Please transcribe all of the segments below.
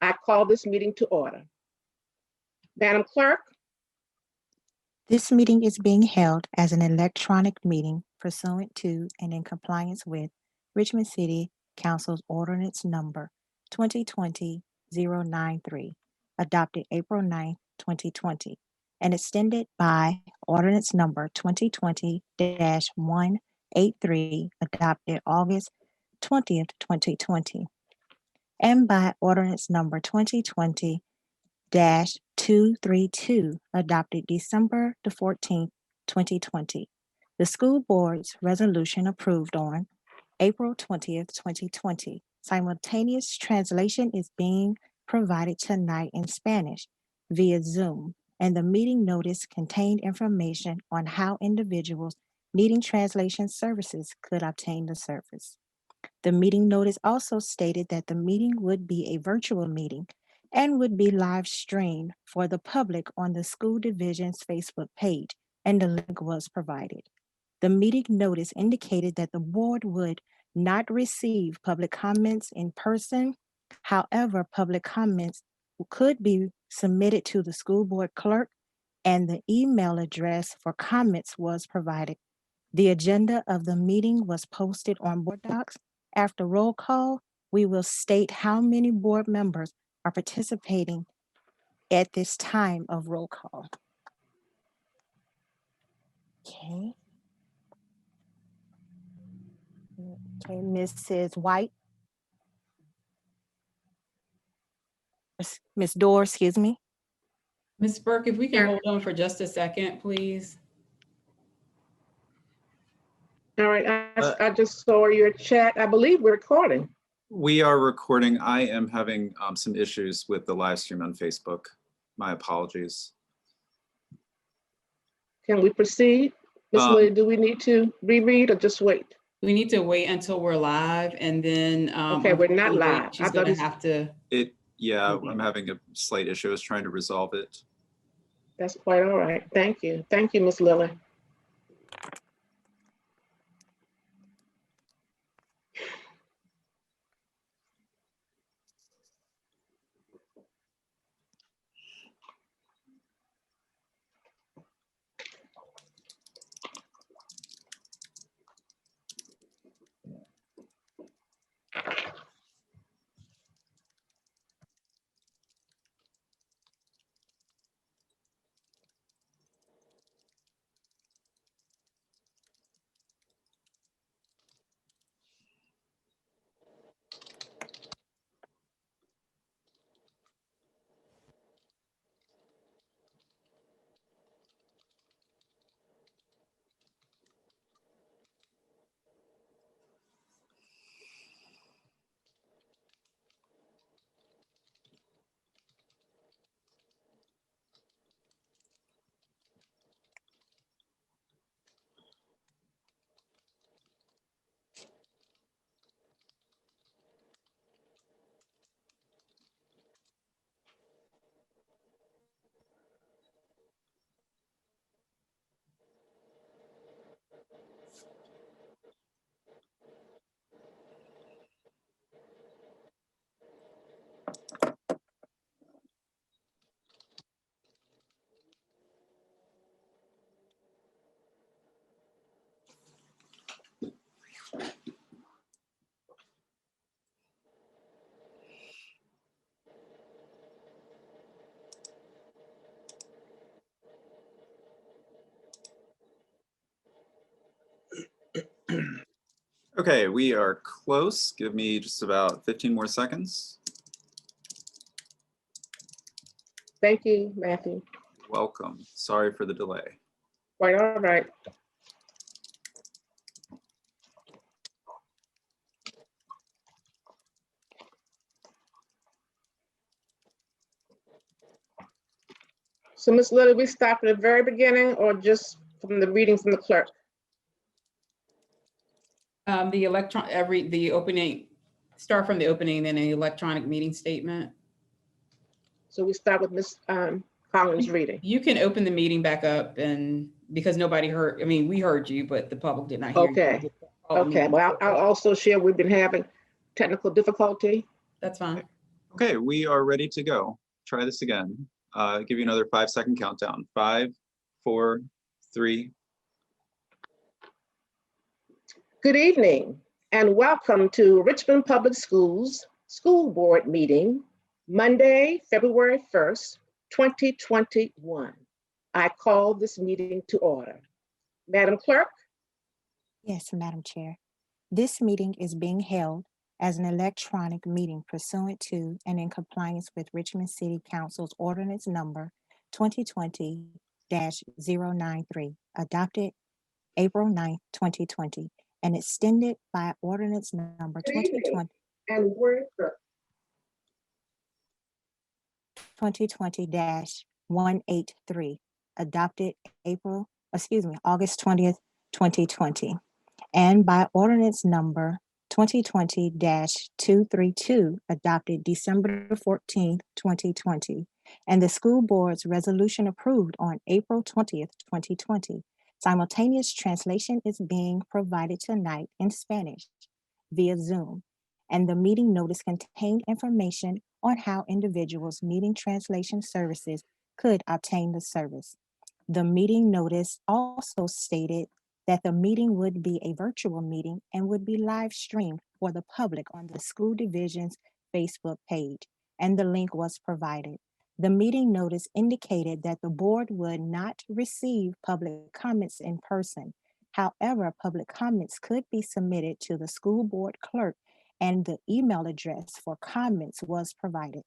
I call this meeting to order. Madam Clerk? This meeting is being held as an electronic meeting pursuant to and in compliance with Richmond City Council's Ordinance Number 2020-093, adopted April 9, 2020, and extended by Ordinance Number 2020-183, adopted August 20th, 2020, and by Ordinance Number 2020-232, adopted December the 14th, 2020. The school board's resolution approved on April 20th, 2020. Simultaneous translation is being provided tonight in Spanish via Zoom, and the meeting notice contained information on how individuals needing translation services could obtain the service. The meeting notice also stated that the meeting would be a virtual meeting and would be live streamed for the public on the school division's Facebook page, and the link was provided. The meeting notice indicated that the board would not receive public comments in person. However, public comments could be submitted to the school board clerk, and the email address for comments was provided. The agenda of the meeting was posted on Board Docs. After roll call, we will state how many board members are participating at this time of roll call. Okay. Okay, Mrs. White. Ms. Dorr, excuse me. Ms. Burke, if we can hold on for just a second, please. All right, I just saw your chat. I believe we're recording. We are recording. I am having some issues with the live stream on Facebook. My apologies. Can we proceed? Ms. Lee, do we need to reread or just wait? We need to wait until we're live, and then okay, we're not live. She's gonna have to. Yeah, I'm having a slight issue. I was trying to resolve it. That's quite all right. Thank you. Thank you, Ms. Lily. Okay, we are close. Give me just about 15 more seconds. Thank you, Matthew. Welcome. Sorry for the delay. Quite all right. So, Ms. Lily, we stop at the very beginning or just from the reading from the clerk? The opening, start from the opening, then an electronic meeting statement. So we start with Ms. Collins reading. You can open the meeting back up, and because nobody heard, I mean, we heard you, but the public did not hear you. Okay, well, I'll also share, we've been having technical difficulty. That's fine. Okay, we are ready to go. Try this again. Give you another 5-second countdown. 5, 4, 3. Good evening and welcome to Richmond Public Schools School Board Meeting, Monday, February 1st, 2021. I call this meeting to order. Madam Clerk? Yes, Madam Chair. This meeting is being held as an electronic meeting pursuant to and in compliance with Richmond City Council's Ordinance Number 2020-093, adopted April 9th, 2020, and extended by Ordinance Number Good evening. And where is the 2020-183, adopted August 20th, 2020, and by Ordinance Number 2020-232, adopted December 14th, 2020, and the school board's resolution approved on April 20th, 2020. Simultaneous translation is being provided tonight in Spanish via Zoom, and the meeting notice contained information on how individuals needing translation services could obtain the service. The meeting notice also stated that the meeting would be a virtual meeting and would be live streamed for the public on the school division's Facebook page, and the link was provided. The meeting notice indicated that the board would not receive public comments in person. However, public comments could be submitted to the school board clerk, and the email address for comments was provided.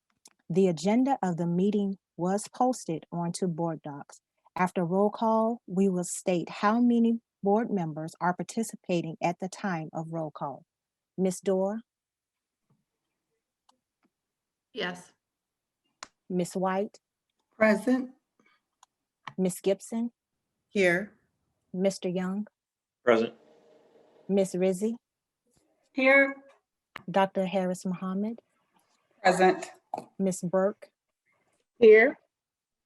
The agenda of the meeting was posted onto Board Docs. After roll call, we will state how many board members are participating at the time of roll call. Ms. Dorr, Yes. Ms. White, Present. Ms. Gibson, Here. Mr. Young, Present. Ms. Rizzi, Here. Dr. Harris Muhammad, Present. Ms. Burke, here?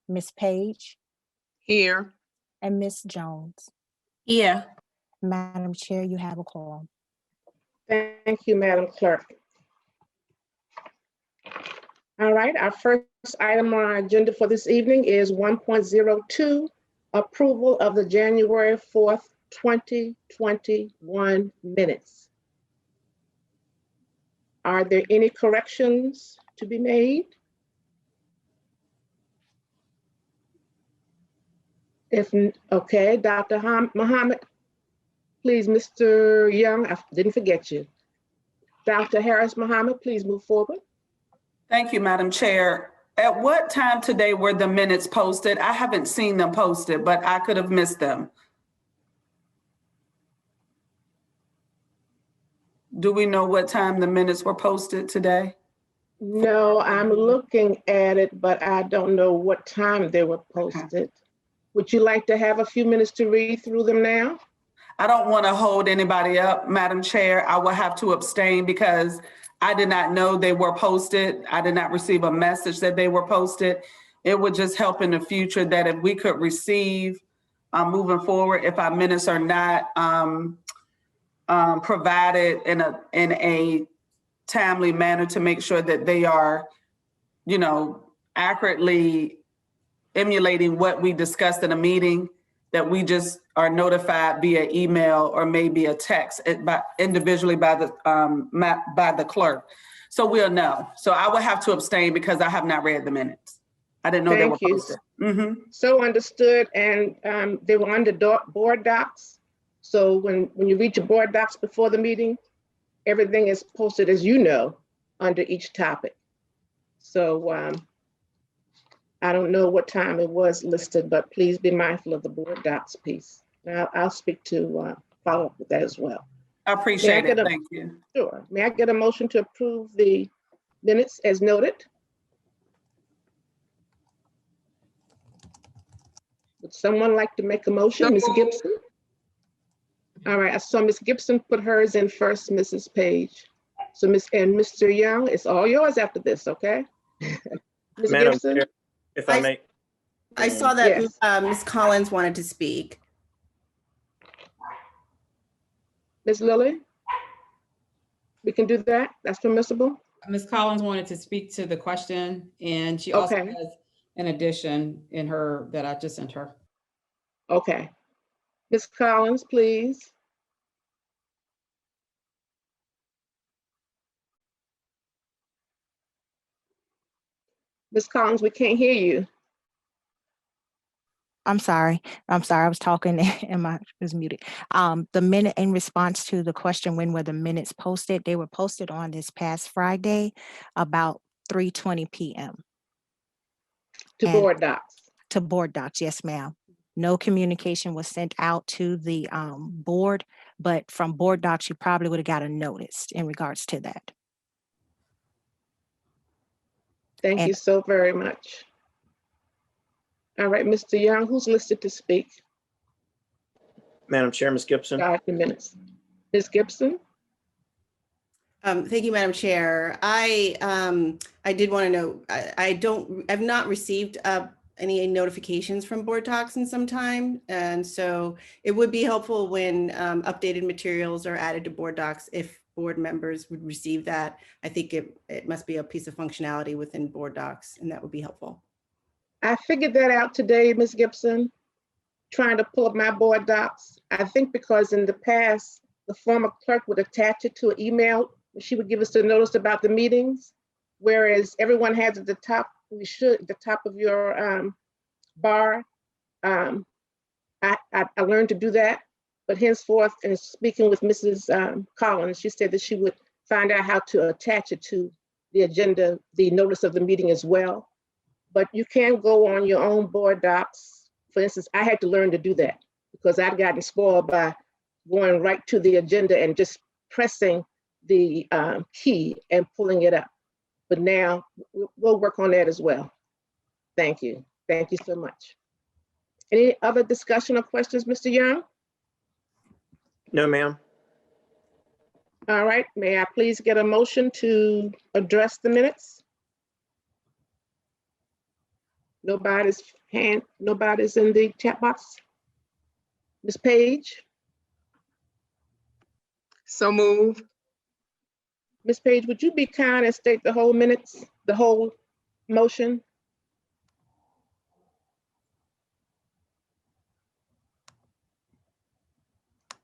Ms. Page, Here. and Ms. Jones. Here. Madam Chair, you have a quorum. Thank you, Madam Clerk. All right, our first item on our agenda for this evening is 1.02, approval of the January 4th, 2021 minutes. Are there any corrections to be made? Okay, Dr. Muhammad, please, Mr. Young, I didn't forget you. Dr. Harris Muhammad, please move forward. Thank you, Madam Chair. At what time today were the minutes posted? I haven't seen them posted, but I could have missed them. Do we know what time the minutes were posted today? No, I'm looking at it, but I don't know what time they were posted. Would you like to have a few minutes to read through them now? I don't want to hold anybody up, Madam Chair. I will have to abstain because I did not know they were posted. I did not receive a message that they were posted. It would just help in the future that if we could receive moving forward, if our minutes are not provided in a timely manner to make sure that they are, accurately emulating what we discussed in a meeting, that we just are notified via email or maybe a text individually by the clerk. So we'll know. So I will have to abstain because I have not read the minutes. I didn't know they were posted. So understood, and they were under board docs. So when you read your board docs before the meeting, everything is posted, as you know, under each topic. So I don't know what time it was listed, but please be mindful of the board docs piece. Now I'll speak to follow up with that as well. I appreciate it. Thank you. Sure. May I get a motion to approve the minutes as noted? Would someone like to make a motion? Ms. Gibson? All right, I saw Ms. Gibson put hers in first, Mrs. Page. So Mr. Young, it's all yours after this, okay? Ms. Madam Gibson? Chair, if I may. I saw that Yes. Ms. Collins wanted to speak. Ms. Lilly? We can do that? That's permissible? Ms. Collins wanted to speak to the question, and she also Okay. has an addition in her that I just sent her. Okay. Ms. Collins, please. Ms. Collins, we can't hear you. I'm sorry. I was talking and my was muted. The minute in response to the question, when were the minutes posted? They were posted on this past Friday about 3:20 p.m. To And board docs. to board docs. Yes, ma'am. No communication was sent out to the board, but from board docs, you probably would have got a notice in regards to that. Thank And you so very much. All right, Mr. Young, who's listed to speak? Madam Chair, Ms. Gibson. 5 minutes. Ms. Gibson? Thank you, Madam Chair. I did want to know, I've not received any notifications from board docs in some time. And so it would be helpful when updated materials are added to board docs if board members would receive that. I think it must be a piece of functionality within board docs, and that would be helpful. I figured that out today, Ms. Gibson, trying to pull up my board docs. I think because in the past, the former clerk would attach it to an email. She would give us the notice about the meetings, whereas everyone has at the top, the top of your bar. I learned to do that, but henceforth, in speaking with Mrs. Collins, she said that she would find out how to attach it to the agenda, the notice of the meeting as well. But you can go on your own board docs. For instance, I had to learn to do that because I'd gotten spoiled by going right to the agenda and just pressing the key and pulling it up. But now we'll work on that as well. Thank you. Thank you so much. Any other discussion or questions, Mr. Young? No, ma'am. All right, may I please get a motion to address the minutes? Nobody's in the chat box? Ms. Page? So move. Ms. Page, would you be kind and state the whole minutes, the whole motion?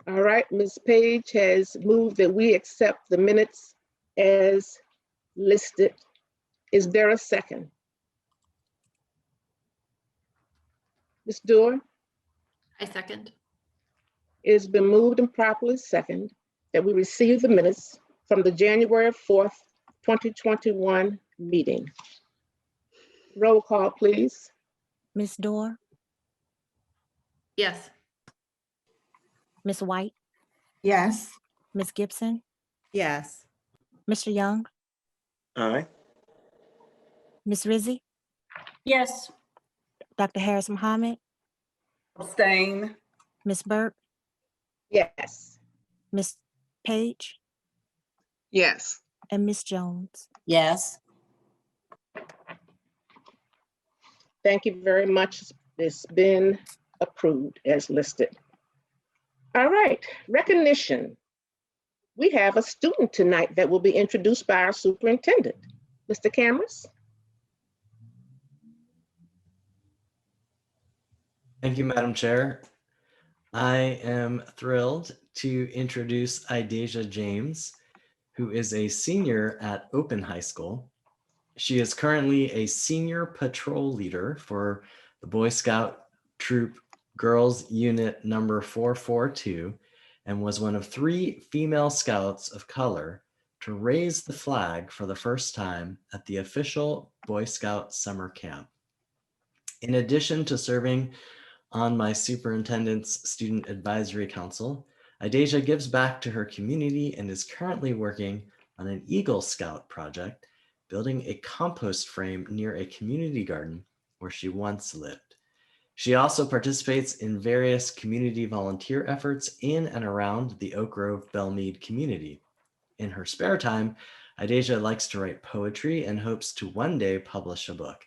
All right, Ms. Page has moved that we accept the minutes as listed. Is there a second? Ms. Dorr? I second. It's been moved and properly second that we receive the minutes from the January 4th, 2021 meeting. Roll call, please. Ms. Dorr, Yes. Ms. White, Yes. Ms. Gibson, Yes. Mr. Young, Aye. Ms. Rizzi, Yes. Dr. Harris Mohammed, Abstain. Ms. Burke, Yes. Ms. Page, Yes. and Ms. Jones. Yes. Thank you very much. It's been approved as listed. All right, recognition. We have a student tonight that will be introduced by our superintendent, Mr. Cameras. Thank you, Madam Chair. I am thrilled to introduce Idasia James, who is a senior at Open High School. She is currently a senior patrol leader for the Boy Scout Troop Girls Unit number 442 and was one of 3 female scouts of color to raise the flag for the first time at the official Boy Scout summer camp. In addition to serving on my superintendent's student advisory council, Idasia gives back to her community and is currently working on an Eagle Scout project, building a compost frame near a community garden where she once lived. She also participates in various community volunteer efforts in and around the Oak Grove Belmead community. In her spare time, Idasia likes to write poetry and hopes to one day publish a book.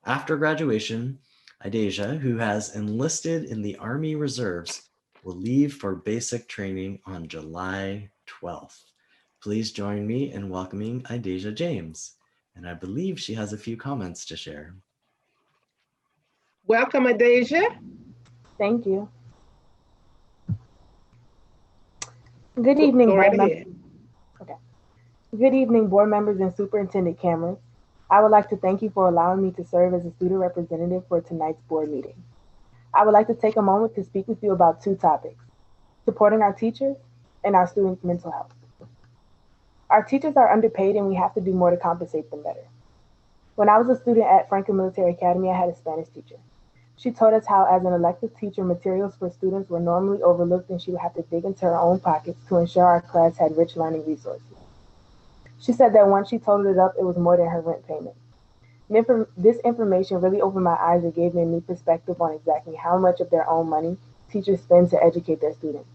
After graduation, Idasia, who has enlisted in the Army Reserves, will leave for basic training on July 12th. Please join me in welcoming Idasia James. And I believe she has a few comments to share. Welcome, Adasia. Thank you. Good evening, Go right board members. ahead. Okay. Good evening, board members and Superintendent Cameron. I would like to thank you for allowing me to serve as a student representative for tonight's board meeting. I would like to take a moment to speak with you about two topics: supporting our teachers and our students' mental health. Our teachers are underpaid and we have to do more to compensate them better. When I was a student at Franklin Military Academy, I had a Spanish teacher. She told us how, as an elective teacher, materials for students were normally overlooked and she would have to dig into her own pockets to ensure our class had rich learning resources. She said that once she totaled it up, it was more than her rent payment. This information really opened my eyes and gave me a new perspective on exactly how much of their own money teachers spend to educate their students.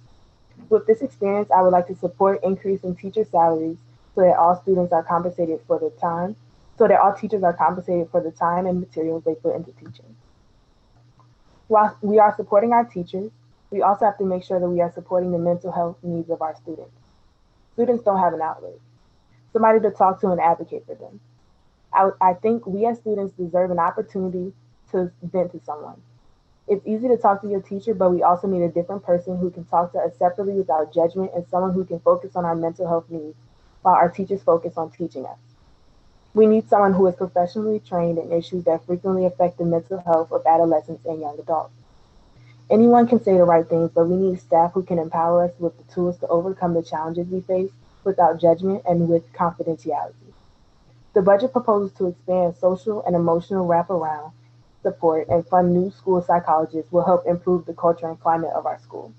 With this experience, I would like to support increasing teacher salaries so that all students are compensated for the time, so that all teachers are compensated for the time and materials they put into teaching. While we are supporting our teachers, we also have to make sure that we are supporting the mental health needs of our students. Students don't have an outlet, somebody to talk to and advocate for them. I think we as students deserve an opportunity to vent to someone. It's easy to talk to your teacher, but we also need a different person who can talk to us separately without judgment and someone who can focus on our mental health needs while our teachers focus on teaching us. We need someone who is professionally trained in issues that frequently affect the mental health of adolescents and young adults. Anyone can say the right things, but we need staff who can empower us with the tools to overcome the challenges we face without judgment and with confidentiality. The budget proposes to expand social and emotional wraparound support and fund new school psychologists will help improve the culture and climate of our schools.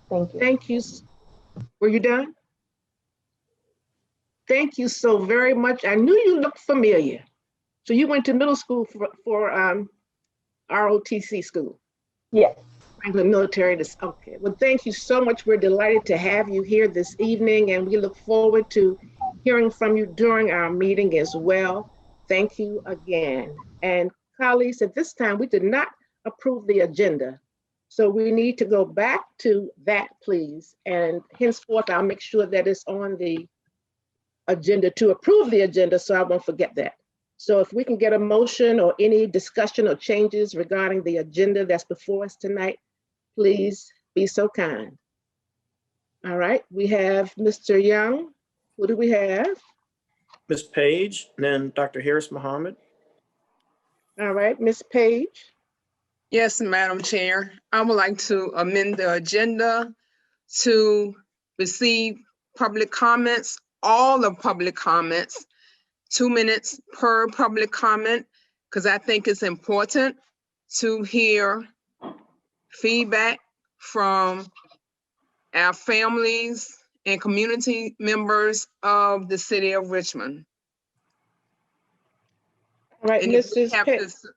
Thank you. Thank you. Were you done? Thank you so very much. I knew you looked familiar. So you went to middle school for ROTC school? Yes. Franklin Military. Okay. Well, thank you so much. We're delighted to have you here this evening, and we look forward to hearing from you during our meeting as well. Thank you again. And colleagues, at this time, we did not approve the agenda. So we need to go back to that, please. And henceforth, I'll make sure that it's on the agenda to approve the agenda, so I won't forget that. So if we can get a motion or any discussion or changes regarding the agenda that's before us tonight, please be so kind. All right, we have Mr. Young. Who do we have? Ms. Page, and then Dr. Harris Muhammad. All right, Ms. Page. Yes, Madam Chair. I would like to amend the agenda to receive public comments, all the public comments, 2 minutes per public comment, because I think it's important to hear feedback from our families and community members of the city of Richmond. All right, And if we Mrs. have Pitt. to,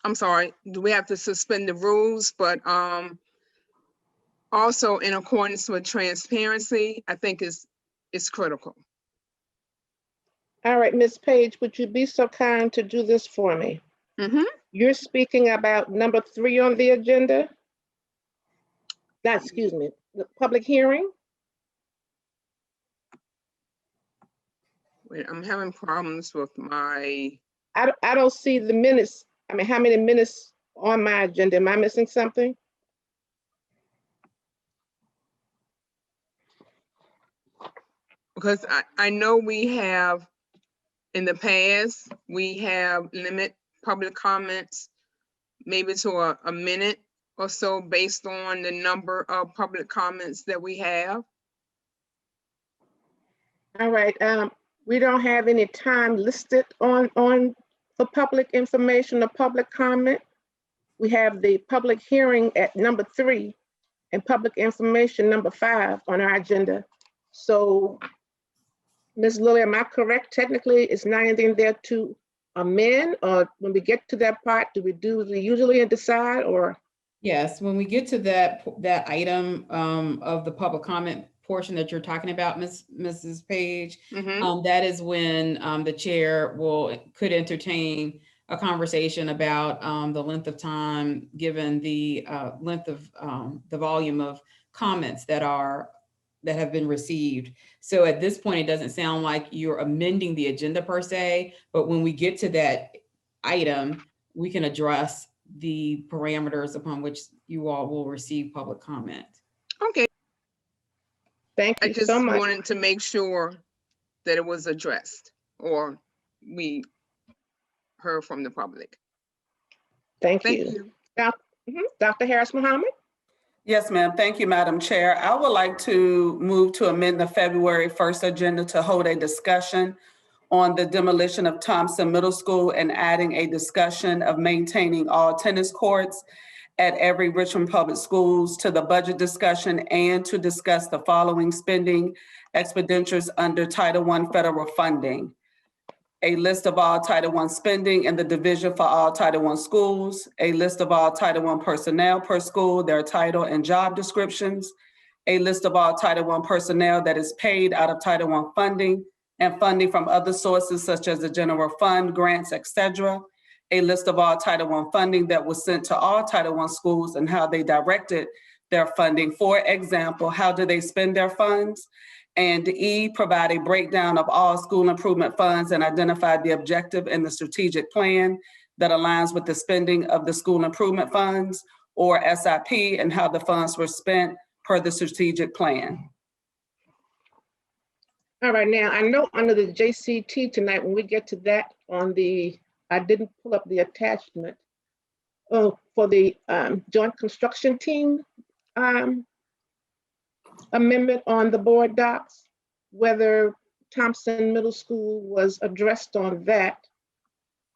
I'm sorry, do we have to suspend the rules? But also in accordance with transparency, I think it's critical. All right, Ms. Page, would you be so kind to do this for me? Mm-hmm. You're speaking about number 3 on the agenda? Excuse me, the public hearing? Wait, I'm having problems with my, I don't see the minutes. I mean, how many minutes on my agenda? Am I missing something? because I know we have, in the past, we have limit public comments maybe to a minute or so based on the number of public comments that we have. All right, we don't have any time listed on for public information or public comment. We have the public hearing at number 3 and public information number 5 on our agenda. So, Ms. Lilly, am I correct? Technically, it's not anything there to amend, or when we get to that part, do we do the usually and decide, or? Yes, when we get to that item of the public comment portion that you're talking about, Mrs. Page, that is when the chair could entertain a conversation about the length of time, given the length of the volume of comments that have been received. So at this point, it doesn't sound like you're amending the agenda per se, but when we get to that item, we can address the parameters upon which you all will receive public comment. Okay, Thank I you just so much. wanted to make sure that it was addressed or we heard from the public. Thank Thank you. you. Dr. Harris Muhammad? Yes, ma'am. Thank you, Madam Chair. I would like to move to amend the February 1st agenda to hold a discussion on the demolition of Thompson Middle School and adding a discussion of maintaining all tennis courts at every Richmond Public Schools to the budget discussion and to discuss the following spending expenditures under Title I federal funding. A list of all Title I spending in the division for all Title I schools, a list of all Title I personnel per school, their title and job descriptions, a list of all Title I personnel that is paid out of Title I funding and funding from other sources such as the general fund, grants, etc. A list of all Title I funding that was sent to all Title I schools and how they directed their funding. For example, how do they spend their funds? And E, provide a breakdown of all school improvement funds and identify the objective in the strategic plan that aligns with the spending of the school improvement funds or SIP and how the funds were spent per the strategic plan. All right, now I know under the JCT tonight, when we get to that I didn't pull up the attachment for the joint construction team amendment on the board docs, whether Thompson Middle School was addressed on that.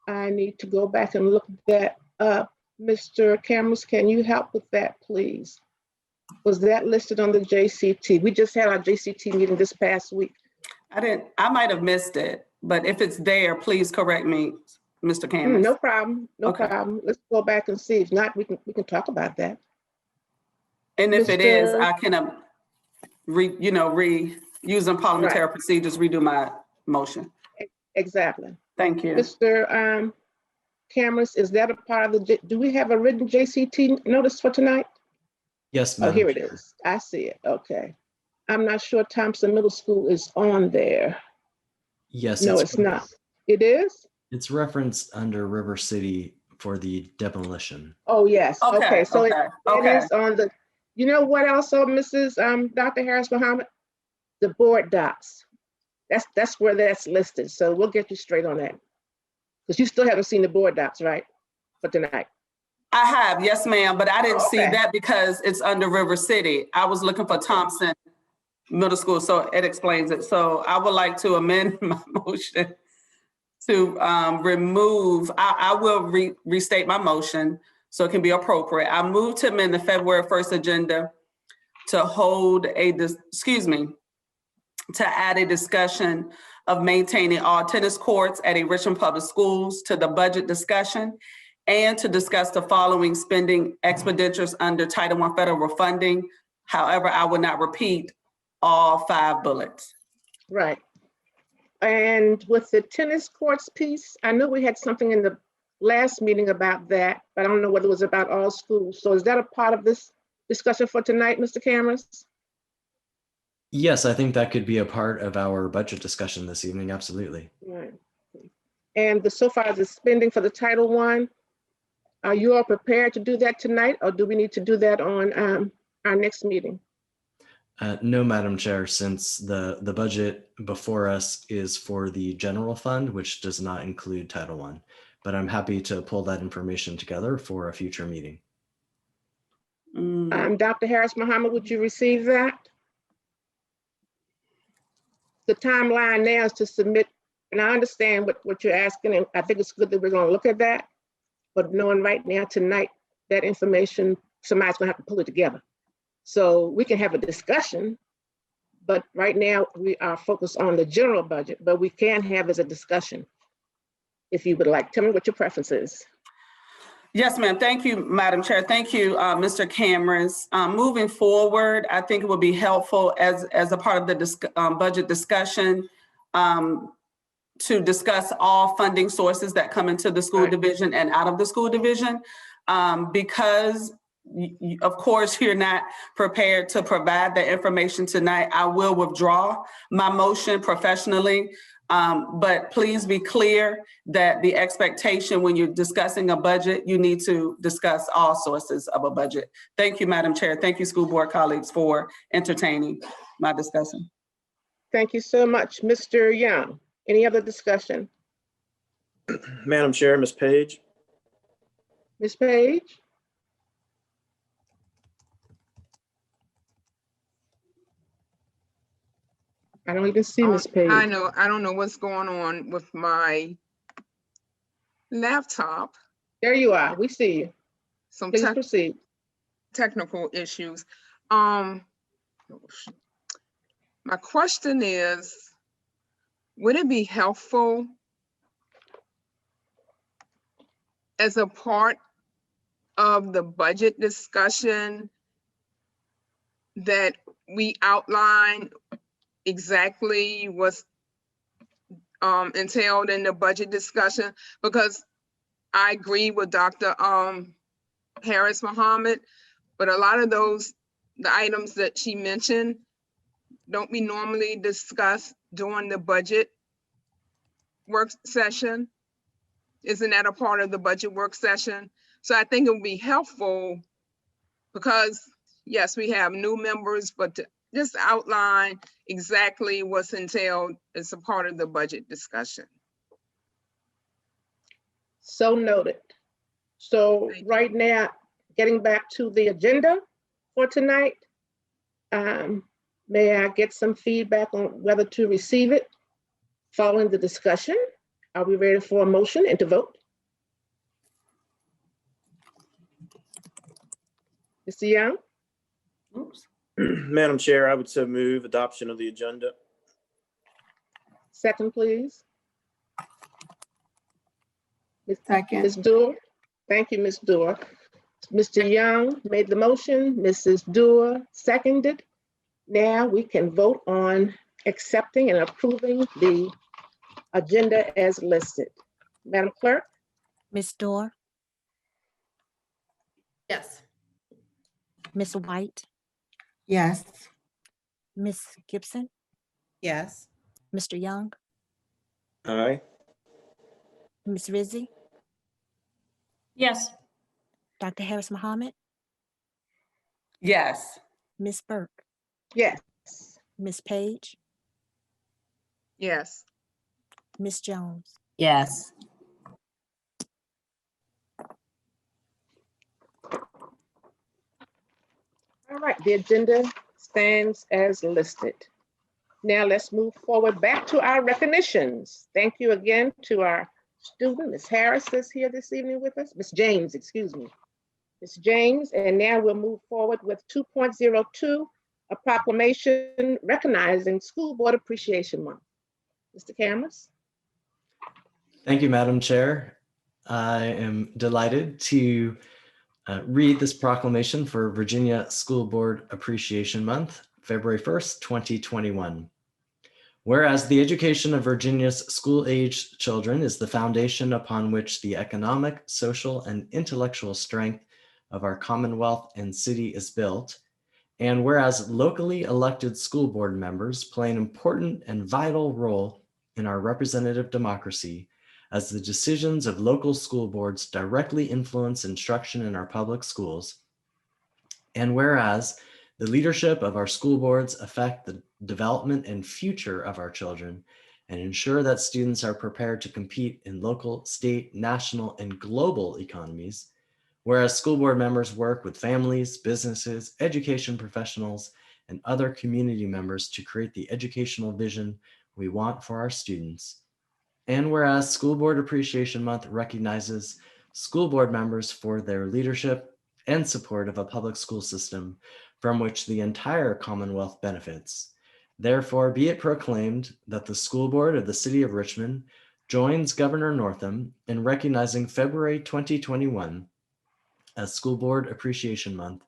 I need to go back and look that up. Mr. Cameras, can you help with that, please? Was that listed on the JCT? We just had our JCT meeting this past week. I might have missed it, but if it's there, please correct me, Mr. Cameras. No problem, no Okay. problem. Let's go back and see. If not, we can talk about that. And if it is, Mr. I can, using parliamentary procedures, redo my motion. Exactly. Thank you. Mr. Cameras, is that a part of do we have a written JCT notice for tonight? Yes, Oh, Madam here it Chair. is. I see it. Okay. I'm not sure Thompson Middle School is on there. Yes, No, it's not. It is? It's referenced under River City for the demolition. Oh, yes. Okay. So okay, it is on the, you know what also, Mrs. Dr. Harris Muhammad? The board docs. That's where that's listed. So we'll get you straight on that. Because you still haven't seen the board docs, right? For tonight. I have, yes, ma'am, but I didn't see Okay. that because it's under River City. I was looking for Thompson Middle School, so it explains it. So I would like to amend my motion to remove, I will restate my motion so it can be appropriate. I move to amend the February 1st agenda to hold to add a discussion of maintaining all tennis courts at a Richmond Public Schools to the budget discussion and to discuss the following spending expenditures under Title I federal funding. However, I will not repeat all 5 bullets. Right. And with the tennis courts piece, I know we had something in the last meeting about that, but I don't know whether it was about all schools. So is that a part of this discussion for tonight, Mr. Cameras? Yes, I think that could be a part of our budget discussion this evening. Absolutely. Right. And so far as the spending for the Title I, are you all prepared to do that tonight, or do we need to do that on our next meeting? No, Madam Chair, since the budget before us is for the general fund, which does not include Title I, but I'm happy to pull that information together for a future meeting. Dr. Harris Muhammad, would you receive that? The timeline now is to submit, and I understand what you're asking, and I think it's good that we're going to look at that, but knowing right now tonight, that information, somebody's going to have to pull it together. So we can have a discussion, but right now we are focused on the general budget, but we can have as a discussion if you would like. Tell me what your preference is. Yes, ma'am. Thank you, Madam Chair. Thank you, Mr. Cameras. Moving forward, I think it would be helpful as a part of the budget discussion to discuss all funding sources that come into the school division and out of the school division, because of course, you're not prepared to provide the information tonight, I will withdraw my motion professionally. But please be clear that the expectation when you're discussing a budget, you need to discuss all sources of a budget. Thank you, Madam Chair. Thank you, school board colleagues, for entertaining my discussion. Thank you so much. Mr. Young, any other discussion? Madam Chair, Ms. Page. Ms. Page? I don't even see Ms. Page. I know, I don't know what's going on with my laptop. There you are. We see you. Some Please proceed. technical issues. My question is, would it be helpful as a part of the budget discussion that we outline exactly what's entailed in the budget discussion? Because I agree with Dr. Harris Muhammad, but a lot of the items that she mentioned, don't we normally discuss during the budget work session? Isn't that a part of the budget work session? So I think it would be helpful because yes, we have new members, but to just outline exactly what's entailed as a part of the budget discussion. So noted. So right now, getting back to the agenda for tonight, may I get some feedback on whether to receive it following the discussion? Are we ready for a motion and to vote? Mr. Young? Oops. Madam Chair, I would so move adoption of the agenda. Second, please. Second. Ms. Doerr? Thank you, Ms. Doerr. Mr. Young made the motion, Mrs. Doerr seconded. Now we can vote on accepting and approving the agenda as listed. Madam Clerk? Ms. Dorr, Yes. Ms. White, Yes. Ms. Gibson, Yes. Mr. Young, Aye. Ms. Rizzi, Yes. Dr. Harris Muhammad, Yes. Ms. Burke, Yes. Ms. Page, Yes. Ms. Jones. Yes. All right, the agenda stands as listed. Now let's move forward back to our recognitions. Thank you again to our student, Ms. Harris is here this evening with us. Ms. James, excuse me. Ms. James, and now we'll move forward with 2.02, a proclamation recognizing School Board Appreciation Month. Mr. Cameras? Thank you, Madam Chair. I am delighted to read this proclamation for Virginia School Board Appreciation Month, February 1st, 2021. Whereas the education of Virginia's school-aged children is the foundation upon which the economic, social, and intellectual strength of our Commonwealth and city is built, and whereas locally elected school board members play an important and vital role in our representative democracy, as the decisions of local school boards directly influence instruction in our public schools, and whereas the leadership of our school boards affect the development and future of our children and ensure that students are prepared to compete in local, state, national, and global economies, whereas school board members work with families, businesses, education professionals, and other community members to create the educational vision we want for our students. And whereas School Board Appreciation Month recognizes school board members for their leadership and support of a public school system from which the entire Commonwealth benefits. Therefore, be it proclaimed that the School Board of the City of Richmond joins Governor Northam in recognizing February 2021 as School Board Appreciation Month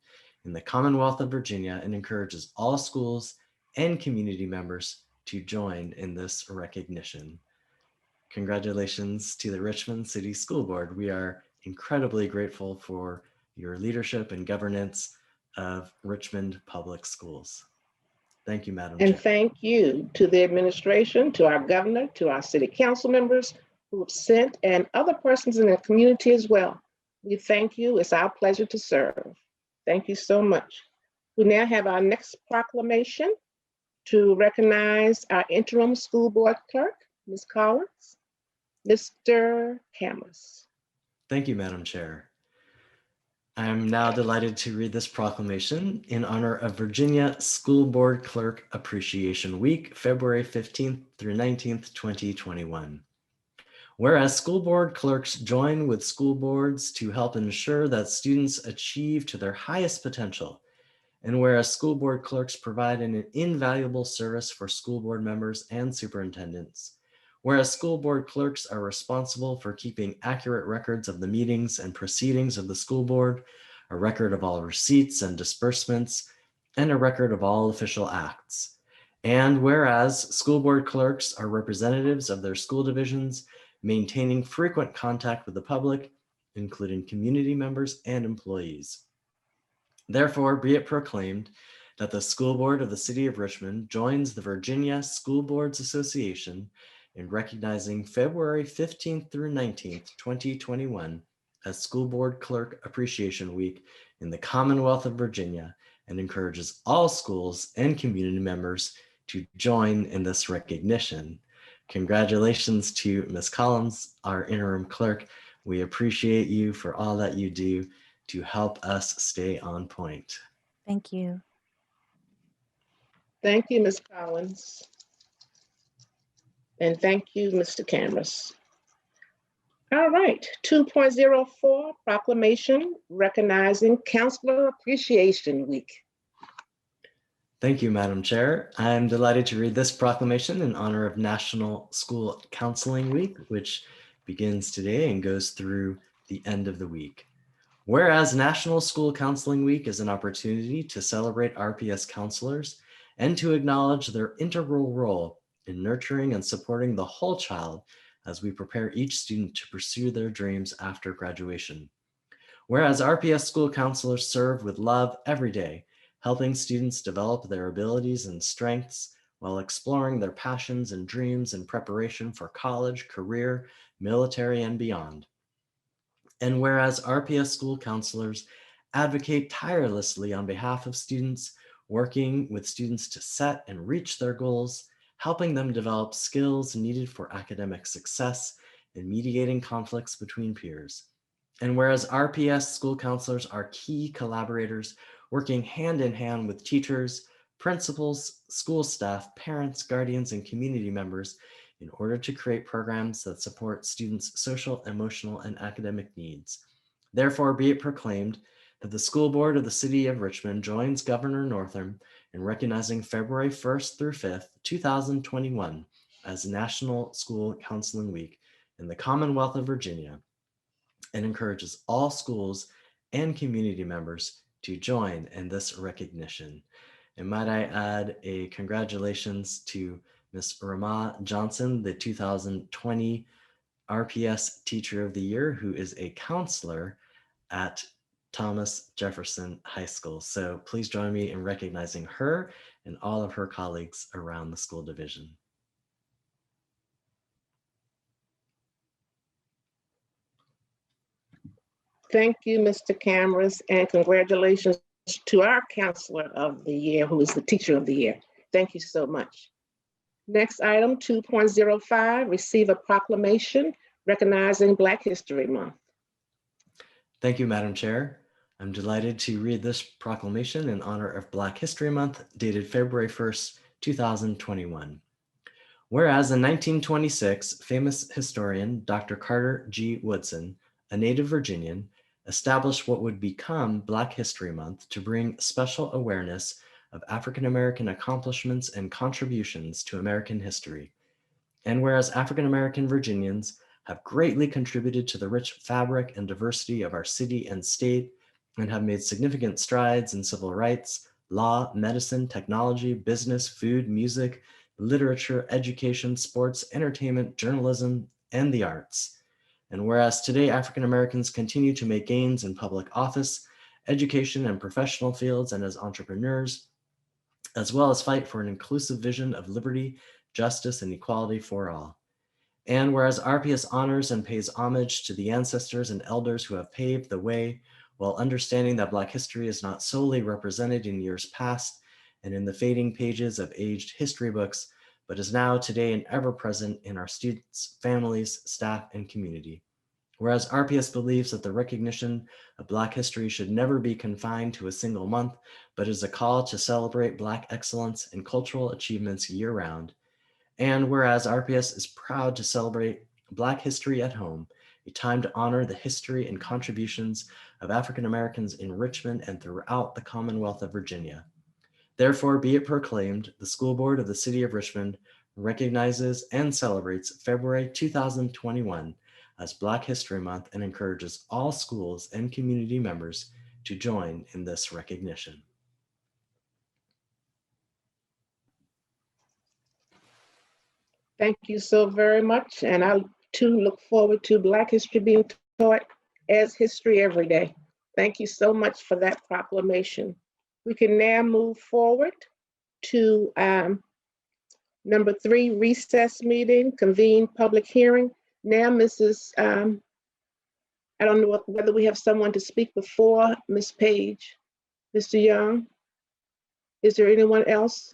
in the Commonwealth of Virginia and encourages all schools and community members to join in this recognition. Congratulations to the Richmond City School Board. We are incredibly grateful for your leadership and governance of Richmond Public Schools. Thank you, Madam And Chair. thank you to the administration, to our governor, to our city council members who have sent, and other persons in the community as well. We thank you. It's our pleasure to serve. Thank you so much. We now have our next proclamation to recognize our interim school board clerk, Ms. Collins. Mr. Cameras. Thank you, Madam Chair. I am now delighted to read this proclamation in honor of Virginia School Board Clerk Appreciation Week, February 15th through 19th, 2021. Whereas school board clerks join with school boards to help ensure that students achieve to their highest potential, and whereas school board clerks provide an invaluable service for school board members and superintendents, whereas school board clerks are responsible for keeping accurate records of the meetings and proceedings of the school board, a record of all receipts and disbursements, and a record of all official acts. And whereas school board clerks are representatives of their school divisions, maintaining frequent contact with the public, including community members and employees. Therefore, be it proclaimed that the School Board of the City of Richmond joins the Virginia School Boards Association in recognizing February 15th through 19th, 2021 as School Board Clerk Appreciation Week in the Commonwealth of Virginia, and encourages all schools and community members to join in this recognition. Congratulations to Ms. Collins, our interim clerk. We appreciate you for all that you do to help us stay on point. Thank you. Thank you, Ms. Collins. And thank you, Mr. Cameras. All right, 2.04 proclamation recognizing Counselor Appreciation Week. Thank you, Madam Chair. I'm delighted to read this proclamation in honor of National School Counseling Week, which begins today and goes through the end of the week. Whereas National School Counseling Week is an opportunity to celebrate RPS counselors and to acknowledge their integral role in nurturing and supporting the whole child as we prepare each student to pursue their dreams after graduation. Whereas RPS school counselors serve with love every day, helping students develop their abilities and strengths while exploring their passions and dreams in preparation for college, career, military, and beyond. And whereas RPS school counselors advocate tirelessly on behalf of students, working with students to set and reach their goals, helping them develop skills needed for academic success, and mediating conflicts between peers. And whereas RPS school counselors are key collaborators, working hand in hand with teachers, principals, school staff, parents, guardians, and community members in order to create programs that support students' social, emotional, and academic needs. Therefore, be it proclaimed that the School Board of the City of Richmond joins Governor Northam in recognizing February 1st through 5th, 2021 as National School Counseling Week in the Commonwealth of Virginia, and encourages all schools and community members to join in this recognition. And might I add a congratulations to Ms. Rama Johnson, the 2020 RPS Teacher of the Year, who is a counselor at Thomas Jefferson High School. So please join me in recognizing her and all of her colleagues around the school division. Thank you, Mr. Cameras, and congratulations to our Counselor of the Year, who is the Teacher of the Year. Thank you so much. Next item, 2.05, receive a proclamation recognizing Black History Month. Thank you, Madam Chair. I'm delighted to read this proclamation in honor of Black History Month, dated February 1st, 2021. Whereas in 1926, famous historian Dr. Carter G. Woodson, a native Virginian, established what would become Black History Month to bring special awareness of African-American accomplishments and contributions to American history. And whereas African-American Virginians have greatly contributed to the rich fabric and diversity of our city and state, and have made significant strides in civil rights, law, medicine, technology, business, food, music, literature, education, sports, entertainment, journalism, and the arts. And whereas today African Americans continue to make gains in public office, education, and professional fields, and as entrepreneurs, as well as fight for an inclusive vision of liberty, justice, and equality for all. And whereas RPS honors and pays homage to the ancestors and elders who have paved the way, while understanding that Black history is not solely represented in years past and in the fading pages of aged history books, but is now today and ever present in our students, families, staff, and community. Whereas RPS believes that the recognition of Black history should never be confined to a single month, but is a call to celebrate Black excellence and cultural achievements year-round. And whereas RPS is proud to celebrate Black history at home, a time to honor the history and contributions of African Americans in Richmond and throughout the Commonwealth of Virginia. Therefore, be it proclaimed, the School Board of the City of Richmond recognizes and celebrates February 2021 as Black History Month and encourages all schools and community members to join in this recognition. Thank you so very much. And I too look forward to Black history being taught as history every day. Thank you so much for that proclamation. We can now move forward to number 3, recess meeting, convene public hearing. Now, Mrs. I don't know whether we have someone to speak before Ms. Page. Mr. Young, is there anyone else?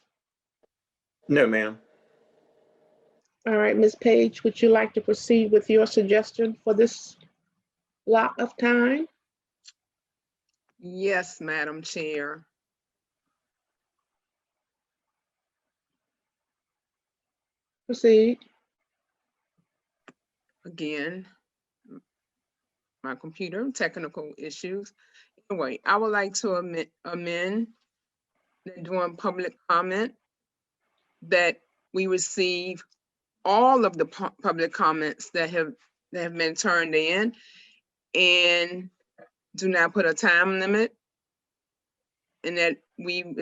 No, ma'am. All right, Ms. Page, would you like to proceed with your suggestion for this block of time? Yes, Madam Chair. Proceed. Again, my computer, technical issues. Anyway, I would like to amend during public comment that we receive all of the public comments that have been turned in and do not put a time limit, and that we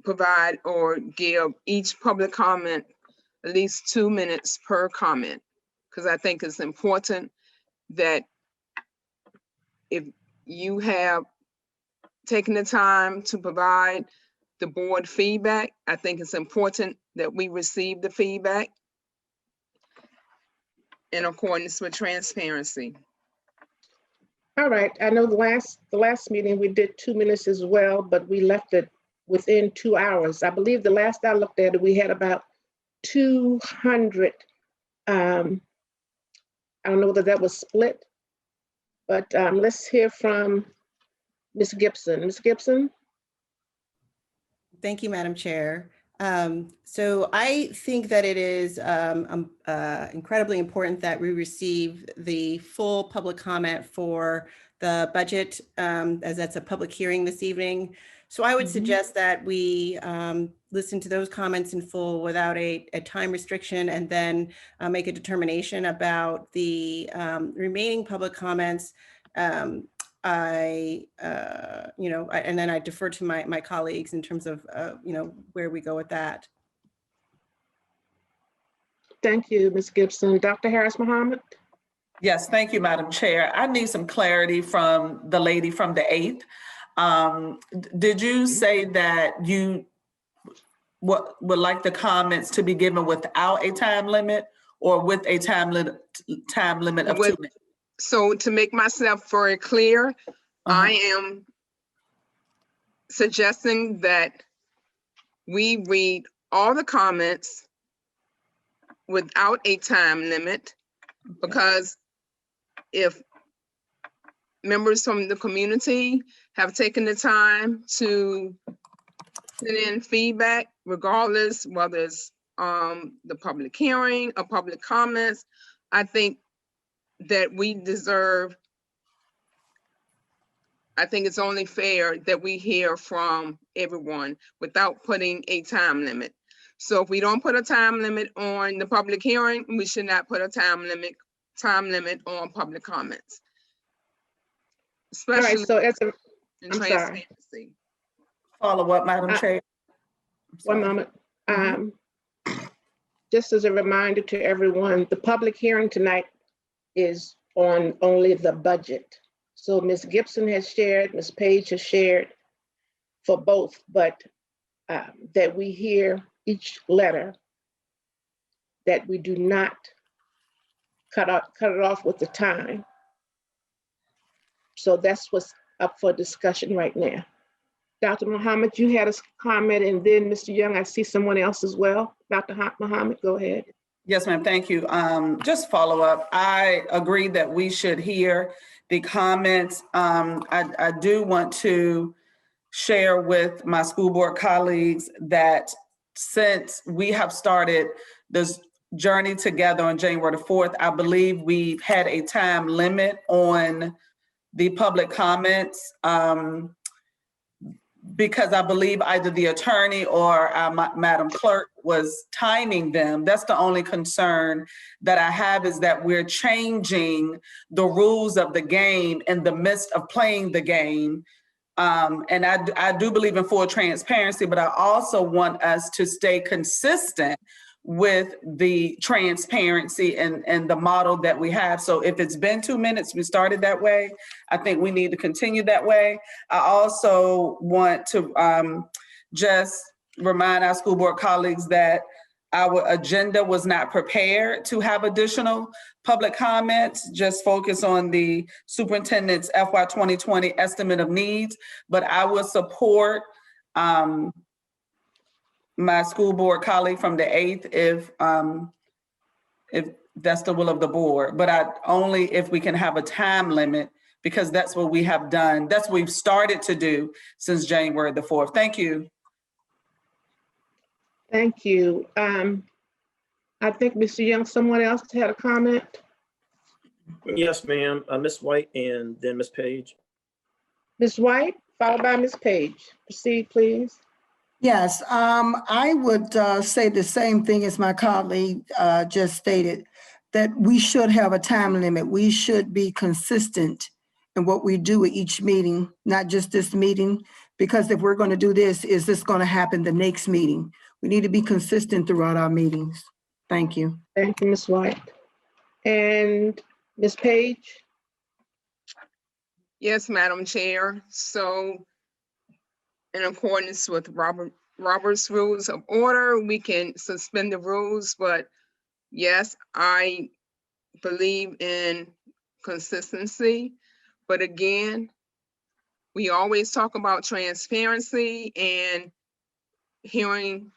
provide or give each public comment at least 2 minutes per comment, because I think it's important that if you have taken the time to provide the board feedback, I think it's important that we receive the feedback in accordance with transparency. All right, I know the last meeting we did 2 minutes as well, but we left it within 2 hours. I believe the last I looked at it, we had about 200. I don't know whether that was split, but let's hear from Ms. Gibson. Ms. Gibson? Thank you, Madam Chair. So I think that it is incredibly important that we receive the full public comment for the budget, as that's a public hearing this evening. So I would suggest that we listen to those comments in full without a time restriction, and then make a determination about the remaining public comments. And then I defer to my colleagues in terms of, where we go with that. Thank you, Ms. Gibson. Dr. Harris Muhammad? Yes, thank you, Madam Chair. I need some clarity from the lady from the 8th. Did you say that you would like the comments to be given without a time limit, or with a time limit of 2 minutes? So to make myself very clear, I am suggesting that we read all the comments without a time limit, because if members from the community have taken the time to send in feedback, regardless whether it's the public hearing or public comments, I think that we deserve, I think it's only fair that we hear from everyone without putting a time limit. So if we don't put a time limit on the public hearing, we should not put a time limit on public comments. Especially so as a, in I'm transparency. sorry. Follow up, Madam Chair. One moment. Just as a reminder to everyone, the public hearing tonight is on only the budget. So Ms. Gibson has shared, Ms. Page has shared for both, but that we hear each letter, that we do not cut it off with the time. So that's what's up for discussion right now. Dr. Muhammad, you had a comment, and then Mr. Young, I see someone else as well. Dr. Muhammad, go ahead. Yes, ma'am. Thank you. Just follow up. I agree that we should hear the comments. I do want to share with my school board colleagues that since we have started this journey together on January the 4th, I believe we've had a time limit on the public comments. Because I believe either the attorney or Madam Clerk was timing them. That's the only concern that I have, is that we're changing the rules of the game in the midst of playing the game. And I do believe in full transparency, but I also want us to stay consistent with the transparency and the model that we have. So if it's been 2 minutes, we started that way, I think we need to continue that way. I also want to just remind our school board colleagues that our agenda was not prepared to have additional public comments, just focus on the superintendent's FY 2020 estimate of needs, but I will support my school board colleague from the 8th if that's the will of the board, but only if we can have a time limit, because that's what we have done. That's what we've started to do since January the 4th. Thank you. Thank you. I think Mr. Young, someone else had a comment. Yes, ma'am. Ms. White and then Ms. Page. Ms. White, followed by Ms. Page. Proceed, please. Yes, I would say the same thing as my colleague just stated, that we should have a time limit. We should be consistent in what we do at each meeting, not just this meeting, because if we're going to do this, is this going to happen the next meeting? We need to be consistent throughout our meetings. Thank you. Thank you, Ms. White. And Ms. Page? Yes, Madam Chair. So in accordance with Robert's Rules of Order, we can suspend the rules, but yes, I believe in consistency. But again, we always talk about transparency and hearing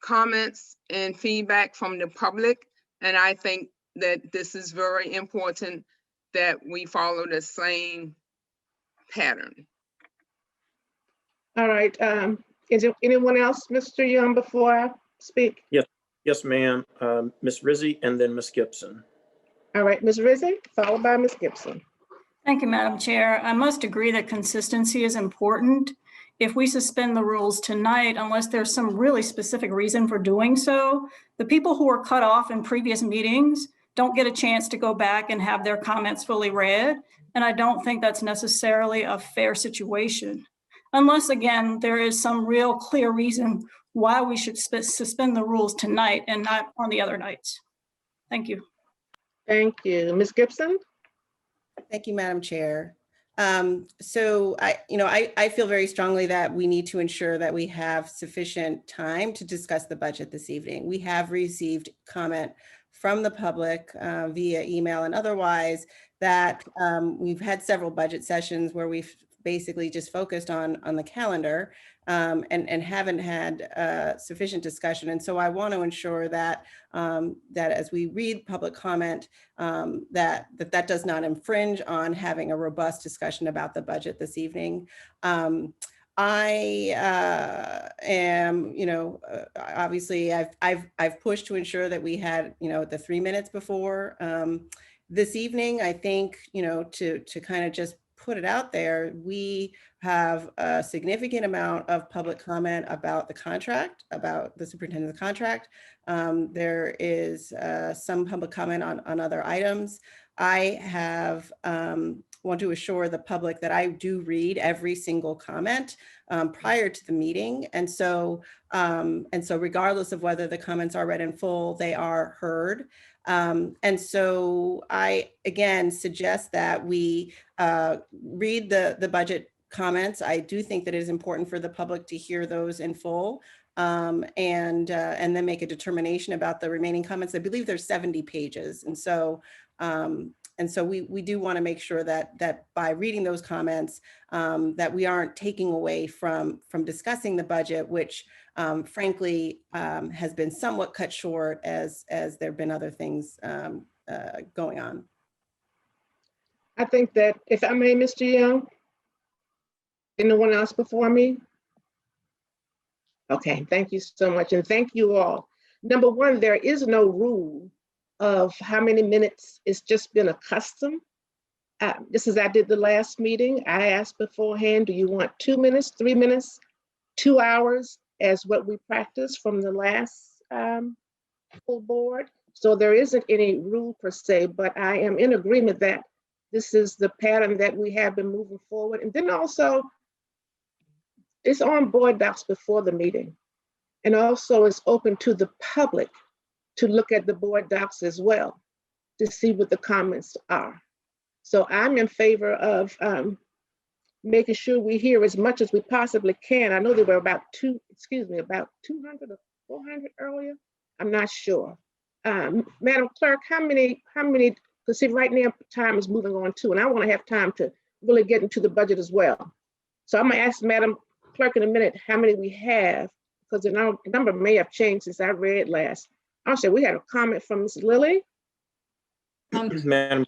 comments and feedback from the public. And I think that this is very important that we follow the same pattern. All right. Is there anyone else, Mr. Young, before I speak? Yes, ma'am. Ms. Rizzi and then Ms. Gibson. All right, Ms. Rizzi, followed by Ms. Gibson. Thank you, Madam Chair. I must agree that consistency is important. If we suspend the rules tonight, unless there's some really specific reason for doing so, the people who were cut off in previous meetings don't get a chance to go back and have their comments fully read. And I don't think that's necessarily a fair situation. Unless, again, there is some real clear reason why we should suspend the rules tonight and not on the other nights. Thank you. Thank you. Ms. Gibson? Thank you, Madam Chair. So I feel very strongly that we need to ensure that we have sufficient time to discuss the budget this evening. We have received comment from the public via email and otherwise that we've had several budget sessions where we've basically just focused on the calendar and haven't had sufficient discussion. And so I want to ensure that that as we read public comment, that does not infringe on having a robust discussion about the budget this evening. I am, obviously I've pushed to ensure that we had, the 3 minutes before this evening. I think, to kind of just put it out there, we have a significant amount of public comment about the contract, about the superintendent's contract. There is some public comment on other items. I have want to assure the public that I do read every single comment prior to the meeting. And so regardless of whether the comments are read in full, they are heard. And so I, again, suggest that we read the budget comments. I do think that it is important for the public to hear those in full, and then make a determination about the remaining comments. I believe there's 70 pages. And so we do want to make sure that by reading those comments, that we aren't taking away from discussing the budget, which frankly has been somewhat cut short as there have been other things going on. I think that, if I may, Mr. Young, anyone else before me? Okay, thank you so much, and thank you all. Number one, there is no rule of how many minutes. It's just been a custom. Just as I did the last meeting, I asked beforehand, do you want 2 minutes, 3 minutes, 2 hours, as what we practiced from the last full board? So there isn't any rule per se, but I am in agreement that this is the pattern that we have been moving forward. And then also, it's on board docs before the meeting. And also it's open to the public to look at the board docs as well, to see what the comments are. So I'm in favor of making sure we hear as much as we possibly can. I know there were about 200 or 400 earlier. I'm not sure. Madam Clerk, how many, because see right now time is moving on too, and I want to have time to really get into the budget as well. So I'm gonna ask Madam Clerk in a minute how many we have, because the number may have changed since I read last. I'll say we had a comment from Ms. Lilly. Madam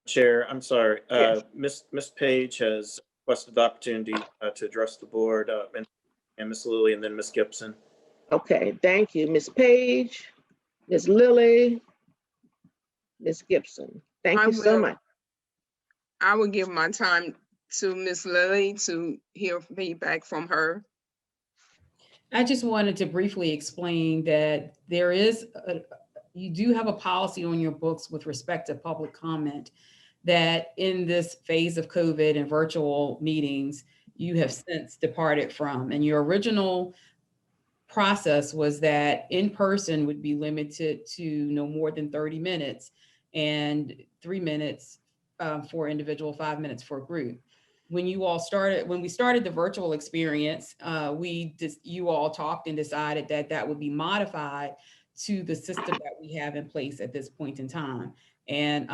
Chair, I'm sorry. Yes. Ms. Page has requested the opportunity to address the board, and Ms. Lilly, and then Ms. Gibson. Okay, thank you. Ms. Page, Ms. Lilly, Ms. Gibson. Thank you so much. I will give my time to Ms. Lilly to hear feedback from her. I just wanted to briefly explain that there is, you do have a policy on your books with respect to public comment that in this phase of COVID and virtual meetings, you have since departed from. And your original process was that in person would be limited to no more than 30 minutes and 3 minutes for individual, 5 minutes for a group. When we started the virtual experience, you all talked and decided that would be modified to the system that we have in place at this point in time. And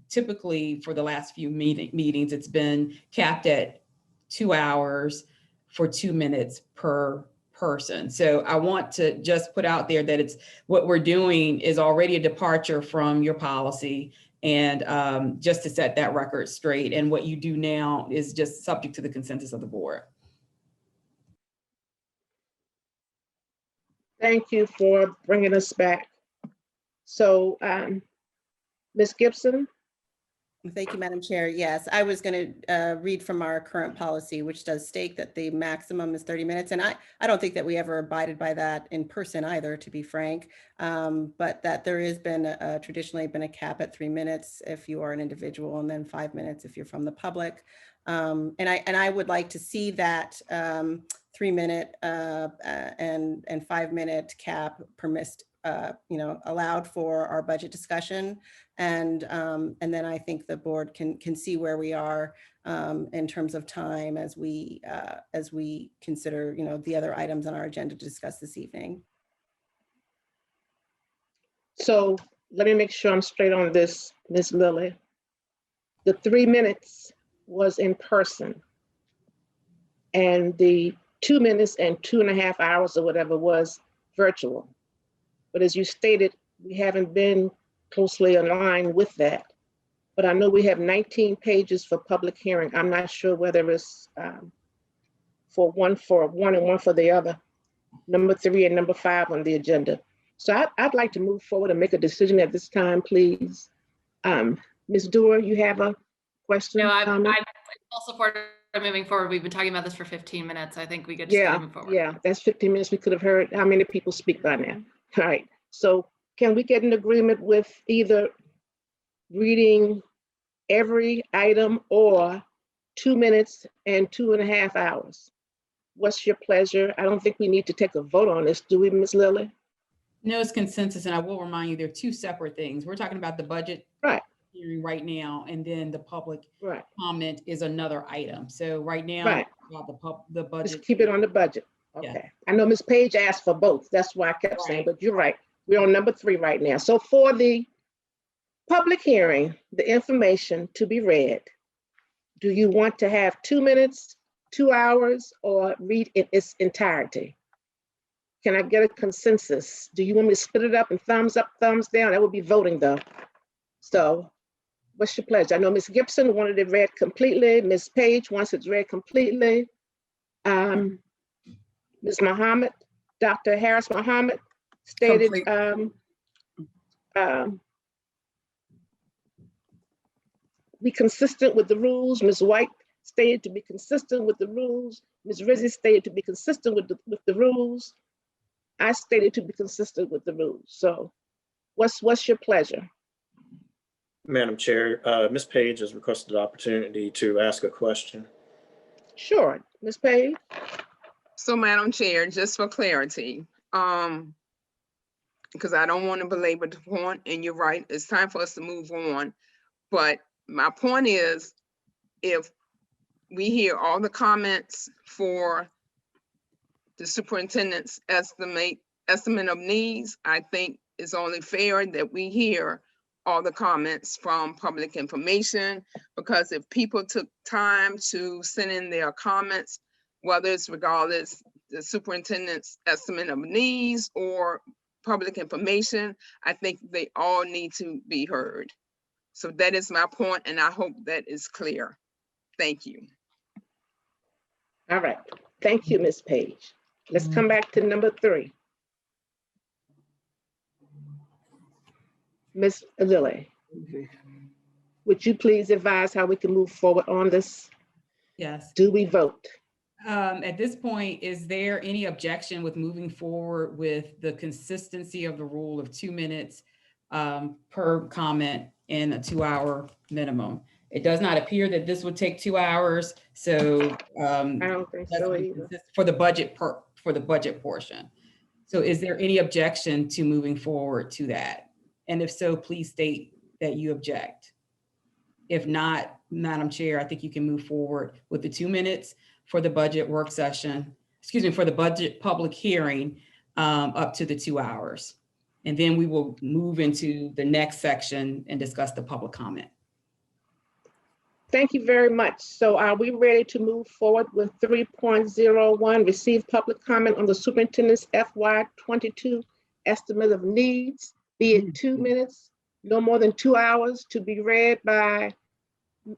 typically for the last few meetings, it's been capped at 2 hours for 2 minutes per person. So I want to just put out there that what we're doing is already a departure from your policy, and just to set that record straight. And what you do now is just subject to the consensus of the board. Thank you for bringing us back. So, Ms. Gibson? Thank you, Madam Chair. Yes, I was going to read from our current policy, which does state that the maximum is 30 minutes. And I don't think that we ever abided by that in person either, to be frank, but that there has been traditionally been a cap at 3 minutes if you are an individual, and then 5 minutes if you're from the public. And I would like to see that 3 minute and 5 minute cap allowed for our budget discussion. And then I think the board can see where we are in terms of time as we consider, the other items on our agenda to discuss this evening. So let me make sure I'm straight on this, Ms. Lilly. The 3 minutes was in person, and the 2 minutes and 2.5 hours or whatever was virtual. But as you stated, we haven't been closely aligned with that. But I know we have 19 pages for public hearing. I'm not sure whether it's for one and one for the other, number 3 and number 5 on the agenda. So I'd like to move forward and make a decision at this time, please. Ms. Dewar, you have a question? No, I'm full support of moving forward. We've been talking about this for 15 minutes. I think we could just keep moving forward. Yeah, that's 15 minutes. We could have heard how many people speak by now. All right, so can we get an agreement with either reading every item or 2 minutes and 2.5 hours? What's your pleasure? I don't think we need to take a vote on this, do we, Ms. Lilly? No, it's consensus, and I will remind you, they're two separate things. We're talking about the budget Right. hearing right now, and then the public Right. comment is another item. So right now, Right. about the budget. Just keep it on the budget. Yeah. Okay. I know Ms. Page asked for both. That's why I kept saying, Right. but you're right. We're on number 3 right now. So for the public hearing, the information to be read, do you want to have 2 minutes, 2 hours, or read in its entirety? Can I get a consensus? Do you want me to split it up and thumbs up, thumbs down? That would be voting though. So what's your pleasure? I know Ms. Gibson wanted it read completely. Ms. Page wants it read completely. Ms. Muhammad, Dr. Harris Muhammad stated be consistent with the rules. Ms. White stated to be consistent with the rules. Ms. Rizzi stated to be consistent with the rules. I stated to be consistent with the rules. So what's your pleasure? Madam Chair, Ms. Page has requested the opportunity to ask a question. Sure, Ms. Page. So, Madam Chair, just for clarity, because I don't want to belabor the point, and you're right, it's time for us to move on. But my point is, if we hear all the comments for the superintendent's estimate of needs, I think it's only fair that we hear all the comments from public information, because if people took time to send in their comments, whether it's regardless the superintendent's estimate of needs or public information, I think they all need to be heard. So that is my point, and I hope that is clear. Thank you. All right, thank you, Ms. Page. Let's come back to number 3. Ms. Lilly, would you please advise how we can move forward on this? Yes. Do we vote? At this point, is there any objection with moving forward with the consistency of the rule of 2 minutes per comment and a 2-hour minimum? It does not appear that this would take 2 hours, so I don't think so either. for the budget portion. So is there any objection to moving forward to that? And if so, please state that you object. If not, Madam Chair, I think you can move forward with the 2 minutes for the budget work session, for the budget public hearing up to the 2 hours. And then we will move into the next section and discuss the public comment. Thank you very much. So are we ready to move forward with 3.01, receive public comment on the superintendent's FY22 estimate of needs, be it 2 minutes, no more than 2 hours, to be read by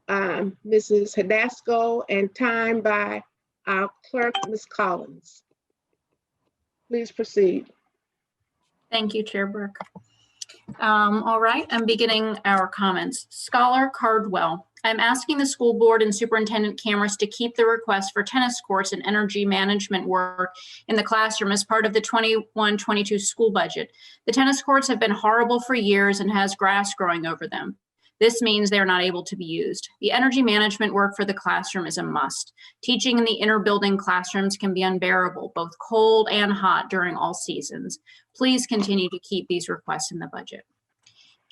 Mrs. Hadasco and timed by our clerk, Ms. Collins. Please proceed. Thank you, Chair Burke. All right, I'm beginning our comments. Scholar Cardwell, I'm asking the school board and Superintendent Cameras to keep the request for tennis courts and energy management work in the classroom as part of the 21-22 school budget. The tennis courts have been horrible for years and has grass growing over them. This means they are not able to be used. The energy management work for the classroom is a must. Teaching in the inner building classrooms can be unbearable, both cold and hot during all seasons. Please continue to keep these requests in the budget.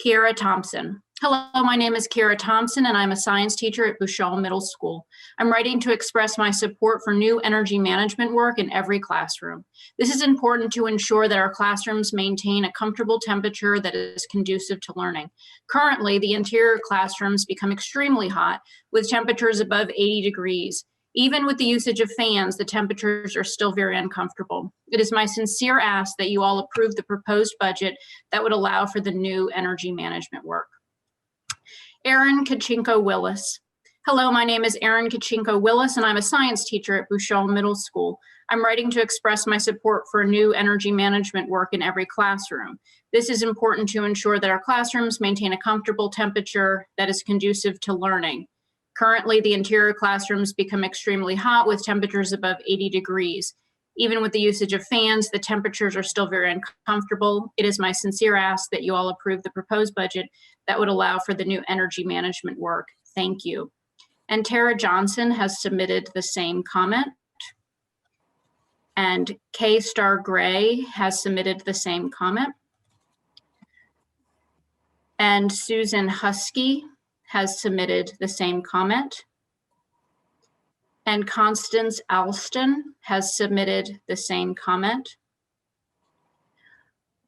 Kiera Thompson. Hello, my name is Kiera Thompson and I'm a science teacher at Bouchon Middle School. I'm writing to express my support for new energy management work in every classroom. This is important to ensure that our classrooms maintain a comfortable temperature that is conducive to learning. Currently, the interior classrooms become extremely hot with temperatures above 80 degrees. Even with the usage of fans, the temperatures are still very uncomfortable. It is my sincere ask that you all approve the proposed budget that would allow for the new energy management work. Erin Kachinko Willis. Hello, my name is Erin Kachinko Willis and I'm a science teacher at Bouchon Middle School. I'm writing to express my support for new energy management work in every classroom. This is important to ensure that our classrooms maintain a comfortable temperature that is conducive to learning. Currently, the interior classrooms become extremely hot with temperatures above 80 degrees. Even with the usage of fans, the temperatures are still very uncomfortable. It is my sincere ask that you all approve the proposed budget that would allow for the new energy management work. Thank you. And Tara Johnson has submitted the same comment. And K Star Gray has submitted the same comment. And Susan Husky has submitted the same comment. And Constance Alston has submitted the same comment.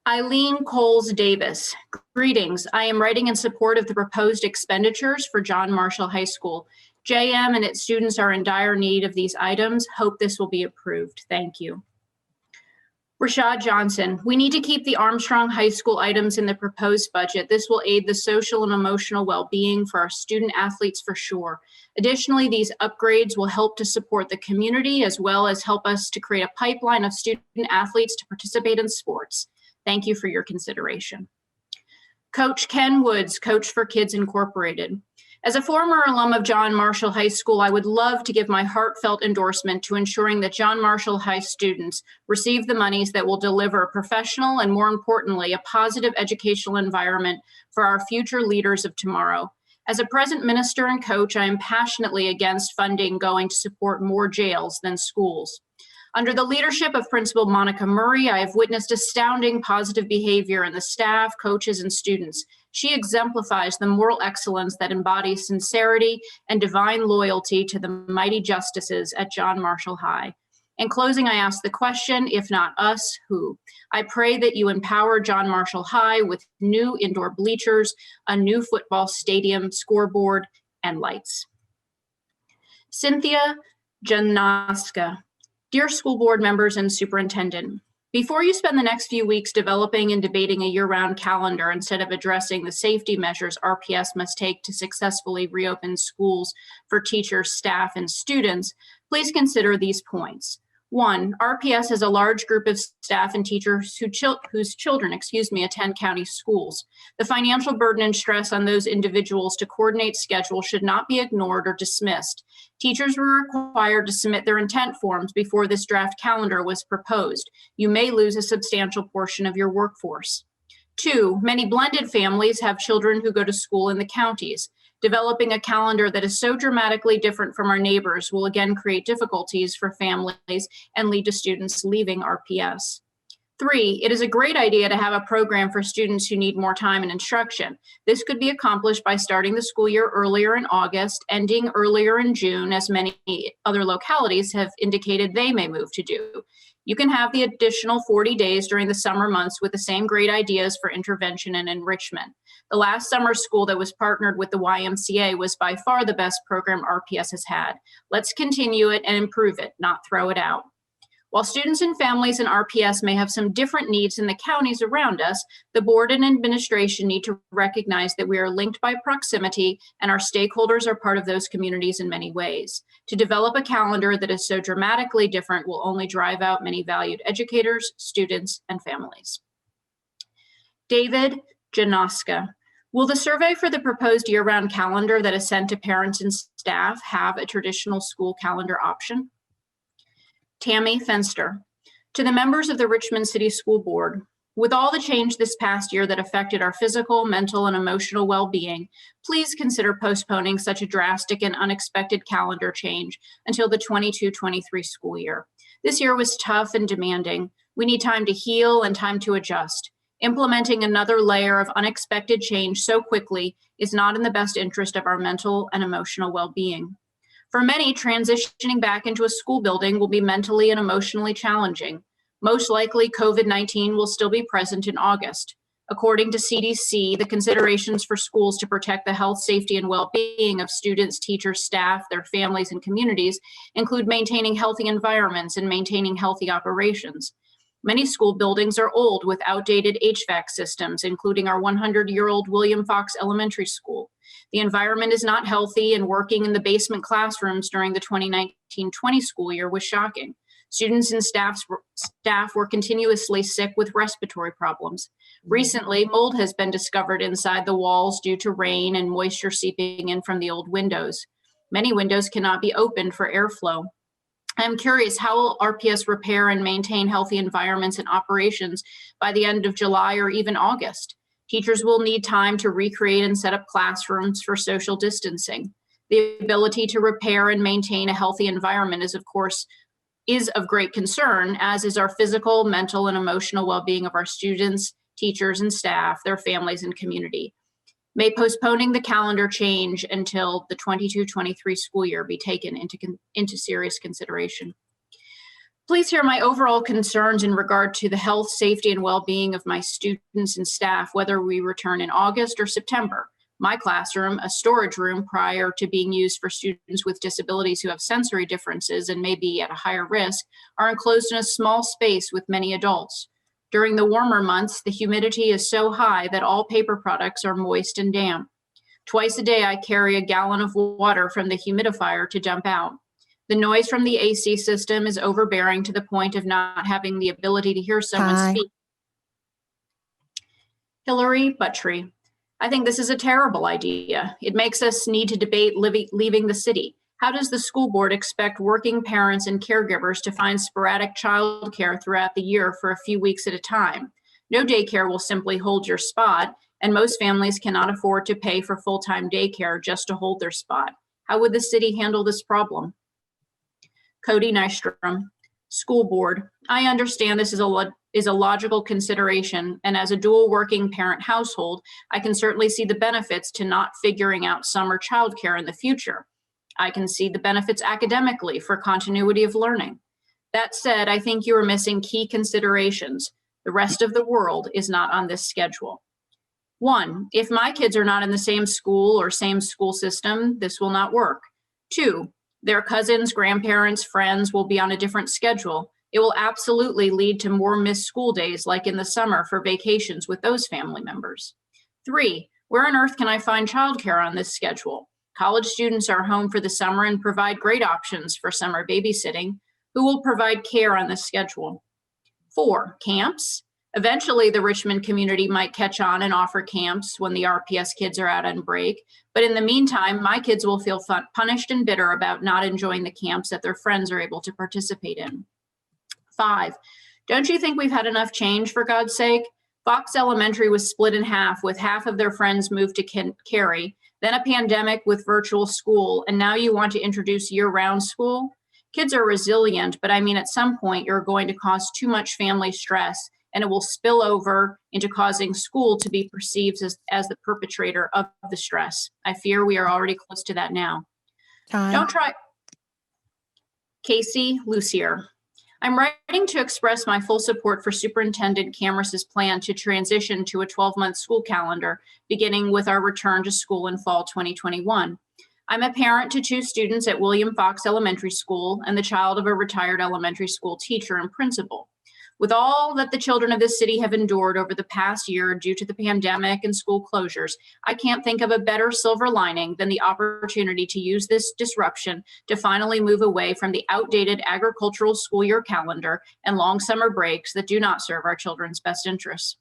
Eileen Coles Davis, greetings. I am writing in support of the proposed expenditures for John Marshall High School. JM and its students are in dire need of these items. Hope this will be approved. Thank you. Rashad Johnson, we need to keep the Armstrong High School items in the proposed budget. This will aid the social and emotional well-being for our student athletes for sure. Additionally, these upgrades will help to support the community as well as help us to create a pipeline of student athletes to participate in sports. Thank you for your consideration. Coach Ken Woods, Coach for Kids Incorporated. As a former alum of John Marshall High School, I would love to give my heartfelt endorsement to ensuring that John Marshall High students receive the monies that will deliver a professional and, more importantly, a positive educational environment for our future leaders of tomorrow. As a present minister and coach, I am passionately against funding going to support more jails than schools. Under the leadership of Principal Monica Murray, I have witnessed astounding positive behavior in the staff, coaches, and students. She exemplifies the moral excellence that embodies sincerity and divine loyalty to the mighty justices at John Marshall High. In closing, I ask the question, if not us, who? I pray that you empower John Marshall High with new indoor bleachers, a new football stadium, scoreboard, and lights. Cynthia Janoska. Dear school board members and superintendent, before you spend the next few weeks developing and debating a year-round calendar instead of addressing the safety measures RPS must take to successfully reopen schools for teachers, staff, and students, please consider these points. 1, RPS has a large group of staff and teachers whose children attend county schools. The financial burden and stress on those individuals to coordinate schedules should not be ignored or dismissed. Teachers were required to submit their intent forms before this draft calendar was proposed. You may lose a substantial portion of your workforce. 2, many blended families have children who go to school in the counties. Developing a calendar that is so dramatically different from our neighbors will again create difficulties for families and lead to students leaving RPS. 3, it is a great idea to have a program for students who need more time in instruction. This could be accomplished by starting the school year earlier in August, ending earlier in June, as many other localities have indicated they may move to do. You can have the additional 40 days during the summer months with the same great ideas for intervention and enrichment. The last summer school that was partnered with the YMCA was by far the best program RPS has had. Let's continue it and improve it, not throw it out. While students and families in RPS may have some different needs in the counties around us, the board and administration need to recognize that we are linked by proximity and our stakeholders are part of those communities in many ways. To develop a calendar that is so dramatically different will only drive out many valued educators, students, and families. David Janoska. Will the survey for the proposed year-round calendar that is sent to parents and staff have a traditional school calendar option? Tammy Fenster. To the members of the Richmond City School Board, with all the change this past year that affected our physical, mental, and emotional well-being, please consider postponing such a drastic and unexpected calendar change until the 22-23 school year. This year was tough and demanding. We need time to heal and time to adjust. Implementing another layer of unexpected change so quickly is not in the best interest of our mental and emotional well-being. For many, transitioning back into a school building will be mentally and emotionally challenging. Most likely, COVID-19 will still be present in August. According to CDC, the considerations for schools to protect the health, safety, and well-being of students, teachers, staff, their families, and communities include maintaining healthy environments and maintaining healthy operations. Many school buildings are old with outdated HVAC systems, including our 100-year-old William Fox Elementary School. The environment is not healthy, and working in the basement classrooms during the 2019-20 school year was shocking. Students and staff were continuously sick with respiratory problems. Recently, mold has been discovered inside the walls due to rain and moisture seeping in from the old windows. Many windows cannot be opened for airflow. I'm curious, how will RPS repair and maintain healthy environments and operations by the end of July or even August? Teachers will need time to recreate and set up classrooms for social distancing. The ability to repair and maintain a healthy environment is of great concern, as is our physical, mental, and emotional well-being of our students, teachers, and staff, their families, and community. May postponing the calendar change until the 22-23 school year be taken into serious consideration. Please hear my overall concerns in regard to the health, safety, and well-being of my students and staff, whether we return in August or September. My classroom, a storage room prior to being used for students with disabilities who have sensory differences and may be at a higher risk, are enclosed in a small space with many adults. During the warmer months, the humidity is so high that all paper products are moist and damp. Twice a day, I carry a gallon of water from the humidifier to dump out. The noise from the AC system is overbearing to the point of not having the ability to hear someone speak. Hillary Buttry. I think this is a terrible idea. It makes us need to debate leaving the city. How does the school board expect working parents and caregivers to find sporadic childcare throughout the year for a few weeks at a time? No daycare will simply hold your spot, and most families cannot afford to pay for full-time daycare just to hold their spot. How would the city handle this problem? Cody Nystrom, school board. I understand this is a logical consideration, and as a dual working parent household, I can certainly see the benefits to not figuring out summer childcare in the future. I can see the benefits academically for continuity of learning. That said, I think you are missing key considerations. The rest of the world is not on this schedule. 1, if my kids are not in the same school or same school system, this will not work. 2, their cousins, grandparents, friends will be on a different schedule. It will absolutely lead to more missed school days like in the summer for vacations with those family members. 3, where on earth can I find childcare on this schedule? College students are home for the summer and provide great options for summer babysitting. Who will provide care on this schedule? 4, camps. Eventually, the Richmond community might catch on and offer camps when the RPS kids are out on break. But in the meantime, my kids will feel punished and bitter about not enjoying the camps that their friends are able to participate in. 5, don't you think we've had enough change, for God's sake? Fox Elementary was split in half, with half of their friends moved to Cary, then a pandemic with virtual school, and now you want to introduce year-round school? Kids are resilient, but I mean, at some point, you're going to cause too much family stress, and it will spill over into causing school to be perceived as the perpetrator of the stress. I fear we are already close to that now. Don't try. Casey Lucier. I'm writing to express my full support for Superintendent Cameron's plan to transition to a 12-month school calendar, beginning with our return to school in fall 2021. I'm a parent to 2 students at William Fox Elementary School and the child of a retired elementary school teacher and principal. With all that the children of this city have endured over the past year due to the pandemic and school closures, I can't think of a better silver lining than the opportunity to use this disruption to finally move away from the outdated agricultural school year calendar and long summer breaks that do not serve our children's best interests.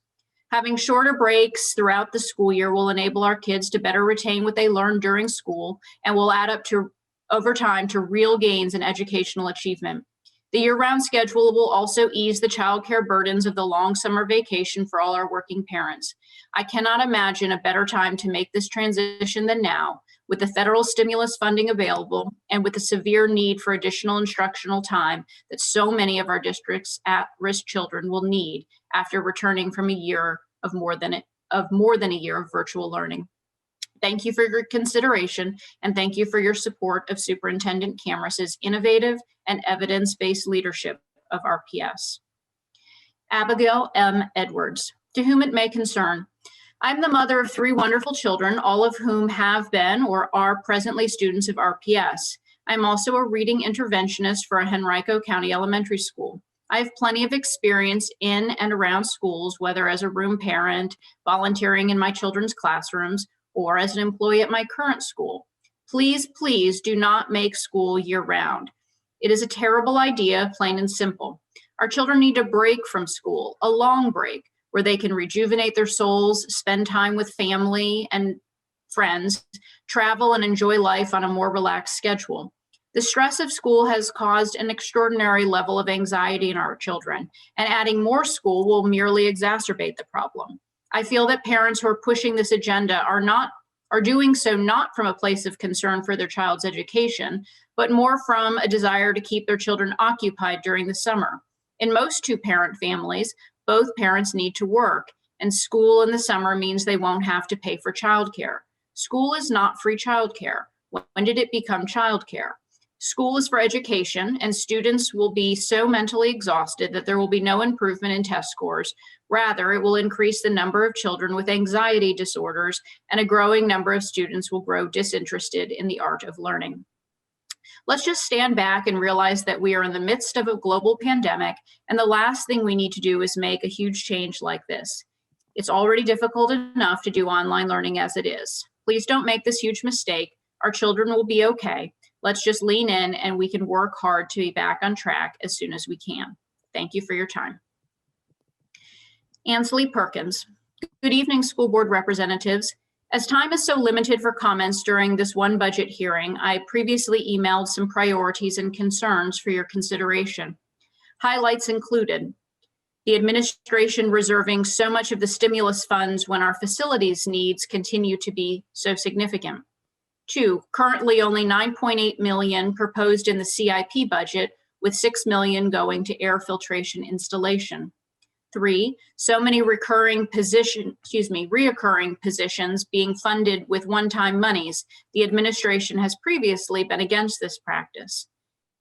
Having shorter breaks throughout the school year will enable our kids to better retain what they learned during school and will add up to over time to real gains in educational achievement. The year-round schedule will also ease the childcare burdens of the long summer vacation for all our working parents. I cannot imagine a better time to make this transition than now, with the federal stimulus funding available and with the severe need for additional instructional time that so many of our district's at-risk children will need after returning from a year of more than a year of virtual learning. Thank you for your consideration, and thank you for your support of Superintendent Cameron's innovative and evidence-based leadership of RPS. Abigail M. Edwards, to whom it may concern. I'm the mother of 3 wonderful children, all of whom have been or are presently students of RPS. I'm also a reading interventionist for a Henrico County Elementary School. I have plenty of experience in and around schools, whether as a room parent, volunteering in my children's classrooms, or as an employee at my current school. Please, please do not make school year-round. It is a terrible idea, plain and simple. Our children need a break from school, a long break, where they can rejuvenate their souls, spend time with family and friends, travel and enjoy life on a more relaxed schedule. The stress of school has caused an extraordinary level of anxiety in our children, and adding more school will merely exacerbate the problem. I feel that parents who are pushing this agenda are doing so not from a place of concern for their child's education, but more from a desire to keep their children occupied during the summer. In most two-parent families, both parents need to work, and school in the summer means they won't have to pay for childcare. School is not free childcare. When did it become childcare? School is for education, and students will be so mentally exhausted that there will be no improvement in test scores. Rather, it will increase the number of children with anxiety disorders, and a growing number of students will grow disinterested in the art of learning. Let's just stand back and realize that we are in the midst of a global pandemic, and the last thing we need to do is make a huge change like this. It's already difficult enough to do online learning as it is. Please don't make this huge mistake. Our children will be okay. Let's just lean in, and we can work hard to be back on track as soon as we can. Thank you for your time. Ansley Perkins. Good evening, school board representatives. As time is so limited for comments during this one budget hearing, I previously emailed some priorities and concerns for your consideration. Highlights included the administration reserving so much of the stimulus funds when our facilities needs continue to be so significant. 2, currently only 9.8 million proposed in the CIP budget, with 6 million going to air filtration installation. 3, so many reoccurring positions being funded with one-time monies. The administration has previously been against this practice.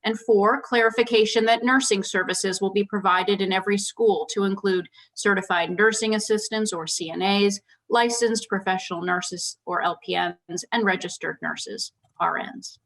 And 4, clarification that nursing services will be provided in every school to include certified nursing assistants or CNAs, licensed professional nurses or LPNs, and registered nurses, RNs.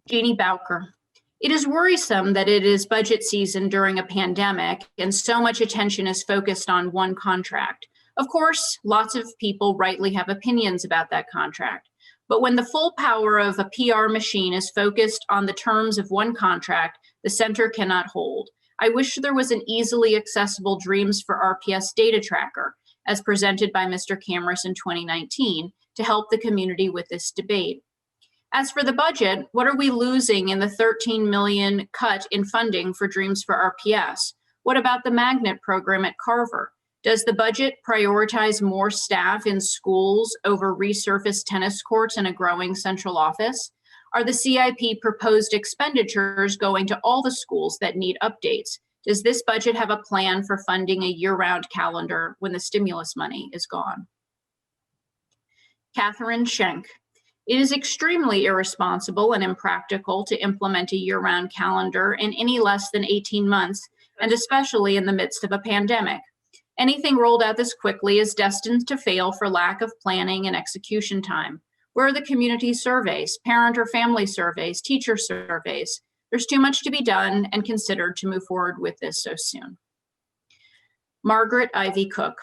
Jeannie Bowker. It is worrisome that it is budget season during a pandemic and so much attention is focused on one contract. Of course, lots of people rightly have opinions about that contract. But when the full power of a PR machine is focused on the terms of one contract, the center cannot hold. I wish there was an easily accessible Dreams for RPS data tracker, as presented by Mr. Cameras in 2019, to help the community with this debate. As for the budget, what are we losing in the 13 million cut in funding for Dreams for RPS? What about the magnet program at Carver? Does the budget prioritize more staff in schools over resurfaced tennis courts and a growing central office? Are the CIP proposed expenditures going to all the schools that need updates? Does this budget have a plan for funding a year-round calendar when the stimulus money is gone? Catherine Schenk. It is extremely irresponsible and impractical to implement a year-round calendar in any less than 18 months, and especially in the midst of a pandemic. Anything rolled out this quickly is destined to fail for lack of planning and execution time. Where are the community surveys, parent or family surveys, teacher surveys? There's too much to be done and considered to move forward with this so soon. Margaret Ivy Cook.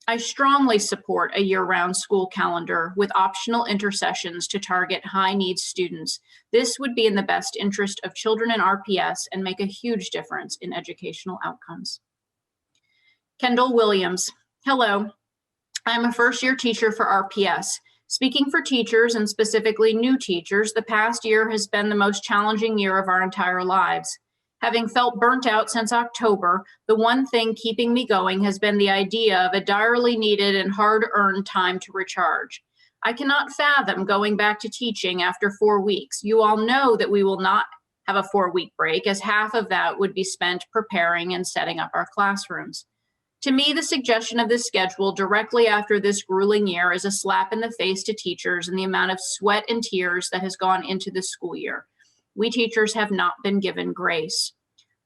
I strongly support a year-round school calendar with optional intercessions to target high-needs students. This would be in the best interest of children in RPS and make a huge difference in educational outcomes. Kendall Williams. Hello. I'm a first-year teacher for RPS. Speaking for teachers, and specifically new teachers, the past year has been the most challenging year of our entire lives. Having felt burnt out since October, the one thing keeping me going has been the idea of a direly needed and hard-earned time to recharge. I cannot fathom going back to teaching after 4 weeks. You all know that we will not have a 4-week break, as half of that would be spent preparing and setting up our classrooms. To me, the suggestion of this schedule directly after this grueling year is a slap in the face to teachers and the amount of sweat and tears that has gone into this school year. We teachers have not been given grace.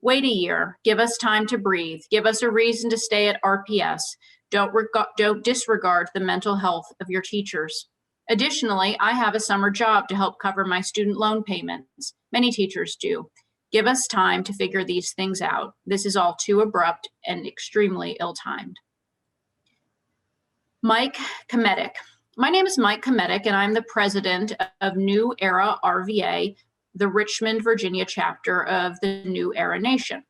Wait a year, give us time to breathe, give us a reason to stay at RPS. Don't disregard the mental health of your teachers. Additionally, I have a summer job to help cover my student loan payments. Many teachers do. Give us time to figure these things out. This is all too abrupt and extremely ill-timed. Mike Kometic. My name is Mike Kometic, and I'm the president of New Era RVA, the Richmond, Virginia chapter of the New Era Nation.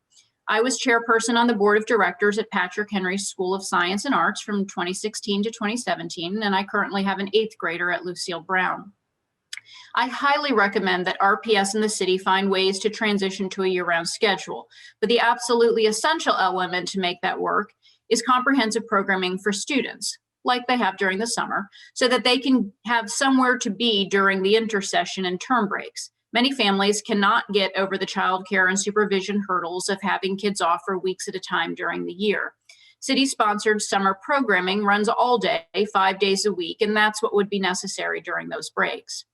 I was chairperson on the board of directors at Patrick Henry School of Science and Arts from 2016 to 2017, and I currently have an 8th grader at Lucille Brown. I highly recommend that RPS and the city find ways to transition to a year-round schedule, but the absolutely essential element to make that work is comprehensive programming for students, like they have during the summer, so that they can have somewhere to be during the intersession and term breaks. Many families cannot get over the childcare and supervision hurdles of having kids off for weeks at a time during the year. City-sponsored summer programming runs all day, 5 days a week, and that's what would be necessary during those breaks.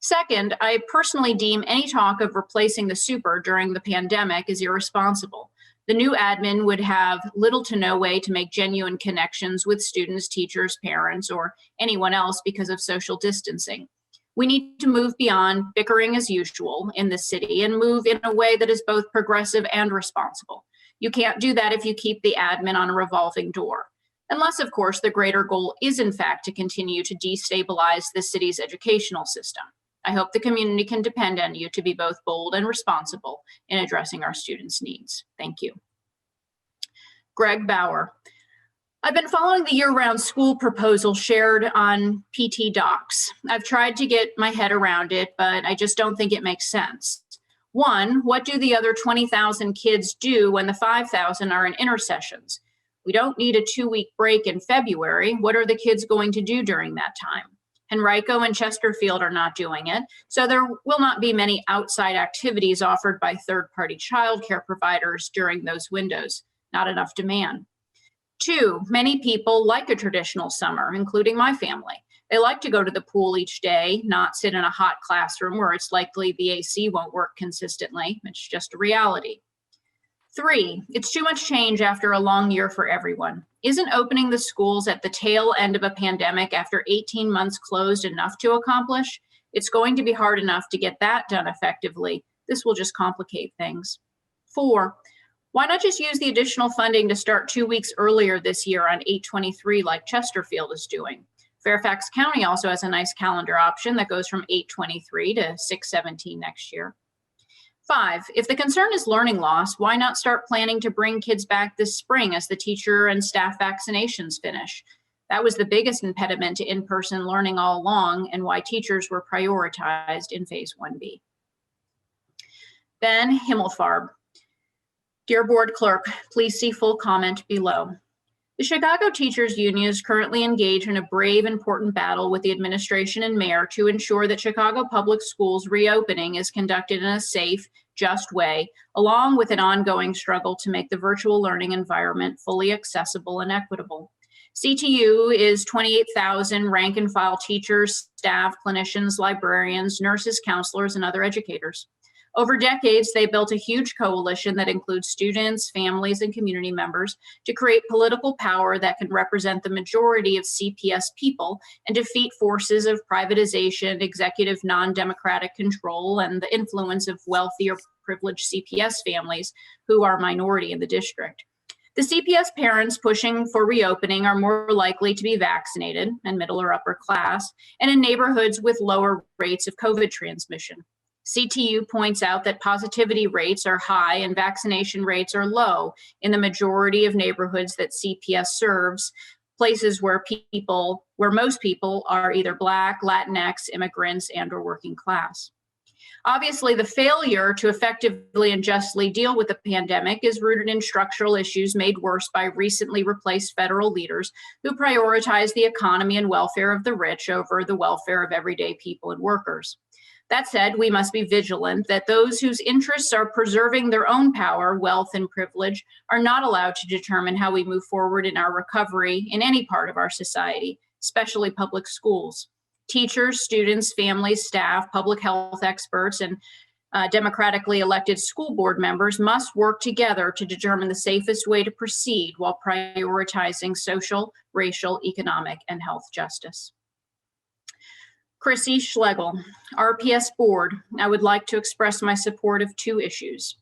Second, I personally deem any talk of replacing the super during the pandemic as irresponsible. The new admin would have little to no way to make genuine connections with students, teachers, parents, or anyone else because of social distancing. We need to move beyond bickering as usual in the city and move in a way that is both progressive and responsible. You can't do that if you keep the admin on a revolving door. Unless, of course, the greater goal is in fact to continue to destabilize the city's educational system. I hope the community can depend on you to be both bold and responsible in addressing our students' needs. Thank you. Greg Bauer. I've been following the year-round school proposal shared on PT Docs. I've tried to get my head around it, but I just don't think it makes sense. One, what do the other 20,000 kids do when the 5,000 are in intersessions? We don't need a 2-week break in February. What are the kids going to do during that time? Henrico and Chesterfield are not doing it, so there will not be many outside activities offered by third-party childcare providers during those windows. Not enough demand. Two, many people like a traditional summer, including my family. They like to go to the pool each day, not sit in a hot classroom where it's likely the AC won't work consistently. It's just a reality. Three, it's too much change after a long year for everyone. Isn't opening the schools at the tail end of a pandemic after 18 months closed enough to accomplish? It's going to be hard enough to get that done effectively. This will just complicate things. Four, why not just use the additional funding to start 2 weeks earlier this year on 8/23 like Chesterfield is doing? Fairfax County also has a nice calendar option that goes from 8/23 to 6/17 next year. Five, if the concern is learning loss, why not start planning to bring kids back this spring as the teacher and staff vaccinations finish? That was the biggest impediment to in-person learning all along and why teachers were prioritized in phase 1B. Ben Himmelfarb. Dear Board Clerk, please see full comment below. The Chicago Teachers Union is currently engaged in a brave, important battle with the administration and mayor to ensure that Chicago Public Schools reopening is conducted in a safe, just way, along with an ongoing struggle to make the virtual learning environment fully accessible and equitable. CTU is 28,000 rank and file teachers, staff, clinicians, librarians, nurses, counselors, and other educators. Over decades, they built a huge coalition that includes students, families, and community members to create political power that can represent the majority of CPS people and defeat forces of privatization, executive non-democratic control, and the influence of wealthy or privileged CPS families who are minority in the district. The CPS parents pushing for reopening are more likely to be vaccinated and middle or upper class, and in neighborhoods with lower rates of COVID transmission. CTU points out that positivity rates are high and vaccination rates are low in the majority of neighborhoods that CPS serves, places where most people are either Black, Latinx, immigrants, and or working class. Obviously, the failure to effectively and justly deal with the pandemic is rooted in structural issues made worse by recently replaced federal leaders who prioritize the economy and welfare of the rich over the welfare of everyday people and workers. That said, we must be vigilant that those whose interests are preserving their own power, wealth, and privilege are not allowed to determine how we move forward in our recovery in any part of our society, especially public schools. Teachers, students, families, staff, public health experts, and democratically elected school board members must work together to determine the safest way to proceed while prioritizing social, racial, economic, and health justice. Chrissy Schlegel, RPS Board, I would like to express my support of two issues.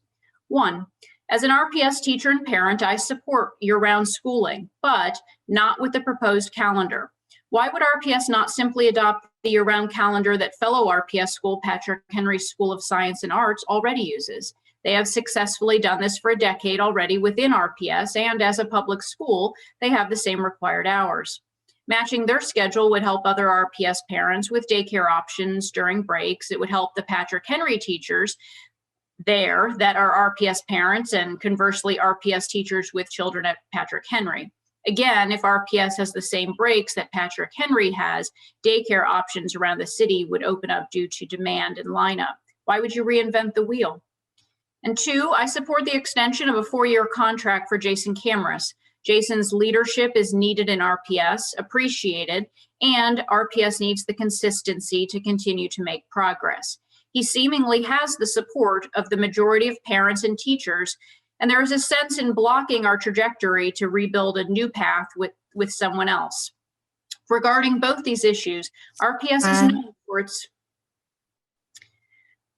One, as an RPS teacher and parent, I support year-round schooling, but not with the proposed calendar. Why would RPS not simply adopt the year-round calendar that fellow RPS school, Patrick Henry School of Science and Arts, already uses? They have successfully done this for a decade already within RPS, and as a public school, they have the same required hours. Matching their schedule would help other RPS parents with daycare options during breaks. It would help the Patrick Henry teachers there that are RPS parents and conversely RPS teachers with children at Patrick Henry. Again, if RPS has the same breaks that Patrick Henry has, daycare options around the city would open up due to demand and lineup. Why would you reinvent the wheel? And 2, I support the extension of a 4-year contract for Jason Cameras. Jason's leadership is needed in RPS, appreciated, and RPS needs the consistency to continue to make progress. He seemingly has the support of the majority of parents and teachers, and there is a sense in blocking our trajectory to rebuild a new path with someone else. Regarding both these issues, RPS is known for its...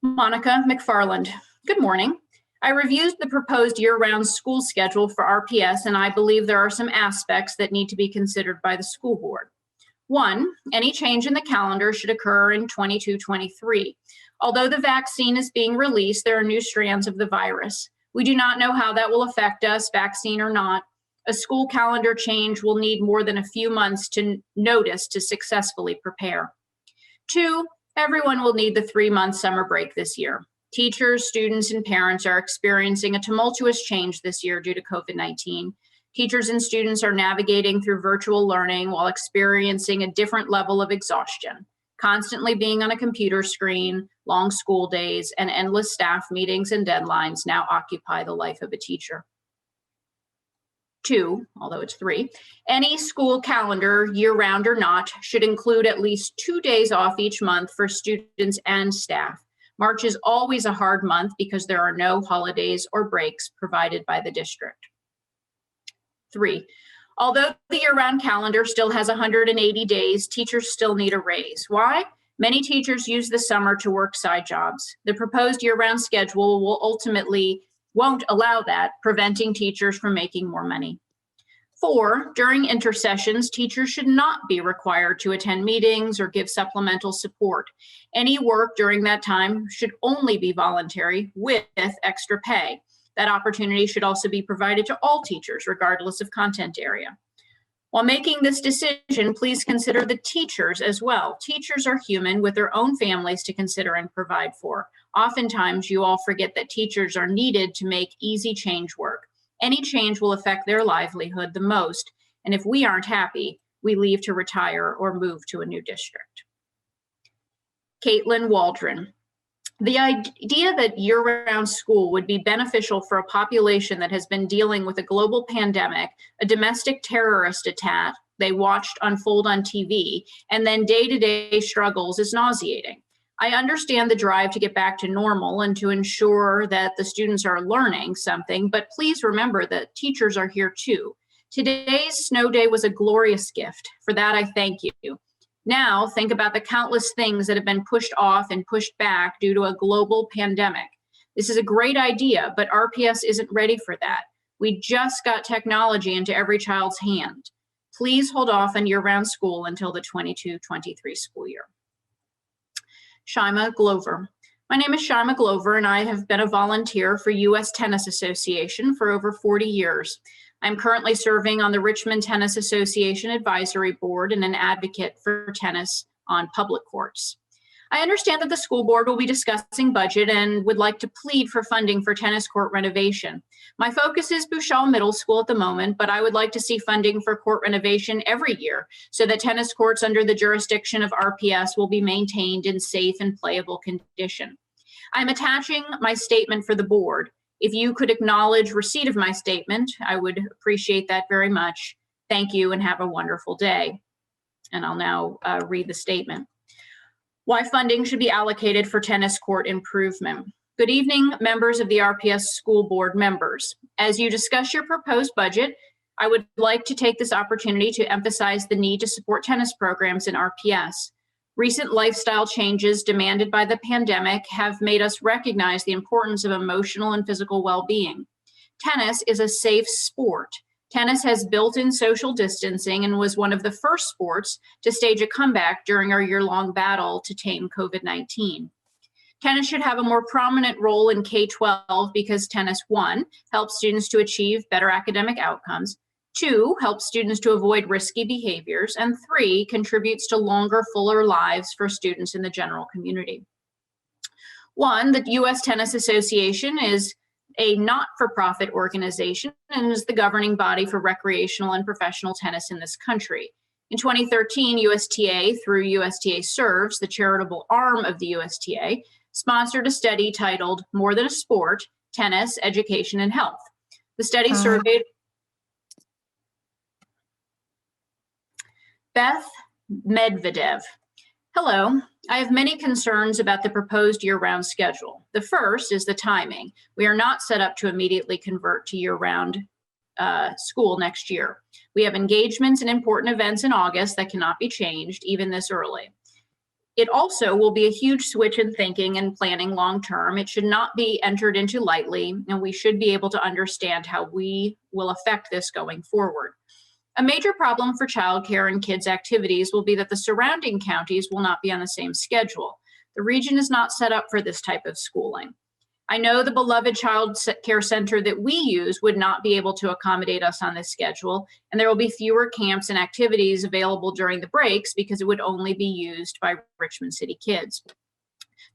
Monica McFarland. Good morning. I reviewed the proposed year-round school schedule for RPS, and I believe there are some aspects that need to be considered by the school board. 1, any change in the calendar should occur in 22-23. Although the vaccine is being released, there are new strands of the virus. We do not know how that will affect us, vaccine or not. A school calendar change will need more than a few months to notice to successfully prepare. 2, everyone will need the 3-month summer break this year. Teachers, students, and parents are experiencing a tumultuous change this year due to COVID-19. Teachers and students are navigating through virtual learning while experiencing a different level of exhaustion. Constantly being on a computer screen, long school days, and endless staff meetings and deadlines now occupy the life of a teacher. 2, although it's 3, any school calendar, year-round or not, should include at least 2 days off each month for students and staff. March is always a hard month because there are no holidays or breaks provided by the district. 3, although the year-round calendar still has 180 days, teachers still need a raise. Why? Many teachers use the summer to work side jobs. The proposed year-round schedule will ultimately won't allow that, preventing teachers from making more money. 4, during intersessions, teachers should not be required to attend meetings or give supplemental support. Any work during that time should only be voluntary with extra pay. That opportunity should also be provided to all teachers, regardless of content area. While making this decision, please consider the teachers as well. Teachers are human with their own families to consider and provide for. Oftentimes, you all forget that teachers are needed to make easy change work. Any change will affect their livelihood the most, and if we aren't happy, we leave to retire or move to a new district. Caitlin Waldron. The idea that year-round school would be beneficial for a population that has been dealing with a global pandemic, a domestic terrorist attack they watched unfold on TV, and then day-to-day struggles is nauseating. I understand the drive to get back to normal and to ensure that the students are learning something, but please remember that teachers are here too. Today's snow day was a glorious gift. For that, I thank you. Now, think about the countless things that have been pushed off and pushed back due to a global pandemic. This is a great idea, but RPS isn't ready for that. We just got technology into every child's hand. Please hold off on year-round school until the 22-23 school year. Shima Glover. My name is Shima Glover, and I have been a volunteer for U.S. Tennis Association for over 40 years. I'm currently serving on the Richmond Tennis Association Advisory Board and an advocate for tennis on public courts. I understand that the school board will be discussing budget and would like to plead for funding for tennis court renovation. My focus is Bouchal Middle School at the moment, but I would like to see funding for court renovation every year so that tennis courts under the jurisdiction of RPS will be maintained in safe and playable condition. I'm attaching my statement for the board. If you could acknowledge receipt of my statement, I would appreciate that very much. Thank you and have a wonderful day. And I'll now read the statement. Why funding should be allocated for tennis court improvement. Good evening, members of the RPS School Board members. As you discuss your proposed budget, I would like to take this opportunity to emphasize the need to support tennis programs in RPS. Recent lifestyle changes demanded by the pandemic have made us recognize the importance of emotional and physical well-being. Tennis is a safe sport. Tennis has built-in social distancing and was one of the first sports to stage a comeback during our year-long battle to tame COVID-19. Tennis should have a more prominent role in K-12 because tennis, 1, helps students to achieve better academic outcomes, 2, helps students to avoid risky behaviors. And 3, contributes to longer, fuller lives for students in the general community. 1, the U.S. Tennis Association is a not-for-profit organization and is the governing body for recreational and professional tennis in this country. In 2013, USTA, through USTA Serves, the charitable arm of the USTA, sponsored a study titled More Than a Sport, Tennis, Education, and Health. The study surveyed Beth Medvedev. Hello, I have many concerns about the proposed year-round schedule. The first is the timing. We are not set up to immediately convert to year-round school next year. We have engagements and important events in August that cannot be changed even this early. It also will be a huge switch in thinking and planning long-term. It should not be entered into lightly, and we should be able to understand how we will affect this going forward. A major problem for childcare and kids' activities will be that the surrounding counties will not be on the same schedule. The region is not set up for this type of schooling. I know the beloved child care center that we use would not be able to accommodate us on this schedule, and there will be fewer camps and activities available during the breaks because it would only be used by Richmond City kids.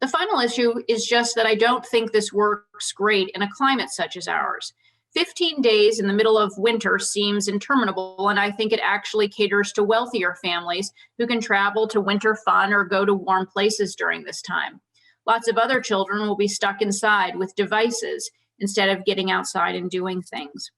The final issue is just that I don't think this works great in a climate such as ours. 15 days in the middle of winter seems interminable, and I think it actually caters to wealthier families who can travel to winter fun or go to warm places during this time. Lots of other children will be stuck inside with devices instead of getting outside and doing things.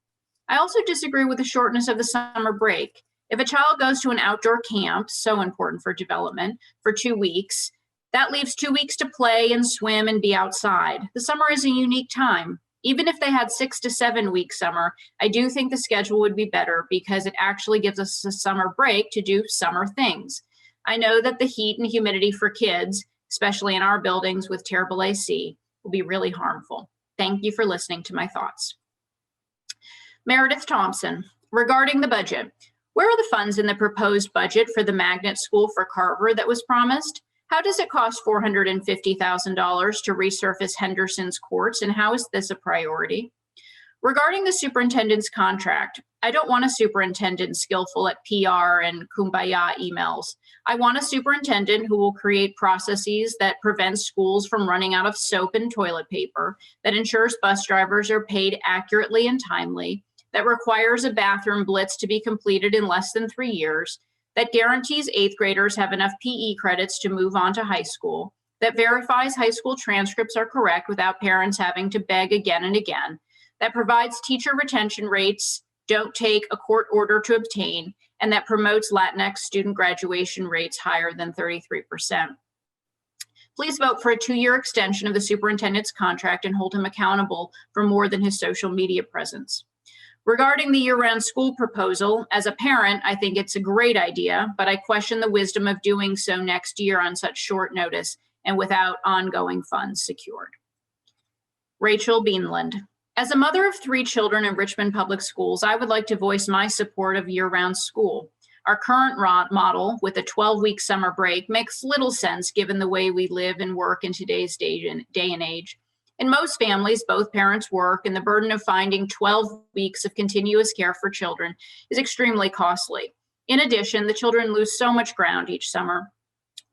I also disagree with the shortness of the summer break. If a child goes to an outdoor camp, so important for development, for 2 weeks, that leaves 2 weeks to play and swim and be outside. The summer is a unique time. Even if they had 6 to 7 week summer, I do think the schedule would be better because it actually gives us a summer break to do summer things. I know that the heat and humidity for kids, especially in our buildings with terrible AC, will be really harmful. Thank you for listening to my thoughts. Meredith Thompson, regarding the budget, where are the funds in the proposed budget for the magnet school for Carver that was promised? How does it cost $450,000 to resurface Henderson's courts, and how is this a priority? Regarding the superintendent's contract, I don't want a superintendent skillful at PR and kumbaya emails. I want a superintendent who will create processes that prevent schools from running out of soap and toilet paper, that ensures bus drivers are paid accurately and timely, that requires a bathroom blitz to be completed in less than 3 years, that guarantees 8th graders have enough PE credits to move on to high school, that verifies high school transcripts are correct without parents having to beg again and again, that provides teacher retention rates, don't take a court order to obtain, and that promotes Latinx student graduation rates higher than 33%. Please vote for a 2-year extension of the superintendent's contract and hold him accountable for more than his social media presence. Regarding the year-round school proposal, as a parent, I think it's a great idea, but I question the wisdom of doing so next year on such short notice and without ongoing funds secured. Rachel Beanland. As a mother of 3 children in Richmond Public Schools, I would like to voice my support of year-round school. Our current model with a 12-week summer break makes little sense given the way we live and work in today's day and age. In most families, both parents work, and the burden of finding 12 weeks of continuous care for children is extremely costly. In addition, the children lose so much ground each summer.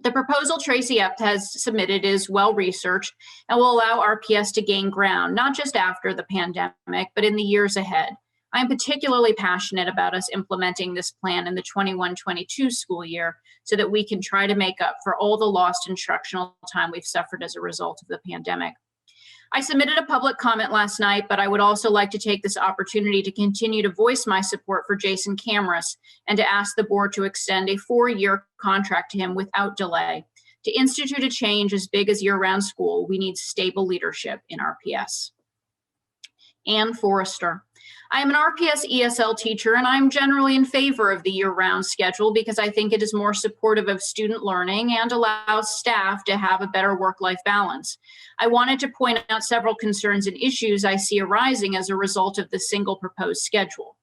The proposal Tracy Epp has submitted is well-researched and will allow RPS to gain ground, not just after the pandemic, but in the years ahead. I am particularly passionate about us implementing this plan in the 21-22 school year so that we can try to make up for all the lost instructional time we've suffered as a result of the pandemic. I submitted a public comment last night, but I would also like to take this opportunity to continue to voice my support for Jason Camrus and to ask the board to extend a 4-year contract to him without delay. To institute a change as big as year-round school, we need stable leadership in RPS. Ann Forrester. I am an RPS ESL teacher, and I'm generally in favor of the year-round schedule because I think it is more supportive of student learning and allows staff to have a better work-life balance. I wanted to point out several concerns and issues I see arising as a result of the single proposed schedule.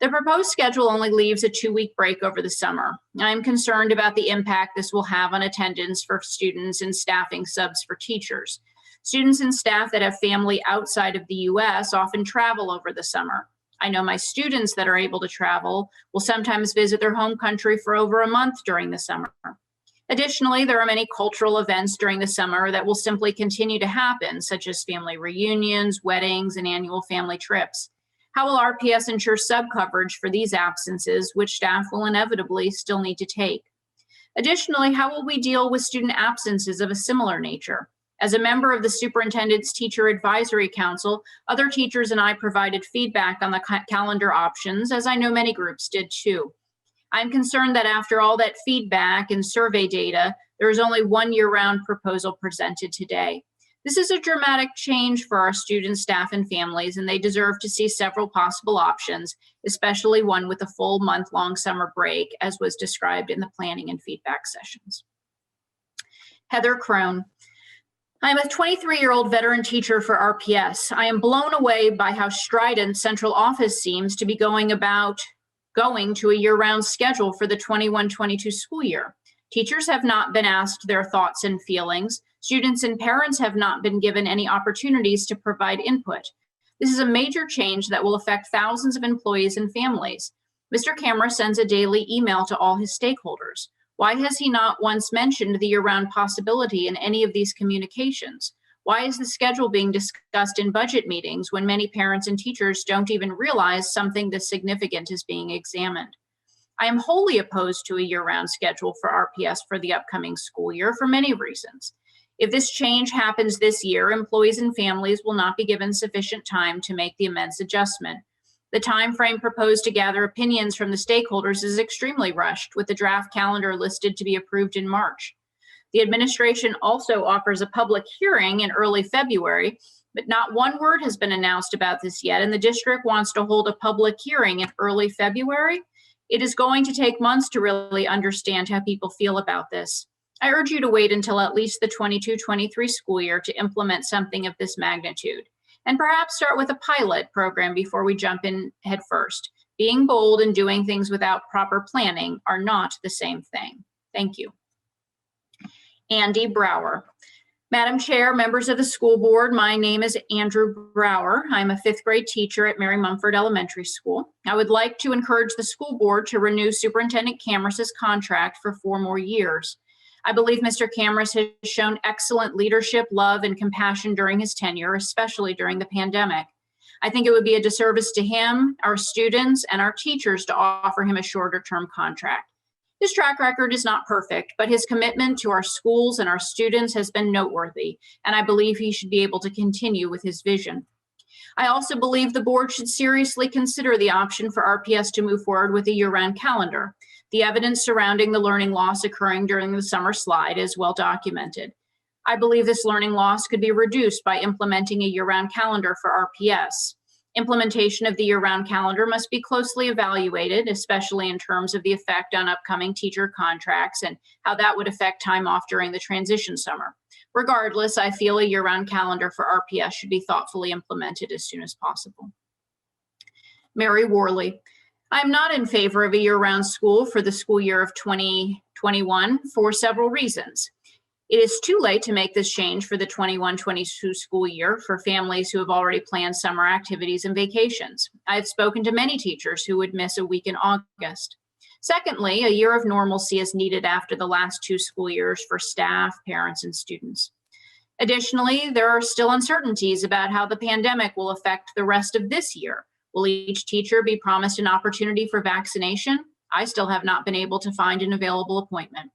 The proposed schedule only leaves a 2-week break over the summer. I am concerned about the impact this will have on attendance for students and staffing subs for teachers. Students and staff that have family outside of the U.S. often travel over the summer. I know my students that are able to travel will sometimes visit their home country for over a month during the summer. Additionally, there are many cultural events during the summer that will simply continue to happen, such as family reunions, weddings, and annual family trips. How will RPS ensure sub-coverage for these absences, which staff will inevitably still need to take? Additionally, how will we deal with student absences of a similar nature? As a member of the Superintendent's Teacher Advisory Council, other teachers and I provided feedback on the calendar options, as I know many groups did too. I'm concerned that after all that feedback and survey data, there is only one year-round proposal presented today. This is a dramatic change for our students, staff, and families, and they deserve to see several possible options, especially one with a full month-long summer break, as was described in the planning and feedback sessions. Heather Crone. I'm a 23-year-old veteran teacher for RPS. I am blown away by how strident central office seems to be going to a year-round schedule for the 21-22 school year. Teachers have not been asked their thoughts and feelings. Students and parents have not been given any opportunities to provide input. This is a major change that will affect thousands of employees and families. Mr. Camera sends a daily email to all his stakeholders. Why has he not once mentioned the year-round possibility in any of these communications? Why is the schedule being discussed in budget meetings when many parents and teachers don't even realize something this significant is being examined? I am wholly opposed to a year-round schedule for RPS for the upcoming school year for many reasons. If this change happens this year, employees and families will not be given sufficient time to make the immense adjustment. The time frame proposed to gather opinions from the stakeholders is extremely rushed, with the draft calendar listed to be approved in March. The administration also offers a public hearing in early February, but not one word has been announced about this yet, and the district wants to hold a public hearing in early February. It is going to take months to really understand how people feel about this. I urge you to wait until at least the 22-23 school year to implement something of this magnitude, and perhaps start with a pilot program before we jump in head first. Being bold and doing things without proper planning are not the same thing. Thank you. Andy Brower. Madam Chair, members of the school board, my name is Andrew Brower. I'm a 5th grade teacher at Mary Mumford Elementary School. I would like to encourage the school board to renew Superintendent Camrus's contract for 4 more years. I believe Mr. Camrus has shown excellent leadership, love, and compassion during his tenure, especially during the pandemic. I think it would be a disservice to him, our students, and our teachers to offer him a shorter-term contract. His track record is not perfect, but his commitment to our schools and our students has been noteworthy, and I believe he should be able to continue with his vision. I also believe the board should seriously consider the option for RPS to move forward with a year-round calendar. The evidence surrounding the learning loss occurring during the summer slide is well documented. I believe this learning loss could be reduced by implementing a year-round calendar for RPS. Implementation of the year-round calendar must be closely evaluated, especially in terms of the effect on upcoming teacher contracts and how that would affect time off during the transition summer. Regardless, I feel a year-round calendar for RPS should be thoughtfully implemented as soon as possible. Mary Worley. I'm not in favor of a year-round school for the school year of 2021 for several reasons. It is too late to make this change for the 21-22 school year for families who have already planned summer activities and vacations. I've spoken to many teachers who would miss a week in August. Secondly, a year of normalcy is needed after the last 2 school years for staff, parents, and students. Additionally, there are still uncertainties about how the pandemic will affect the rest of this year. Will each teacher be promised an opportunity for vaccination? I still have not been able to find an available appointment.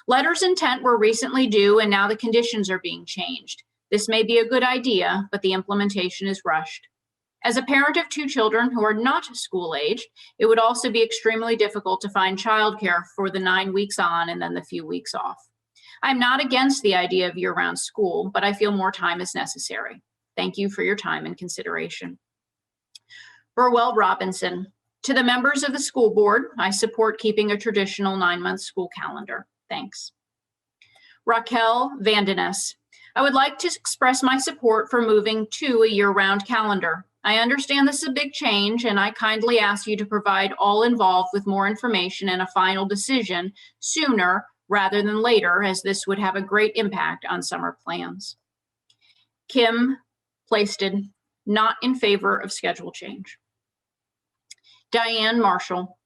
Letters of intent were recently due, and now the conditions are being changed. This may be a good idea, but the implementation is rushed. As a parent of 2 children who are not school age, it would also be extremely difficult to find childcare for the 9 weeks on and then the few weeks off. I'm not against the idea of year-round school, but I feel more time is necessary. Thank you for your time and consideration. Burwell Robinson. To the members of the school board, I support keeping a traditional 9-month school calendar. Thanks. Raquel Vandenes. I would like to express my support for moving to a year-round calendar. I understand this is a big change, and I kindly ask you to provide all involved with more information and a final decision sooner rather than later, as this would have a great impact on summer plans. Kim Plaisted, not in favor of schedule change. Diane Marshall.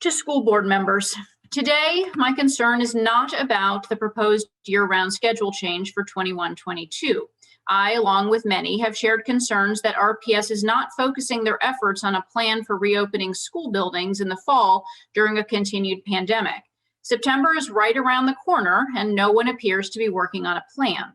To school board members, today my concern is not about the proposed year-round schedule change for 21-22. I, along with many, have shared concerns that RPS is not focusing their efforts on a plan for reopening school buildings in the fall during a continued pandemic. September is right around the corner and no one appears to be working on a plan.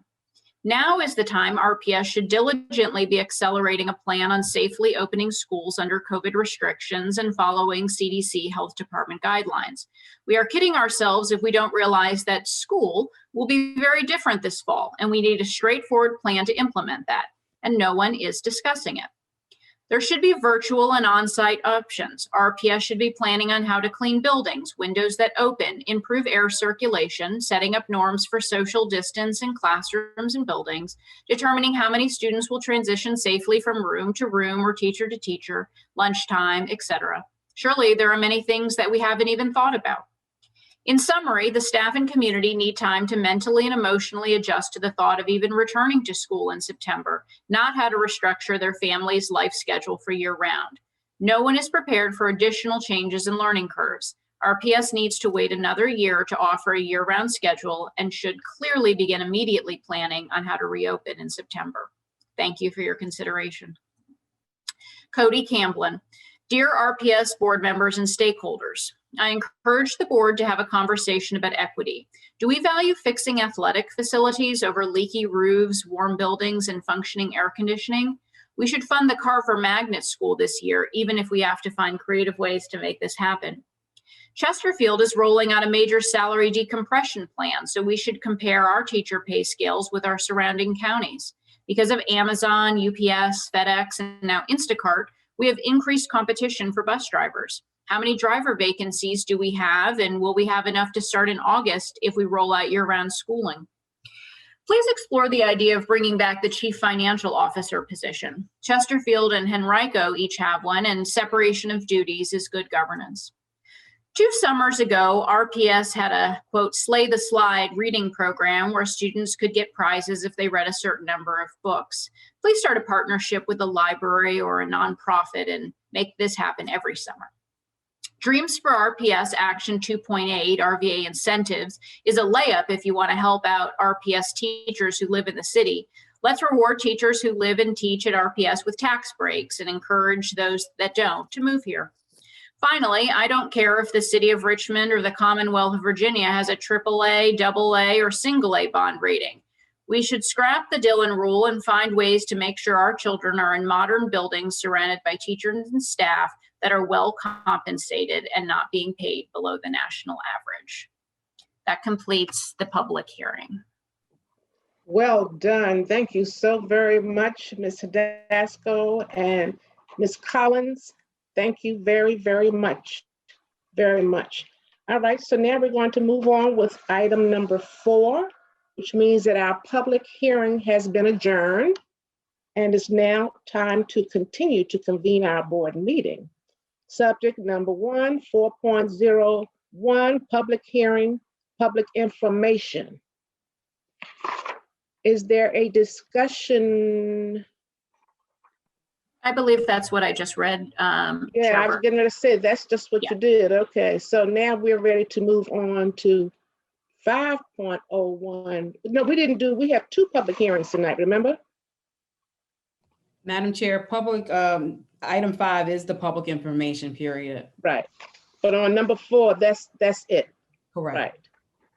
Now is the time RPS should diligently be accelerating a plan on safely opening schools under COVID restrictions and following CDC Health Department guidelines. We are kidding ourselves if we don't realize that school will be very different this fall, and we need a straightforward plan to implement that, and no one is discussing it. There should be virtual and on-site options. RPS should be planning on how to clean buildings, windows that open, improve air circulation, setting up norms for social distance in classrooms and buildings, determining how many students will transition safely from room to room or teacher to teacher, lunchtime, etc. Surely there are many things that we haven't even thought about. In summary, the staff and community need time to mentally and emotionally adjust to the thought of even returning to school in September, not how to restructure their family's life schedule for year-round. No one is prepared for additional changes in learning curves. RPS needs to wait another year to offer a year-round schedule and should clearly begin immediately planning on how to reopen in September. Thank you for your consideration. Cody Camblin. Dear RPS board members and stakeholders, I encourage the board to have a conversation about equity. Do we value fixing athletic facilities over leaky roofs, warm buildings, and functioning air conditioning? We should fund the Carver Magnet School this year, even if we have to find creative ways to make this happen. Chesterfield is rolling out a major salary decompression plan, so we should compare our teacher pay scales with our surrounding counties. Because of Amazon, UPS, FedEx, and now Instacart, we have increased competition for bus drivers. How many driver vacancies do we have, and will we have enough to start in August if we roll out year-round schooling? Please explore the idea of bringing back the chief financial officer position. Chesterfield and Henrico each have one, and separation of duties is good governance. 2 summers ago, RPS had a, quote, slay the slide reading program where students could get prizes if they read a certain number of books. Please start a partnership with a library or a nonprofit and make this happen every summer. Dreams for RPS Action 2.8, RVA incentives, is a layup if you want to help out RPS teachers who live in the city. Let's reward teachers who live and teach at RPS with tax breaks and encourage those that don't to move here. Finally, I don't care if the city of Richmond or the Commonwealth of Virginia has a AAA, AA, or single A bond rating. We should scrap the Dillon rule and find ways to make sure our children are in modern buildings surrounded by teachers and staff that are well compensated and not being paid below the national average. That completes the public hearing. Well done. Thank you so very much, Ms. Hidasco and Ms. Collins. Thank you very, very much. Very much. All right, so now we're going to move on with item number 4, which means that our public hearing has been adjourned and it's now time to continue to convene our board meeting. Subject number 1, 4.01, public hearing, public information. Is there a discussion? I believe that's what I just read. Yeah, I was going to say, that's just what you did. Okay, so now we're ready to move on to 5.01. No, we have 2 public hearings tonight, remember? Madam Chair, public, item 5 is the public information period. Right, but on number 4, that's it. Correct. Right.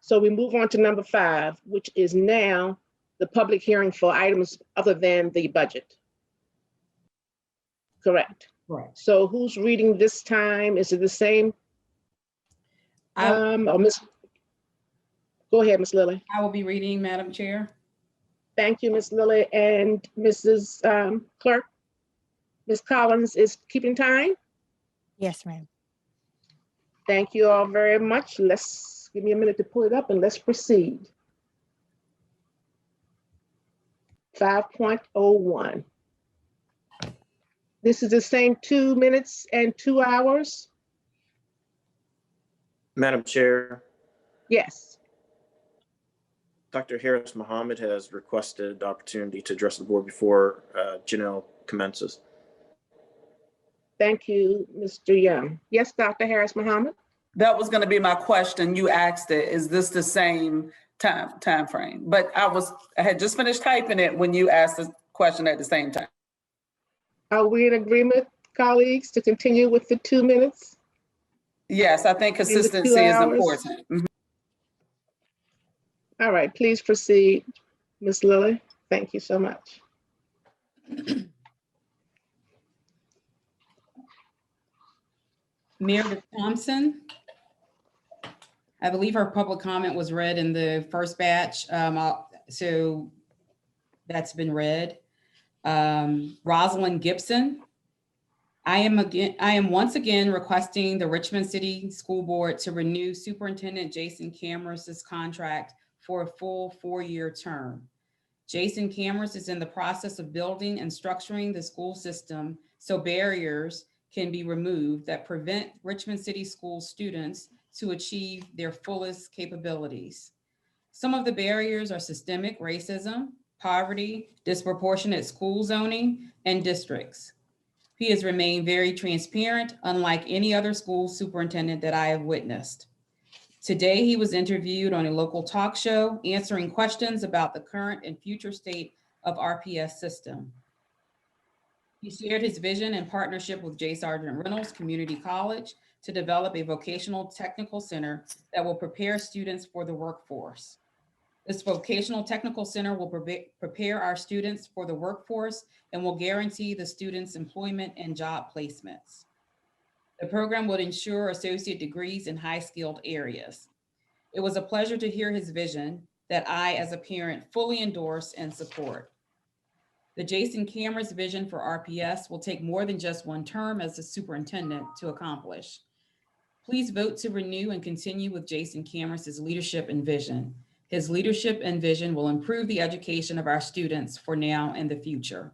So we move on to number 5, which is now the public hearing for items other than the budget. Correct. Right. So who's reading this time? Is it the same? Or Miss? Go ahead, Miss Lily. I will be reading, Madam Chair. Thank you, Miss Lily. And Mrs. Clerk, Ms. Collins is keeping time? Yes, ma'am. Thank you all very much. Let's give me a minute to pull it up and let's proceed. 5.01. This is the same 2 minutes and 2 hours? Madam Chair, Yes. Dr. Harris Mohammed has requested the opportunity to address the board before Janelle commences. Thank you, Mr. Young. Yes, Dr. Harris Muhammad? That was gonna be my question. You asked it, is this the same time frame? But I had just finished typing it when you asked the question at the same time. Are we in agreement, colleagues, to continue with the 2 minutes? Yes, I think In the 2 consistency is hours? important. Mhm. All right, please proceed, Ms. Lilly. Thank you so much. Meredith Thompson. I believe her public comment was read in the first batch. So that's been read. Rosalind Gibson. I am once again requesting the Richmond City School Board to renew Superintendent Jason Cameras' contract for a full 4-year term. Jason Cameras is in the process of building and structuring the school system so barriers can be removed that prevent Richmond City School students to achieve their fullest capabilities. Some of the barriers are systemic racism, poverty, disproportionate school zoning, and districts. He has remained very transparent, unlike any other school superintendent that I have witnessed. Today, he was interviewed on a local talk show, answering questions about the current and future state of RPS system. He shared his vision in partnership with J. Sargent Reynolds Community College to develop a vocational technical center that will prepare students for the workforce. This vocational technical center will prepare our students for the workforce and will guarantee the students' employment and job placements. The program would ensure associate degrees in high-skilled areas. It was a pleasure to hear his vision that I, as a parent, fully endorse and support. The Jason Cameras vision for RPS will take more than just one term as the superintendent to accomplish. Please vote to renew and continue with Jason Cameras' leadership and vision. His leadership and vision will improve the education of our students for now and the future.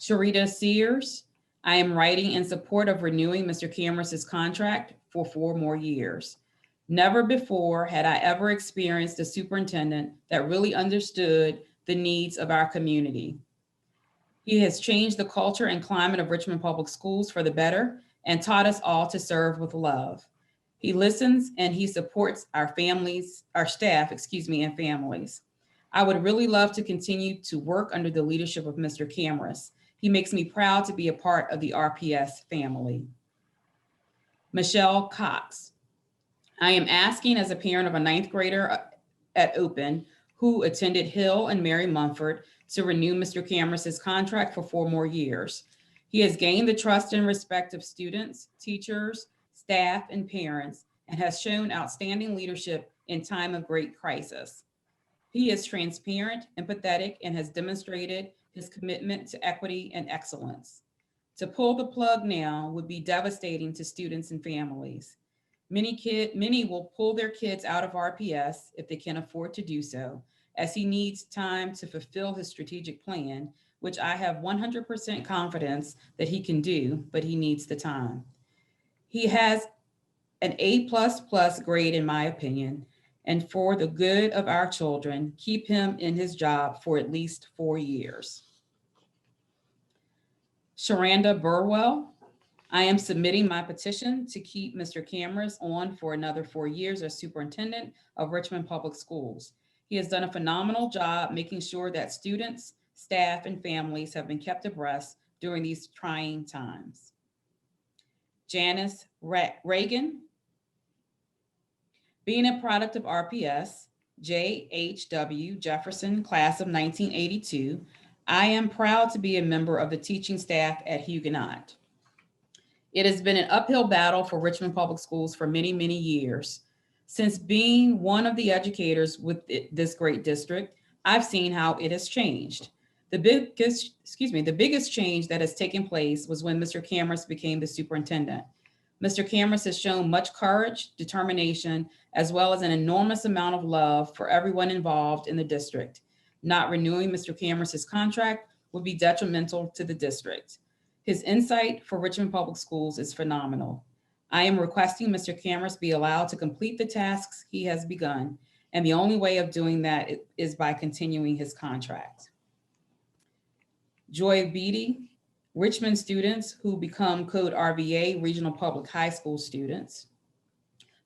Sharita Sears, I am writing in support of renewing Mr. Cameras' contract for 4 more years. Never before had I ever experienced a superintendent that really understood the needs of our community. He has changed the culture and climate of Richmond Public Schools for the better and taught us all to serve with love. He listens and he supports our staff, and families. I would really love to continue to work under the leadership of Mr. Cameras. He makes me proud to be a part of the RPS family. Michelle Cox. I am asking as a parent of a 9th grader at Open who attended Hill and Mary Mumford to renew Mr. Cameras' contract for 4 more years. He has gained the trust and respect of students, teachers, staff, and parents, and has shown outstanding leadership in time of great crisis. He is transparent, empathetic, and has demonstrated his commitment to equity and excellence. To pull the plug now would be devastating to students and families. Many will pull their kids out of RPS if they can afford to do so, as he needs time to fulfill his strategic plan, which I have 100% confidence that he can do, but he needs the time. He has an A++ grade in my opinion, and for the good of our children, keep him in his job for at least 4 years. Sharanda Burwell, I am submitting my petition to keep Mr. Cameras on for another 4 years as superintendent of Richmond Public Schools. He has done a phenomenal job making sure that students, staff, and families have been kept abreast during these trying times. Janice Reagan, being a product of RPS, J.H.W. Jefferson, class of 1982, I am proud to be a member of the teaching staff at Huguenot. It has been an uphill battle for Richmond Public Schools for many, many years. Since being one of the educators with this great district, I've seen how it has changed. The biggest change that has taken place was when Mr. Cameras became the superintendent. Mr. Cameras has shown much courage, determination, as well as an enormous amount of love for everyone involved in the district. Not renewing Mr. Cameras' contract would be detrimental to the district. His insight for Richmond Public Schools is phenomenal. I am requesting Mr. Cameras be allowed to complete the tasks he has begun, and the only way of doing that is by continuing his contract. Joy Beatty, Richmond students who become Code RVA Regional Public High School students,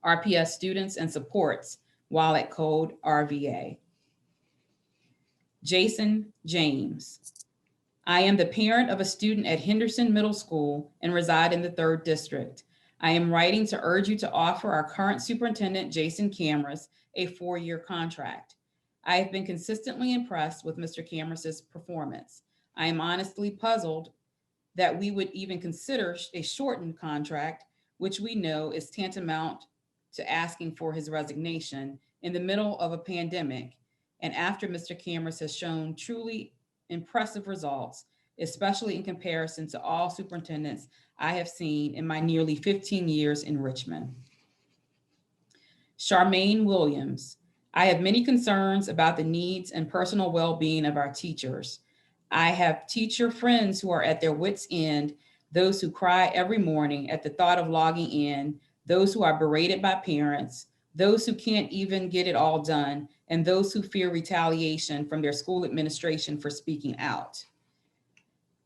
RPS students and supports while at Code RVA. Jason James. I am the parent of a student at Henderson Middle School and reside in the 3rd District. I am writing to urge you to offer our current superintendent, Jason Cameras, a 4-year contract. I have been consistently impressed with Mr. Cameras' performance. I am honestly puzzled that we would even consider a shortened contract, which we know is tantamount to asking for his resignation in the middle of a pandemic, and after Mr. Cameras has shown truly impressive results, especially in comparison to all superintendents I have seen in my nearly 15 years in Richmond. Charmaine Williams. I have many concerns about the needs and personal well-being of our teachers. I have teacher friends who are at their wits' end, those who cry every morning at the thought of logging in, those who are berated by parents, those who can't even get it all done, and those who fear retaliation from their school administration for speaking out.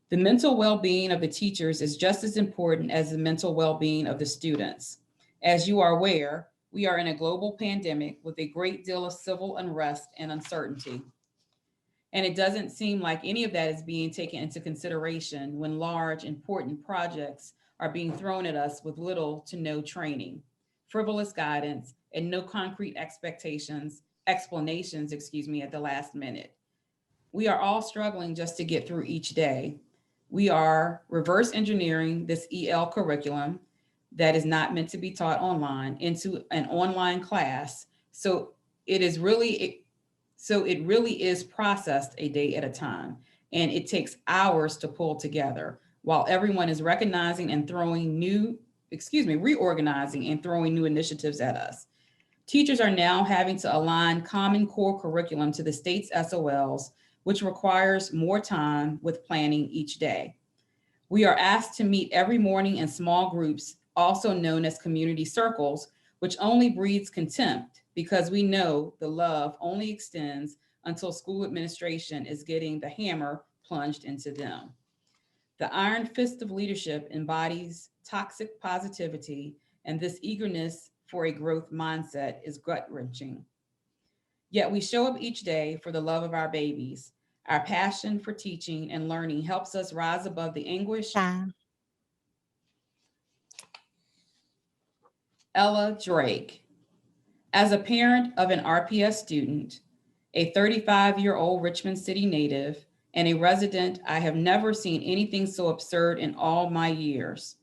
The mental well-being of the teachers is just as important as the mental well-being of the students. As you are aware, we are in a global pandemic with a great deal of civil unrest and uncertainty. And it doesn't seem like any of that is being taken into consideration when large, important projects are being thrown at us with little to no training, frivolous guidance, and no concrete explanations, at the last minute. We are all struggling just to get through each day. We are reverse engineering this EL curriculum that is not meant to be taught online into an online class. So it really is processed a day at a time, and it takes hours to pull together while everyone is reorganizing and throwing new initiatives at us. Teachers are now having to align Common Core curriculum to the state's SOLs, which requires more time with planning each day. We are asked to meet every morning in small groups, also known as community circles, which only breeds contempt because we know the love only extends until school administration is getting the hammer plunged into them. The iron fist of leadership embodies toxic positivity, and this eagerness for a growth mindset is gut-wrenching. Yet we show up each day for the love of our babies. Our passion for teaching and learning helps us rise above the anguish. Time. Ella Drake. As a parent of an RPS student, a 35-year-old Richmond City native, and a resident, I have never seen anything so absurd in all my years.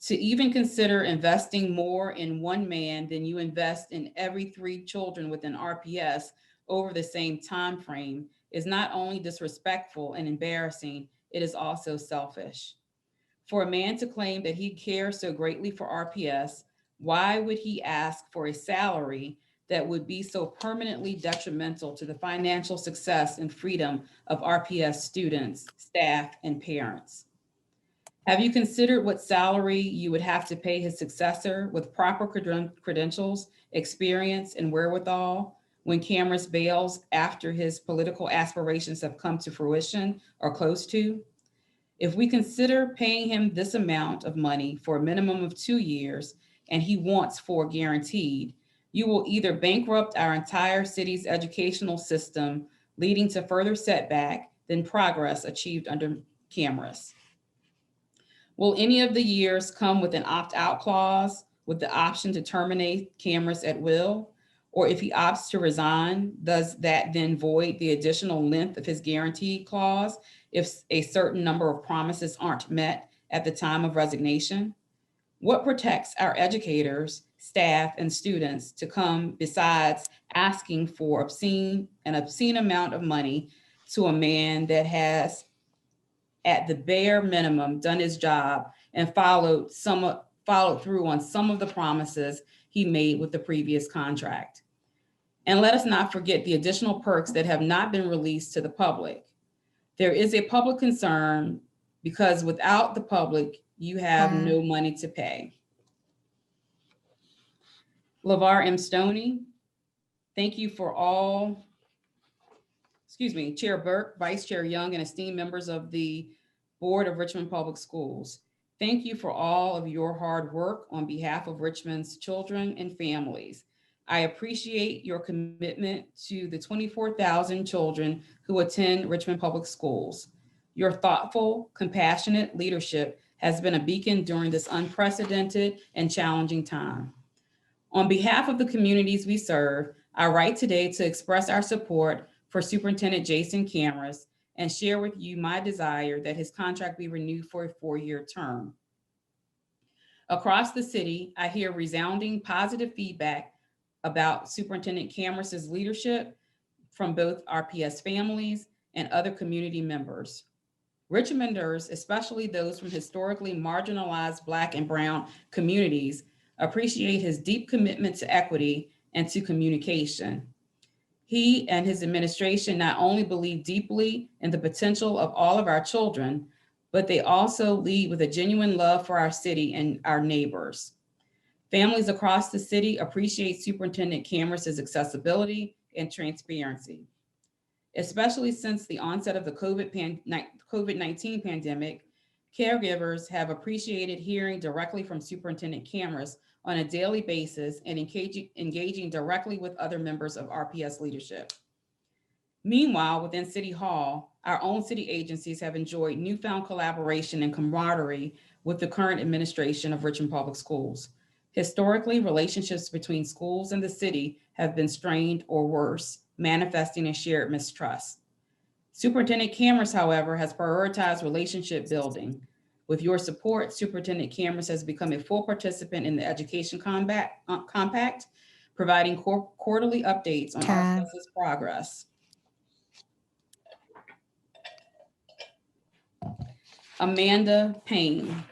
To even consider investing more in one man than you invest in every 3 children within RPS over the same time frame is not only disrespectful and embarrassing, it is also selfish. For a man to claim that he cares so greatly for RPS, why would he ask for a salary that would be so permanently detrimental to the financial success and freedom of RPS students, staff, and parents? Have you considered what salary you would have to pay his successor with proper credentials, experience, and wherewithal when Cameras bails after his political aspirations have come to fruition or close to? If we consider paying him this amount of money for a minimum of 2 years and he wants 4 guaranteed, you will either bankrupt our entire city's educational system, leading to further setback than progress achieved under Cameras. Will any of the years come with an opt-out clause with the option to terminate Cameras at will? Or if he opts to resign, does that then void the additional length of his guarantee clause if a certain number of promises aren't met at the time of resignation? What protects our educators, staff, and students to come besides asking for an obscene amount of money to a man that has, at the bare minimum, done his job and followed through on some of the promises he made with the previous contract? And let us not forget the additional perks that have not been released to the public. There is a public concern because without the public, you have no money to pay. LeVar M. Stoney, thank you for Chair Burke, Vice Chair Young, and esteemed members of the Board of Richmond Public Schools. Thank you for all of your hard work on behalf of Richmond's children and families. I appreciate your commitment to the 24,000 children who attend Richmond Public Schools. Your thoughtful, compassionate leadership has been a beacon during this unprecedented and challenging time. On behalf of the communities we serve, I write today to express our support for Superintendent Jason Cameras and share with you my desire that his contract be renewed for a 4-year term. Across the city, I hear resounding positive feedback about Superintendent Cameras' leadership from both RPS families and other community members. Richmonders, especially those from historically marginalized Black and Brown communities, appreciate his deep commitment to equity and to communication. He and his administration not only believe deeply in the potential of all of our children, but they also lead with a genuine love for our city and our neighbors. Families across the city appreciate Superintendent Cameras' accessibility and transparency. Especially since the onset of the COVID-19 pandemic, caregivers have appreciated hearing directly from Superintendent Cameras on a daily basis and engaging directly with other members of RPS leadership. Meanwhile, within City Hall, our own city agencies have enjoyed newfound collaboration and camaraderie with the current administration of Richmond Public Schools. Historically, relationships between schools and the city have been strained or worse, manifesting in shared mistrust. Superintendent Cameras, however, has prioritized relationship building. With your support, Superintendent Cameras has become a full participant in the Education Compact, providing quarterly updates on RPS's progress. Amanda Payne.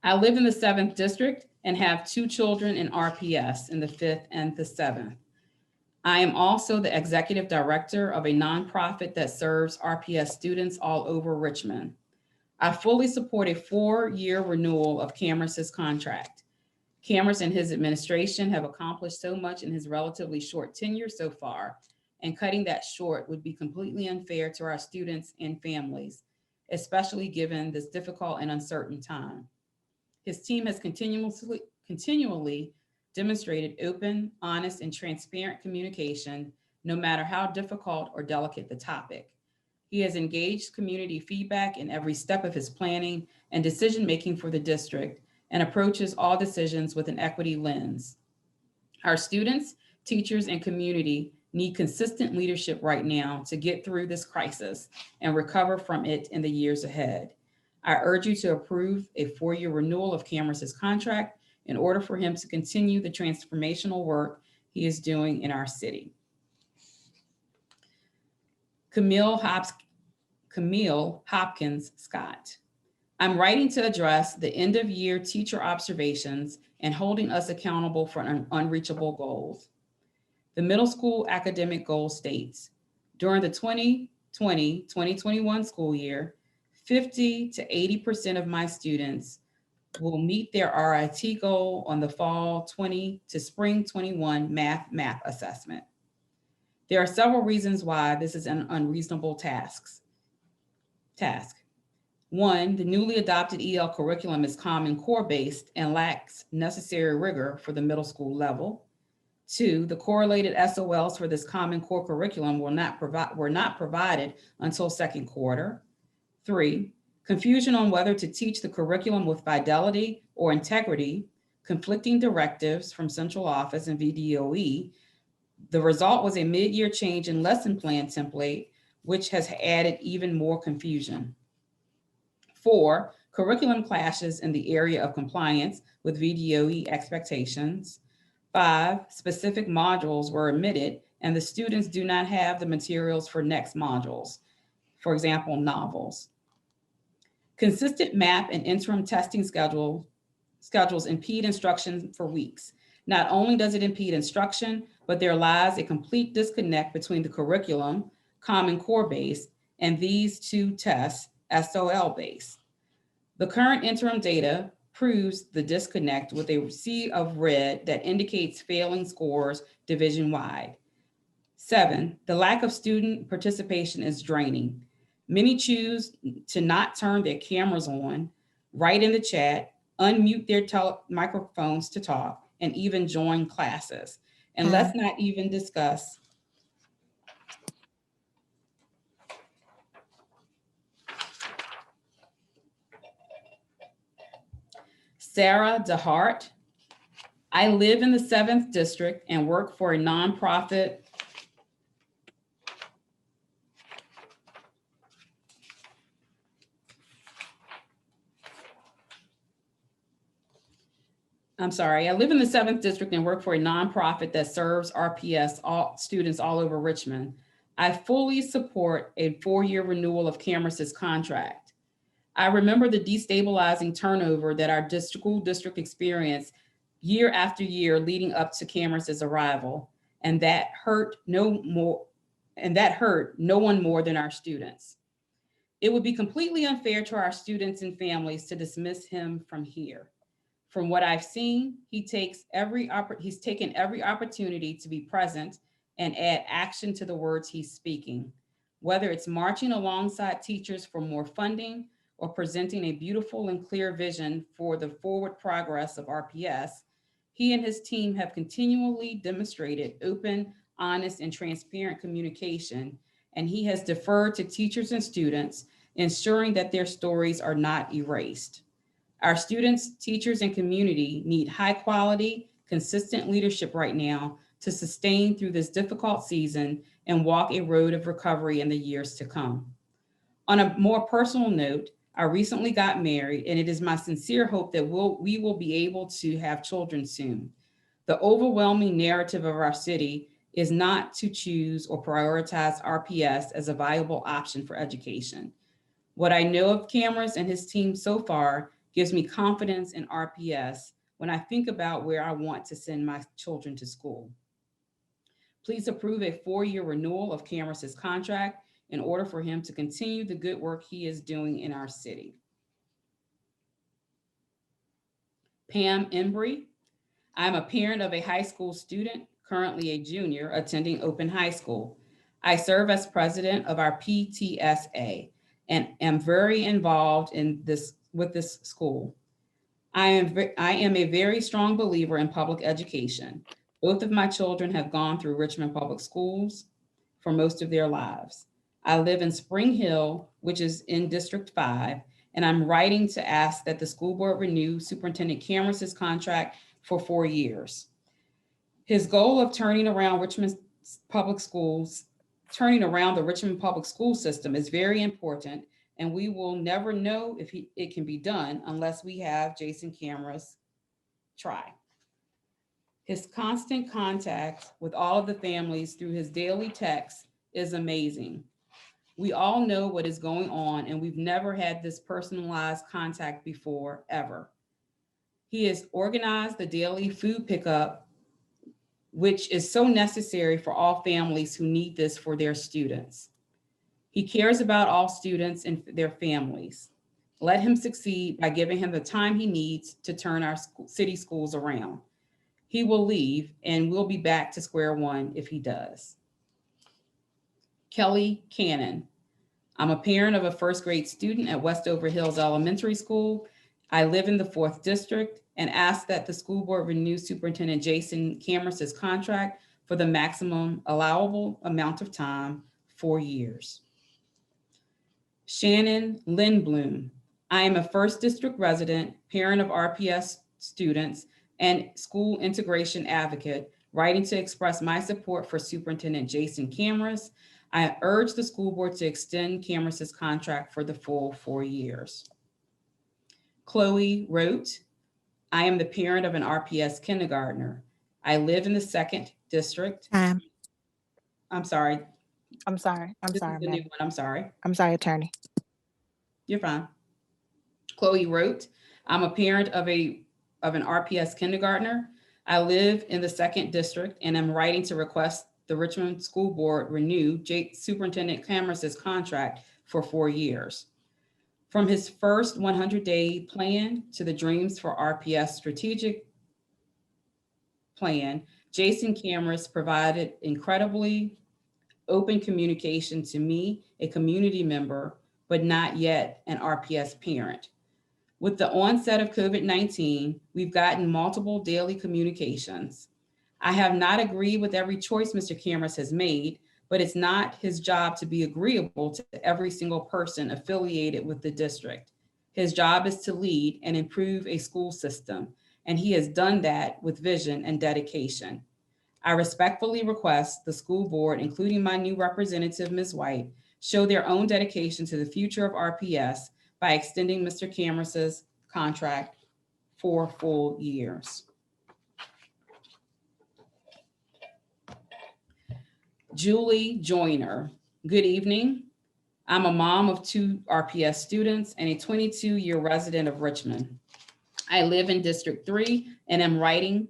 I live in the 7th District and have 2 children in RPS in the 5th and the 7th. I am also the executive director of a nonprofit that serves RPS students all over Richmond. I fully support a 4-year renewal of Cameras' contract. Cameras and his administration have accomplished so much in his relatively short tenure so far, and cutting that short would be completely unfair to our students and families, especially given this difficult and uncertain time. His team has continually demonstrated open, honest, and transparent communication, no matter how difficult or delicate the topic. He has engaged community feedback in every step of his planning and decision-making for the district and approaches all decisions with an equity lens. Our students, teachers, and community need consistent leadership right now to get through this crisis and recover from it in the years ahead. I urge you to approve a 4-year renewal of Cameras' contract in order for him to continue the transformational work he is doing in our city. Camille Hopkins Scott. I'm writing to address the end of year teacher observations and holding us accountable for unreachable goals. The middle school academic goal states, during the 2020-2021 school year, 50 to 80% of my students will meet their RIT goal on the fall 20 to spring 21 math assessment. There are several reasons why this is an unreasonable task. 1, the newly adopted EL curriculum is Common Core based and lacks necessary rigor for the middle school level. 2, the correlated SOLs for this Common Core curriculum were not provided until second quarter. 3, confusion on whether to teach the curriculum with fidelity or integrity, conflicting directives from central office and VDOE. The result was a mid-year change in lesson plan template, which has added even more confusion. 4, curriculum clashes in the area of compliance with VDOE expectations. 5, specific modules were omitted and the students do not have the materials for next modules, for example, novels. Consistent map and interim testing schedules impede instruction for weeks. Not only does it impede instruction, but there lies a complete disconnect between the curriculum, Common Core based, and these 2 tests, SOL based. The current interim data proves the disconnect with a sea of red that indicates failing scores division-wide. 7, the lack of student participation is draining. Many choose to not turn their cameras on, write in the chat, unmute their microphones to talk, and even join classes. And let's not even discuss Sarah DeHart. I live in the 7th district and work for a nonprofit I live in the 7th district and work for a nonprofit that serves RPS students all over Richmond. I fully support a 4-year renewal of Cameron's contract. I remember the destabilizing turnover that our school district experienced year after year leading up to Cameron's arrival, and that hurt no one more than our students. It would be completely unfair to our students and families to dismiss him from here. From what I've seen, he's taken every opportunity to be present and add action to the words he's speaking, whether it's marching alongside teachers for more funding or presenting a beautiful and clear vision for the forward progress of RPS. He and his team have continually demonstrated open, honest, and transparent communication, and he has deferred to teachers and students, ensuring that their stories are not erased. Our students, teachers, and community need high quality, consistent leadership right now to sustain through this difficult season and walk a road of recovery in the years to come. On a more personal note, I recently got married, and it is my sincere hope that we will be able to have children soon. The overwhelming narrative of our city is not to choose or prioritize RPS as a viable option for education. What I know of Cameron and his team so far gives me confidence in RPS when I think about where I want to send my children to school. Please approve a 4-year renewal of Cameron's contract in order for him to continue the good work he is doing in our city. Pam Embry. I'm a parent of a high school student, currently a junior, attending Open High School. I serve as president of our PTSA and am very involved with this school. I am a very strong believer in public education. Both of my children have gone through Richmond Public Schools for most of their lives. I live in Spring Hill, which is in District 5, and I'm writing to ask that the school board renew Superintendent Cameron's contract for 4 years. His goal of turning around the Richmond public school system is very important, and we will never know if it can be done unless we have Jason Cameras try. His constant contact with all of the families through his daily texts is amazing. We all know what is going on, and we've never had this personalized contact before, ever. He has organized the daily food pickup, which is so necessary for all families who need this for their students. He cares about all students and their families. Let him succeed by giving him the time he needs to turn our city schools around. He will leave, and we'll be back to square one if he does. Kelly Cannon. I'm a parent of a first grade student at Westover Hills Elementary School. I live in the 4th district and ask that the school board renew Superintendent Jason Cameron's contract for the maximum allowable amount of time, 4 years. Shannon Lindblom. I am a 1st district resident, parent of RPS students, and school integration advocate, writing to express my support for Superintendent Jason Cameras. I urge the school board to extend Cameras' contract for the full 4 years. Chloe wrote, I am the parent of an RPS kindergartner. I live in the 2nd district. I'm sorry. I'm sorry, ma'am. I'm sorry. I'm sorry, attorney. You're fine. Chloe wrote, I'm a parent of an RPS kindergartner. I live in the 2nd district and I'm writing to request the Richmond School Board renew Superintendent Cameras' contract for 4 years. From his first 100-day plan to the Dreams for RPS strategic plan, Jason Cameras provided incredibly open communication to me, a community member, but not yet an RPS parent. With the onset of COVID-19, we've gotten multiple daily communications. I have not agreed with every choice Mr. Cameras has made, but it's not his job to be agreeable to every single person affiliated with the district. His job is to lead and improve a school system, and he has done that with vision and dedication. I respectfully request the school board, including my new representative, Ms. White, show their own dedication to the future of RPS by extending Mr. Cameras's contract 4 full years. Julie Joyner, good evening. I'm a mom of 2 RPS students and a 22-year resident of Richmond. I live in District 3 and am writing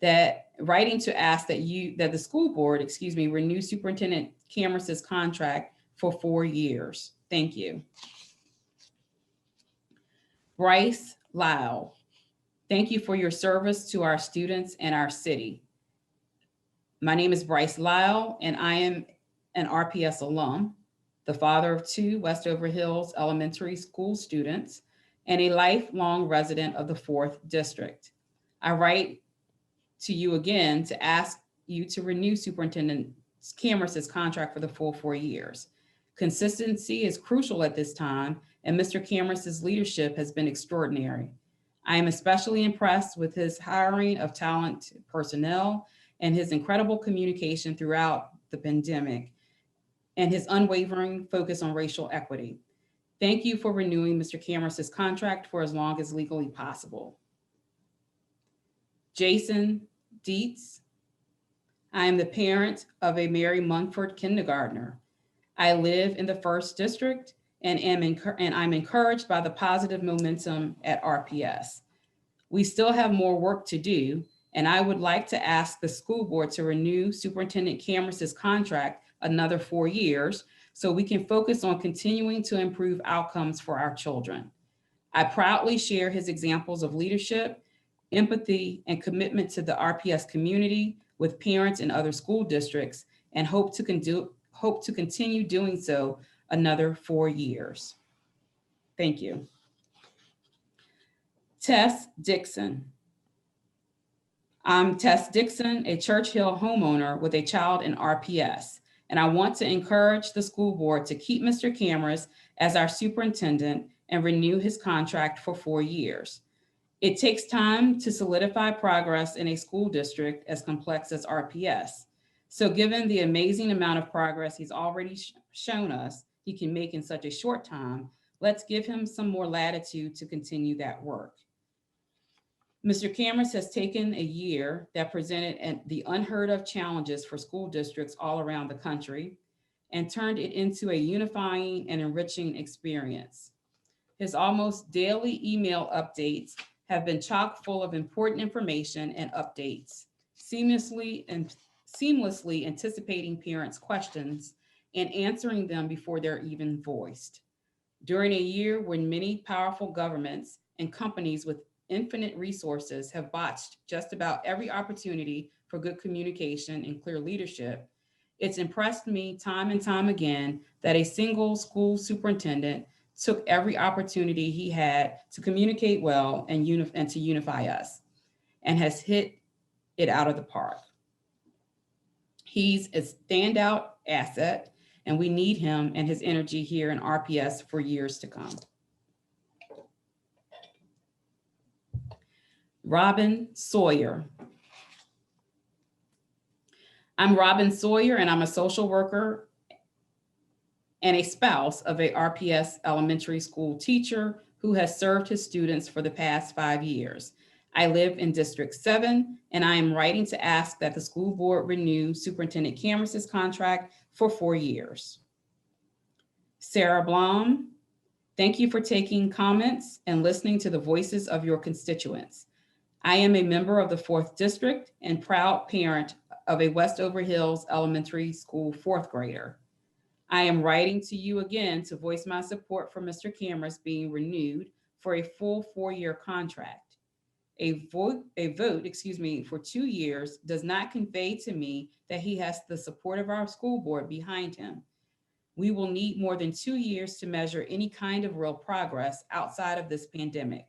to ask that the school board, renew Superintendent Cameras's contract for 4 years. Thank you. Bryce Lau, thank you for your service to our students and our city. My name is Bryce Lau, and I am an RPS alum, the father of 2 Westover Hills Elementary School students, and a lifelong resident of the 4th District. I write to you again to ask you to renew Superintendent Cameras's contract for the full 4 years. Consistency is crucial at this time, and Mr. Cameras's leadership has been extraordinary. I am especially impressed with his hiring of talent personnel and his incredible communication throughout the pandemic and his unwavering focus on racial equity. Thank you for renewing Mr. Cameras's contract for as long as legally possible. Jason Dietz, I am the parent of a Mary Munford kindergartner. I live in the 1st District and I'm encouraged by the positive momentum at RPS. We still have more work to do, and I would like to ask the school board to renew Superintendent Cameras's contract another 4 years so we can focus on continuing to improve outcomes for our children. I proudly share his examples of leadership, empathy, and commitment to the RPS community with parents in other school districts, and hope to continue doing so another 4 years. Thank you. Tess Dixon. I'm Tess Dixon, a Church Hill homeowner with a child in RPS, and I want to encourage the school board to keep Mr. Cameras as our superintendent and renew his contract for 4 years. It takes time to solidify progress in a school district as complex as RPS. So given the amazing amount of progress he's already shown us he can make in such a short time, let's give him some more latitude to continue that work. Mr. Cameras has taken a year that presented the unheard of challenges for school districts all around the country and turned it into a unifying and enriching experience. His almost daily email updates have been chock full of important information and updates, seamlessly anticipating parents' questions and answering them before they're even voiced. During a year when many powerful governments and companies with infinite resources have botched just about every opportunity for good communication and clear leadership, it's impressed me time and time again that a single school superintendent took every opportunity he had to communicate well and to unify us, and has hit it out of the park. He's a standout asset, and we need him and his energy here in RPS for years to come. Robin Sawyer. I'm Robin Sawyer, and I'm a social worker and a spouse of a RPS elementary school teacher who has served his students for the past 5 years. I live in District 7, and I am writing to ask that the school board renew Superintendent Cameras's contract for 4 years. Sarah Blom, thank you for taking comments and listening to the voices of your constituents. I am a member of the 4th District and proud parent of a Westover Hills Elementary School 4th grader. I am writing to you again to voice my support for Mr. Cameras being renewed for a full 4-year contract. A vote, for 2 years does not convey to me that he has the support of our school board behind him. We will need more than 2 years to measure any kind of real progress outside of this pandemic.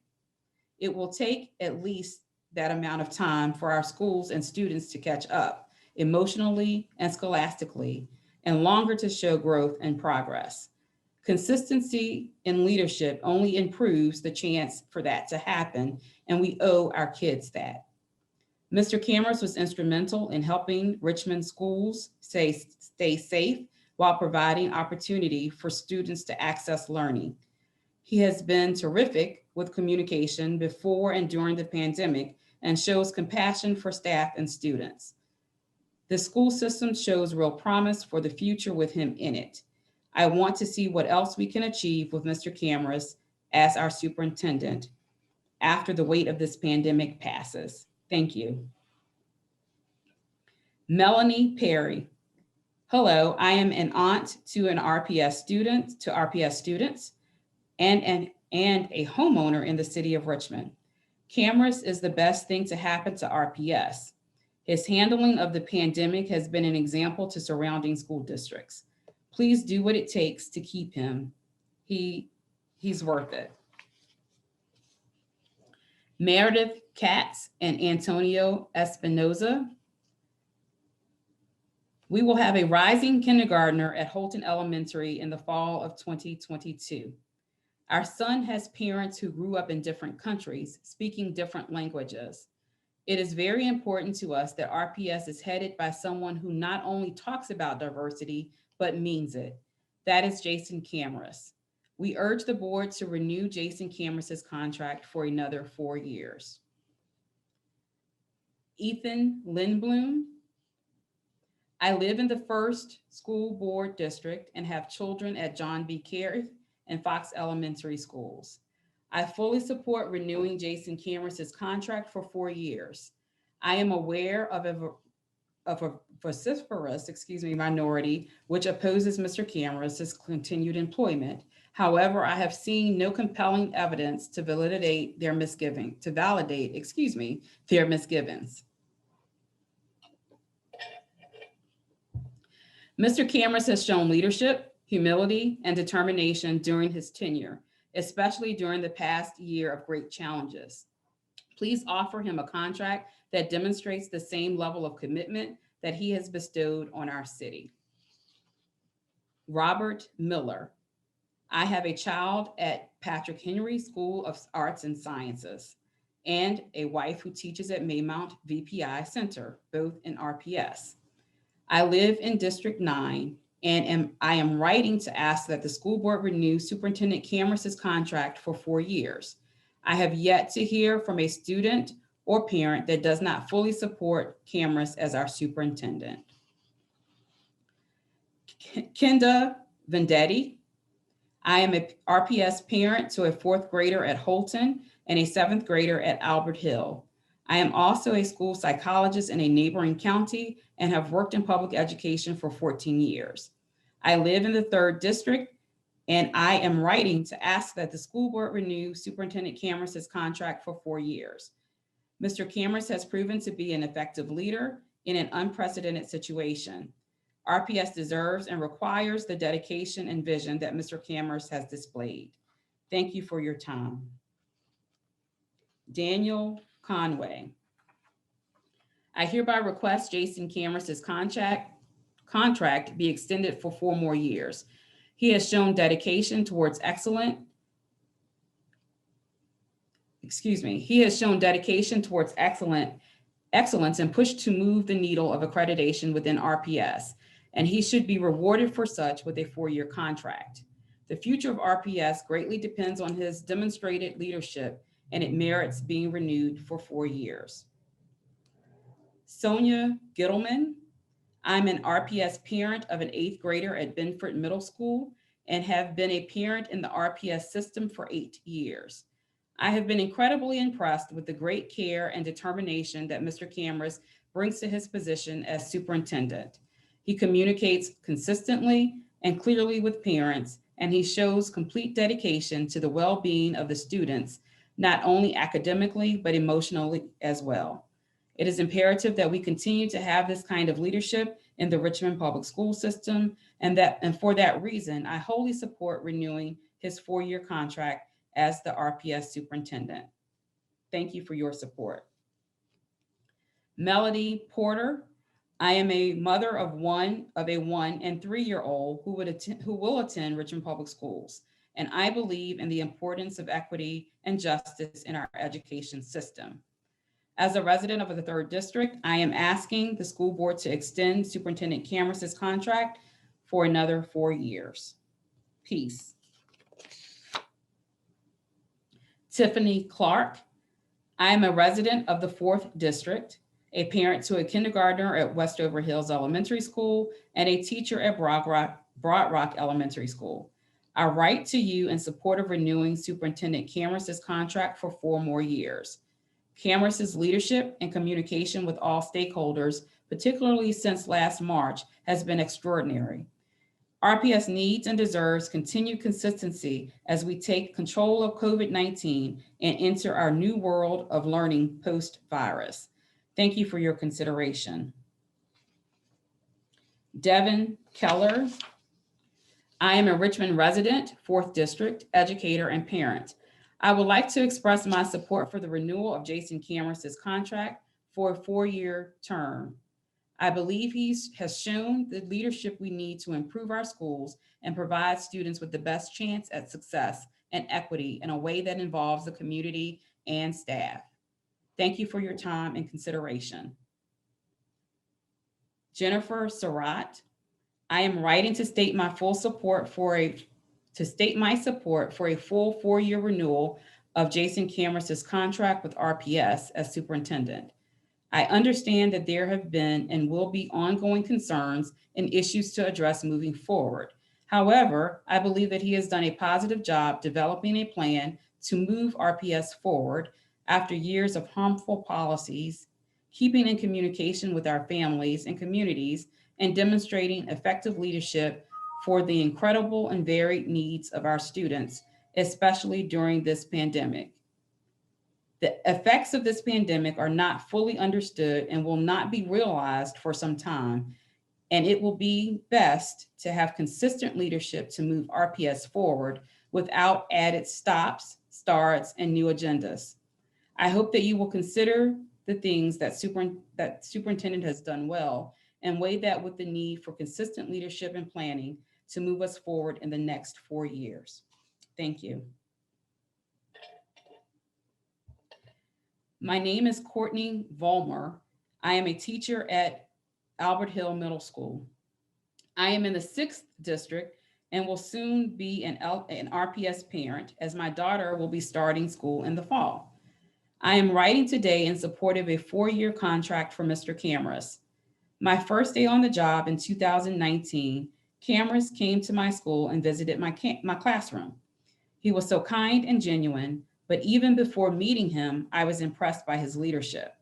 It will take at least that amount of time for our schools and students to catch up emotionally and scholastically, and longer to show growth and progress. Consistency in leadership only improves the chance for that to happen, and we owe our kids that. Mr. Cameras was instrumental in helping Richmond schools stay safe while providing opportunity for students to access learning. He has been terrific with communication before and during the pandemic and shows compassion for staff and students. The school system shows real promise for the future with him in it. I want to see what else we can achieve with Mr. Cameras as our superintendent after the weight of this pandemic passes. Thank you. Melanie Perry. Hello, I am an aunt to RPS students and a homeowner in the city of Richmond. Cameras is the best thing to happen to RPS. His handling of the pandemic has been an example to surrounding school districts. Please do what it takes to keep him. He's worth it. Meredith Katz and Antonio Espinoza. We will have a rising kindergartner at Holton Elementary in the fall of 2022. Our son has parents who grew up in different countries, speaking different languages. It is very important to us that RPS is headed by someone who not only talks about diversity, but means it. That is Jason Cameras. We urge the board to renew Jason Cameras' contract for another 4 years. Ethan Lindblom. I live in the first school board district and have children at John B. Carey and Fox Elementary schools. I fully support renewing Jason Cameras' contract for 4 years. I am aware of a vociferous minority which opposes Mr. Cameras' continued employment. However, I have seen no compelling evidence to validate their misgivings. Mr. Cameras has shown leadership, humility, and determination during his tenure, especially during the past year of great challenges. Please offer him a contract that demonstrates the same level of commitment that he has bestowed on our city. Robert Miller. I have a child at Patrick Henry School of Arts and Sciences and a wife who teaches at Maymount VPI Center, both in RPS. I live in District 9 and I am writing to ask that the school board renew Superintendent Cameras' contract for 4 years. I have yet to hear from a student or parent that does not fully support Cameras as our superintendent. Kenda Vendetti. I am a RPS parent to a 4th grader at Holton and a 7th grader at Albert Hill. I am also a school psychologist in a neighboring county and have worked in public education for 14 years. I live in the 3rd district and I am writing to ask that the school board renew Superintendent Cameras' contract for 4 years. Mr. Cameras has proven to be an effective leader in an unprecedented situation. RPS deserves and requires the dedication and vision that Mr. Cameras has displayed. Thank you for your time. Daniel Conway. I hereby request Jason Cameras' contract be extended for 4 more years. He has shown dedication towards excellence and pushed to move the needle of accreditation within RPS, and he should be rewarded for such with a 4-year contract. The future of RPS greatly depends on his demonstrated leadership, and it merits being renewed for 4 years. Sonia Gittleman. I'm an RPS parent of an 8th grader at Benford Middle School and have been a parent in the RPS system for 8 years. I have been incredibly impressed with the great care and determination that Mr. Cameras brings to his position as superintendent. He communicates consistently and clearly with parents, and he shows complete dedication to the well-being of the students, not only academically, but emotionally as well. It is imperative that we continue to have this kind of leadership in the Richmond public school system. And for that reason, I wholly support renewing his 4-year contract as the RPS superintendent. Thank you for your support. Melody Porter. I am a mother of a 1- and 3-year-old who will attend Richmond Public Schools, and I believe in the importance of equity and justice in our education system. As a resident of the 3rd District, I am asking the school board to extend Superintendent Cameron's contract for another 4 years. Peace. Tiffany Clark. I am a resident of the 4th District, a parent to a kindergartner at Westover Hills Elementary School, and a teacher at Broad Rock Elementary School. I write to you in support of renewing Superintendent Cameron's contract for 4 more years. Cameron's leadership and communication with all stakeholders, particularly since last March, has been extraordinary. RPS needs and deserves continued consistency as we take control of COVID-19 and enter our new world of learning post-virus. Thank you for your consideration. Devin Keller. I am a Richmond resident, 4th District, educator, and parent. I would like to express my support for the renewal of Jason Cameron's contract for a 4-year term. I believe he has shown the leadership we need to improve our schools and provide students with the best chance at success and equity in a way that involves the community and staff. Thank you for your time and consideration. Jennifer Surratt. I am writing to state my support for a full 4-year renewal of Jason Cameron's contract with RPS as superintendent. I understand that there have been and will be ongoing concerns and issues to address moving forward. However, I believe that he has done a positive job developing a plan to move RPS forward after years of harmful policies, keeping in communication with our families and communities, and demonstrating effective leadership for the incredible and varied needs of our students, especially during this pandemic. The effects of this pandemic are not fully understood and will not be realized for some time, and it will be best to have consistent leadership to move RPS forward without added stops, starts, and new agendas. I hope that you will consider the things that superintendent has done well and weigh that with the need for consistent leadership and planning to move us forward in the next 4 years. Thank you. My name is Courtney Vollmer. I am a teacher at Albert Hill Middle School. I am in the 6th District and will soon be an RPS parent as my daughter will be starting school in the fall. I am writing today in support of a 4-year contract for Mr. Cameron. My first day on the job in 2019, Cameron came to my school and visited my classroom. He was so kind and genuine, but even before meeting him, I was impressed by his leadership.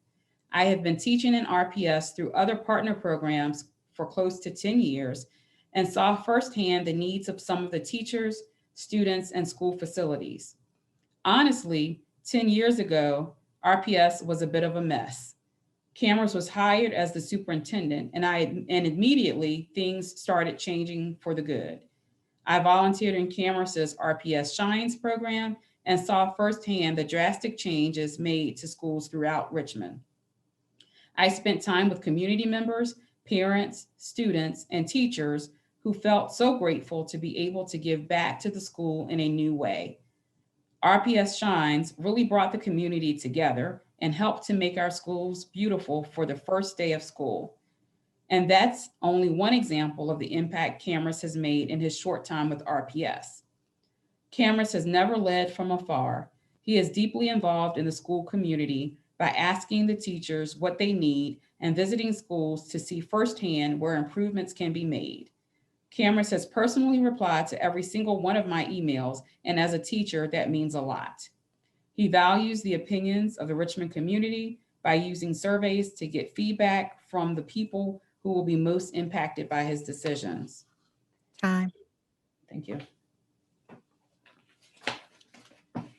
I have been teaching in RPS through other partner programs for close to 10 years and saw firsthand the needs of some of the teachers, students, and school facilities. Honestly, 10 years ago, RPS was a bit of a mess. Cameron was hired as the superintendent, and immediately things started changing for the good. I volunteered in Cameron's RPS Shines program and saw firsthand the drastic changes made to schools throughout Richmond. I spent time with community members, parents, students, and teachers who felt so grateful to be able to give back to the school in a new way. RPS Shines really brought the community together and helped to make our schools beautiful for the first day of school. And that's only one example of the impact Cameron has made in his short time with RPS. Cameron has never led from afar. He is deeply involved in the school community by asking the teachers what they need and visiting schools to see firsthand where improvements can be made. Cameron has personally replied to every single one of my emails, and as a teacher, that means a lot. He values the opinions of the Richmond community by using surveys to get feedback from the people who will be most impacted by his decisions. Time. Thank you.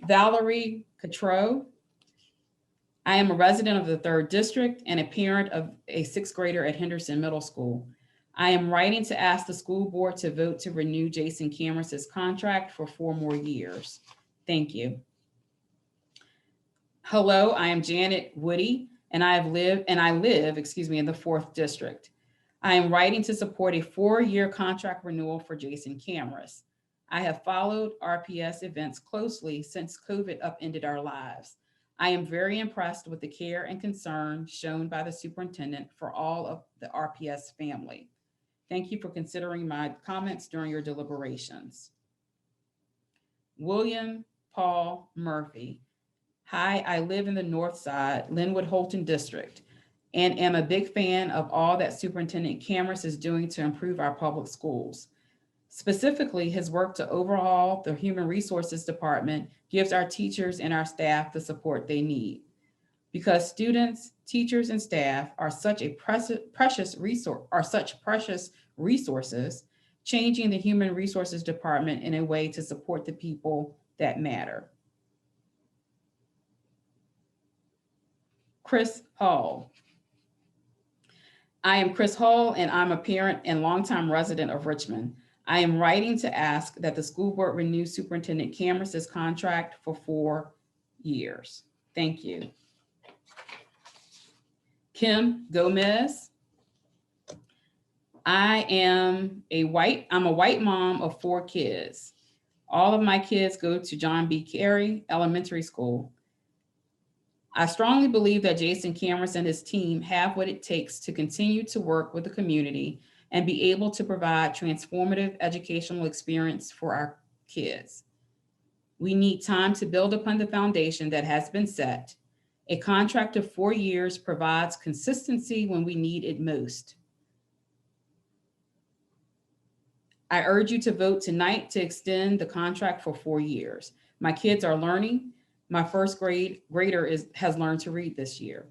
Valerie Cotreau. I am a resident of the 3rd District and a parent of a 6th grader at Henderson Middle School. I am writing to ask the school board to vote to renew Jason Cameron's contract for 4 more years. Thank you. Hello, I am Janet Woody, and I live, in the 4th district. I am writing to support a 4-year contract renewal for Jason Cameron. I have followed RPS events closely since COVID upended our lives. I am very impressed with the care and concern shown by the superintendent for all of the RPS family. Thank you for considering my comments during your deliberations. William Paul Murphy. Hi, I live in the North Side, Linwood Holton District, and am a big fan of all that Superintendent Cameron is doing to improve our public schools. Specifically, his work to overhaul the Human Resources Department gives our teachers and our staff the support they need. Because students, teachers, and staff are such precious resources, changing the Human Resources Department in a way to support the people that matter. Chris Hall. I am Chris Hall, and I'm a parent and longtime resident of Richmond. I am writing to ask that the school board renew Superintendent Cameron's contract for 4 years. Thank you. Kim Gomez. I'm a white mom of 4 kids. All of my kids go to John B. Carey Elementary School. I strongly believe that Jason Cameron and his team have what it takes to continue to work with the community and be able to provide transformative educational experience for our kids. We need time to build upon the foundation that has been set. A contract of 4 years provides consistency when we need it most. I urge you to vote tonight to extend the contract for 4 years. My kids are learning. My first grader has learned to read this year.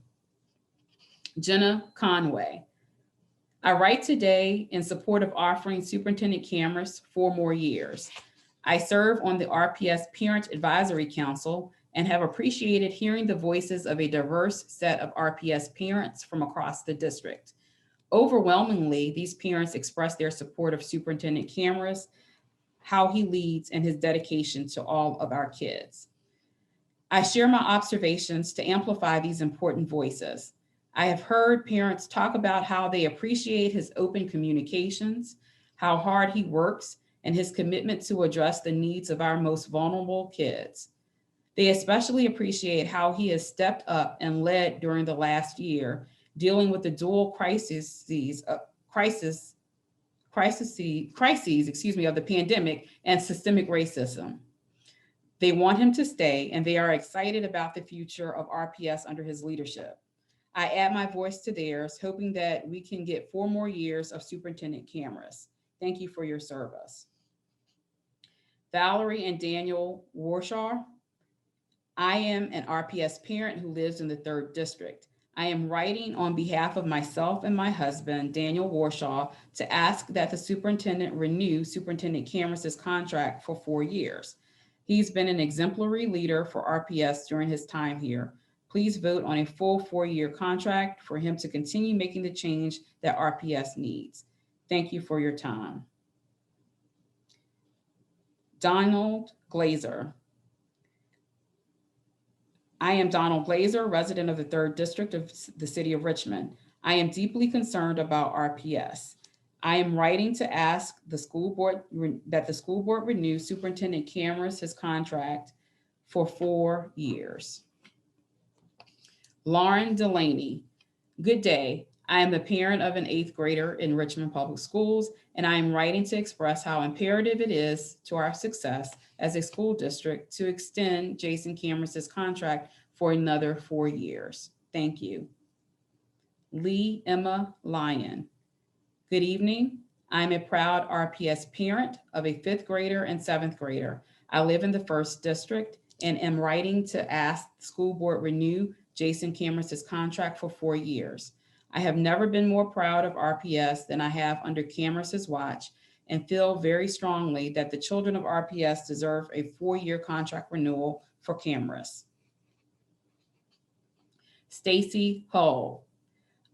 Jenna Conway. I write today in support of offering Superintendent Cameron 4 more years. I serve on the RPS Parent Advisory Council and have appreciated hearing the voices of a diverse set of RPS parents from across the district. Overwhelmingly, these parents express their support of Superintendent Cameron, how he leads, and his dedication to all of our kids. I share my observations to amplify these important voices. I have heard parents talk about how they appreciate his open communications, how hard he works, and his commitment to address the needs of our most vulnerable kids. They especially appreciate how he has stepped up and led during the last year, dealing with the dual crises of the pandemic and systemic racism. They want him to stay, and they are excited about the future of RPS under his leadership. I add my voice to theirs, hoping that we can get 4 more years of Superintendent Cameron. Thank you for your service. Valerie and Daniel Warshaw. I am an RPS parent who lives in the 3rd district. I am writing on behalf of myself and my husband, Daniel Warshaw, to ask that the superintendent renew Superintendent Cameron's contract for 4 years. He's been an exemplary leader for RPS during his time here. Please vote on a full 4-year contract for him to continue making the change that RPS needs. Thank you for your time. Donald Glazer. I am Donald Glazer, resident of the 3rd district of the city of Richmond. I am deeply concerned about RPS. I am writing to ask the school board that the school board renew Superintendent Cameron's contract for 4 years. Lauren Delaney. Good day. I am the parent of an 8th grader in Richmond Public Schools, and I am writing to express how imperative it is to our success as a school district to extend Jason Cameron's contract for another 4 years. Thank you. Lee Emma Lyon. Good evening. I'm a proud RPS parent of a 5th grader and 7th grader. I live in the 1st district and am writing to ask the school board renew Jason Cameron's contract for 4 years. I have never been more proud of RPS than I have under Cameron's watch, and feel very strongly that the children of RPS deserve a 4-year contract renewal for Cameron. Stacy Hull.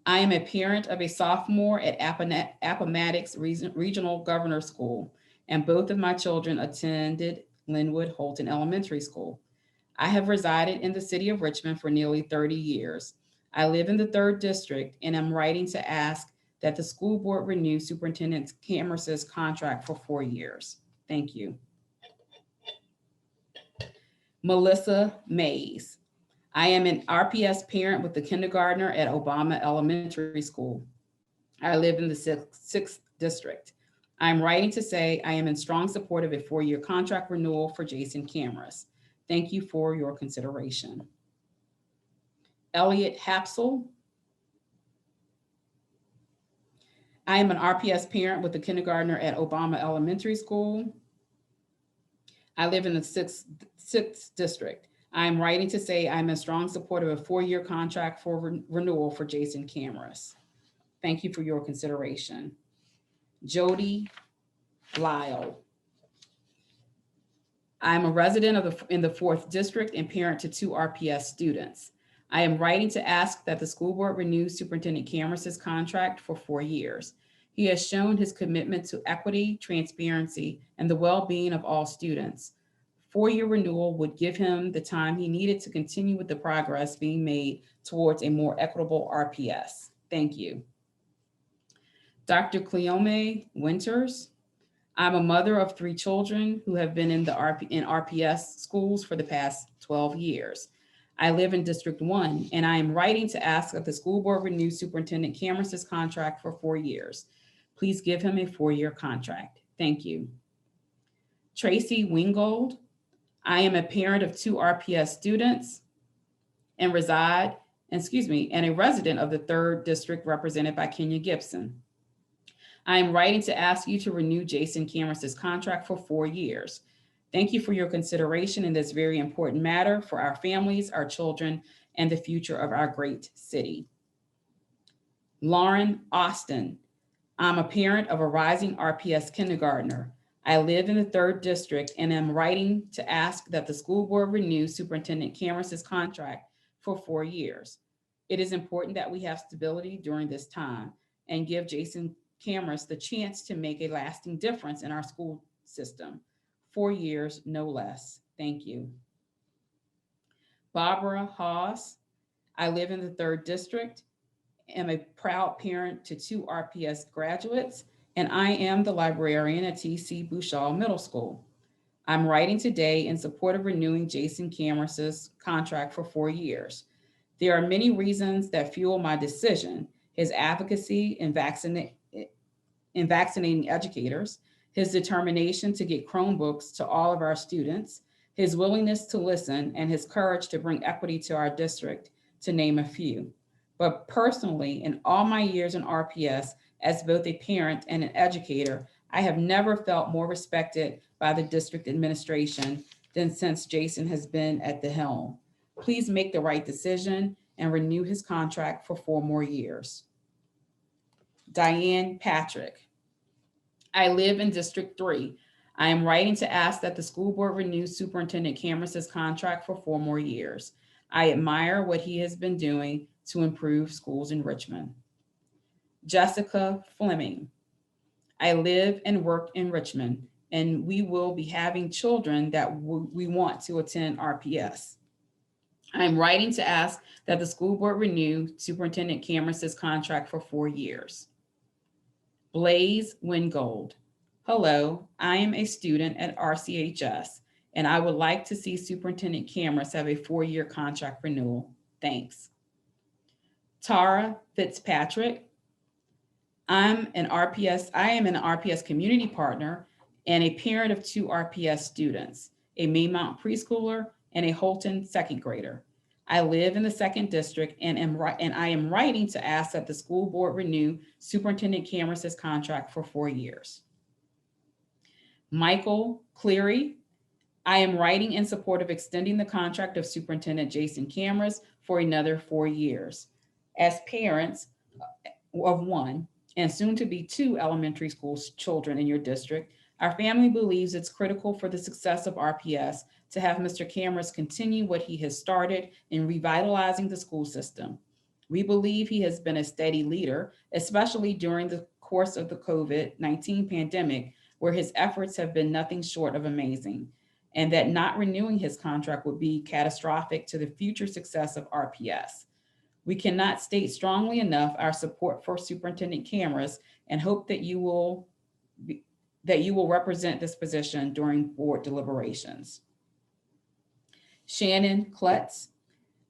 I am a parent of a sophomore at Appomattox Regional Governor School, and both of my children attended Linwood Holton Elementary School. I have resided in the city of Richmond for nearly 30 years. I live in the 3rd District, and I'm writing to ask that the school board renew Superintendent Cameron's contract for 4 years. Thank you. Melissa Mays. I am an RPS parent with the kindergartner at Obama Elementary School. I live in the 6th District. I'm writing to say I am in strong support of a 4-year contract renewal for Jason Cameras. Thank you for your consideration. Elliot Hapsel. I am an RPS parent with the kindergartner at Obama Elementary School. I live in the 6th District. I'm writing to say I'm in strong support of a 4-year contract for renewal for Jason Cameras. Thank you for your consideration. Jody Lyle. I'm a resident in the 4th District and parent to 2 RPS students. I am writing to ask that the school board renew Superintendent Cameras' contract for 4 years. He has shown his commitment to equity, transparency, and the well-being of all students. 4-year renewal would give him the time he needed to continue with the progress being made towards a more equitable RPS. Thank you. Dr. Cleome Winters. I'm a mother of 3 children who have been in RPS schools for the past 12 years. I live in District 1, and I am writing to ask that the school board renew Superintendent Cameras' contract for 4 years. Please give him a 4-year contract. Thank you. Tracy Wingold. I am a parent of 2 RPS students and and a resident of the 3rd District represented by Kenya Gibson. I am writing to ask you to renew Jason Cameras' contract for 4 years. Thank you for your consideration in this very important matter for our families, our children, and the future of our great city. Lauren Austin. I'm a parent of a rising RPS kindergartner. I live in the 3rd District and am writing to ask that the school board renew Superintendent Cameras' contract for 4 years. It is important that we have stability during this time and give Jason Cameras the chance to make a lasting difference in our school system. 4 years, no less. Thank you. Barbara Haas. I live in the 3rd District, am a proud parent to 2 RPS graduates, and I am the librarian at T.C. Bouchard Middle School. I'm writing today in support of renewing Jason Cameras' contract for 4 years. There are many reasons that fuel my decision: his advocacy in vaccinating educators, his determination to get Chromebooks to all of our students, his willingness to listen, and his courage to bring equity to our district, to name a few. But personally, in all my years in RPS, as both a parent and an educator, I have never felt more respected by the district administration than since Jason has been at the helm. Please make the right decision and renew his contract for 4 more years. Diane Patrick. I live in District 3. I am writing to ask that the school board renew Superintendent Cameras' contract for 4 more years. I admire what he has been doing to improve schools in Richmond. Jessica Fleming. I live and work in Richmond, and we will be having children that we want to attend RPS. I'm writing to ask that the school board renew Superintendent Cameras' contract for 4 years. Blaze Wingold. Hello, I am a student at RCHS, and I would like to see Superintendent Cameras have a 4-year contract renewal. Thanks. Tara Fitzpatrick. I am an RPS community partner and a parent of 2 RPS students, a Maymount preschooler and a Holton 2nd grader. I live in the 2nd District and I am writing to ask that the school board renew Superintendent Cameras' contract for 4 years. Michael Cleary. I am writing in support of extending the contract of Superintendent Jason Cameras for another 4 years. As parents of 1 and soon to be 2 elementary school children in your district, our family believes it's critical for the success of RPS to have Mr. Cameras continue what he has started in revitalizing the school system. We believe he has been a steady leader, especially during the course of the COVID-19 pandemic, where his efforts have been nothing short of amazing, and that not renewing his contract would be catastrophic to the future success of RPS. We cannot state strongly enough our support for Superintendent Cameras and hope that you will represent this position during board deliberations. Shannon Klutz.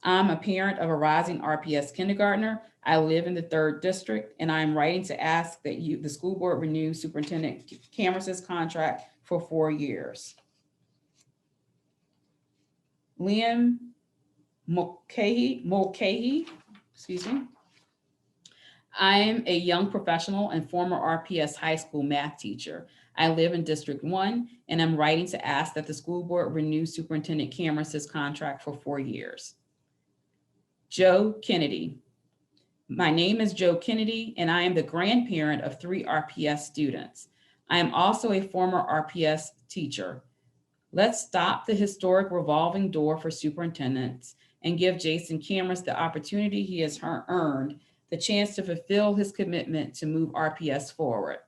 I'm a parent of a rising RPS kindergartner. I live in the 3rd district, and I am writing to ask that the school board renew Superintendent Cameras' contract for 4 years. Liam Mulcahy, excuse me. I am a young professional and former RPS high school math teacher. I live in District 1, and I'm writing to ask that the school board renew Superintendent Cameras' contract for 4 years. Joe Kennedy. My name is Joe Kennedy, and I am the grandparent of 3 RPS students. I am also a former RPS teacher. Let's stop the historic revolving door for superintendents and give Jason Cameras the opportunity he has earned, the chance to fulfill his commitment to move RPS forward.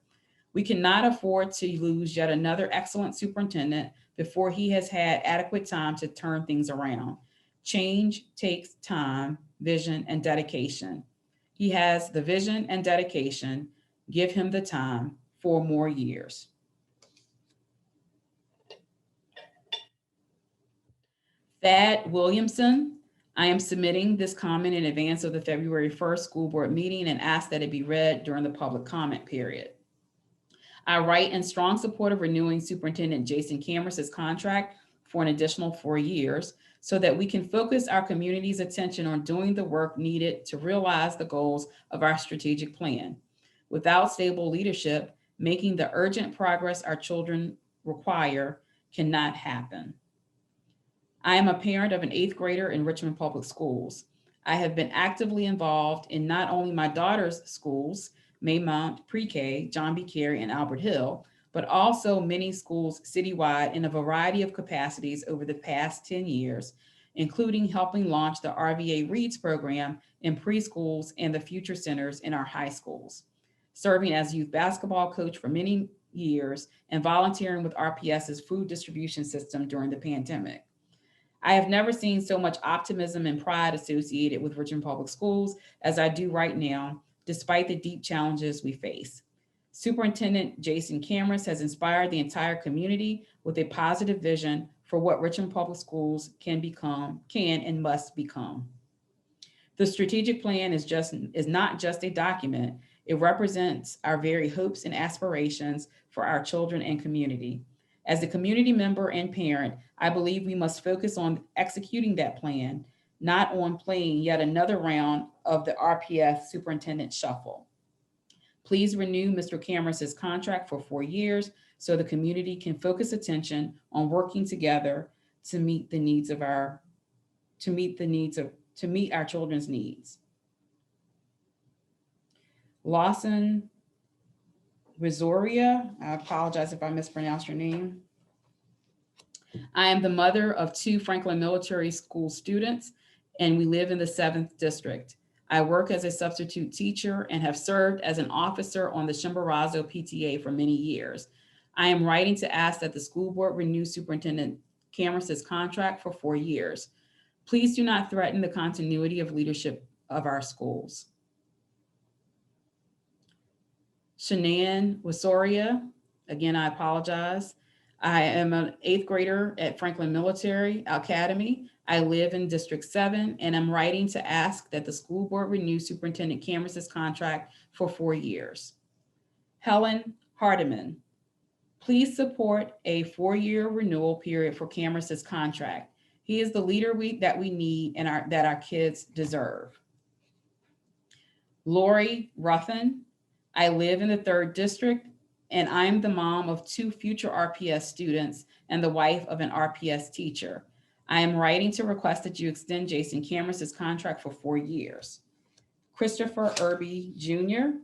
We cannot afford to lose yet another excellent superintendent before he has had adequate time to turn things around. Change takes time, vision, and dedication. He has the vision and dedication. Give him the time, 4 more years. Thad Williamson. I am submitting this comment in advance of the February 1st school board meeting and ask that it be read during the public comment period. I write in strong support of renewing Superintendent Jason Cameras' contract for an additional 4 years so that we can focus our community's attention on doing the work needed to realize the goals of our strategic plan. Without stable leadership, making the urgent progress our children require cannot happen. I am a parent of an 8th grader in Richmond Public Schools. I have been actively involved in not only my daughter's schools, Maymount Pre-K, John B. Carey, and Albert Hill, but also many schools citywide in a variety of capacities over the past 10 years, including helping launch the RVA Reads program in preschools and the future centers in our high schools, serving as youth basketball coach for many years and volunteering with RPS's food distribution system during the pandemic. I have never seen so much optimism and pride associated with Richmond Public Schools as I do right now, despite the deep challenges we face. Superintendent Jason Cameras has inspired the entire community with a positive vision for what Richmond Public Schools can and must become. The strategic plan is not just a document, it represents our very hopes and aspirations for our children and community. As a community member and parent, I believe we must focus on executing that plan, not on playing yet another round of the RPS superintendent shuffle. Please renew Mr. Cameras' contract for 4 years so the community can focus attention on working together to meet our children's needs. Lawson Rizoria, I apologize if I mispronounced your name. I am the mother of 2 Franklin Military School students, and we live in the 7th district. I work as a substitute teacher and have served as an officer on the Chimborazo PTA for many years. I am writing to ask that the school board renew Superintendent Cameras' contract for 4 years. Please do not threaten the continuity of leadership of our schools. Shanann Wasoria, again, I apologize. I am an 8th grader at Franklin Military Academy. I live in District 7 and I'm writing to ask that the school board renew Superintendent Cameras' contract for 4 years. Helen Hardiman, please support a 4-year renewal period for Cameras' contract. He is the leader that we need and that our kids deserve. Lori Ruffin, I live in the 3rd district and I'm the mom of 2 future RPS students and the wife of an RPS teacher. I am writing to request that you extend Jason Cameras' contract for 4 years. Christopher Irby Jr.,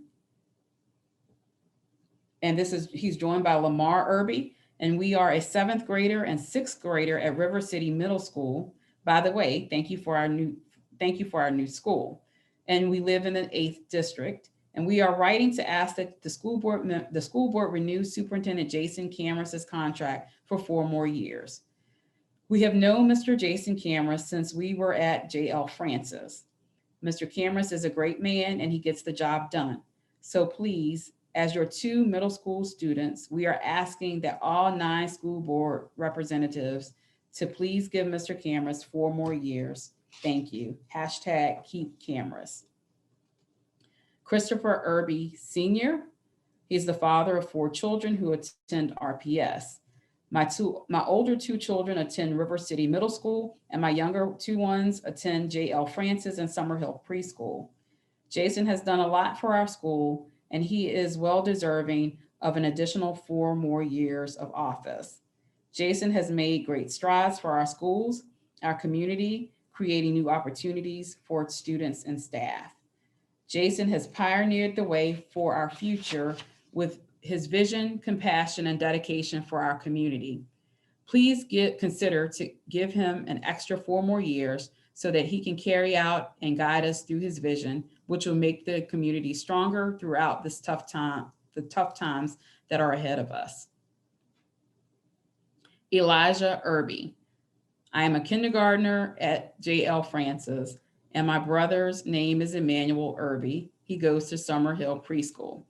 and he's joined by Lamar Irby, and we are a 7th grader and 6th grader at River City Middle School. By the way, thank you for our new school. and we live in the 8th district. And we are writing to ask that the school board renew Superintendent Jason Cameras' contract for 4 more years. We have known Mr. Jason Cameras since we were at J.L. Francis. Mr. Cameras is a great man and he gets the job done. So please, as your 2 middle school students, we are asking that all 9 school board representatives to please give Mr. Cameras 4 more years. Thank you. #KeepCameras. Christopher Irby Sr. He's the father of 4 children who attend RPS. My older 2 children attend River City Middle School, and my younger 2 ones attend J.L. Francis and Summerhill Preschool. Jason has done a lot for our school, and he is well deserving of an additional 4 more years of office. Jason has made great strides for our schools, our community, creating new opportunities for its students and staff. Jason has pioneered the way for our future with his vision, compassion, and dedication for our community. Please consider to give him an extra 4 more years so that he can carry out and guide us through his vision, which will make the community stronger throughout the tough times that are ahead of us. Elijah Irby. I am a kindergartner at J.L. Francis, and my brother's name is Emmanuel Irby. He goes to Summerhill Preschool.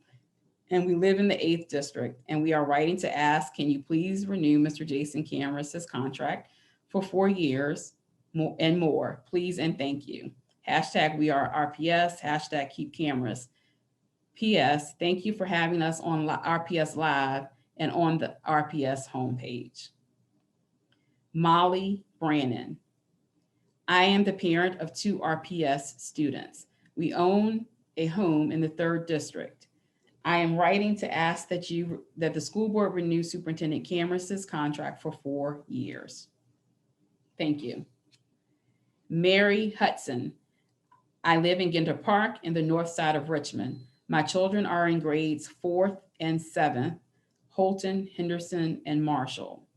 And we live in the 8th district, and we are writing to ask, can you please renew Mr. Jason Cameras' contract for 4 years and more, please and thank you. #WeAreRPS, #KeepCameras. P.S. Thank you for having us on RPS Live and on the RPS homepage. Molly Brannon. I am the parent of 2 RPS students. We own a home in the 3rd district. I am writing to ask that the school board renew Superintendent Cameras' contract for 4 years. Thank you. Mary Hudson. I live in Ginter Park in the north side of Richmond. My children are in grades 4th and 7th, Holton, Henderson, and Marshall.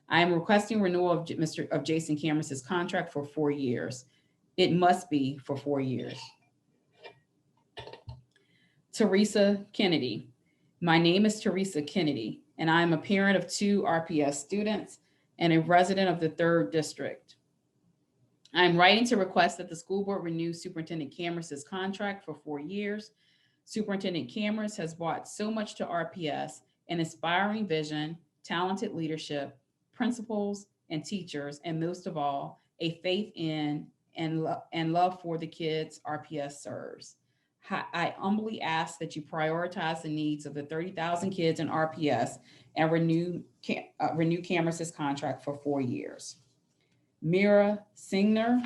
I am requesting renewal of Jason Cameras' contract for 4 years. It must be for 4 years. Teresa Kennedy. My name is Teresa Kennedy, and I am a parent of 2 RPS students and a resident of the 3rd district. I am writing to request that the school board renew Superintendent Cameras' contract for 4 years. Superintendent Cameras has brought so much to RPS: an inspiring vision, talented leadership, principals and teachers, and most of all, a faith in and love for the kids RPS serves. I humbly ask that you prioritize the needs of the 30,000 kids in RPS and renew Cameras' contract for 4 years. Mira Signer.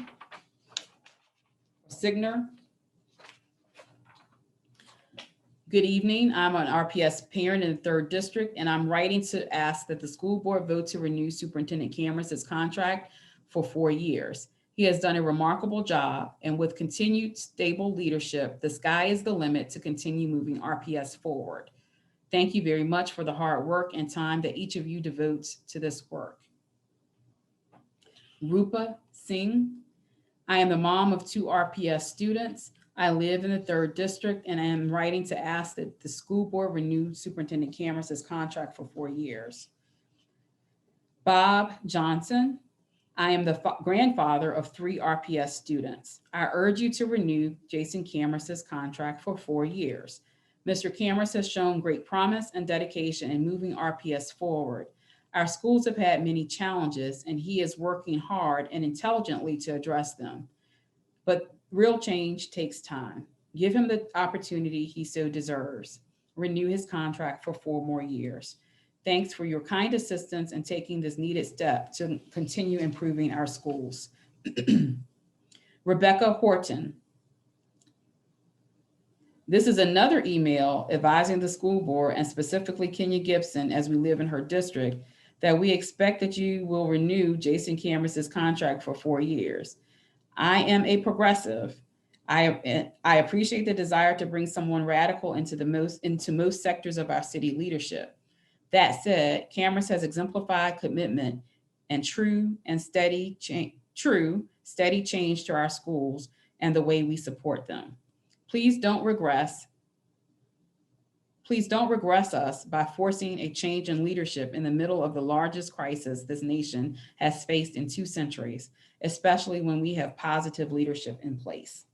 Good evening. I'm an RPS parent in the 3rd district, and I'm writing to ask that the school board vote to renew Superintendent Cameras' contract for 4 years. He has done a remarkable job, and with continued stable leadership, the sky is the limit to continue moving RPS forward. Thank you very much for the hard work and time that each of you devotes to this work. Rupa Singh. I am the mom of 2 RPS students. I live in the 3rd district, and I am writing to ask that the school board renew Superintendent Cameras' contract for 4 years. Bob Johnson. I am the grandfather of 3 RPS students. I urge you to renew Jason Cameras' contract for 4 years. Mr. Cameras has shown great promise and dedication in moving RPS forward. Our schools have had many challenges, and he is working hard and intelligently to address them. But real change takes time. Give him the opportunity he so deserves. Renew his contract for 4 more years. Thanks for your kind assistance in taking this needed step to continue improving our schools. Rebecca Horton. This is another email advising the school board, and specifically Kenya Gibson, as we live in her district, that we expect that you will renew Jason Cameras' contract for 4 years. I am a progressive. I appreciate the desire to bring someone radical into most sectors of our city leadership. That said, Cameras has exemplified commitment and true, steady change to our schools and the way we support them. Please don't regress us by forcing a change in leadership in the middle of the largest crisis this nation has faced in 2 centuries, especially when we have positive leadership in place.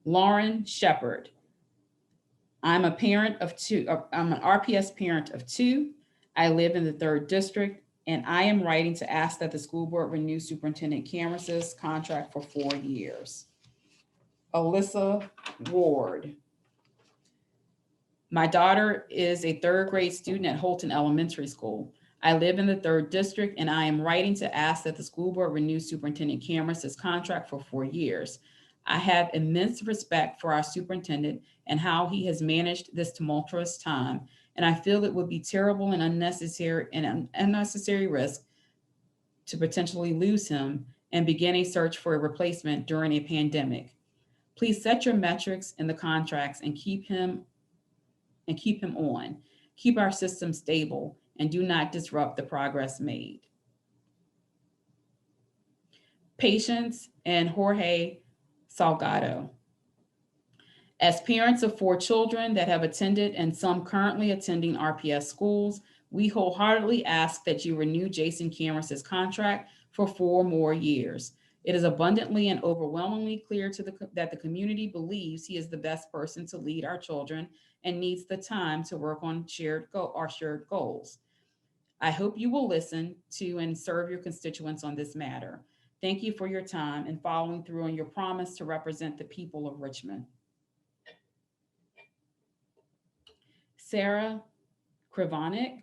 Lauren Shepard. I'm a parent of 2. I'm an RPS parent of 2. I live in the 3rd district, and I am writing to ask that the school board renew Superintendent Cameron's contract for 4 years. Alyssa Ward. My daughter is a 3rd grade student at Holton Elementary School. I live in the 3rd district, and I am writing to ask that the school board renew Superintendent Cameron's contract for 4 years. I have immense respect for our superintendent and how he has managed this tumultuous time, and I feel it would be terrible and unnecessary risk to potentially lose him and begin a search for a replacement during a pandemic. Please set your metrics in the contracts and keep him on. Keep our system stable and do not disrupt the progress made. Patience and Jorge Salgado. As parents of 4 children that have attended and some currently attending RPS schools, we wholeheartedly ask that you renew Jason Cameron's contract for 4 more years. It is abundantly and overwhelmingly clear that the community believes he is the best person to lead our children and needs the time to work on our shared goals. I hope you will listen to and serve your constituents on this matter. Thank you for your time and following through on your promise to represent the people of Richmond. Sarah Krivonik.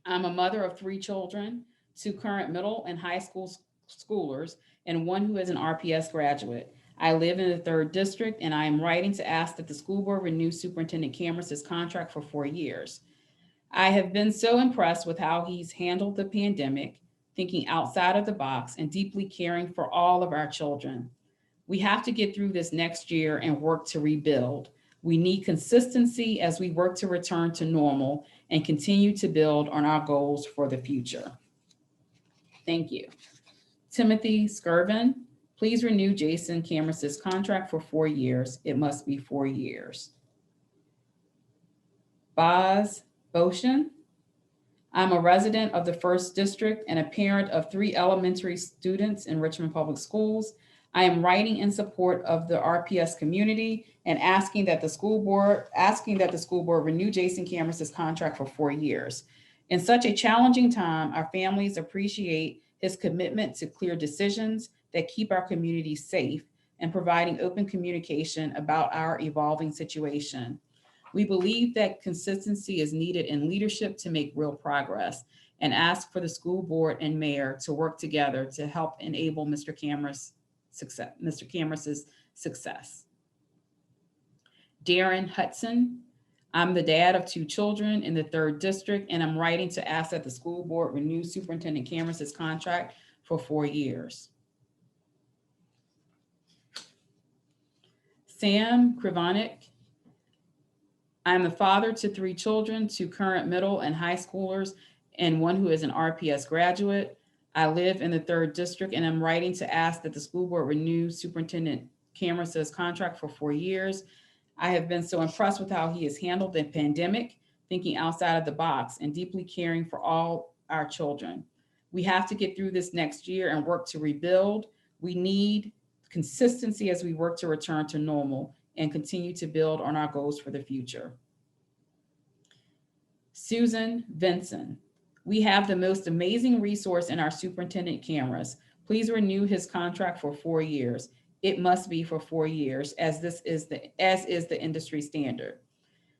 I'm a mother of 3 children, 2 current middle and high schoolers, and 1 who is an RPS graduate. I live in the 3rd district, and I am writing to ask that the school board renew Superintendent Cameron's contract for 4 years. I have been so impressed with how he's handled the pandemic, thinking outside of the box and deeply caring for all of our children. We have to get through this next year and work to rebuild. We need consistency as we work to return to normal and continue to build on our goals for the future. Thank you. Timothy Skirvin, please renew Jason Cameron's contract for 4 years. It must be 4 years. Boz Boshin. I'm a resident of the 1st district and a parent of 3 elementary students in Richmond Public Schools. I am writing in support of the RPS community and asking that the school board renew Jason Cameron's contract for 4 years. In such a challenging time, our families appreciate his commitment to clear decisions that keep our community safe and providing open communication about our evolving situation. We believe that consistency is needed in leadership to make real progress and ask for the school board and mayor to work together to help enable Mr. Cameron's success. Darren Hudson. I'm the dad of 2 children in the 3rd district, and I'm writing to ask that the school board renew Superintendent Cameron's contract for 4 years. Sam Krivonik. I'm the father to 3 children, 2 current middle and high schoolers, and 1 who is an RPS graduate. I live in the 3rd district, and I'm writing to ask that the school board renew Superintendent Cameron's contract for 4 years. I have been so impressed with how he has handled the pandemic, thinking outside of the box and deeply caring for all our children. We have to get through this next year and work to rebuild. We need consistency as we work to return to normal and continue to build on our goals for the future. Susan Vinson. We have the most amazing resource in our Superintendent Cameron's. Please renew his contract for 4 years. It must be for 4 years, as is the industry standard.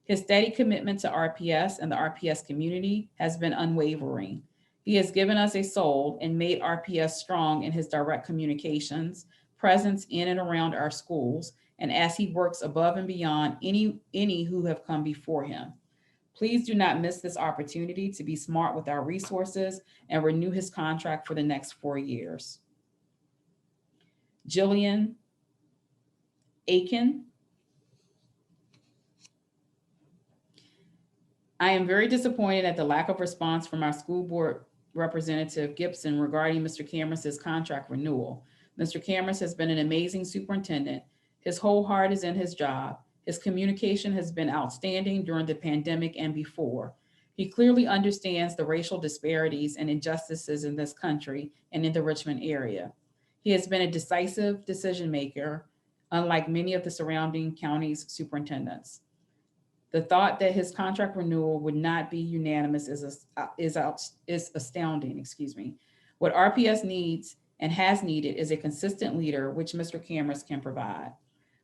His steady commitment to RPS and the RPS community has been unwavering. He has given us a soul and made RPS strong in his direct communications, presence in and around our schools, and as he works above and beyond any who have come before him. Please do not miss this opportunity to be smart with our resources and renew his contract for the next 4 years. Jillian Aiken. I am very disappointed at the lack of response from our school board representative Gibson regarding Mr. Cameron's contract renewal. Mr. Cameras has been an amazing superintendent. His whole heart is in his job. His communication has been outstanding during the pandemic and before. He clearly understands the racial disparities and injustices in this country and in the Richmond area. He has been a decisive decision maker, unlike many of the surrounding counties' superintendents. The thought that his contract renewal would not be unanimous is astounding. What RPS needs and has needed is a consistent leader, which Mr. Cameras can provide.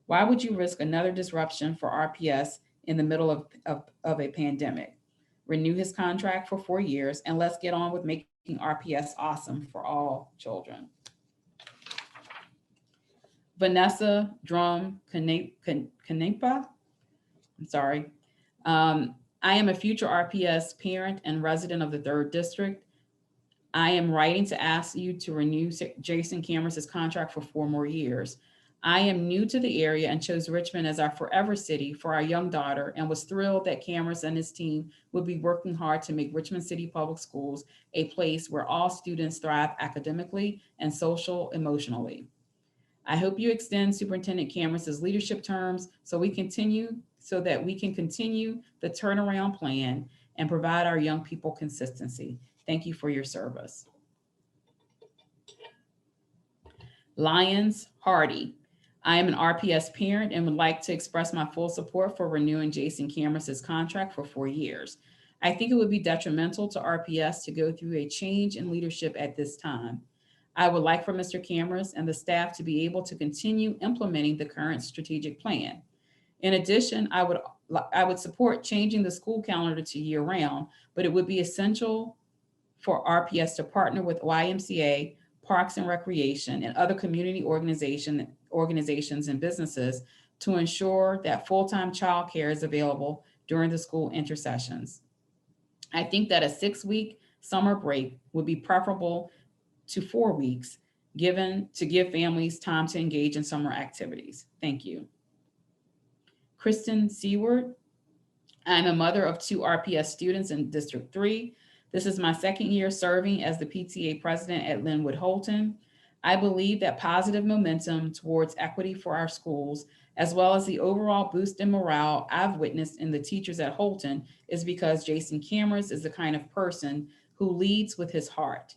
Why would you risk another disruption for RPS in the middle of a pandemic? Renew his contract for 4 years, and let's get on with making RPS awesome for all children. Vanessa Drum Canepa, I'm sorry. I am a future RPS parent and resident of the 3rd District. I am writing to ask you to renew Jason Cameras' contract for 4 more years. I am new to the area and chose Richmond as our forever city for our young daughter, and was thrilled that Cameras and his team would be working hard to make Richmond City Public Schools a place where all students thrive academically and emotionally. I hope you extend Superintendent Cameras' leadership terms so that we can continue the turnaround plan and provide our young people consistency. Thank you for your service. Lyons Hardy. I am an RPS parent and would like to express my full support for renewing Jason Cameras' contract for 4 years. I think it would be detrimental to RPS to go through a change in leadership at this time. I would like for Mr. Cameras and the staff to be able to continue implementing the current strategic plan. In addition, I would support changing the school calendar to year-round, but it would be essential for RPS to partner with YMCA, Parks and Recreation, and other community organizations and businesses to ensure that full-time childcare is available during the school intersessions. I think that a 6-week summer break would be preferable to 4 weeks, to give families time to engage in summer activities. Thank you. Kristen Seward. I'm a mother of 2 RPS students in District 3. This is my 2nd year serving as the PTA president at Linwood Holton. I believe that positive momentum towards equity for our schools, as well as the overall boost in morale I've witnessed in the teachers at Holton, is because Jason Cameras is the kind of person who leads with his heart.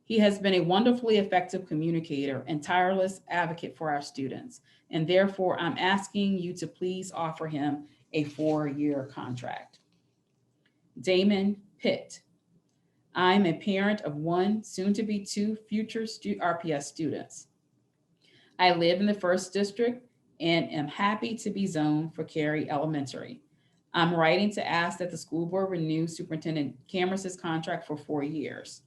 He has been a wonderfully effective communicator and tireless advocate for our students, and therefore I'm asking you to please offer him a 4-year contract. Damon Pitt. I'm a parent of 1, soon to be 2 future RPS students. I live in the 1st District and am happy to be zoned for Cary Elementary. I'm writing to ask that the school board renew Superintendent Cameras' contract for 4 years.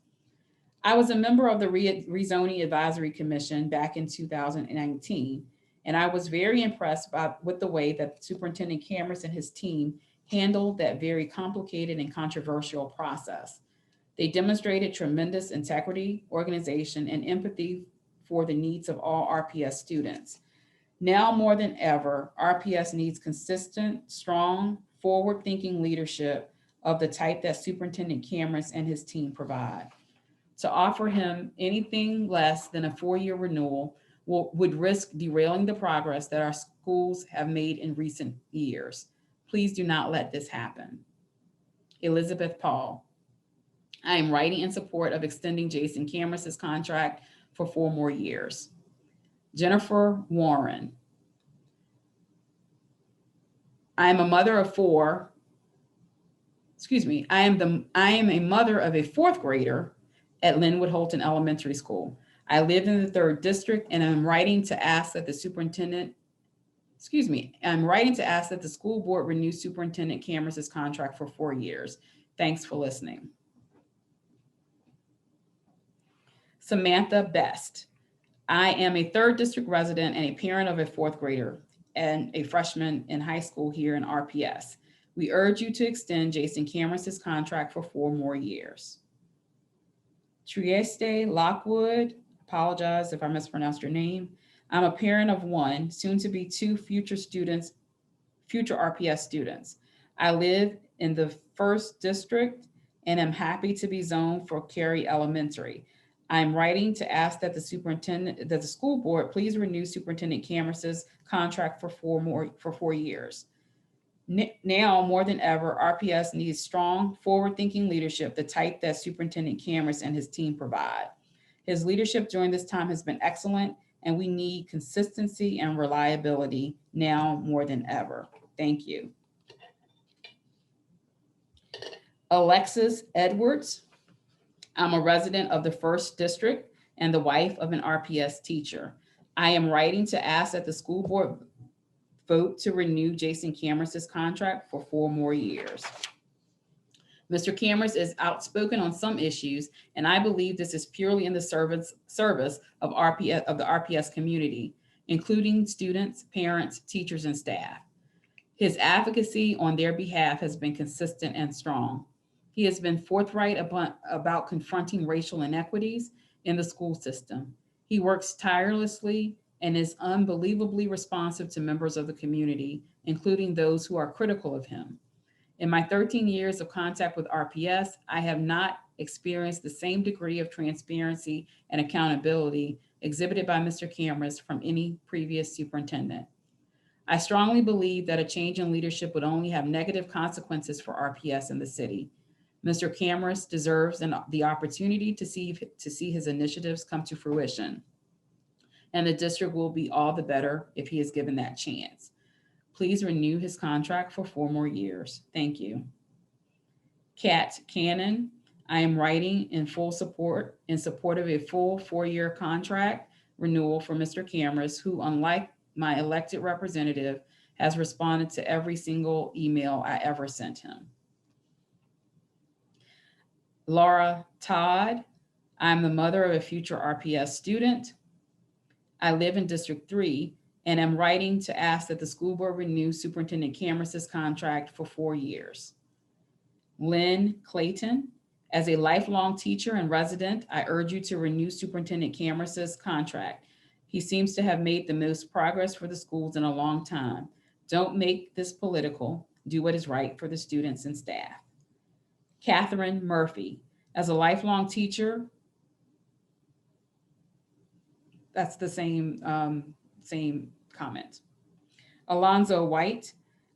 I was a member of the Rezoning Advisory Commission back in 2019, and I was very impressed with the way that Superintendent Cameras and his team handled that very complicated and controversial process. They demonstrated tremendous integrity, organization, and empathy for the needs of all RPS students. Now more than ever, RPS needs consistent, strong, forward-thinking leadership of the type that Superintendent Cameras and his team provide. To offer him anything less than a 4-year renewal would risk derailing the progress that our schools have made in recent years. Please do not let this happen. Elizabeth Paul. I am writing in support of extending Jason Cameras' contract for 4 more years. Jennifer Warren. I am a mother of 4. I am a mother of a 4th grader at Linwood Holton Elementary School. I live in the 3rd District, and I'm writing to ask that the school board renew Superintendent Cameras' contract for 4 years. Thanks for listening. Samantha Best. I am a 3rd District resident and a parent of a 4th grader and a freshman in high school here in RPS. We urge you to extend Jason Cameras' contract for 4 more years. Trieste Lockwood, apologize if I mispronounced your name. I'm a parent of 1, soon to be 2 future RPS students. I live in the 1st District and am happy to be zoned for Cary Elementary. I'm writing to ask that the school board please renew Superintendent Cameron's contract for 4 years. Now more than ever, RPS needs strong, forward-thinking leadership, the type that Superintendent Cameron and his team provide. His leadership during this time has been excellent, and we need consistency and reliability now more than ever. Thank you. Alexis Edwards. I'm a resident of the 1st District and the wife of an RPS teacher. I am writing to ask that the school board vote to renew Jason Cameron's contract for 4 more years. Mr. Cameron is outspoken on some issues, and I believe this is purely in the service of the RPS community, including students, parents, teachers, and staff. His advocacy on their behalf has been consistent and strong. He has been forthright about confronting racial inequities in the school system. He works tirelessly and is unbelievably responsive to members of the community, including those who are critical of him. In my 13 years of contact with RPS, I have not experienced the same degree of transparency and accountability exhibited by Mr. Cameron from any previous superintendent. I strongly believe that a change in leadership would only have negative consequences for RPS in the city. Mr. Cameron deserves the opportunity to see his initiatives come to fruition, and the district will be all the better if he is given that chance. Please renew his contract for 4 more years. Thank you. Kat Cannon. I am writing in support of a full 4-year contract renewal for Mr. Cameron, who, unlike my elected representative, has responded to every single email I ever sent him. Laura Todd. I'm the mother of a future RPS student. I live in District 3 and am writing to ask that the school board renew Superintendent Cameron's contract for 4 years. Lynn Clayton. As a lifelong teacher and resident, I urge you to renew Superintendent Cameron's contract. He seems to have made the most progress for the schools in a long time. Don't make this political. Do what is right for the students and staff. Catherine Murphy. As a lifelong teacher, that's the same comment. Alonzo White.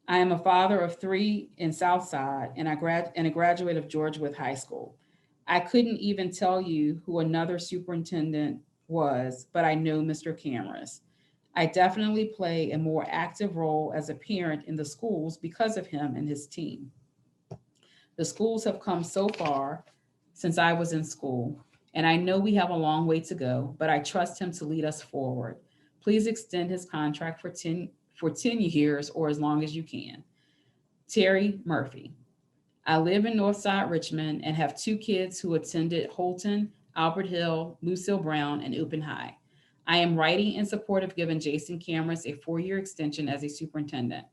I am a father of 3 in Southside and a graduate of George Wythe High School. I couldn't even tell you who another superintendent was, but I know Mr. Cameron. I definitely play a more active role as a parent in the schools because of him and his team. The schools have come so far since I was in school, and I know we have a long way to go, but I trust him to lead us forward. Please extend his contract for 10 years or as long as you can. Terry Murphy. I live in Northside Richmond and have 2 kids who attended Holton, Albert Hill, Lucille Brown, and Open High. I am writing in support of giving Jason Cameron a 4-year extension as a superintendent.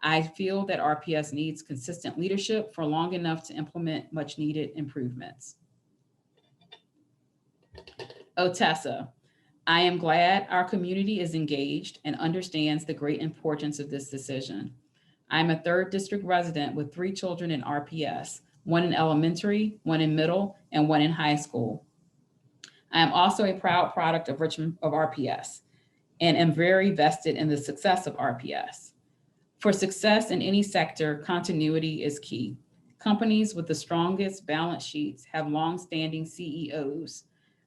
I feel that RPS needs consistent leadership for long enough to implement much needed improvements. Otessa. I am glad our community is engaged and understands the great importance of this decision. I'm a 3rd District resident with 3 children in RPS, 1 in elementary, 1 in middle, and 1 in high school. I am also a proud product of Richmond of RPS and am very vested in the success of RPS. For success in any sector, continuity is key. Companies with the strongest balance sheets have long-standing CEOs.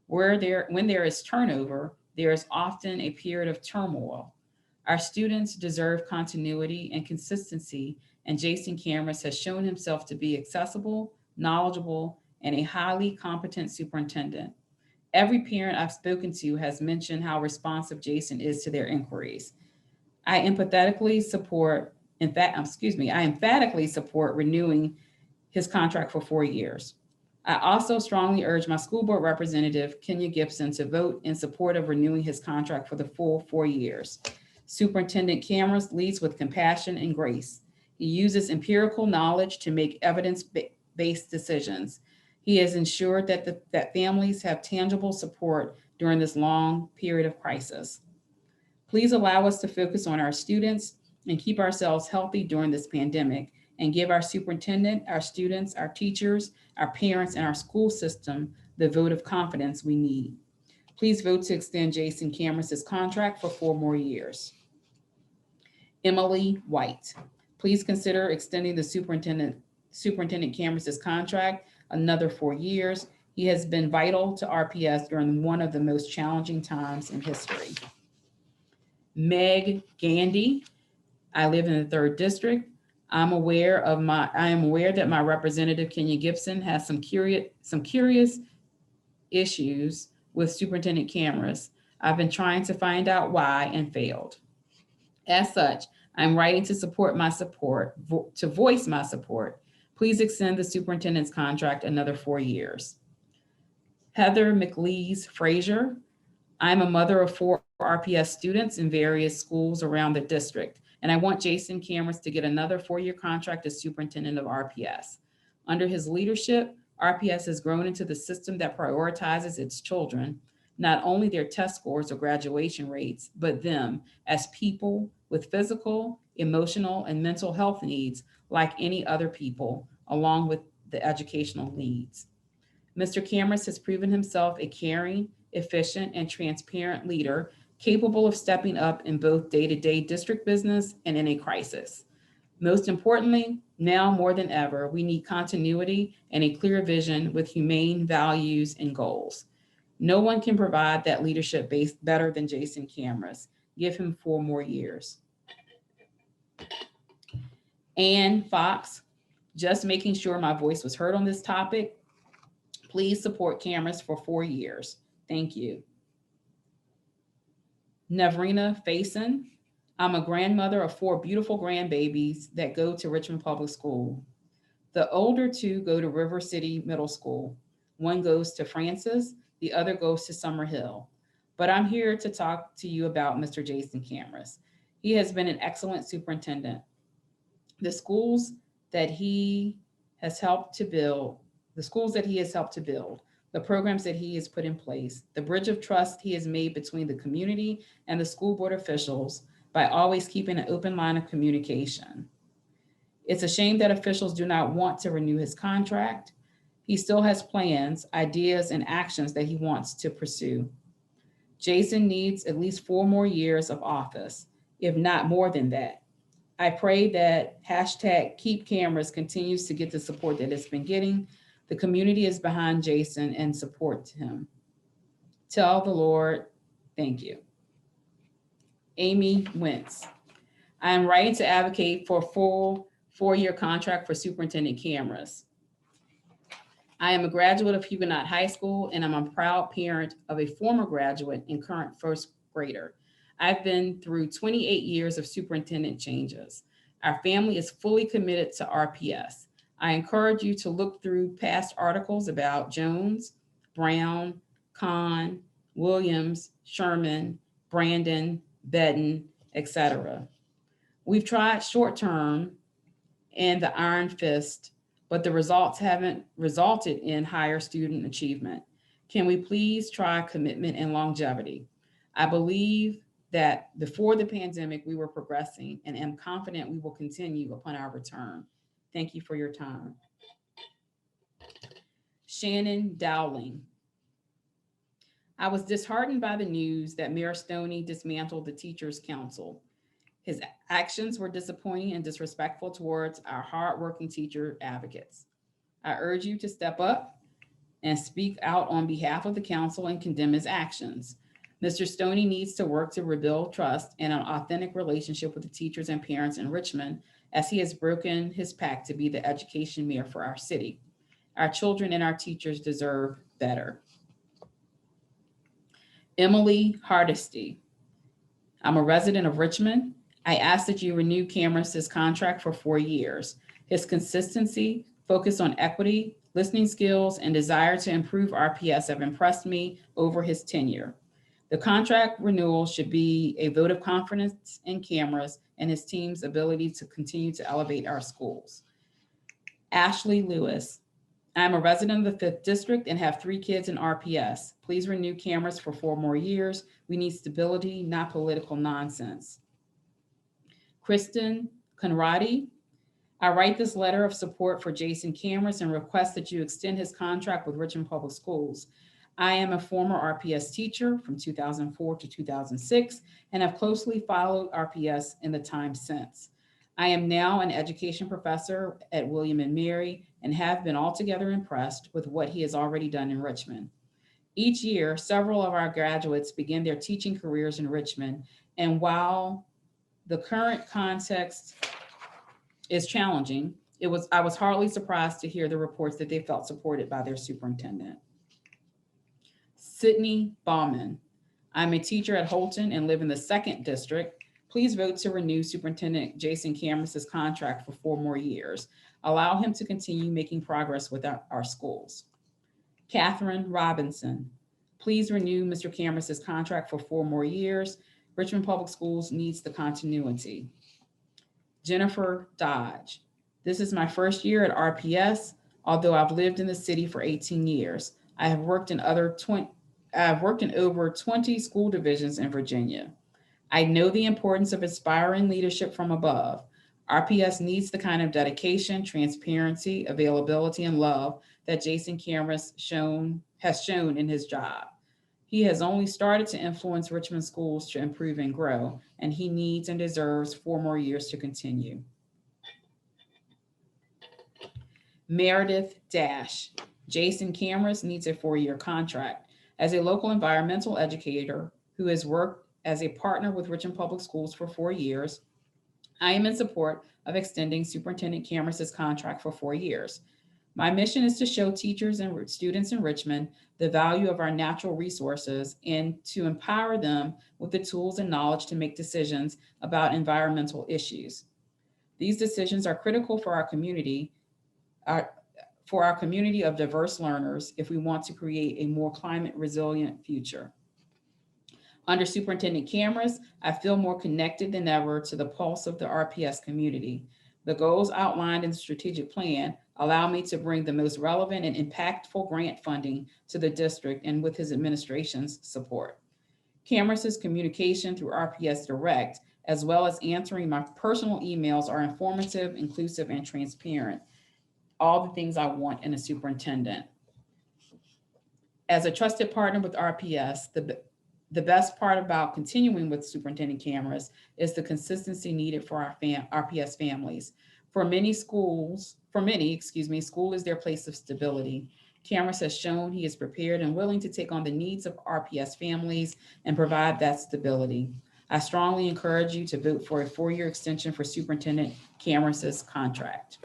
When there is turnover, there is often a period of turmoil. Our students deserve continuity and consistency, and Jason Cameron has shown himself to be accessible, knowledgeable, and a highly competent superintendent. Every parent I've spoken to has mentioned how responsive Jason is to their inquiries. I emphatically support renewing his contract for 4 years. I also strongly urge my school board representative, Kenya Gibson, to vote in support of renewing his contract for the full 4 years. Superintendent Cameron leads with compassion and grace. He uses empirical knowledge to make evidence-based decisions. He has ensured that families have tangible support during this long period of crisis. Please allow us to focus on our students and keep ourselves healthy during this pandemic, and give our superintendent, our students, our teachers, our parents, and our school system the vote of confidence we need. Please vote to extend Jason Cameron's contract for 4 more years. Emily White, please consider extending the Superintendent Cameron's contract another 4 years. He has been vital to RPS during one of the most challenging times in history. Meg Gandy, I live in the 3rd District. I am aware that my representative, Kenya Gibson, has some curious issues with Superintendent Cameras. I've been trying to find out why and failed. As such, I'm writing to voice my support. Please extend the superintendent's contract another 4 years. Heather McLeese Frazier, I'm a mother of 4 RPS students in various schools around the district, and I want Jason Cameras to get another 4-year contract as superintendent of RPS. Under his leadership, RPS has grown into the system that prioritizes its children, not only their test scores or graduation rates, but them as people with physical, emotional, and mental health needs like any other people, along with the educational needs. Mr. Cameras has proven himself a caring, efficient, and transparent leader capable of stepping up in both day-to-day district business and in a crisis. Most importantly, now more than ever, we need continuity and a clear vision with humane values and goals. No one can provide that leadership base better than Jason Cameras. Give him 4 more years. Ann Fox, just making sure my voice was heard on this topic. Please support Cameras for 4 years. Thank you. Navrina Faison, I'm a grandmother of 4 beautiful grandbabies that go to Richmond Public School. The older 2 go to River City Middle School. One goes to Francis, the other goes to Summer Hill. But I'm here to talk to you about Mr. Jason Cameras. He has been an excellent superintendent. The schools that he has helped to build, the programs that he has put in place, the bridge of trust he has made between the community and the school board officials by always keeping an open line of communication. It's a shame that officials do not want to renew his contract. He still has plans, ideas, and actions that he wants to pursue. Jason needs at least 4 more years of office, if not more than that. I pray that #KeepCameras continues to get the support that it's been getting. The community is behind Jason and supports him. Tell the Lord, thank you. Amy Wentz. I am writing to advocate for a full 4-year contract for Superintendent Cameras. I am a graduate of Huguenot High School, and I'm a proud parent of a former graduate and current 1st grader. I've been through 28 years of superintendent changes. Our family is fully committed to RPS. I encourage you to look through past articles about Jones, Brown, Kahn, Williams, Sherman, Brandon, Bedden, etc. We've tried short-term and the iron fist, but the results haven't resulted in higher student achievement. Can we please try commitment and longevity? I believe that before the pandemic, we were progressing and am confident we will continue upon our return. Thank you for your time. Shannon Dowling. I was disheartened by the news that Mayor Stoney dismantled the Teachers Council. His actions were disappointing and disrespectful towards our hardworking teacher advocates. I urge you to step up and speak out on behalf of the council and condemn his actions. Mr. Stoney needs to work to rebuild trust and an authentic relationship with the teachers and parents in Richmond, as he has broken his pact to be the education mayor for our city. Our children and our teachers deserve better. Emily Hardesty. I'm a resident of Richmond. I ask that you renew Cameras' contract for 4 years. His consistency, focus on equity, listening skills, and desire to improve RPS have impressed me over his tenure. The contract renewal should be a vote of confidence in Cameras and his team's ability to continue to elevate our schools. Ashley Lewis. I'm a resident of the 5th District and have 3 kids in RPS. Please renew Cameras for 4 more years. We need stability, not political nonsense. Kristen Conradi. I write this letter of support for Jason Cameras and request that you extend his contract with Richmond Public Schools. I am a former RPS teacher from 2004 to 2006 and have closely followed RPS in the time since. I am now an education professor at William & Mary and have been altogether impressed with what he has already done in Richmond. Each year, several of our graduates begin their teaching careers in Richmond, and while the current context is challenging, I was hardly surprised to hear the reports that they felt supported by their superintendent. Sydney Bauman. I'm a teacher at Holton and live in the 2nd District. Please vote to renew Superintendent Jason Cameras' contract for 4 more years. Allow him to continue making progress with our schools. Catherine Robinson. Please renew Mr. Cameras' contract for 4 more years. Richmond Public Schools needs the continuity. Jennifer Dodge. This is my first year at RPS, although I've lived in the city for 18 years. I have worked in over 20 school divisions in Virginia. I know the importance of inspiring leadership from above. RPS needs the kind of dedication, transparency, availability, and love that Jason Cameras has shown in his job. He has only started to influence Richmond schools to improve and grow, and he needs and deserves 4 more years to continue. Meredith Dash. Jason Cameras needs a 4-year contract. As a local environmental educator who has worked as a partner with Richmond Public Schools for 4 years, I am in support of extending Superintendent Cameras' contract for 4 years. My mission is to show teachers and students in Richmond the value of our natural resources and to empower them with the tools and knowledge to make decisions about environmental issues. These decisions are critical for our community of diverse learners if we want to create a more climate resilient future. Under Superintendent Cameras, I feel more connected than ever to the pulse of the RPS community. The goals outlined in the strategic plan allow me to bring the most relevant and impactful grant funding to the district and with his administration's support. Cameras' communication through RPS Direct, as well as answering my personal emails, are informative, inclusive, and transparent. All the things I want in a superintendent. As a trusted partner with RPS, the best part about continuing with Superintendent Cameras is the consistency needed for our RPS families. For many, school is their place of stability. Cameras has shown he is prepared and willing to take on the needs of RPS families and provide that stability. I strongly encourage you to vote for a 4-year extension for Superintendent Cameras' contract.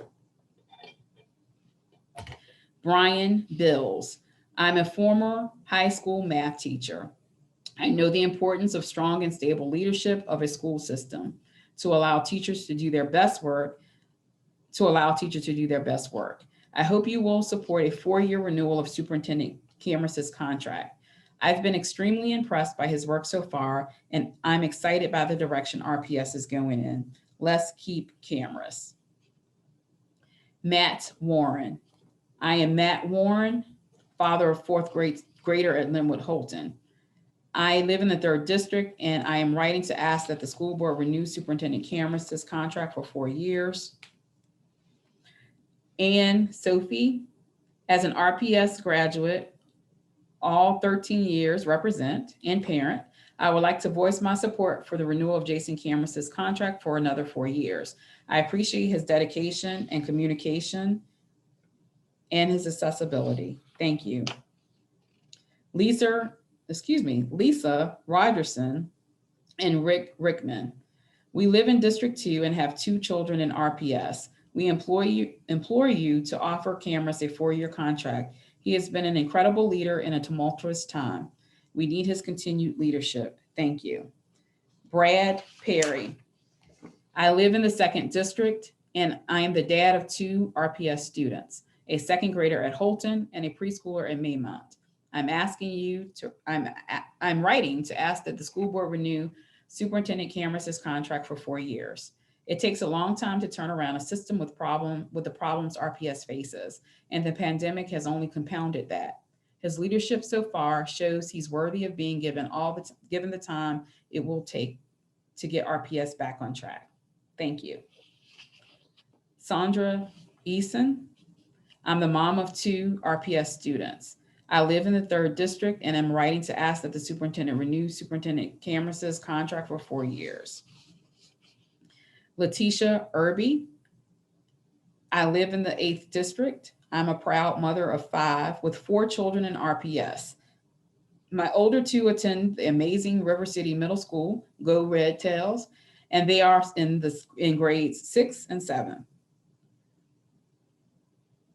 Brian Bills. I'm a former high school math teacher. I know the importance of strong and stable leadership of a school system to allow teachers to do their best work, I hope you will support a 4-year renewal of Superintendent Cameras' contract. I've been extremely impressed by his work so far, and I'm excited by the direction RPS is going in. Let's keep Cameras. Matt Warren. I am Matt Warren, father of 4th grader at Linwood Holton. I live in the 3rd District, and I am writing to ask that the school board renew Superintendent Cameras' contract for 4 years. And Sophie, as an RPS graduate, all 13 years represent, and parent, I would like to voice my support for the renewal of Jason Cameras' contract for another 4 years. I appreciate his dedication and communication and his accessibility. Thank you. Lisa Rogerson and Rick Rickman. We live in District 2 and have 2 children in RPS. We implore you to offer Cameras a 4-year contract. He has been an incredible leader in a tumultuous time. We need his continued leadership. Thank you. Brad Perry. I live in the 2nd District, and I am the dad of 2 RPS students, a 2nd grader at Holton and a preschooler at Maymont. I'm writing to ask that the school board renew Superintendent Cameras' contract for 4 years. It takes a long time to turn around a system with the problems RPS faces, and the pandemic has only compounded that. His leadership so far shows he's worthy of being given the time it will take to get RPS back on track. Thank you. Sandra Eason. I'm the mom of 2 RPS students. I live in the 3rd district and am writing to ask that the superintendent renew Superintendent Cameron's contract for 4 years. Letitia Irby. I live in the 8th district. I'm a proud mother of 5 with 4 children in RPS. My older 2 attend the amazing River City Middle School, Go Red Tails, and they are in grades 6 and 7.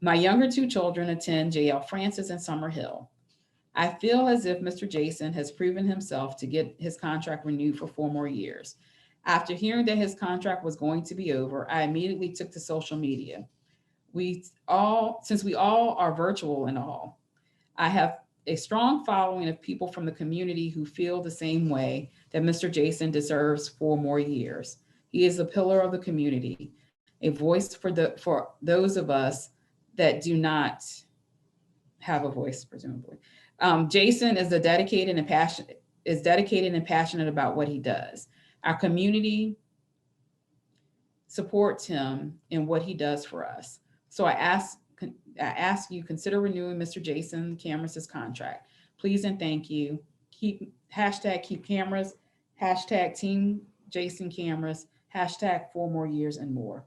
My younger 2 children attend JL Francis and Summer Hill. I feel as if Mr. Jason has proven himself to get his contract renewed for 4 more years. After hearing that his contract was going to be over, I immediately took to social media. Since we all are virtual and all, I have a strong following of people from the community who feel the same way that Mr. Jason deserves 4 more years. He is a pillar of the community, a voice for those of us that do not have a voice, presumably. Jason is dedicated and passionate about what he does. Our community supports him in what he does for us. So I ask you, consider renewing Mr. Jason Cameron's contract. Please and thank you. Keep cameras, #Team Jason Cameras, #4 more years and more.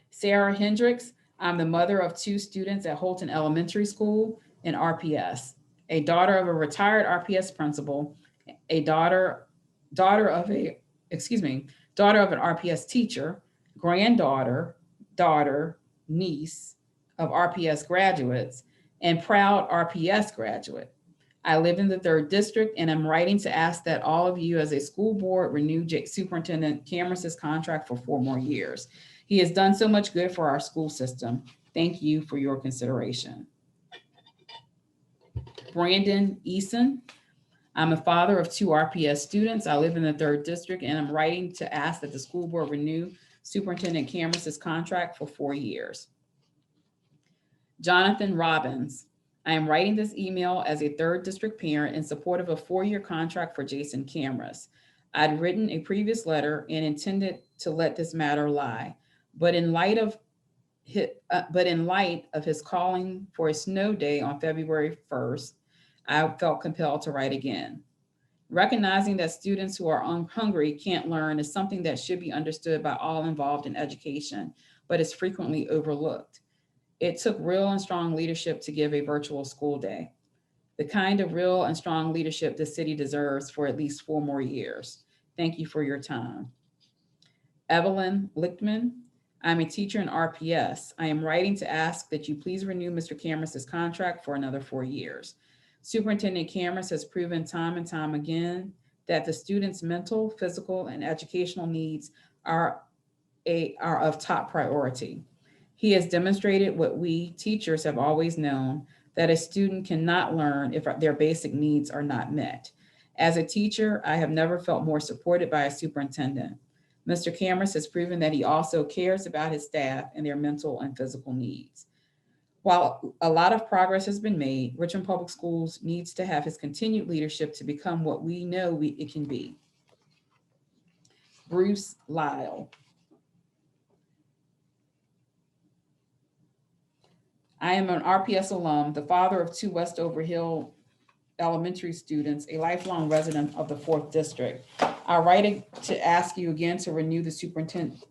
Sarah Hendricks. I'm the mother of 2 students at Holton Elementary School in RPS, a daughter of a retired RPS principal, a daughter of an RPS teacher, granddaughter, daughter, niece of RPS graduates, and proud RPS graduate. I live in the 3rd district and I'm writing to ask that all of you as a school board renew Superintendent Cameron's contract for 4 more years. He has done so much good for our school system. Thank you for your consideration. Brandon Eason. I'm a father of 2 RPS students. I live in the 3rd district and I'm writing to ask that the school board renew Superintendent Cameron's contract for 4 years. Jonathan Robbins. I am writing this email as a 3rd district parent in support of a 4-year contract for Jason Cameras. I'd written a previous letter and intended to let this matter lie, but in light of his calling for a snow day on February 1st, I felt compelled to write again. Recognizing that students who are hungry can't learn is something that should be understood by all involved in education, but is frequently overlooked. It took real and strong leadership to give a virtual school day, the kind of real and strong leadership the city deserves for at least 4 more years. Thank you for your time. Evelyn Lichtman. I'm a teacher in RPS. I am writing to ask that you please renew Mr. Cameron's contract for another 4 years. Superintendent Cameron has proven time and time again that the students' mental, physical, and educational needs are of top priority. He has demonstrated what we teachers have always known, that a student cannot learn if their basic needs are not met. As a teacher, I have never felt more supported by a superintendent. Mr. Cameron has proven that he also cares about his staff and their mental and physical needs. While a lot of progress has been made, Richmond Public Schools needs to have his continued leadership to become what we know it can be. Bruce Lyle. I am an RPS alum, the father of 2 Westover Hill elementary students, a lifelong resident of the 4th district. I write to ask you again to renew Superintendent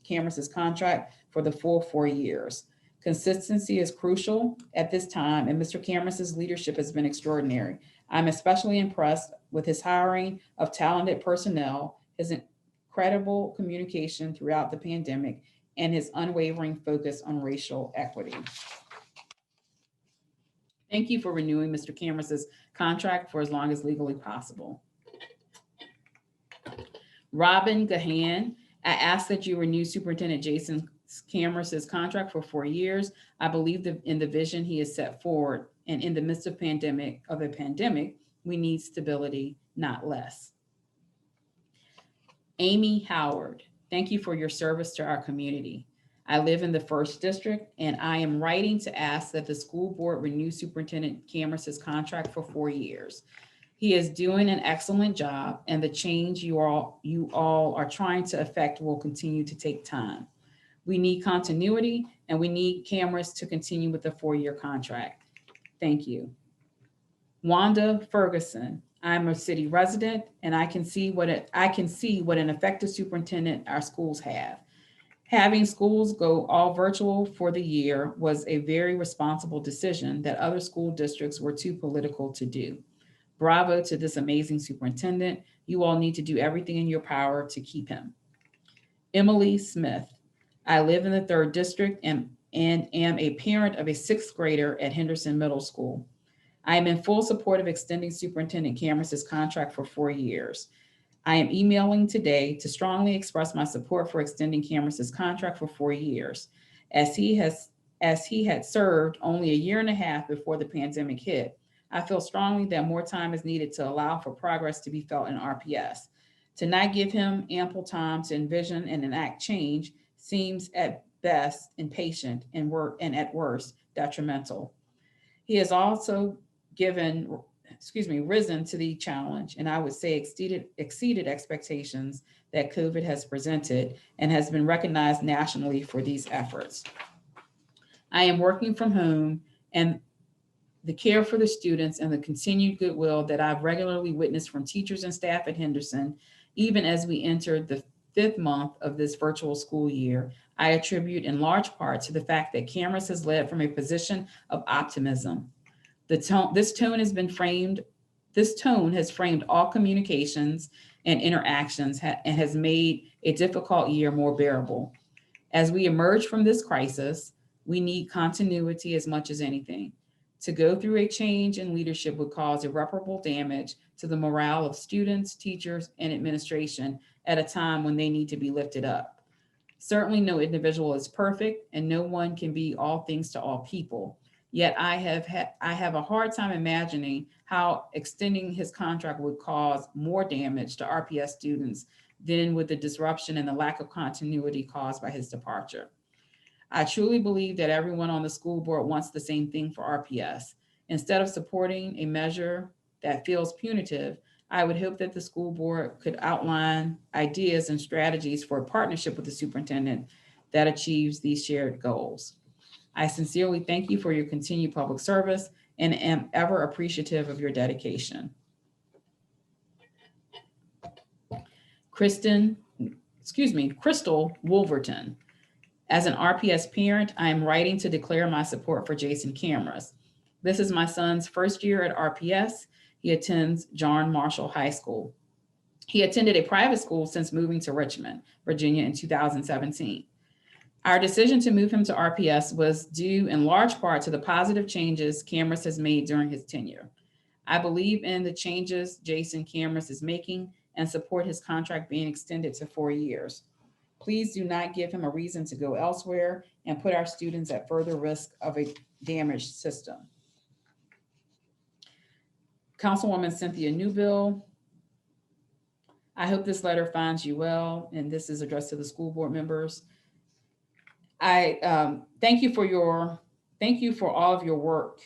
Cameron's contract for the full 4 years. Consistency is crucial at this time, and Mr. Cameron's leadership has been extraordinary. I'm especially impressed with his hiring of talented personnel, his incredible communication throughout the pandemic, and his unwavering focus on racial equity. Thank you for renewing Mr. Cameron's contract for as long as legally possible. Robin Gahan. I ask that you renew Superintendent Jason Cameron's contract for 4 years. I believe in the vision he has set forward, and in the midst of a pandemic, we need stability, not less. Amy Howard. Thank you for your service to our community. I live in the 1st district, and I am writing to ask that the school board renew Superintendent Cameron's contract for 4 years. He is doing an excellent job, and the change you all are trying to affect will continue to take time. We need continuity, and we need cameras to continue with the 4-year contract. Thank you. Wanda Ferguson. I'm a city resident, and I can see what an effective superintendent our schools have. Having schools go all virtual for the year was a very responsible decision that other school districts were too political to do. Bravo to this amazing superintendent. You all need to do everything in your power to keep him. Emily Smith. I live in the 3rd district and am a parent of a 6th grader at Henderson Middle School. I am in full support of extending Superintendent Cameron's contract for 4 years. I am emailing today to strongly express my support for extending Cameron's contract for 4 years. As he had served only a year and a half before the pandemic hit, I feel strongly that more time is needed to allow for progress to be felt in RPS. To not give him ample time to envision and enact change seems at best impatient and at worst detrimental. He has also risen to the challenge, and I would say exceeded expectations that COVID has presented and has been recognized nationally for these efforts. I am working from home, and the care for the students and the continued goodwill that I've regularly witnessed from teachers and staff at Henderson, even as we entered the 5th month of this virtual school year, I attribute in large part to the fact that Cameron has led from a position of optimism. This tone has framed all communications and interactions and has made a difficult year more bearable. As we emerge from this crisis, we need continuity as much as anything. To go through a change in leadership would cause irreparable damage to the morale of students, teachers, and administration at a time when they need to be lifted up. Certainly no individual is perfect, and no one can be all things to all people. Yet I have a hard time imagining how extending his contract would cause more damage to RPS students than with the disruption and the lack of continuity caused by his departure. I truly believe that everyone on the school board wants the same thing for RPS. Instead of supporting a measure that feels punitive, I would hope that the school board could outline ideas and strategies for a partnership with the superintendent that achieves these shared goals. I sincerely thank you for your continued public service and am ever appreciative of your dedication. Crystal Wolverton. As an RPS parent, I am writing to declare my support for Jason Cameras. This is my son's 1st year at RPS. He attends John Marshall High School. He attended a private school since moving to Richmond, Virginia in 2017. Our decision to move him to RPS was due in large part to the positive changes Cameras has made during his tenure. I believe in the changes Jason Cameras is making and support his contract being extended to 4 years. Please do not give him a reason to go elsewhere and put our students at further risk of a damaged system. Councilwoman Cynthia Newbill, I hope this letter finds you well, and this is addressed to the school board members. I thank you for all of your work.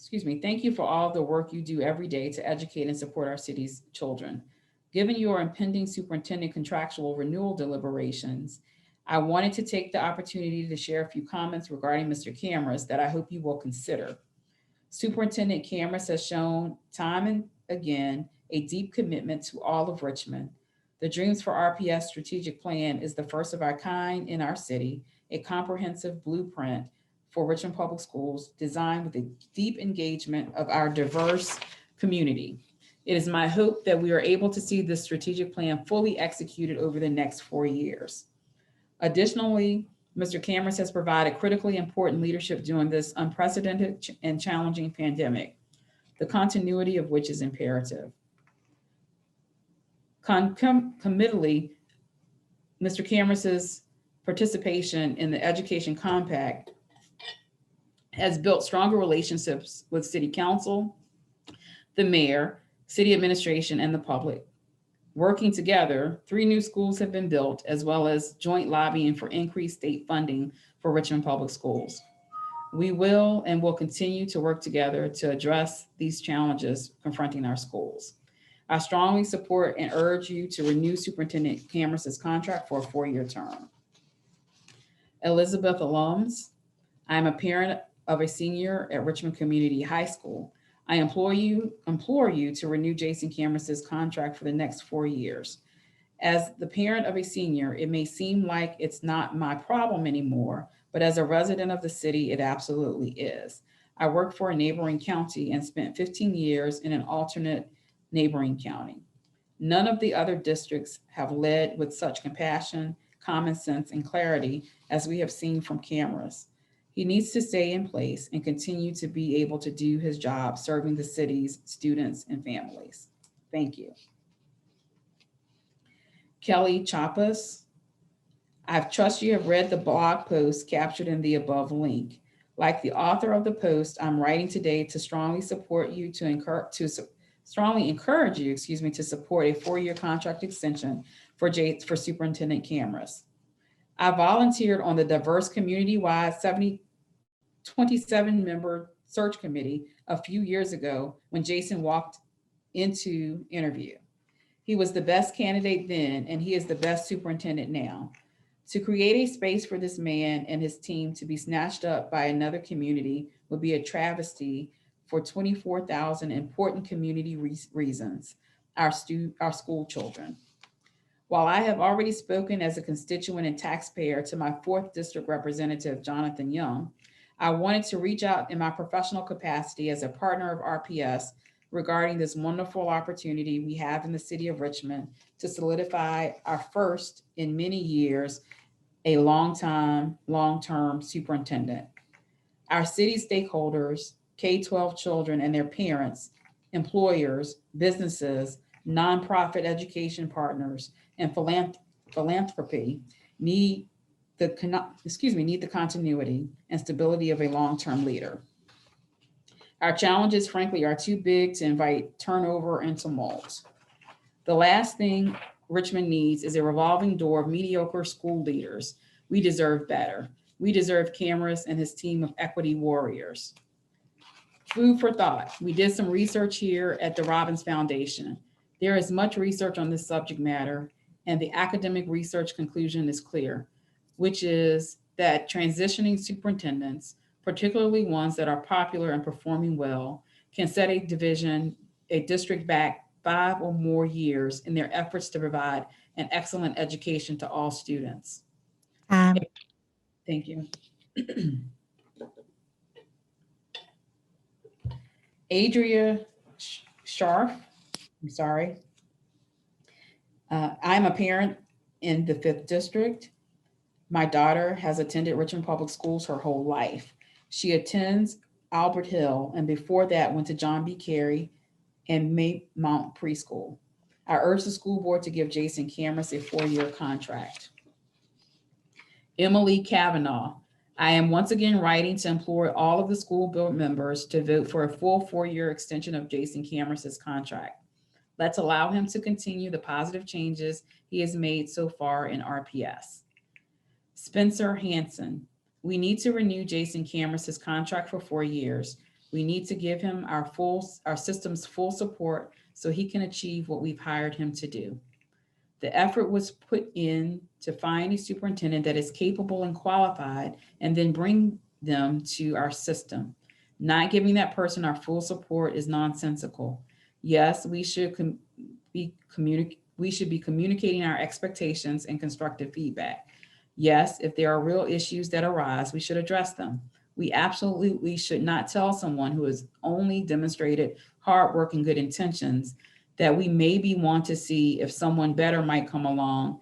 Thank you for all of the work you do every day to educate and support our city's children. Given your impending superintendent contractual renewal deliberations, I wanted to take the opportunity to share a few comments regarding Mr. Cameras that I hope you will consider. Superintendent Cameras has shown time and again a deep commitment to all of Richmond. The Dreams for RPS strategic plan is the first of our kind in our city, a comprehensive blueprint for Richmond Public Schools designed with a deep engagement of our diverse community. It is my hope that we are able to see this strategic plan fully executed over the next 4 years. Additionally, Mr. Cameras has provided critically important leadership during this unprecedented and challenging pandemic, the continuity of which is imperative. Concomitantly, Mr. Cameras's participation in the Education Compact has built stronger relationships with City Council, the mayor, city administration, and the public. Working together, 3 new schools have been built, as well as joint lobbying for increased state funding for Richmond Public Schools. We will and will continue to work together to address these challenges confronting our schools. I strongly support and urge you to renew Superintendent Cameron's contract for a 4-year term. Elizabeth alums, I am a parent of a senior at Richmond Community High School. I implore you to renew Jason Cameron's contract for the next 4 years. As the parent of a senior, it may seem like it's not my problem anymore, but as a resident of the city, it absolutely is. I worked for a neighboring county and spent 15 years in an alternate neighboring county. None of the other districts have led with such compassion, common sense, and clarity as we have seen from Cameron's. He needs to stay in place and continue to be able to do his job serving the city's students and families. Thank you. Kelly Chapas, I trust you have read the blog post captured in the above link. Like the author of the post, I'm writing today to strongly support you strongly encourage you, to support a 4-year contract extension for Superintendent Cameras. I volunteered on the diverse community-wide 27-member search committee a few years ago when Jason walked into interview. He was the best candidate then, and he is the best superintendent now. To create a space for this man and his team to be snatched up by another community would be a travesty for 24,000 important community reasons, our school children. While I have already spoken as a constituent and taxpayer to my 4th District Representative, Jonathan Young, I wanted to reach out in my professional capacity as a partner of RPS regarding this wonderful opportunity we have in the city of Richmond to solidify our first in many years, a long-term superintendent. Our city stakeholders, K-12 children and their parents, employers, businesses, nonprofit education partners, and philanthropy need the continuity and stability of a long-term leader. Our challenges, frankly, are too big to invite turnover and tumult. The last thing Richmond needs is a revolving door of mediocre school leaders. We deserve better. We deserve Cameras and his team of equity warriors. Food for thought. We did some research here at the Robbins Foundation. There is much research on this subject matter, and the academic research conclusion is clear, which is that transitioning superintendents, particularly ones that are popular and performing well, can set a district back 5 or more years in their efforts to provide an excellent education to all students. Thank you. Adria Scharf, I'm sorry. I'm a parent in the 5th District. My daughter has attended Richmond Public Schools her whole life. She attends Albert Hill, and before that went to John B. Carey and Maymount Preschool. I urge the school board to give Jason Cameras a 4-year contract. Emily Kavanaugh, I am once again writing to implore all of the school board members to vote for a full 4-year extension of Jason Cameras' contract. Let's allow him to continue the positive changes he has made so far in RPS. Spencer Hansen, we need to renew Jason Cameras' contract for 4 years. We need to give him our system's full support so he can achieve what we've hired him to do. The effort was put in to find a superintendent that is capable and qualified and then bring them to our system. Not giving that person our full support is nonsensical. Yes, we should be communicating our expectations and constructive feedback. Yes, if there are real issues that arise, we should address them. We absolutely should not tell someone who has only demonstrated hard work and good intentions that we maybe want to see if someone better might come along,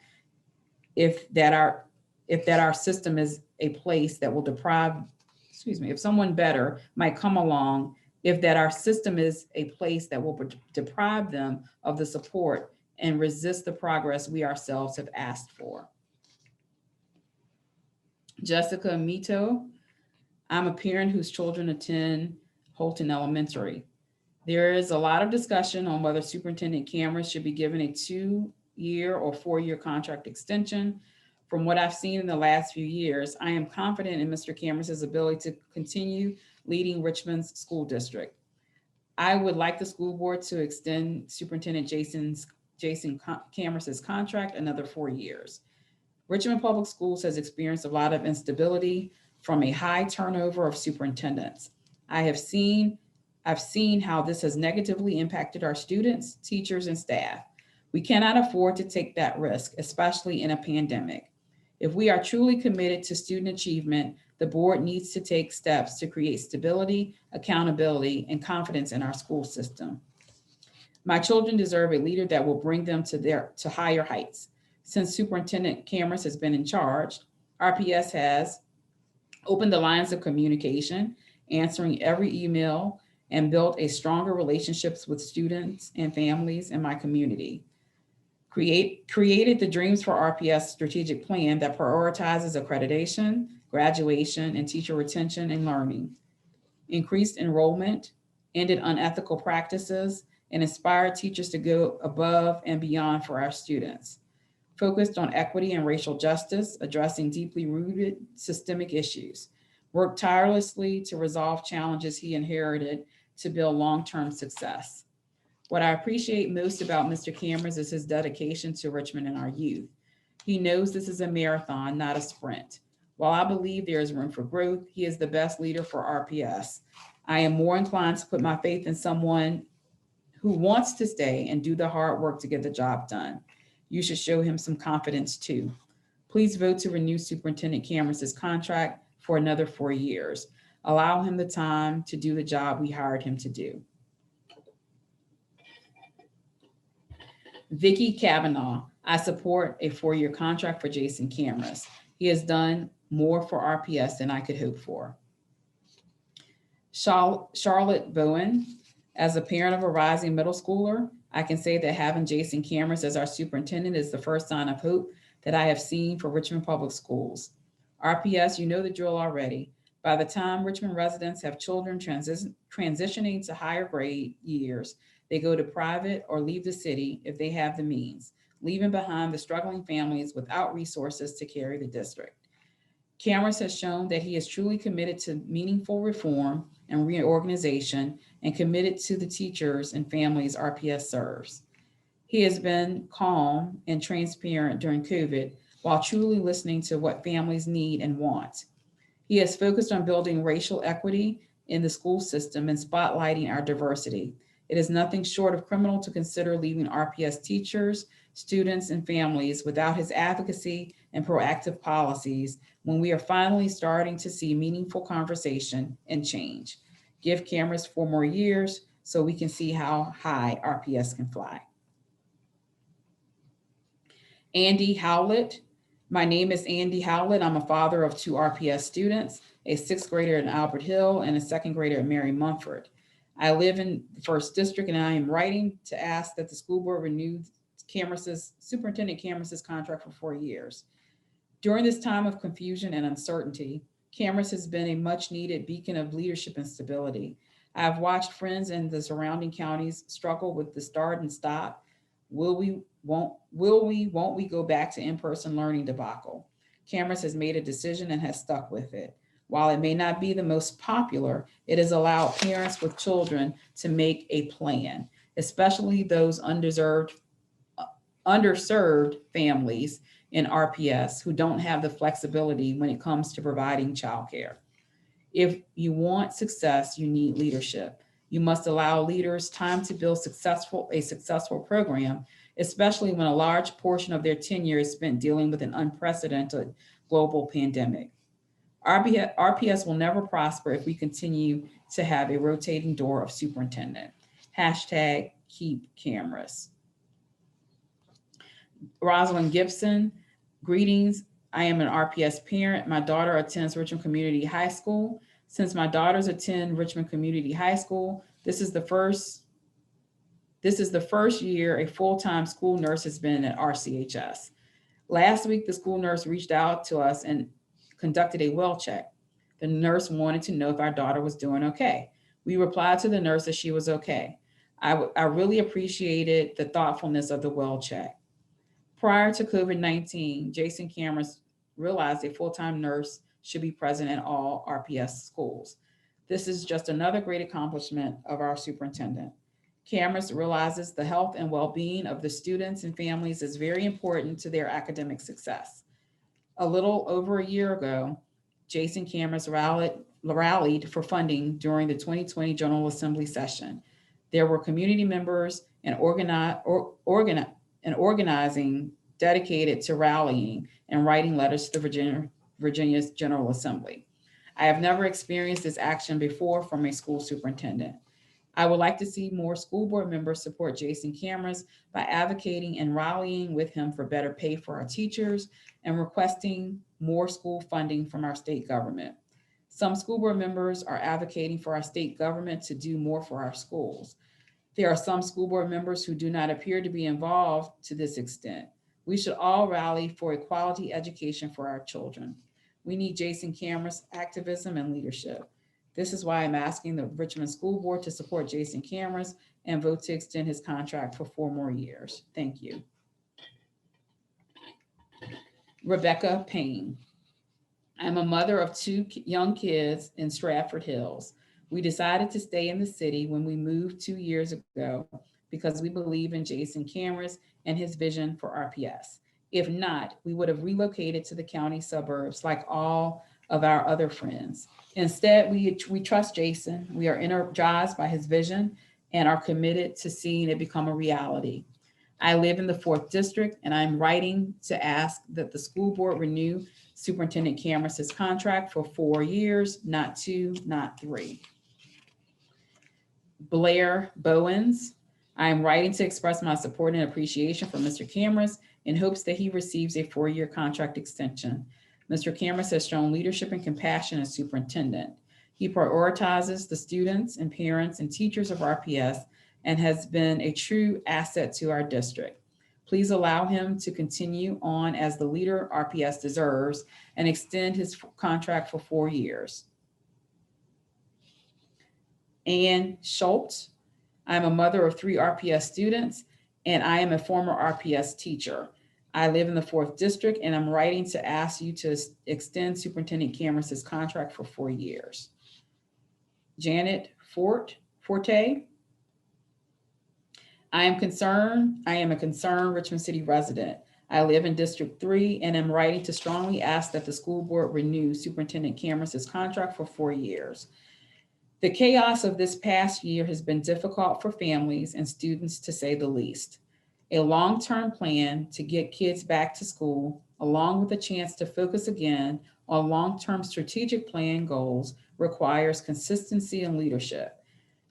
if our system is a place that will if someone better might come along, if that our system is a place that will deprive them of the support and resist the progress we ourselves have asked for. Jessica Mito, I'm a parent whose children attend Holton Elementary. There is a lot of discussion on whether Superintendent Cameras should be given a 2-year or 4-year contract extension. From what I've seen in the last few years, I am confident in Mr. Cameras' ability to continue leading Richmond's school district. I would like the school board to extend Superintendent Jason Cameron's contract another 4 years. Richmond Public Schools has experienced a lot of instability from a high turnover of superintendents. I've seen how this has negatively impacted our students, teachers, and staff. We cannot afford to take that risk, especially in a pandemic. If we are truly committed to student achievement, the board needs to take steps to create stability, accountability, and confidence in our school system. My children deserve a leader that will bring them to higher heights. Since Superintendent Cameron has been in charge, RPS has opened the lines of communication, answering every email, and built a stronger relationships with students and families in my community. Created the Dreams for RPS strategic plan that prioritizes accreditation, graduation, and teacher retention and learning. Increased enrollment, ended unethical practices, and inspired teachers to go above and beyond for our students. Focused on equity and racial justice, addressing deeply rooted systemic issues. Worked tirelessly to resolve challenges he inherited to build long-term success. What I appreciate most about Mr. Cameron is his dedication to Richmond and our youth. He knows this is a marathon, not a sprint. While I believe there is room for growth, he is the best leader for RPS. I am more inclined to put my faith in someone who wants to stay and do the hard work to get the job done. You should show him some confidence too. Please vote to renew Superintendent Cameron's contract for another 4 years. Allow him the time to do the job we hired him to do. Vicki Kavanaugh, I support a 4-year contract for Jason Cameron. He has done more for RPS than I could hope for. Charlotte Bowen, as a parent of a rising middle schooler, I can say that having Jason Cameron as our superintendent is the first sign of hope that I have seen for Richmond Public Schools. RPS, you know the drill already. By the time Richmond residents have children transitioning to higher grade years, they go to private or leave the city if they have the means, leaving behind the struggling families without resources to carry the district. Cameron has shown that he is truly committed to meaningful reform and reorganization and committed to the teachers and families RPS serves. He has been calm and transparent during COVID while truly listening to what families need and want. He has focused on building racial equity in the school system and spotlighting our diversity. It is nothing short of criminal to consider leaving RPS teachers, students, and families without his advocacy and proactive policies when we are finally starting to see meaningful conversation and change. Give Cameron 4 more years so we can see how high RPS can fly. Andy Howlett. My name is Andy Howlett. I'm a father of 2 RPS students, a 6th grader in Albert Hill and a 2nd grader at Mary Munford. I live in the 1st district and I am writing to ask that the school board renew Superintendent Cameron's contract for 4 years. During this time of confusion and uncertainty, Cameron has been a much needed beacon of leadership and stability. I have watched friends in the surrounding counties struggle with the start and stop. Will we, won't we go back to in-person learning debacle? Cameron has made a decision and has stuck with it. While it may not be the most popular, it has allowed parents with children to make a plan, especially those underserved families in RPS who don't have the flexibility when it comes to providing childcare. If you want success, you need leadership. You must allow leaders time to build a successful program, especially when a large portion of their tenure is spent dealing with an unprecedented global pandemic. RPS will never prosper if we continue to have a rotating door of superintendent. # keep cameras. Rosalind Gibson, greetings. I am an RPS parent. My daughter attends Richmond Community High School. Since my daughters attend Richmond Community High School, this is the first year a full-time school nurse has been at RCHS. Last week, the school nurse reached out to us and conducted a well check. The nurse wanted to know if our daughter was doing okay. We replied to the nurse that she was okay. I really appreciated the thoughtfulness of the well check. Prior to COVID-19, Jason Cameron realized a full-time nurse should be present in all RPS schools. This is just another great accomplishment of our superintendent. Cameras realizes the health and well-being of the students and families is very important to their academic success. A little over a year ago, Jason Cameras rallied for funding during the 2020 General Assembly session. There were community members and organizing dedicated to rallying and writing letters to Virginia's General Assembly. I have never experienced this action before from a school superintendent. I would like to see more school board members support Jason Cameras by advocating and rallying with him for better pay for our teachers and requesting more school funding from our state government. Some school board members are advocating for our state government to do more for our schools. There are some school board members who do not appear to be involved to this extent. We should all rally for a quality education for our children. We need Jason Cameras' activism and leadership. This is why I'm asking the Richmond School Board to support Jason Cameras and vote to extend his contract for 4 more years. Thank you. Rebecca Payne. I'm a mother of 2 young kids in Stratford Hills. We decided to stay in the city when we moved 2 years ago because we believe in Jason Cameras and his vision for RPS. If not, we would have relocated to the county suburbs like all of our other friends. Instead, we trust Jason. We are energized by his vision and are committed to seeing it become a reality. I live in the 4th district and I'm writing to ask that the school board renew Superintendent Cameras' contract for 4 years, not 2, not 3. Blair Bowens. I am writing to express my support and appreciation for Mr. Cameras in hopes that he receives a 4-year contract extension. Mr. Cameras has shown leadership and compassion as superintendent. He prioritizes the students and parents and teachers of RPS and has been a true asset to our district. Please allow him to continue on as the leader RPS deserves and extend his contract for 4 years. Ann Schultz. I'm a mother of 3 RPS students and I am a former RPS teacher. I live in the 4th district and I'm writing to ask you to extend Superintendent Cameras' contract for 4 years. Janet Forte. I am a concerned Richmond City resident. I live in District 3 and am writing to strongly ask that the school board renew Superintendent Cameras' contract for 4 years. The chaos of this past year has been difficult for families and students, to say the least. A long-term plan to get kids back to school, along with a chance to focus again on long-term strategic plan goals, requires consistency and leadership.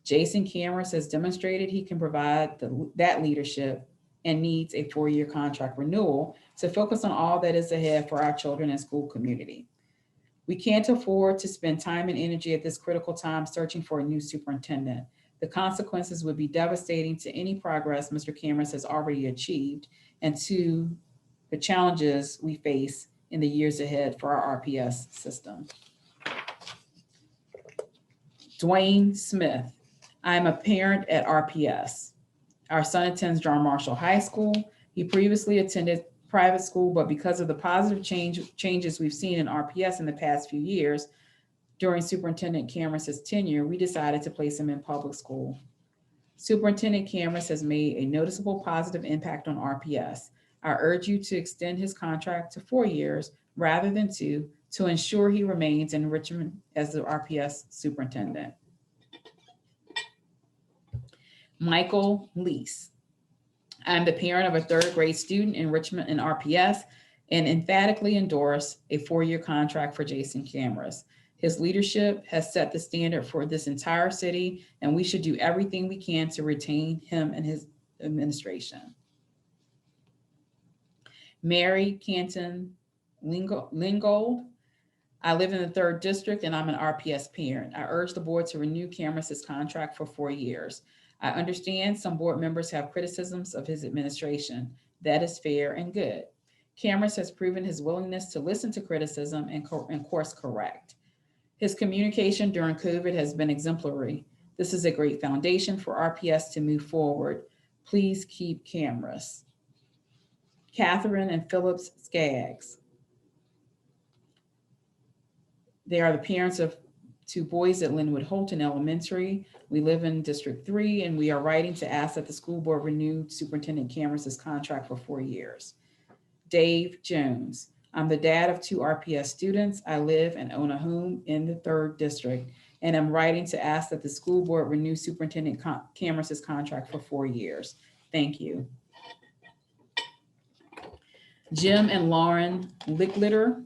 Jason Cameras has demonstrated he can provide that leadership and needs a 4-year contract renewal to focus on all that is ahead for our children and school community. We can't afford to spend time and energy at this critical time searching for a new superintendent. The consequences would be devastating to any progress Mr. Cameras has already achieved and to the challenges we face in the years ahead for our RPS system. Dwayne Smith. I'm a parent at RPS. Our son attends John Marshall High School. He previously attended private school, but because of the positive changes we've seen in RPS in the past few years, during Superintendent Cameras' tenure, we decided to place him in public school. Superintendent Cameras has made a noticeable positive impact on RPS. I urge you to extend his contract to 4 years rather than 2 to ensure he remains in Richmond as the RPS superintendent. Michael Lease. I'm the parent of a 3rd grade student in Richmond in RPS and emphatically endorse a 4-year contract for Jason Cameras. His leadership has set the standard for this entire city, and we should do everything we can to retain him and his administration. Mary Canton Lingold. I live in the 3rd district and I'm an RPS parent. I urge the board to renew Cameras' contract for 4 years. I understand some board members have criticisms of his administration. That is fair and good. Cameras has proven his willingness to listen to criticism and course correct. His communication during COVID has been exemplary. This is a great foundation for RPS to move forward. Please keep Cameras. Catherine and Phillips Skaggs. They are the parents of to boys at Linwood Holton Elementary. We live in District 3, and we are writing to ask that the school board renew Superintendent Cameron's contract for 4 years. Dave Jones. I'm the dad of 2 RPS students. I live and own a home in the 3rd district, and I'm writing to ask that the school board renew Superintendent Cameron's contract for 4 years. Thank you. Jim and Lauren Licklitter.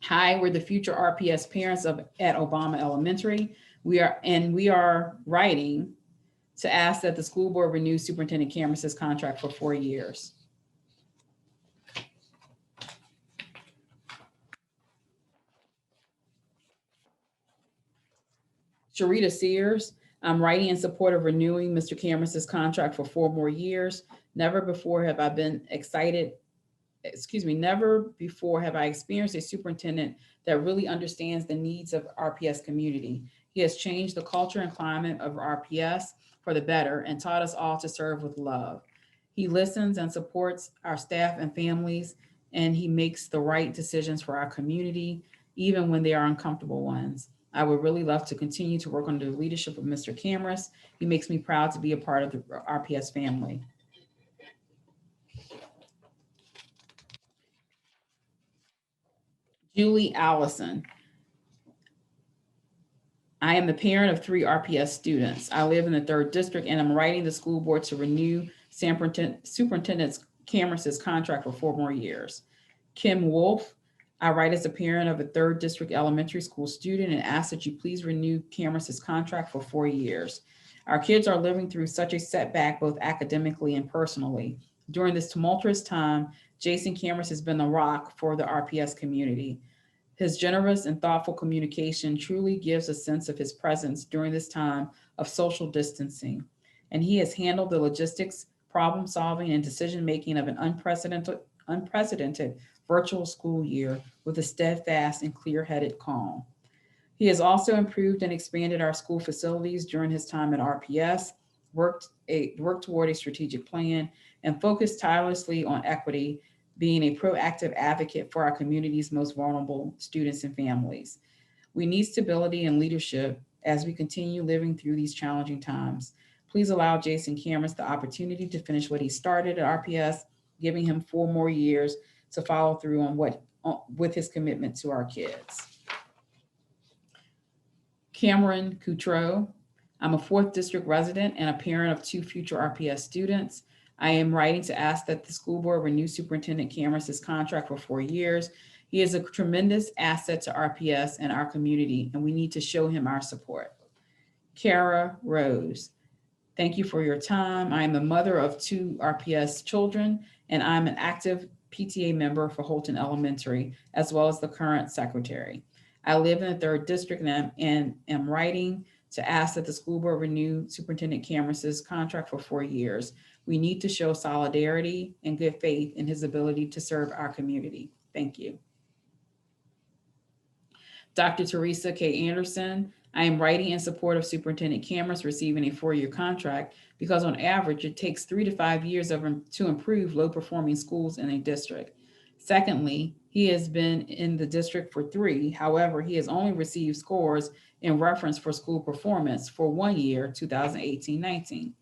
Hi, we're the future RPS parents at Obama Elementary. We are writing to ask that the school board renew Superintendent Cameron's contract for 4 years. Sharita Sears, I'm writing in support of renewing Mr. Cameron's contract for 4 more years. Never before have I experienced a superintendent that really understands the needs of RPS community. He has changed the culture and climate of RPS for the better and taught us all to serve with love. He listens and supports our staff and families, and he makes the right decisions for our community, even when they are uncomfortable ones. I would really love to continue to work under the leadership of Mr. Cameron. He makes me proud to be a part of the RPS family. Julie Allison. I am the parent of 3 RPS students. I live in the 3rd district, and I'm writing the school board to renew Superintendent Cameron's contract for 4 more years. Kim Wolf. I write as a parent of a 3rd district elementary school student and ask that you please renew Cameron's contract for 4 years. Our kids are living through such a setback, both academically and personally. During this tumultuous time, Jason Cameron has been the rock for the RPS community. His generous and thoughtful communication truly gives a sense of his presence during this time of social distancing. And he has handled the logistics, problem solving, and decision-making of an unprecedented virtual school year with a steadfast and clear-headed calm. He has also improved and expanded our school facilities during his time at RPS, worked toward a strategic plan, and focused tirelessly on equity, being a proactive advocate for our community's most vulnerable students and families. We need stability and leadership as we continue living through these challenging times. Please allow Jason Cameron the opportunity to finish what he started at RPS, giving him 4 more years to follow through with his commitment to our kids. Cameron Coutreau. I'm a 4th district resident and a parent of 2 future RPS students. I am writing to ask that the school board renew Superintendent Cameron's contract for 4 years. He is a tremendous asset to RPS and our community, and we need to show him our support. Kara Rose. Thank you for your time. I am the mother of 2 RPS children, and I'm an active PTA member for Holton Elementary, as well as the current secretary. I live in the 3rd district and am writing to ask that the school board renew Superintendent Cameron's contract for 4 years. We need to show solidarity and good faith in his ability to serve our community. Thank you. Dr. Teresa K. Anderson. I am writing in support of Superintendent Cameron receiving a 4-year contract because on average, it takes 3 to 5 years to improve low-performing schools in a district. Secondly, he has been in the district for 3. However, he has only received scores in reference for school performance for 1 year, 2018-19.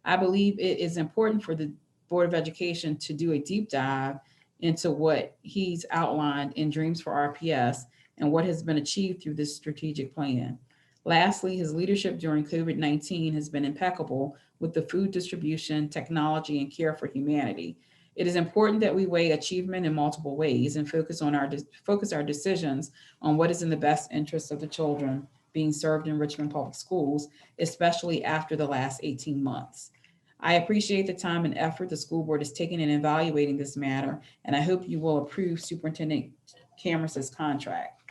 I believe it is important for the Board of Education to do a deep dive into what he's outlined in Dreams for RPS and what has been achieved through this strategic plan. Lastly, his leadership during COVID-19 has been impeccable with the food distribution, technology, and care for humanity. It is important that we weigh achievement in multiple ways and focus our decisions on what is in the best interest of the children being served in Richmond Public Schools, especially after the last 18 months. I appreciate the time and effort the school board has taken in evaluating this matter, and I hope you will approve Superintendent Cameron's contract.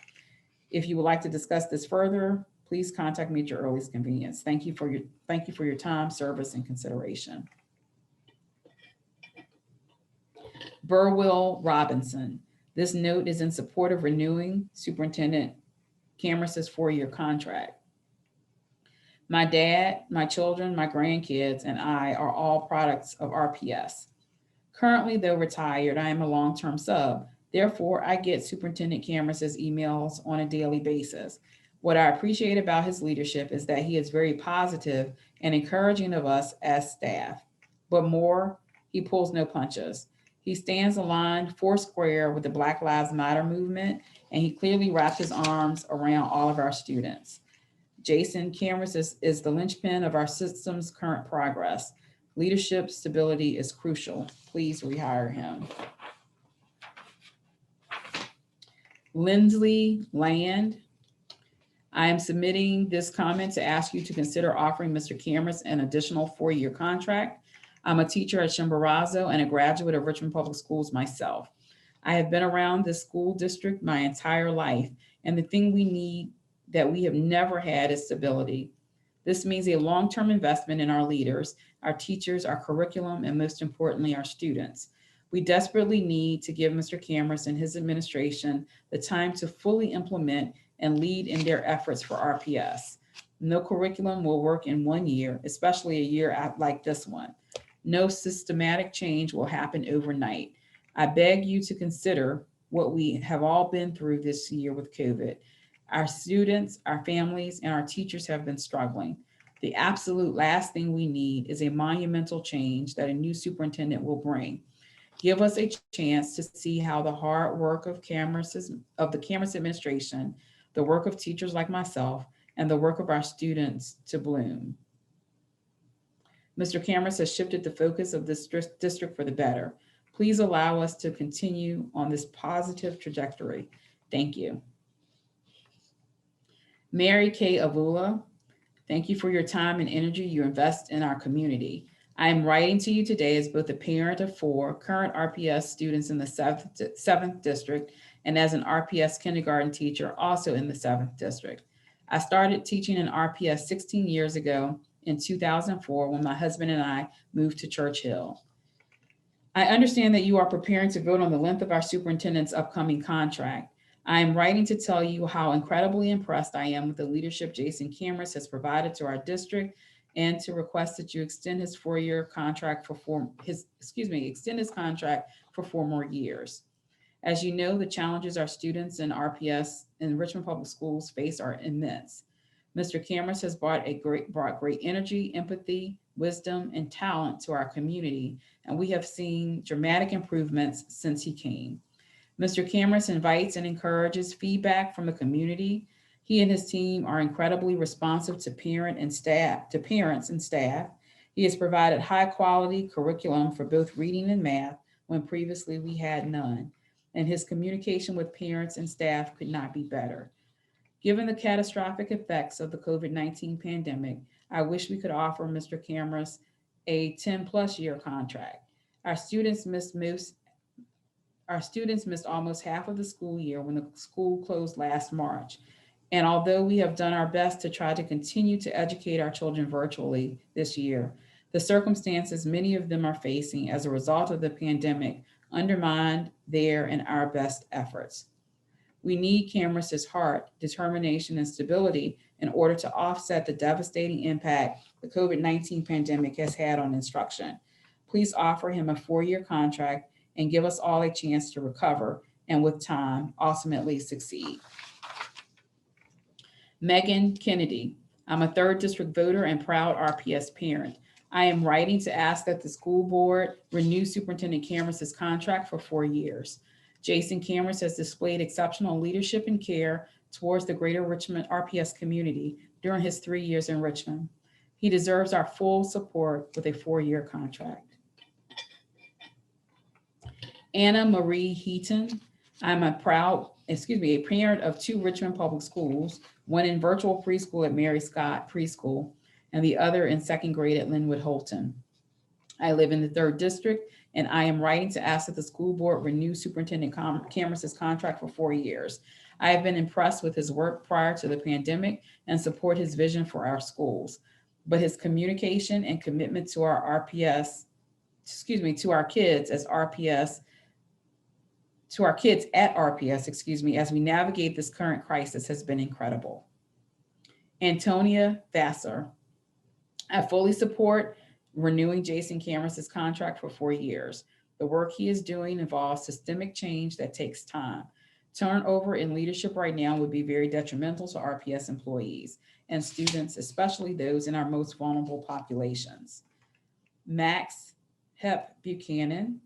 If you would like to discuss this further, please contact me at your earliest convenience. Thank you for your time, service, and consideration. Burwell Robinson. This note is in support of renewing Superintendent Cameron's 4-year contract. My dad, my children, my grandkids, and I are all products of RPS. Currently, though retired, I am a long-term sub. Therefore, I get Superintendent Cameron's emails on a daily basis. What I appreciate about his leadership is that he is very positive and encouraging of us as staff. But more, he pulls no punches. He stands aligned foursquare with the Black Lives Matter movement, and he clearly wraps his arms around all of our students. Jason Cameron is the linchpin of our system's current progress. Leadership stability is crucial. Please rehire him. Lindsley Land. I am submitting this comment to ask you to consider offering Mr. Cameron an additional 4-year contract. I'm a teacher at Chimborazo and a graduate of Richmond Public Schools myself. I have been around this school district my entire life, and the thing we need that we have never had is stability. This means a long-term investment in our leaders, our teachers, our curriculum, and most importantly, our students. We desperately need to give Mr. Cameron and his administration the time to fully implement and lead in their efforts for RPS. No curriculum will work in 1 year, especially a year like this one. No systematic change will happen overnight. I beg you to consider what we have all been through this year with COVID. Our students, our families, and our teachers have been struggling. The absolute last thing we need is a monumental change that a new superintendent will bring. Give us a chance to see how the hard work of the Cameron administration, the work of teachers like myself, and the work of our students to bloom. Mr. Cameron has shifted the focus of this district for the better. Please allow us to continue on this positive trajectory. Thank you. Mary Kay Avula, thank you for your time and energy you invest in our community. I am writing to you today as both a parent of 4 current RPS students in the 7th district and as an RPS kindergarten teacher also in the 7th district. I started teaching in RPS 16 years ago in 2004 when my husband and I moved to Church Hill. I understand that you are preparing to vote on the length of our superintendent's upcoming contract. I am writing to tell you how incredibly impressed I am with the leadership Jason Cameron has provided to our district and to request that you extend his 4-year contract for extend his contract for 4 more years. As you know, the challenges our students in RPS and Richmond Public Schools face are immense. Mr. Cameron has brought great energy, empathy, wisdom, and talent to our community, and we have seen dramatic improvements since he came. Mr. Cameron invites and encourages feedback from the community. He and his team are incredibly responsive to parents and staff. He has provided high-quality curriculum for both reading and math when previously we had none, and his communication with parents and staff could not be better. Given the catastrophic effects of the COVID-19 pandemic, I wish we could offer Mr. Cameron a 10+ year contract. Our students missed almost half of the school year when the school closed last March. And although we have done our best to try to continue to educate our children virtually this year, the circumstances many of them are facing as a result of the pandemic undermined their and our best efforts. We need Cameron's heart, determination, and stability in order to offset the devastating impact the COVID-19 pandemic has had on instruction. Please offer him a 4-year contract and give us all a chance to recover and with time, ultimately succeed. Megan Kennedy, I'm a 3rd district voter and proud RPS parent. I am writing to ask that the school board renew Superintendent Cameron's contract for 4 years. Jason Cameron has displayed exceptional leadership and care towards the greater Richmond RPS community during his 3 years in Richmond. He deserves our full support with a 4-year contract. Anna Marie Heaton, I'm a parent of 2 Richmond Public Schools, one in virtual preschool at Mary Scott Preschool, and the other in 2nd grade at Linwood Holton. I live in the 3rd district, and I am writing to ask that the school board renew Superintendent Cameron's contract for 4 years. I have been impressed with his work prior to the pandemic and support his vision for our schools. But his communication and commitment to our to our kids at RPS, as we navigate this current crisis has been incredible. Antonia Vassar, I fully support renewing Jason Cameron's contract for 4 years. The work he is doing involves systemic change that takes time. Turnover in leadership right now would be very detrimental to RPS employees and students, especially those in our most vulnerable populations. Max Hep Buchanan,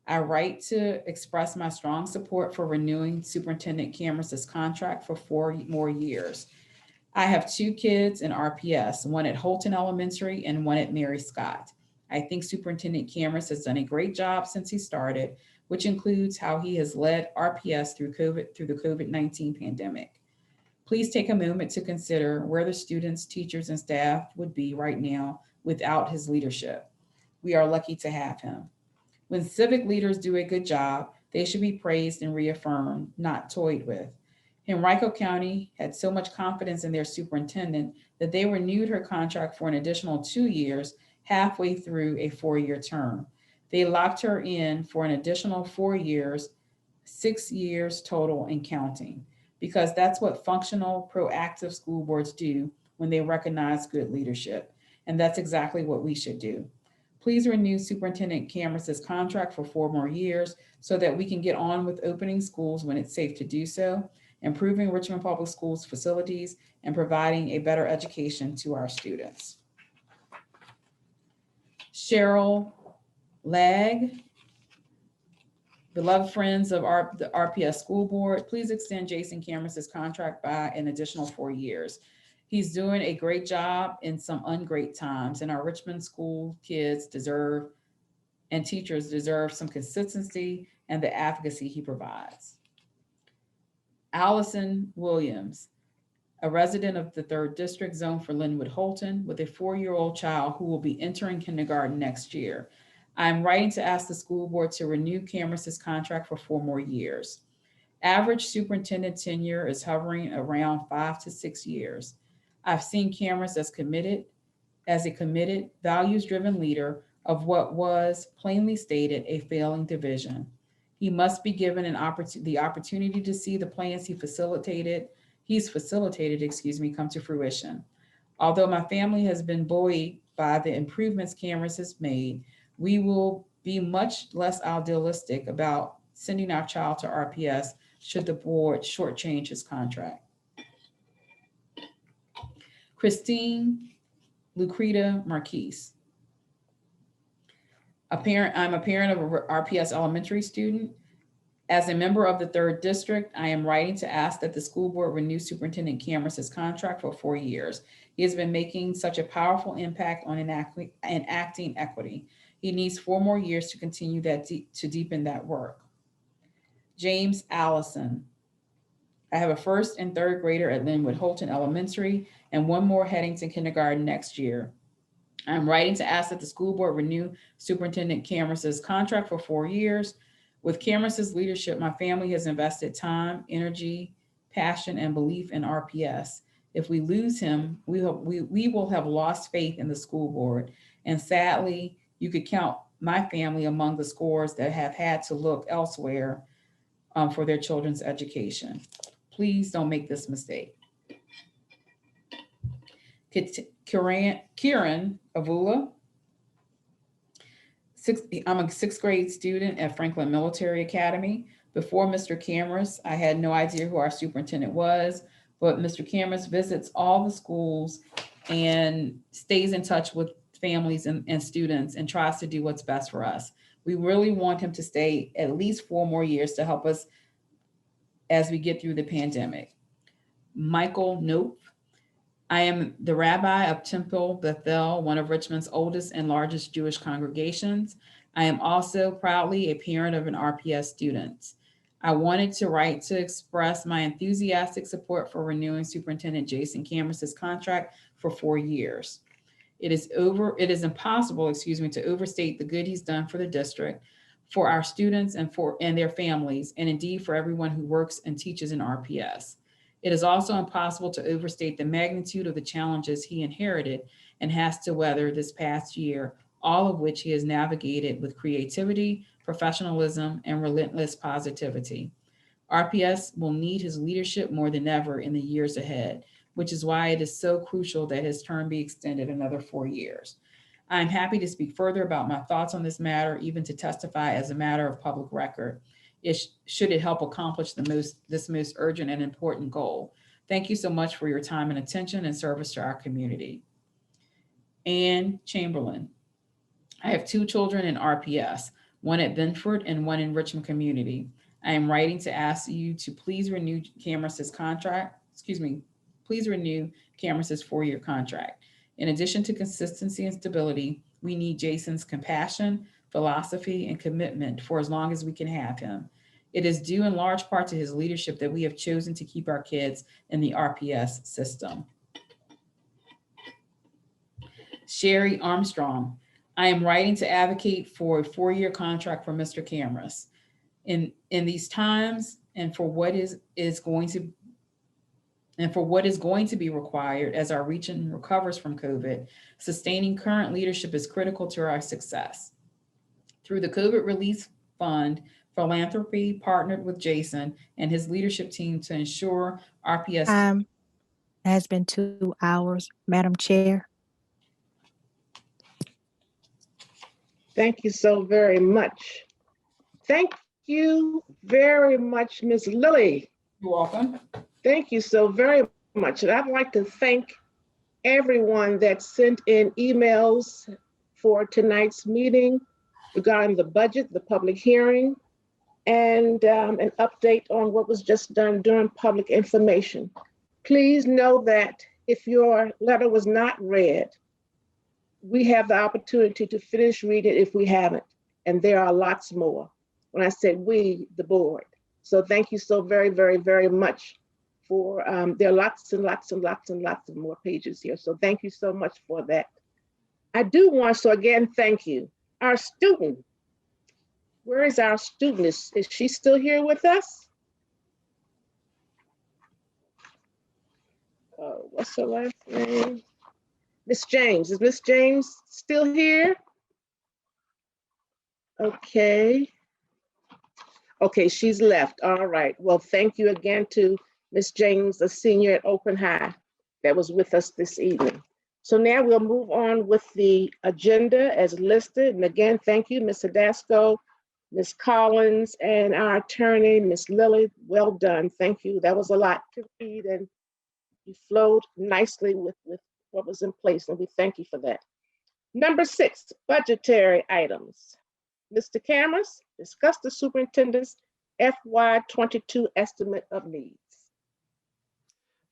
I write to express my strong support for renewing Superintendent Cameron's contract for 4 more years. I have 2 kids in RPS, one at Holton Elementary and one at Mary Scott. I think Superintendent Cameron has done a great job since he started, which includes how he has led RPS through the COVID-19 pandemic. Please take a moment to consider where the students, teachers, and staff would be right now without his leadership. We are lucky to have him. When civic leaders do a good job, they should be praised and reaffirmed, not toyed with. Henrico County had so much confidence in their superintendent that they renewed her contract for an additional 2 years, halfway through a 4-year term. They locked her in for an additional 4 years, 6 years total and counting, because that's what functional, proactive school boards do when they recognize good leadership. And that's exactly what we should do. Please renew Superintendent Cameron's contract for 4 more years so that we can get on with opening schools when it's safe to do so, improving Richmond Public Schools facilities, and providing a better education to our students. Cheryl Lag, beloved friends of the RPS School Board, please extend Jason Cameron's contract by an additional 4 years. He's doing a great job in some ungreat times, and our Richmond school kids deserve and teachers deserve some consistency and the advocacy he provides. Allison Williams, a resident of the 3rd District Zone for Linwood Holton with a 4-year-old child who will be entering kindergarten next year. I'm writing to ask the school board to renew Cameron's contract for 4 more years. Average superintendent tenure is hovering around 5 to 6 years. I've seen Cameron as a committed, values-driven leader of what was, plainly stated, a failing division. He must be given the opportunity to see the plans he's facilitated, come to fruition. Although my family has been buoyed by the improvements Cameron has made, we will be much less idealistic about sending our child to RPS should the board shortchange his contract. Christine Lucreta Marquise. I'm a parent of a RPS elementary student. As a member of the 3rd District, I am writing to ask that the school board renew Superintendent Cameron's contract for 4 years. He has been making such a powerful impact on enacting equity. He needs 4 more years to continue to deepen that work. James Allison. I have a 1st and 3rd grader at Linwood Holton Elementary and 1 more heading to kindergarten next year. I'm writing to ask that the school board renew Superintendent Cameron's contract for 4 years. With Cameron's leadership, my family has invested time, energy, passion, and belief in RPS. If we lose him, we will have lost faith in the school board. And sadly, you could count my family among the scores that have had to look elsewhere for their children's education. Please don't make this mistake. Kieran Avula. I'm a 6th grade student at Franklin Military Academy. Before Mr. Cameron, I had no idea who our superintendent was, but Mr. Cameron visits all the schools and stays in touch with families and students and tries to do what's best for us. We really want him to stay at least 4 more years to help us as we get through the pandemic. Michael Nope. I am the rabbi of Temple Bethel, one of Richmond's oldest and largest Jewish congregations. I am also proudly a parent of an RPS student. I wanted to write to express my enthusiastic support for renewing Superintendent Jason Cameron's contract for 4 years. It is impossible, to overstate the good he's done for the district, for our students and their families, and indeed for everyone who works and teaches in RPS. It is also impossible to overstate the magnitude of the challenges he inherited and has to weather this past year, all of which he has navigated with creativity, professionalism, and relentless positivity. RPS will need his leadership more than ever in the years ahead, which is why it is so crucial that his term be extended another 4 years. I'm happy to speak further about my thoughts on this matter, even to testify as a matter of public record. should it help accomplish this most urgent and important goal. Thank you so much for your time and attention and service to our community. Ann Chamberlain. I have 2 children in RPS, one at Benford and one in Richmond Community. I am writing to ask you to please renew Cameron's contract. Please renew Cameron's 4-year contract. In addition to consistency and stability, we need Jason's compassion, philosophy, and commitment for as long as we can have him. It is due in large part to his leadership that we have chosen to keep our kids in the RPS system. Sherry Armstrong. I am writing to advocate for a 4-year contract for Mr. Cameras. In these times and for what is going to be required as our region recovers from COVID, sustaining current leadership is critical to our success. Through the COVID Relief Fund, philanthropy partnered with Jason and his leadership team to ensure RPS. Has been 2 hours, Madam Chair. Thank you so very much. Thank you very much, Ms. Lilly. You're welcome. Thank you so very much. And I'd like to thank everyone that sent in emails for tonight's meeting regarding the budget, the public hearing, and an update on what was just done during public information. Please know that if your letter was not read, we have the opportunity to finish reading it if we haven't, and there are lots more. When I said we, the board. So thank you so very, very, very much for, there are lots and lots and lots and lots of more pages here. So thank you so much for that. I do want, so again, thank you. Our student, where is our student? Is she still here with us? What's her last name? Miss James, is Miss James still here? Okay. Okay, she's left. All right. Well, thank you again to Miss James, a senior at Open High that was with us this evening. So now we'll move on with the agenda as listed. And again, thank you, Ms. Hadasco, Ms. Collins, and our attorney, Ms. Lilly. Well done. Thank you. That was a lot to read, and you flowed nicely with what was in place, and we thank you for that. Number 6, budgetary items. Mr. Cameras, discuss the superintendent's FY22 estimate of needs.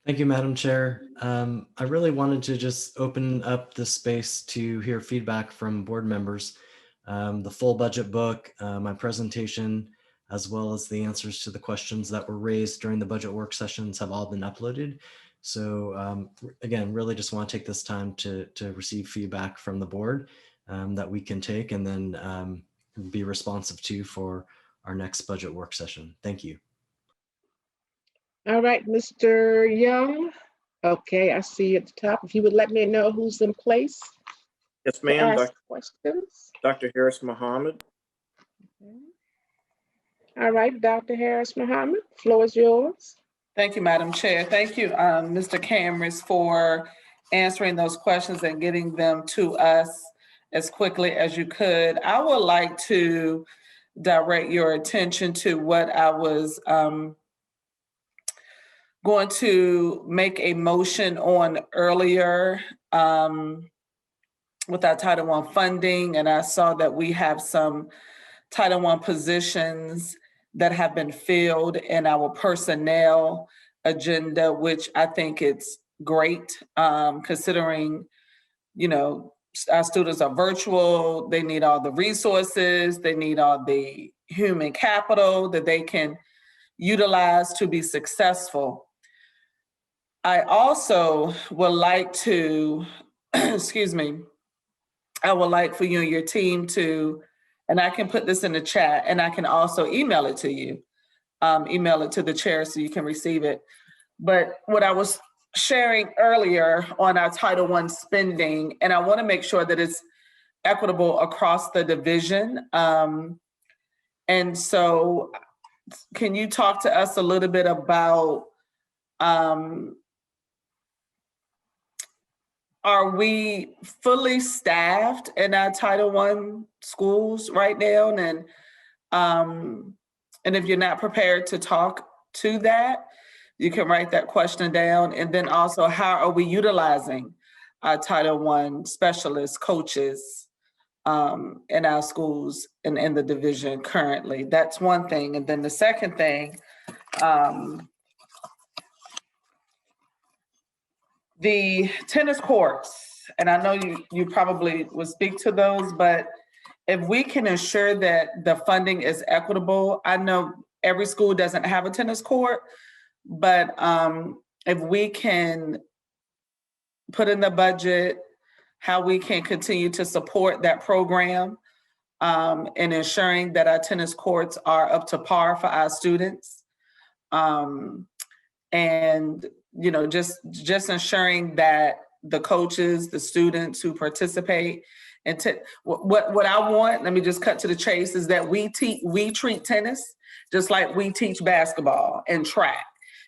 Thank you, Madam Chair. I really wanted to just open up the space to hear feedback from board members. The full budget book, my presentation, as well as the answers to the questions that were raised during the budget work sessions have all been uploaded. So again, really just want to take this time to receive feedback from the board that we can take and then be responsive to for our next budget work session. Thank you. All right, Mr. Young. Okay, I see you at the top. If you would let me know who's in place. Yes, ma'am. Questions. Dr. Harris Muhammad. Okay. All right, Dr. Harris Muhammad, floor is yours. Thank you, Madam Chair. Thank you, Mr. Cameras, for answering those questions and getting them to us as quickly as you could. I would like to direct your attention to what I was going to make a motion on earlier with our Title I funding, and I saw that we have some Title I positions that have been filled in our personnel agenda, which I think it's great, considering, you know, our students are virtual, they need all the resources, they need all the human capital that they can utilize to be successful. I also would like to, excuse me, I would like for you and your team to, and I can put this in the chat and I can also email it to you, email it to the chair so you can receive it. But what I was sharing earlier on our Title I spending, and I want to make sure that it's equitable across the division. And so can you talk to us a little bit about, are we fully staffed in our Title I schools right now? And And if you're not prepared to talk to that, you can write that question down. And then also, how are we utilizing our Title I specialists, coaches in our schools and in the division currently? That's one thing. And then the second thing, the tennis courts, and I know you probably will speak to those, but if we can ensure that the funding is equitable, I know every school doesn't have a tennis court, but if we can put in the budget how we can continue to support that program and ensuring that our tennis courts are up to par for our students. And just ensuring that the coaches, the students who participate, and what I want, let me just cut to the chase, is that we treat tennis just like we teach basketball and track.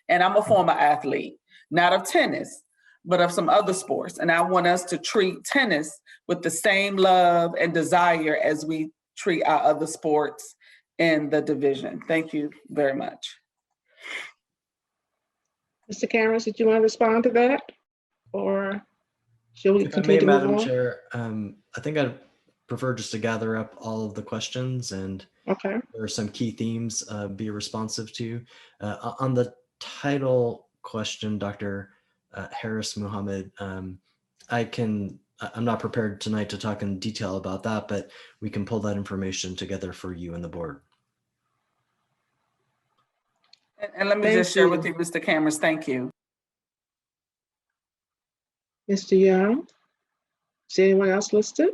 And I'm a former athlete, not of tennis, but of some other sports. And I want us to treat tennis with the same love and desire as we treat our other sports in the division. Thank you very much. Mr. Cameron, did you want to respond to that? Or shall we continue to move on? Madam Chair, I think I'd prefer just to gather up all of the questions, and okay, there are some key themes be responsive to. On the title question, Dr. Harris Muhammad, I'm not prepared tonight to talk in detail about that, but we can pull that information together for you and the board. And let me just share with you, Mr. Cameron, thank you. Mr. Young, is anyone else listed?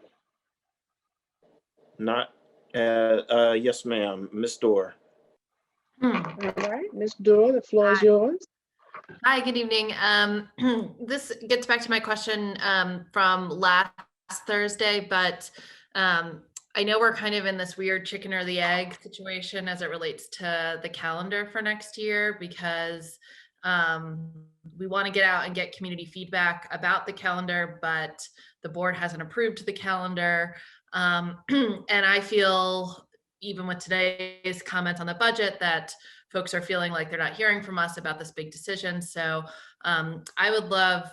Not, yes, ma'am, Ms. Dorr. All right, Ms. Dorr, the floor is yours. Hi, good evening. This gets back to my question from last Thursday, but I know we're kind of in this weird chicken or the egg situation as it relates to the calendar for next year, because we want to get out and get community feedback about the calendar, but the board hasn't approved the calendar. And I feel, even with today's comments on the budget, that folks are feeling like they're not hearing from us about this big decision. So I would love,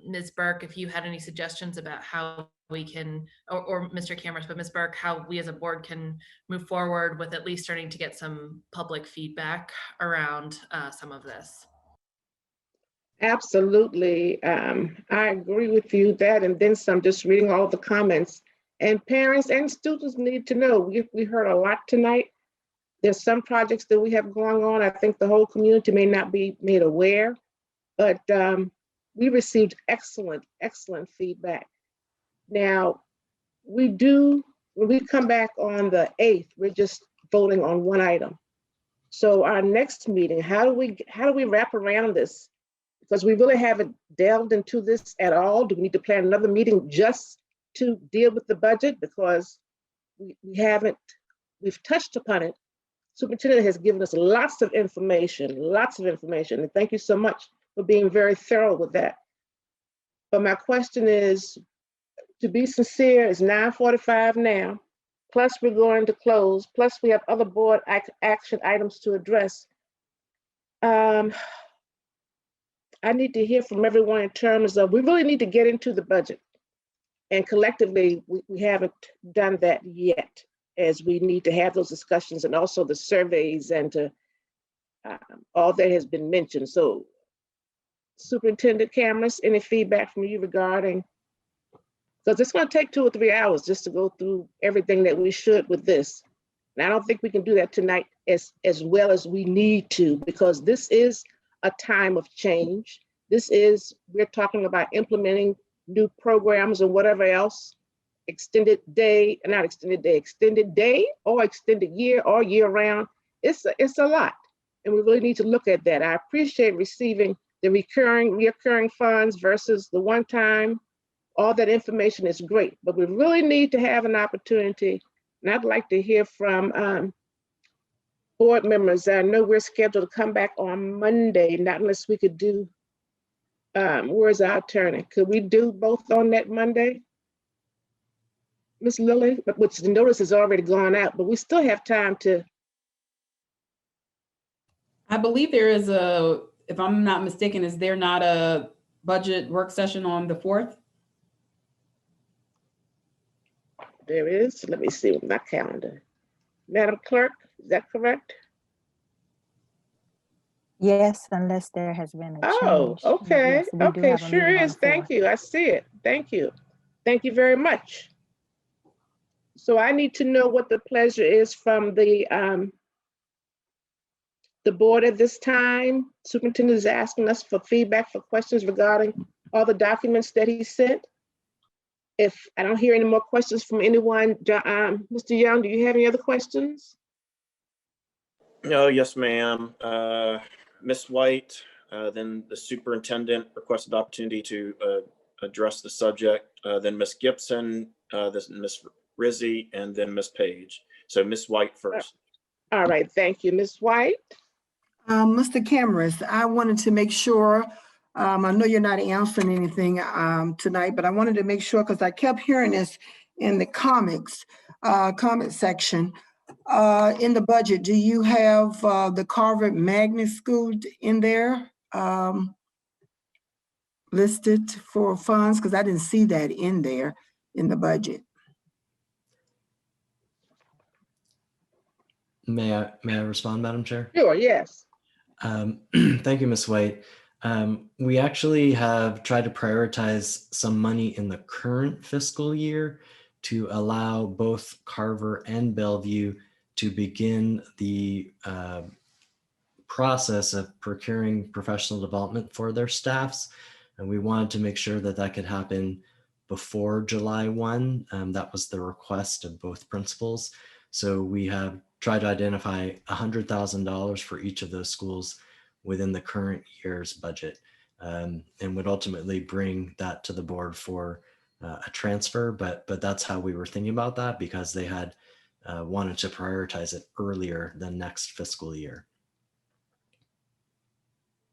Ms. Burke, if you had any suggestions about how we can, or Mr. Cameron, but Ms. Burke, how we as a board can move forward with at least starting to get some public feedback around some of this. Absolutely. I agree with you that, and then some, just reading all the comments. And parents and students need to know, we heard a lot tonight. There's some projects that we have going on. I think the whole community may not be made aware, but we received excellent feedback. Now, when we come back on the 8th, we're just voting on one item. So our next meeting, how do we wrap around this? Because we really haven't delved into this at all. Do we need to plan another meeting just to deal with the budget? Because we've touched upon it. Superintendent has given us lots of information, and thank you so much for being very thorough with that. But my question is, to be sincere, it's 9:45 now, plus we're going to close, plus we have other board action items to address. I need to hear from everyone in terms of, we really need to get into the budget. And collectively, we haven't done that yet, as we need to have those discussions and also the surveys and all that has been mentioned. So Superintendent Cameron, any feedback from you regarding, because it's going to take 2 or 3 hours just to go through everything that we should with this. And I don't think we can do that tonight as well as we need to, because this is a time of change. We're talking about implementing new programs and whatever else, extended day or extended year or year round. It's a lot. And we really need to look at that. I appreciate receiving the reoccurring funds versus the one time. All that information is great, but we really need to have an opportunity. And I'd like to hear from board members. I know we're scheduled to come back on Monday, not unless we could do, where's our attorney? Could we do both on that Monday? Ms. Lilly, which the notice has already gone out, but we still have time to I believe there is a, if I'm not mistaken, is there not a budget work session on the 4th? There is. Let me see with my calendar. Madam Clerk, is that correct? Yes, unless there has been a Oh, change. okay. Yes, we do Okay, have a sure meeting on is. the Thank 4th. you. I see it. Thank you. Thank you very much. So I need to know what the pleasure is from the board at this time. Superintendent is asking us for feedback, for questions regarding all the documents that he sent. If I don't hear any more questions from anyone, Mr. Young, do you have any other questions? No, yes, ma'am. Ms. White, then the superintendent requested opportunity to address the subject, then Ms. Gibson, this Ms. Rizzi, and then Ms. Page. So Ms. White first. All right, thank you. Ms. White? Mr. Cameras, I wanted to make sure, I know you're not answering anything tonight, but I wanted to make sure, because I kept hearing this in the comment section. In the budget, do you have the Carver Magnet School in there listed for funds? Because I didn't see that in there in the budget. May I respond, Madam Chair? Sure, yes. Thank you, Ms. White. We actually have tried to prioritize some money in the current fiscal year to allow both Carver and Bellevue to begin the process of procuring professional development for their staffs. And we wanted to make sure that that could happen before July 1. That was the request of both principals. So we have tried to identify $100,000 for each of those schools within the current year's budget, and would ultimately bring that to the board for a transfer. But that's how we were thinking about that, because they had wanted to prioritize it earlier than next fiscal year.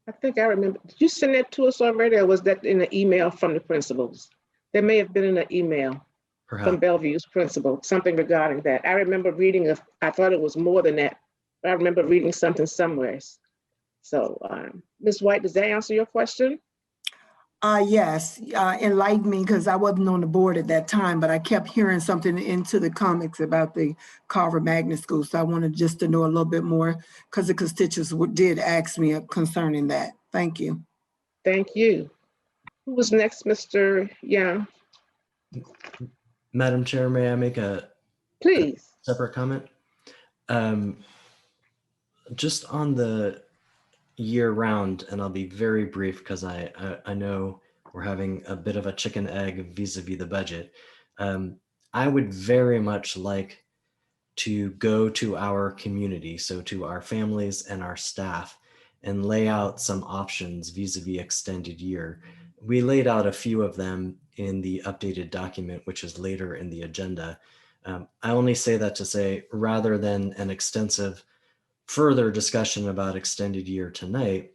I think I remember. Did you send that to us already, or was that in an email from the principals? There may have been in an email from Bellevue's principal, something regarding that. I remember reading, I thought it was more than that, but I remember reading something somewhere. So, Ms. White, does that answer your question? Yes, enlighten me, because I wasn't on the board at that time, but I kept hearing something into the comics about the Carver Magnet School. So I wanted just to know a little bit more, because the constituents did ask me concerning that. Thank you. Thank you. Who was next, Mr. Young? Madam Chair, may I make a separate comment? Just on the year round, and I'll be very brief because I know we're having a bit of a chicken egg vis-a-vis the budget. I would very much like to go to our community, so to our families and our staff, and lay out some options vis-a-vis extended year. We laid out a few of them in the updated document, which is later in the agenda. I only say that to say, rather than an extensive further discussion about extended year tonight,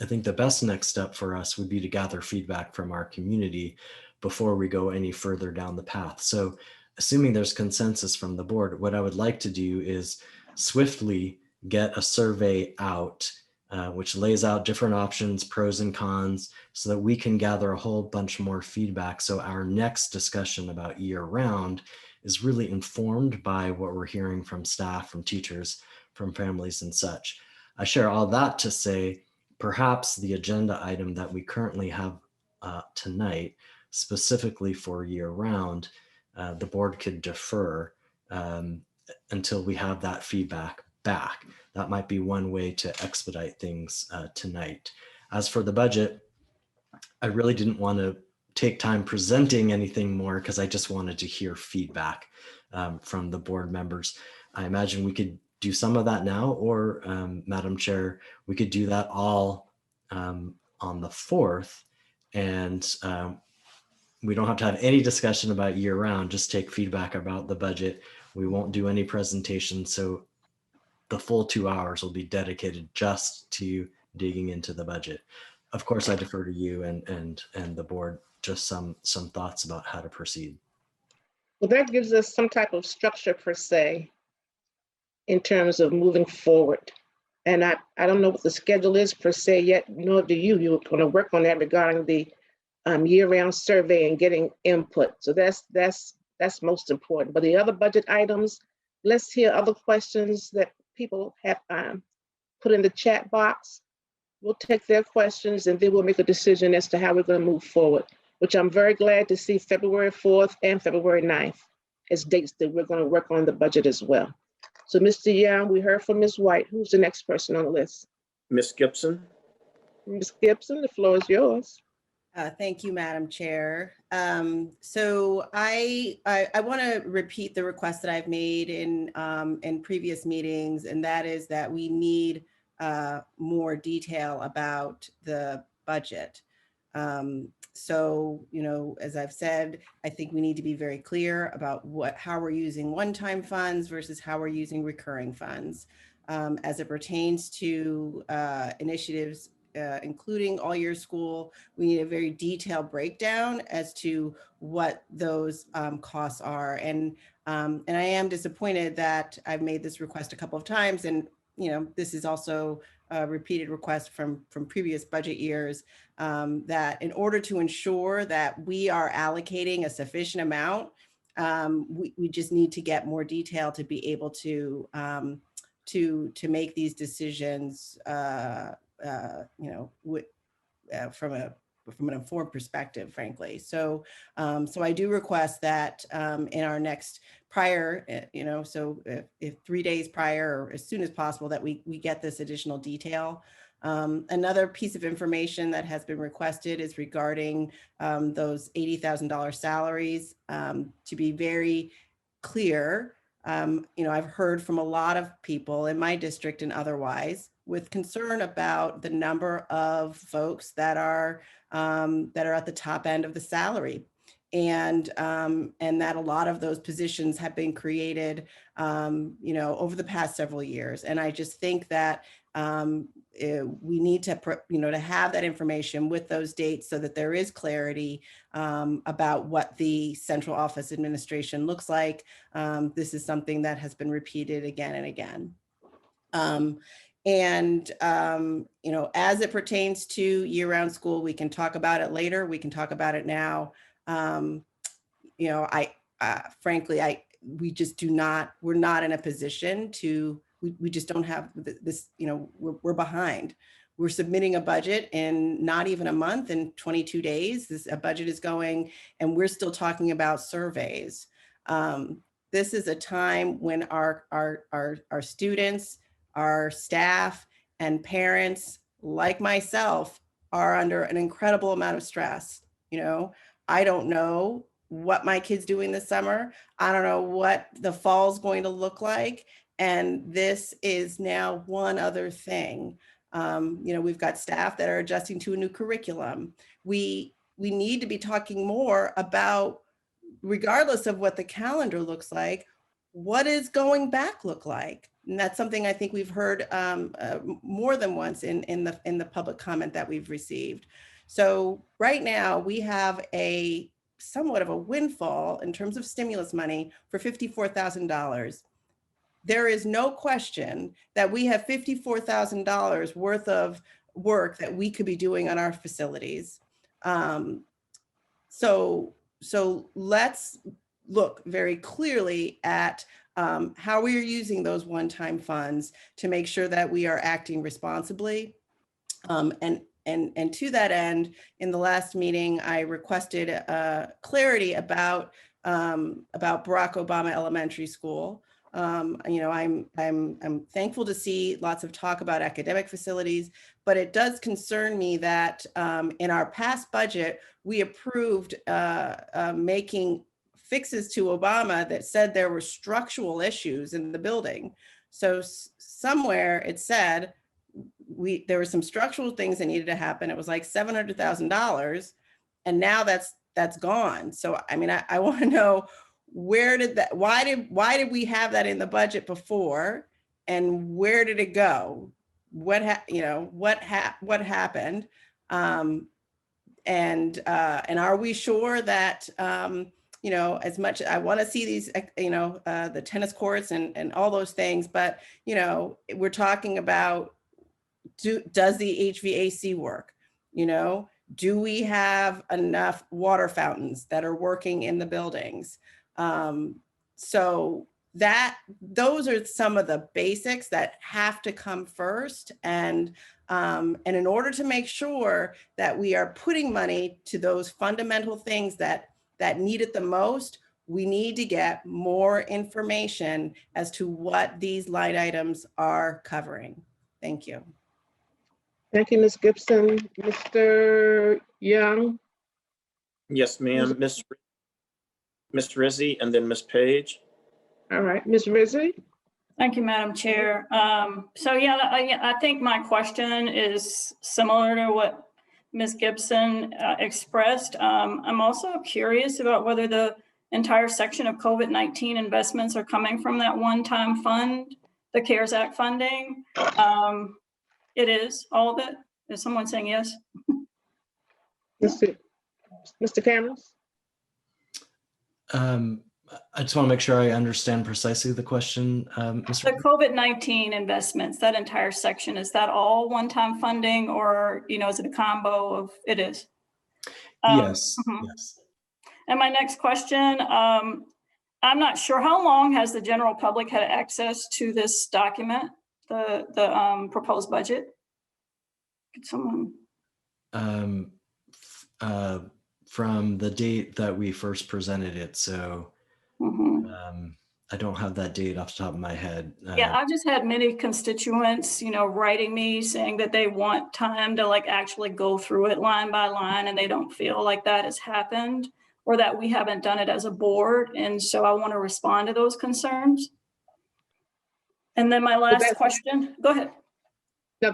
I think the best next step for us would be to gather feedback from our community before we go any further down the path. So assuming there's consensus from the board, what I would like to do is swiftly get a survey out, which lays out different options, pros and cons, so that we can gather a whole bunch more feedback. So our next discussion about year round is really informed by what we're hearing from staff, from teachers, from families and such. I share all that to say, perhaps the agenda item that we currently have tonight, specifically for year round, the board could defer until we have that feedback back. That might be one way to expedite things tonight. As for the budget, I really didn't want to take time presenting anything more because I just wanted to hear feedback from the board members. I imagine we could do some of that now, or Madam Chair, we could do that all on the 4th, and we don't have to have any discussion about year round, just take feedback about the budget. We won't do any presentation, so the full 2 hours will be dedicated just to digging into the budget. Of course, I defer to you and the board, just some thoughts about how to proceed. Well, that gives us some type of structure per se, in terms of moving forward And I don't know what the schedule is per se yet, nor do you. You're going to work on that regarding the year-round survey and getting input. So that's most important. But the other budget items, let's hear other questions that people have put in the chat box. We'll take their questions and then we'll make a decision as to how we're going to move forward, which I'm very glad to see February 4th and February 9th as dates that we're going to work on the budget as well. So Mr. Young, we heard from Ms. White. Who's the next person on the list? Ms. Gibson. Ms. Gibson, the floor is yours. Thank you, Madam Chair. So I want to repeat the request that I've made in previous meetings, and that is that we need more detail about the budget. So, you know, as I've said, I think we need to be very clear about how we're using one-time funds versus how we're using recurring funds. As it pertains to initiatives including all year school, we need a very detailed breakdown as to what those costs are. And I am disappointed that I've made this request a couple of times, and you know, this is also a repeated request from previous budget years, that in order to ensure that we are allocating a sufficient amount, we just need to get more detail to be able to make these decisions, you know, from an informed perspective, frankly. So, so I do request that in our next prior, you know, so if 3 days prior or as soon as possible, that we get this additional detail. Another piece of information that has been requested is regarding those $80,000 salaries. To be very clear, you know, I've heard from a lot of people in my district and otherwise with concern about the number of folks that are at the top end of the salary, and that a lot of those positions have been created, you know, over the past several years. And I just think that we need to, you know, to have that information with those dates so that there is clarity about what the central office administration looks like. This is something that has been repeated again and again. You know, as it pertains to year-round school, we can talk about it later. We can talk about it now. You know, frankly, we just we're not in a position to, we just don't have this, you know, we're behind. We're submitting a budget in not even a month, in 22 days. A budget is going, and we're still talking about surveys. This is a time when our students, our staff, and parents like myself are under an incredible amount of stress. You know, I don't know what my kid's doing this summer. I don't know what the fall's going to look like. And this is now one other thing. You know, we've got staff that are adjusting to a new curriculum. We need to be talking more about, regardless of what the calendar looks like, what does going back look like? And that's something I think we've heard more than once in the public comment that we've received. So right now we have a somewhat of a windfall in terms of stimulus money for $54,000. There is no question that we have $54,000 worth of work that we could be doing on our facilities. So let's look very clearly at how we are using those one-time funds to make sure that we are acting responsibly. And to that end, in the last meeting, I requested clarity about Barack Obama Elementary School. You know, I'm thankful to see lots of talk about academic facilities, but it does concern me that in our past budget, we approved making fixes to Obama that said there were structural issues in the building. So somewhere it said there were some structural things that needed to happen. It was like $700,000, and now that's gone. So I mean, I want to know, where did that, why did we have that in the budget before, and where did it go? What happened? And are we sure that you know, as much I want to see these, you know, the tennis courts and all those things, but you know, we're talking about does the HVAC work? You know, do we have enough water fountains that are working in the buildings? So those are some of the basics that have to come first. And in order to make sure that we are putting money to those fundamental things that need it the most, we need to get more information as to what these line items are covering. Thank you. Thank you, Ms. Gibson. Mr. Young? Yes, ma'am. Miss Rizzi and then Miss Page. All right, Ms. Rizzi? Thank you, Madam Chair. So yeah, I think my question is similar to what Ms. Gibson expressed. I'm also curious about whether the entire section of COVID-19 investments are coming from that one-time fund, the CARES Act funding. It is, all of it? Is someone saying yes? Mr. Cameron? I just want to make sure I understand precisely the question, Mr. The COVID-19 investments, that entire section, is that all one-time funding, or, you know, is it a combo of, it is? Yes, Mhm. yes. And my next question, I'm not sure, how long has the general public had access to this document, the proposed budget? Could someone? From the date that we first presented it, so I don't have that date off the top of my head. Yeah, I've just had many constituents, you know, writing me saying that they want time to like actually go through it line by line, and they don't feel like that has happened or that we haven't done it as a board. And so I want to respond to those concerns. And then my last question, go ahead. No,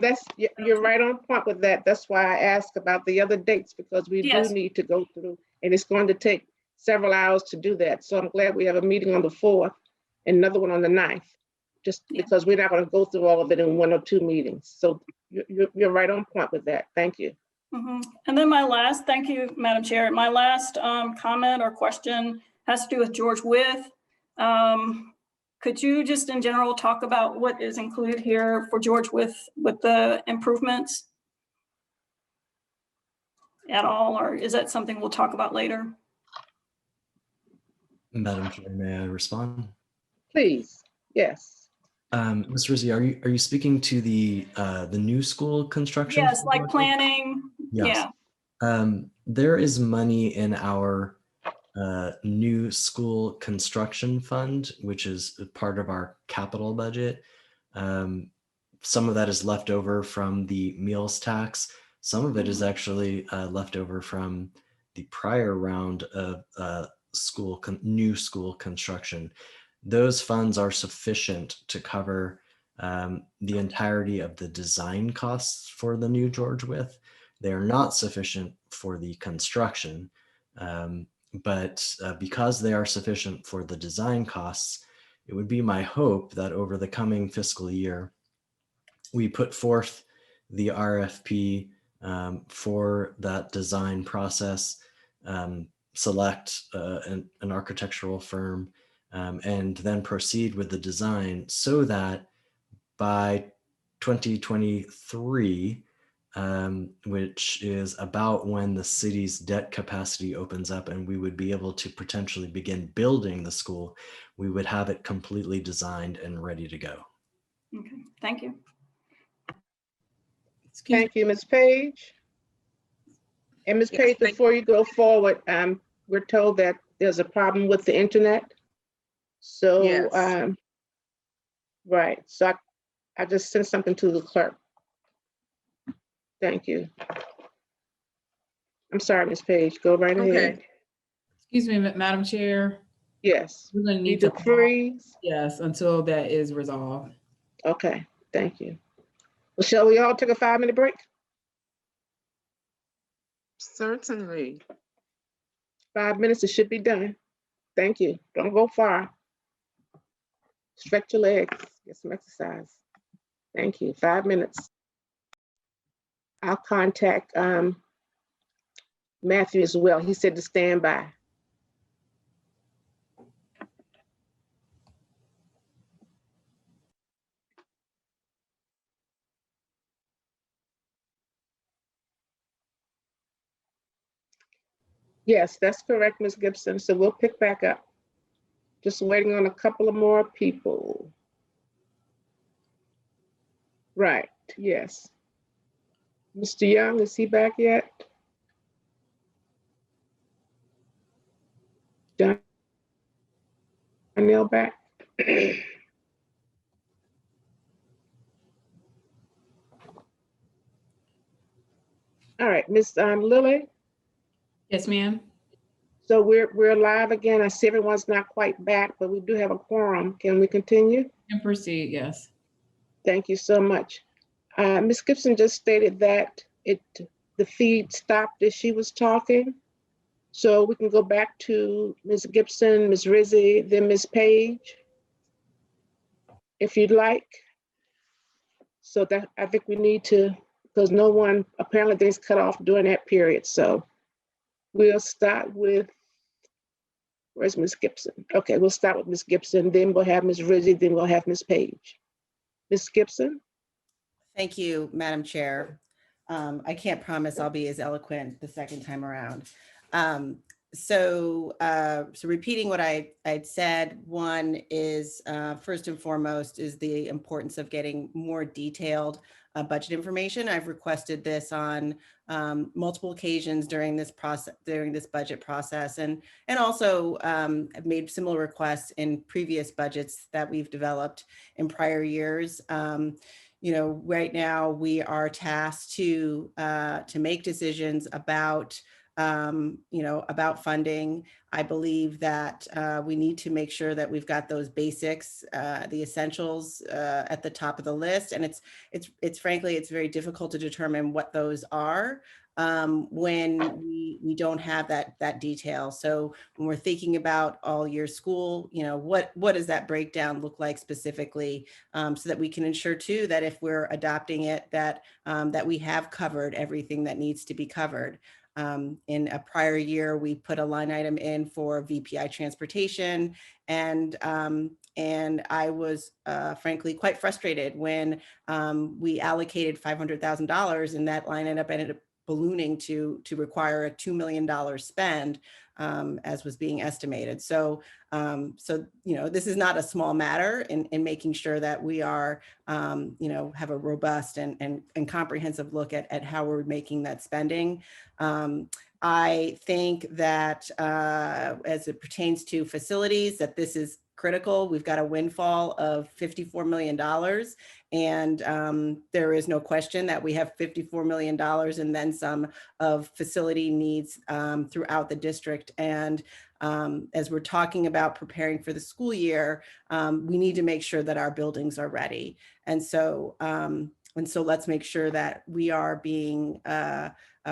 you're right on point with that. That's why I asked about the other dates, because we do need to go through, and it's going to take several hours to do that. So I'm glad we have a meeting on the 4th and another one on the 9th, just because we're not going to go through all of it in 1 or 2 meetings. So you're right on point with that. Thank you. And then my last, thank you, Madam Chair. My last comment or question has to do with George Wythe. Could you just in general talk about what is included here for George with the improvements at all, or is that something we'll talk about later? Madam Chair, may I respond? Please, yes. Ms. Rizzi, are you speaking to the new school construction? Yes, like planning. Yes. Yeah. There is money in our new school construction fund, which is part of our capital budget. Some of that is left over from the meals tax. Some of it is actually left over from the prior round of new school construction. Those funds are sufficient to cover the entirety of the design costs for the new George Wythe. They are not sufficient for the construction, but because they are sufficient for the design costs, it would be my hope that over the coming fiscal year, we put forth the RFP for that design process, select an architectural firm, and then proceed with the design so that by 2023, which is about when the city's debt capacity opens up and we would be able to potentially begin building the school, we would have it completely designed and ready to go. Okay, thank you. Thank you, Ms. Page. And Ms. Page, before you go forward, we're told that there's a problem with the internet. So, right, so I just sent something to the clerk. Thank you. I'm sorry, Ms. Page, go right ahead. Excuse me, Madam Chair. Yes. We're going to need to freeze. Yes, until that is resolved. Okay, thank you. Well, shall we all take a 5-minute break? Certainly. 5 minutes, it should be done. Thank you. Don't go far. Stretch your legs, get some exercise. Thank you. 5 minutes. I'll contact Matthew as well. He said to stand by. Yes, that's correct, Ms. Gibson. So we'll pick back up. Just waiting on a couple of more people. Right, yes. Mr. Young, is he back yet? Danielle back? All right, Miss Lily. Yes, ma'am. So we're live again. I see everyone's not quite back, but we do have a quorum. Can we continue? And proceed, yes. Thank you so much. Ms. Gibson just stated that the feed stopped as she was talking. So we can go back to Ms. Gibson, Ms. Rizzi, then Ms. Page, if you'd like. So that I think we need to, because no one, apparently things cut off during that period. So we'll start with, where's Ms. Gibson? Okay, we'll start with Ms. Gibson, then we'll have Ms. Rizzi, then we'll have Ms. Page. Ms. Gibson? Thank you, Madam Chair. I can't promise I'll be as eloquent the second time around. So repeating what I'd said, one is first and foremost is the importance of getting more detailed budget information. I've requested this on multiple occasions during this process, during this budget process, and also I've made similar requests in previous budgets that we've developed in prior years. You know, right now we are tasked to make decisions about you know, about funding. I believe that we need to make sure that we've got those basics, the essentials at the top of the list. And it's frankly, it's very difficult to determine what those are when we don't have that detail. So when we're thinking about all year school, you know, what does that breakdown look like specifically, so that we can ensure too that if we're adopting it, that that we have covered everything that needs to be covered. In a prior year, we put a line item in for VPI transportation, and I was frankly quite frustrated when we allocated $500,000 and that line ended up ballooning to require a $2 million spend, as was being estimated. So you know, this is not a small matter in making sure that we are you know, have a robust and comprehensive look at how we're making that spending. I think that as it pertains to facilities, that this is critical. We've got a windfall of $54 million. And there is no question that we have $54 million and then some of facility needs throughout the district. And as we're talking about preparing for the school year, we need to make sure that our buildings are ready. And so let's make sure that we are being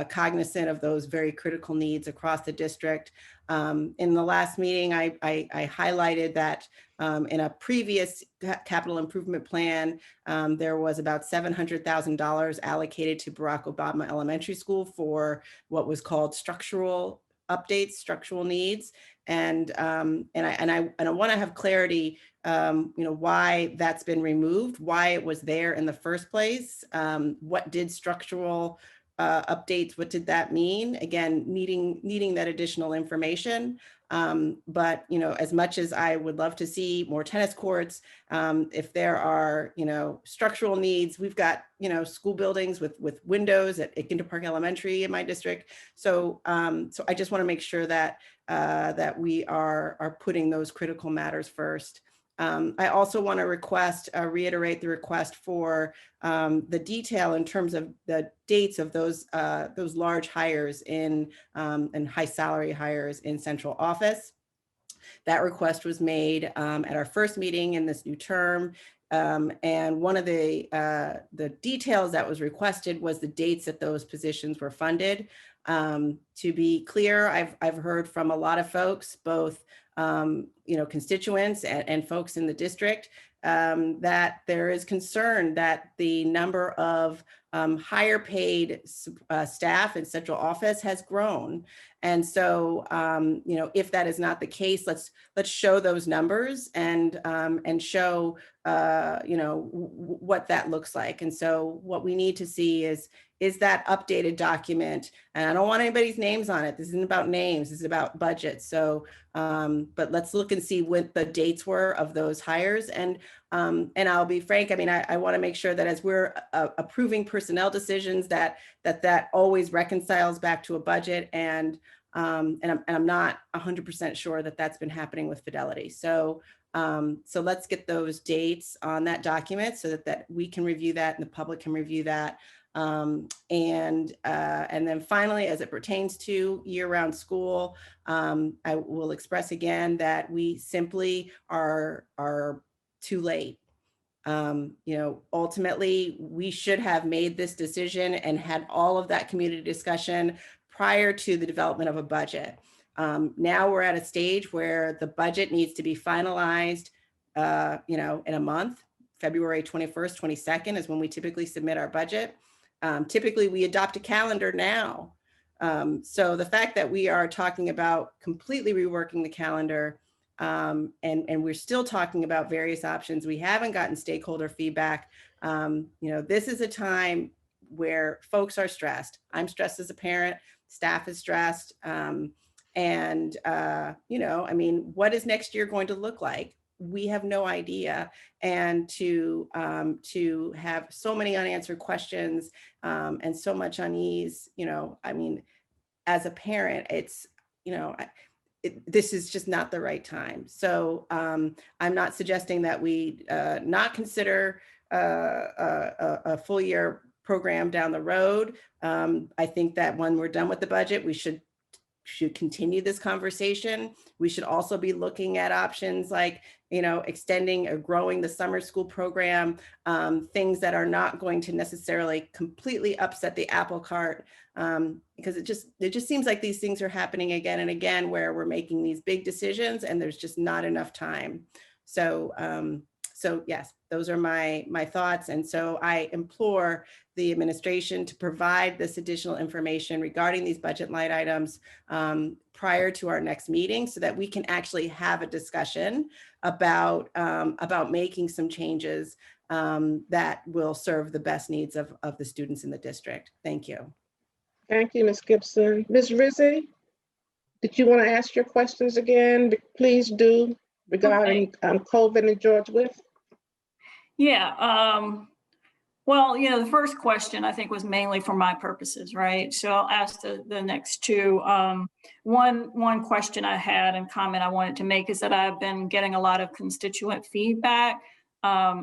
cognizant of those very critical needs across the district. In the last meeting, I highlighted that in a previous capital improvement plan, there was about $700,000 allocated to Barack Obama Elementary School for what was called structural updates, structural needs. And I want to have clarity, you know, why that's been removed, why it was there in the first place, what did structural updates, what did that mean? Again, needing that additional information. But, you know, as much as I would love to see more tennis courts, if there are, you know, structural needs, we've got, you know, school buildings with windows at Kinder Park Elementary in my district. So so I just want to make sure that that we are putting those critical matters first. I also want to reiterate the request for the detail in terms of the dates of those large hires and high salary hires in central office. That request was made at our first meeting in this new term. And one of the details that was requested was the dates that those positions were funded. To be clear, I've heard from a lot of folks, both you know, constituents and folks in the district, that there is concern that the number of higher paid staff in central office has grown. And so, you know, if that is not the case, let's show those numbers and show, you know, what that looks like. And so what we need to see is that updated document. And I don't want anybody's names on it. This isn't about names, this is about budget. So, but let's look and see what the dates were of those hires. And I'll be frank, I mean, I want to make sure that as we're approving personnel decisions, that always reconciles back to a budget. And I'm not 100% sure that that's been happening with Fidelity. So, so let's get those dates on that document so that we can review that and the public can review that. And then finally, as it pertains to year-round school, I will express again that we simply are too late. You know, ultimately, we should have made this decision and had all of that community discussion prior to the development of a budget. Now we're at a stage where the budget needs to be finalized, you know, in a month. February 21st, 22nd is when we typically submit our budget. Typically, we adopt a calendar now. So the fact that we are talking about completely reworking the calendar, and we're still talking about various options, we haven't gotten stakeholder feedback. You know, this is a time where folks are stressed. I'm stressed as a parent, staff is stressed. You know, I mean, what is next year going to look like? We have no idea. And to have so many unanswered questions and so much unease, you know, I mean, as a parent, it's, you know, this is just not the right time. So I'm not suggesting that we not consider a full year program down the road. I think that when we're done with the budget, we should continue this conversation. We should also be looking at options like, you know, extending or growing the summer school program, things that are not going to necessarily completely upset the apple cart, because it just seems like these things are happening again and again where we're making these big decisions and there's just not enough time. So, so yes, those are my thoughts. And so I implore the administration to provide this additional information regarding these budget line items prior to our next meeting so that we can actually have a discussion about making some changes that will serve the best needs of the students in the district. Thank you. Thank you, Ms. Gibson. Ms. Rizzi, did you want to ask your questions again? Please do, regarding COVID and George Wythe. Yeah, well, you know, the first question I think was mainly for my purposes, right? So I'll ask the next two. One question I had and comment I wanted to make is that I've been getting a lot of constituent feedback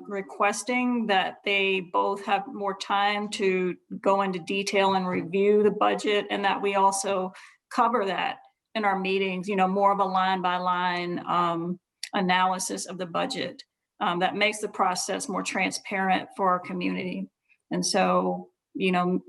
requesting that they both have more time to go into detail and review the budget, and that we also cover that in our meetings, you know, more of a line by line analysis of the budget. That makes the process more transparent for our community. And so, you know,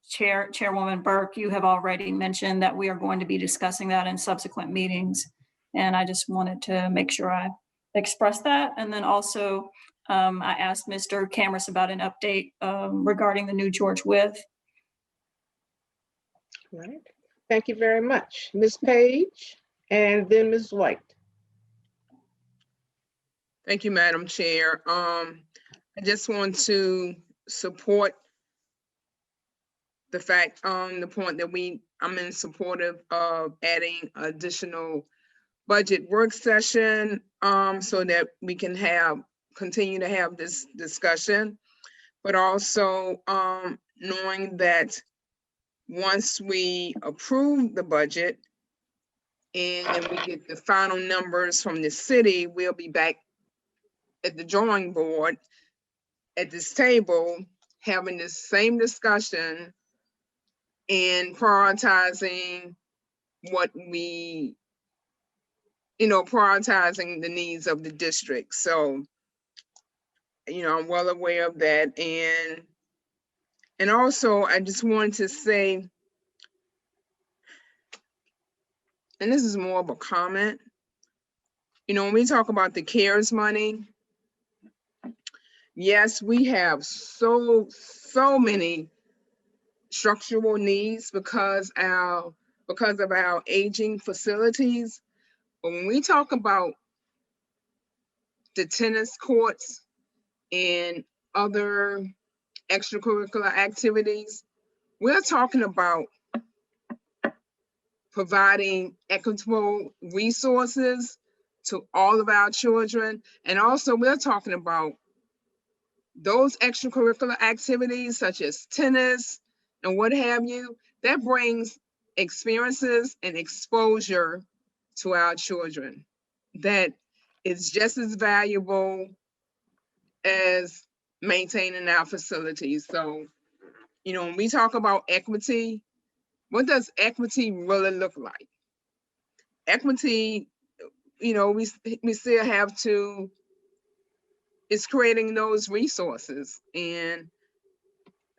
Chairwoman Burke, you have already mentioned that we are going to be discussing that in subsequent meetings. And I just wanted to make sure I express that. And then also, I asked Mr. Cameras about an update regarding the new George Wythe. All right. Thank you very much. Ms. Page and then Ms. White. Thank you, Madam Chair. I just want to support the fact on the point that I'm in support of adding additional budget work session so that we can continue to have this discussion, but also knowing that once we approve the budget and we get the final numbers from the city, we'll be back at the drawing board at this table, having the same discussion and prioritizing what we, you know, prioritizing the needs of the district. So, you know, I'm well aware of that. And also I just wanted to say, and this is more of a comment, you know, when we talk about the CARES money, yes, we have so many structural needs because our because of our aging facilities. But when we talk about the tennis courts and other extracurricular activities, we're talking about providing equitable resources to all of our children. And also we're talking about those extracurricular activities such as tennis and what have you, that brings experiences and exposure to our children that is just as valuable as maintaining our facilities. So, you know, when we talk about equity, what does equity really look like? Equity, you know, we still have to, it's creating those resources. And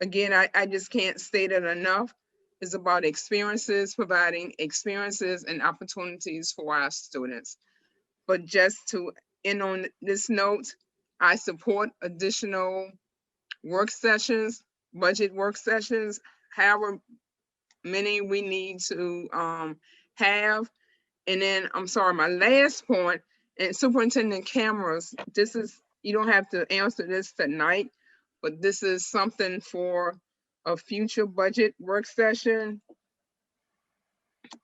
again, I just can't state it enough. It's about experiences, providing experiences and opportunities for our students. But just to end on this note, I support additional work sessions, budget work sessions, however many we need to have. And then, I'm sorry, my last point, and superintendent cameras, this is, you don't have to answer this tonight, but this is something for a future budget work session.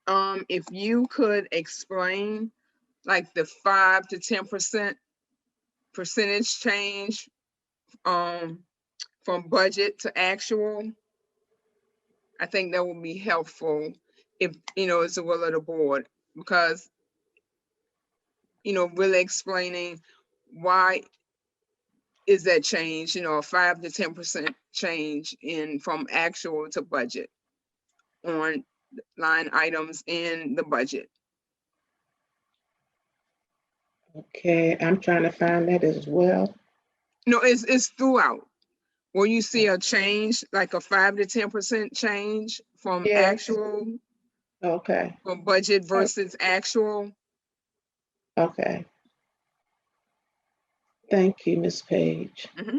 If you could explain like the 5 to 10% percentage change from budget to actual, I think that would be helpful if, you know, it's the will of the board, because, you know, really explaining why is that change, you know, a 5 to 10% change in from actual to budget on line items in the budget. Okay, I'm trying to find that as well. No, it's throughout. Will you see a change, like a 5 to 10% change from Yes. actual, Okay, from budget versus actual? okay. Thank you, Ms. Page. Mhm.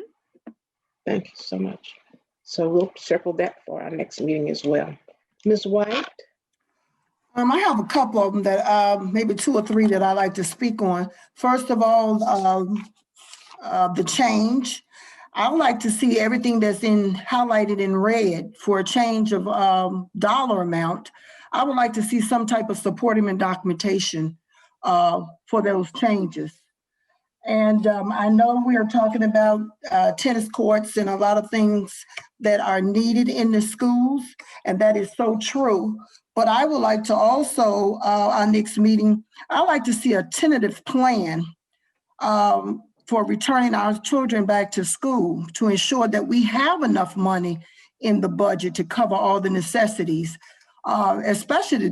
Thank you so much. So we'll circle that for our next meeting as well. Ms. White? I have a couple of them that, maybe 2 or 3 that I like to speak on. First of all, the change. I would like to see everything that's highlighted in red for a change of dollar amount. I would like to see some type of supporting and documentation for those changes. And I know we are talking about tennis courts and a lot of things that are needed in the schools, and that is so true. But I would like to also, our next meeting, I'd like to see a tentative plan for returning our children back to school to ensure that we have enough money in the budget to cover all the necessities, especially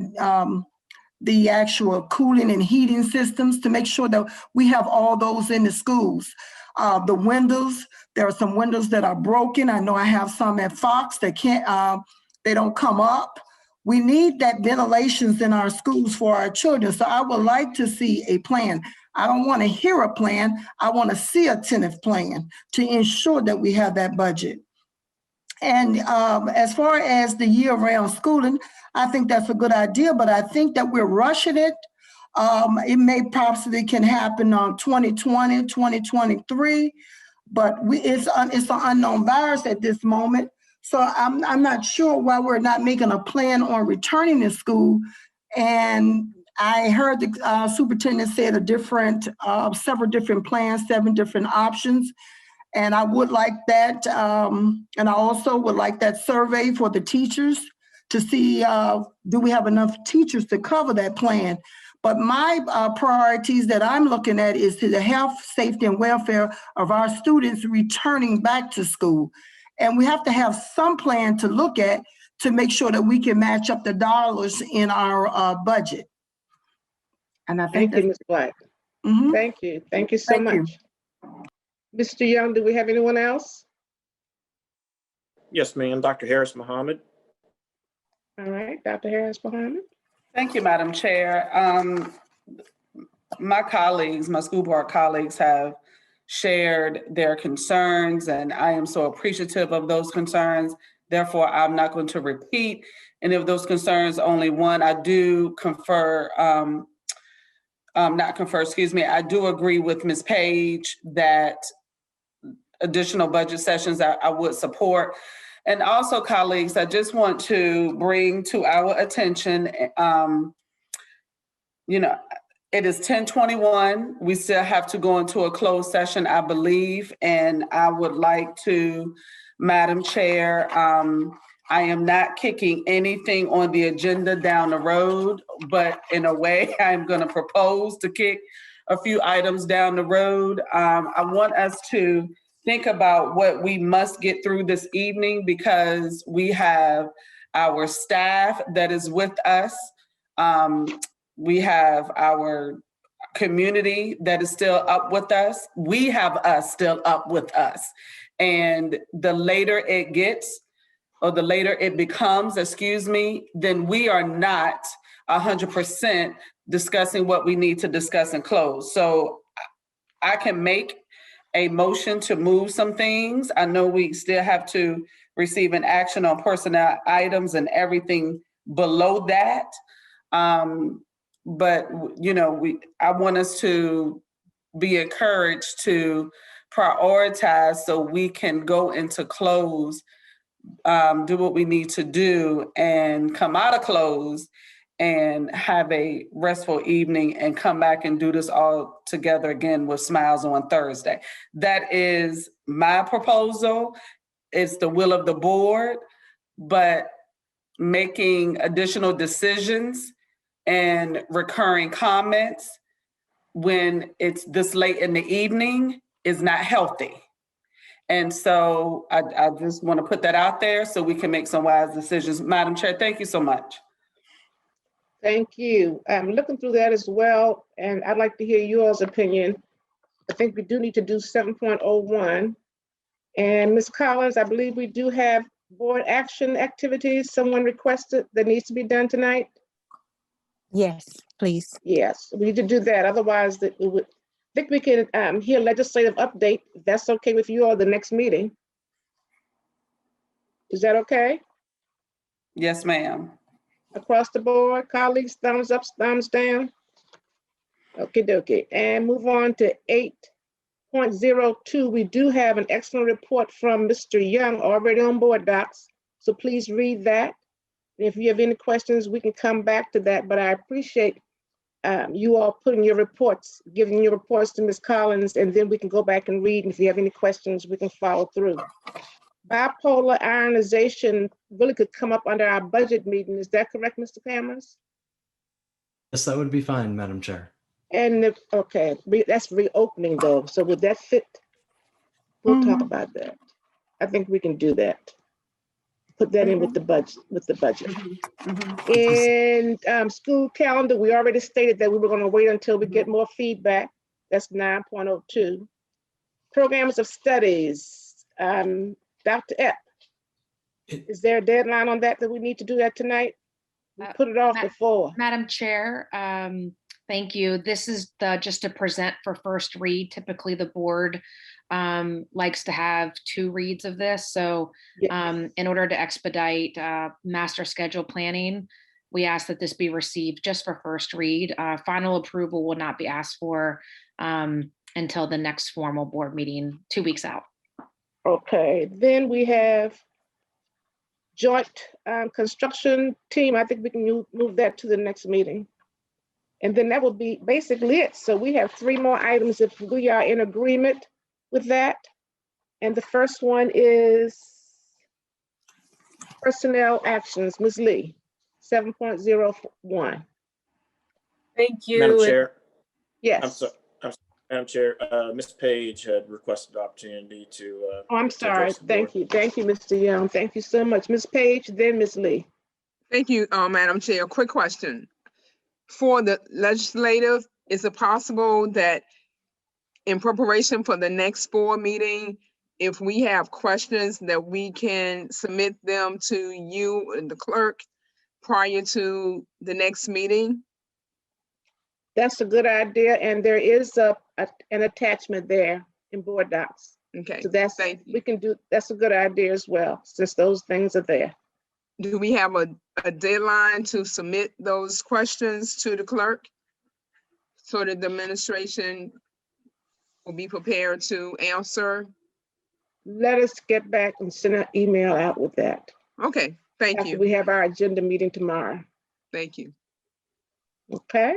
the actual cooling and heating systems, to make sure that we have all those in the schools. The windows, there are some windows that are broken. I know I have some at Fox that can't, they don't come up. We need that ventilations in our schools for our children. So I would like to see a plan. I don't want to hear a plan. I want to see a tentative plan to ensure that we have that budget. And as far as the year-round schooling, I think that's a good idea, but I think that we're rushing it. It may possibly can happen on 2020, 2023, but it's an unknown virus at this moment. So I'm not sure why we're not making a plan on returning to school. And I heard the superintendent said several different plans, 7 different options. And I would like that. And I also would like that survey for the teachers to see, do we have enough teachers to cover that plan? But my priorities that I'm looking at is to the health, safety, and welfare of our students returning back to school. And we have to have some plan to look at to make sure that we can match up the dollars in our budget. And I think Thank you, Ms. White. Mm-hmm. Thank you. Thank you so much. Mr. Young, do we have anyone else? Yes, ma'am. Dr. Harris Muhammad. All right, Dr. Harris Muhammad. Thank you, Madam Chair. My colleagues, my school board colleagues have shared their concerns, and I am so appreciative of those concerns. Therefore, I'm not going to repeat any of those concerns, only one. I do confer, not confer, excuse me. I do agree with Ms. Page that additional budget sessions I would support. And also, colleagues, I just want to bring to our attention, you know, it is 10:21. We still have to go into a closed session, I believe, and I would like to, Madam Chair, I am not kicking anything on the agenda down the road, but in a way, I'm going to propose to kick a few items down the road. I want us to think about what we must get through this evening, because we have our staff that is with us. We have our community that is still up with us. We have us still up with us. And the later it gets, or the later it becomes, excuse me, then we are not 100% discussing what we need to discuss and close. So I can make a motion to move some things. I know we still have to receive an action on personnel items and everything below that. But you know, I want us to be encouraged to prioritize so we can go into close, do what we need to do, and come out of close and have a restful evening and come back and do this all together again with smiles on Thursday. That is my proposal. It's the will of the board, but making additional decisions and recurring comments when it's this late in the evening is not healthy. And so I just want to put that out there so we can make some wise decisions. Madam Chair, thank you so much. Thank you. I'm looking through that as well, and I'd like to hear yours opinion. I think we do need to do 7.01. And Ms. Collins, I believe we do have board action activities someone requested that needs to be done tonight. Yes, please. Yes, we need to do that. Otherwise, I think we can hear legislative update. If that's okay with you, or the next meeting. Is that okay? Yes, ma'am. Across the board, colleagues, thumbs up, thumbs down? Okay, dokie. And move on to 8.02. We do have an excellent report from Mr. Young already on board docs. So please read that. If you have any questions, we can come back to that, but I appreciate you all putting your reports, giving your reports to Ms. Collins, and then we can go back and read. And if you have any questions, we can follow through. Bipolar ionization really could come up under our budget meeting. Is that correct, Mr. Cameron? Yes, that would be fine, Madam Chair. And okay, that's reopening though. So would that fit? We'll talk about that. I think we can do that. Put that in with the budget. And school calendar, we already stated that we were going to wait until we get more feedback. That's 9.02. Programs of studies. Dr. Epp, is there a deadline on that we need to do that tonight? We put it off before. Madam Chair, thank you. This is just to present for first read. Typically the board likes to have 2 reads of this. So in order to expedite master schedule planning, we ask that this be received just for first read. Final approval will not be asked for until the next formal board meeting 2 weeks out. Okay, then we have joint construction team. I think we can move that to the next meeting. And then that will be basically it. So we have 3 more items if we are in agreement with that. And the first one is personnel actions. Ms. Lee, 7.01. Thank you. Madam Chair. Yes. I'm sorry. Madam Chair, Ms. Page had requested the opportunity to. Oh, I'm sorry. Thank you. Thank you, Mr. Young. Thank you so much. Ms. Page, then Ms. Lee. Thank you, Madam Chair. Quick question. For the legislative, is it possible that in preparation for the next board meeting, if we have questions that we can submit them to you and the clerk prior to the next meeting? That's a good idea. And there is an attachment there in board docs. Okay, So that's, thank you. we can do, that's a good idea as well, since those things are there. Do we have a deadline to submit those questions to the clerk? So that the administration will be prepared to answer? Let us get back and send an email out with that. Okay, thank After you. we have our agenda meeting tomorrow. Thank you. Okay?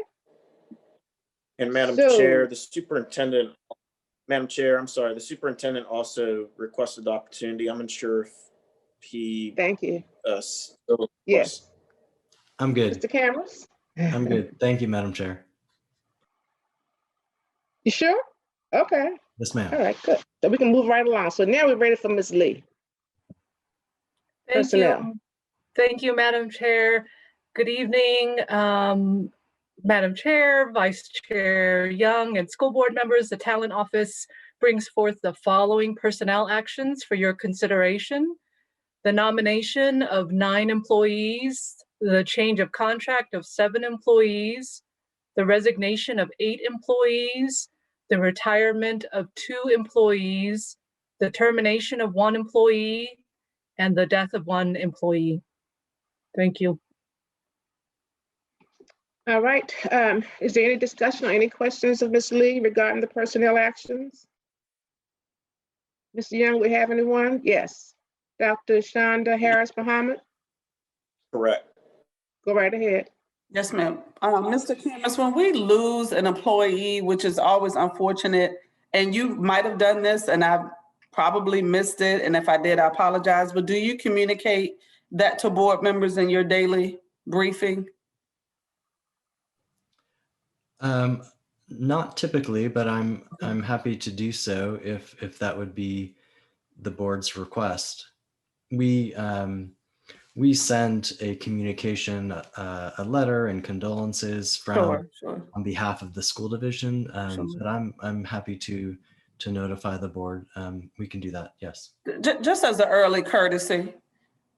And Madam So- Chair, Madam Chair, I'm sorry, the superintendent also requested the opportunity. I'm unsure if he. Thank you. Still Yes. I'm good. Mr. Cameras? I'm good. Thank you, Madam Chair. You sure? Okay. Yes, All ma'am. right, good. So we can move right along. So now we're ready for Ms. Lee. Thank Personnel. you. Thank you, Madam Chair. Good evening, Madam Chair, Vice Chair Young, and school board members. The Talent Office brings forth the following personnel actions for your consideration. The nomination of 9 employees, the change of contract of 7 employees, the resignation of 8 employees, the retirement of 2 employees, the termination of 1 employee, and the death of 1 employee. Thank you. All right. Is there any discussion or any questions of Ms. Lee regarding the personnel actions? Mr. Young, we have anyone? Yes. Dr. Shonda Harris Muhammad, Correct. go right ahead. Yes, ma'am. Mr. Camus, when we lose an employee, which is always unfortunate, and you might have done this and I've probably missed it, and if I did, I apologize, but do you communicate that to board members in your daily briefing? Not typically, but I'm happy to do so if that would be the board's request. We send a communication, a letter and condolences from on behalf of the school division, but I'm happy to notify the board. We can do that. Yes. Just as an early courtesy,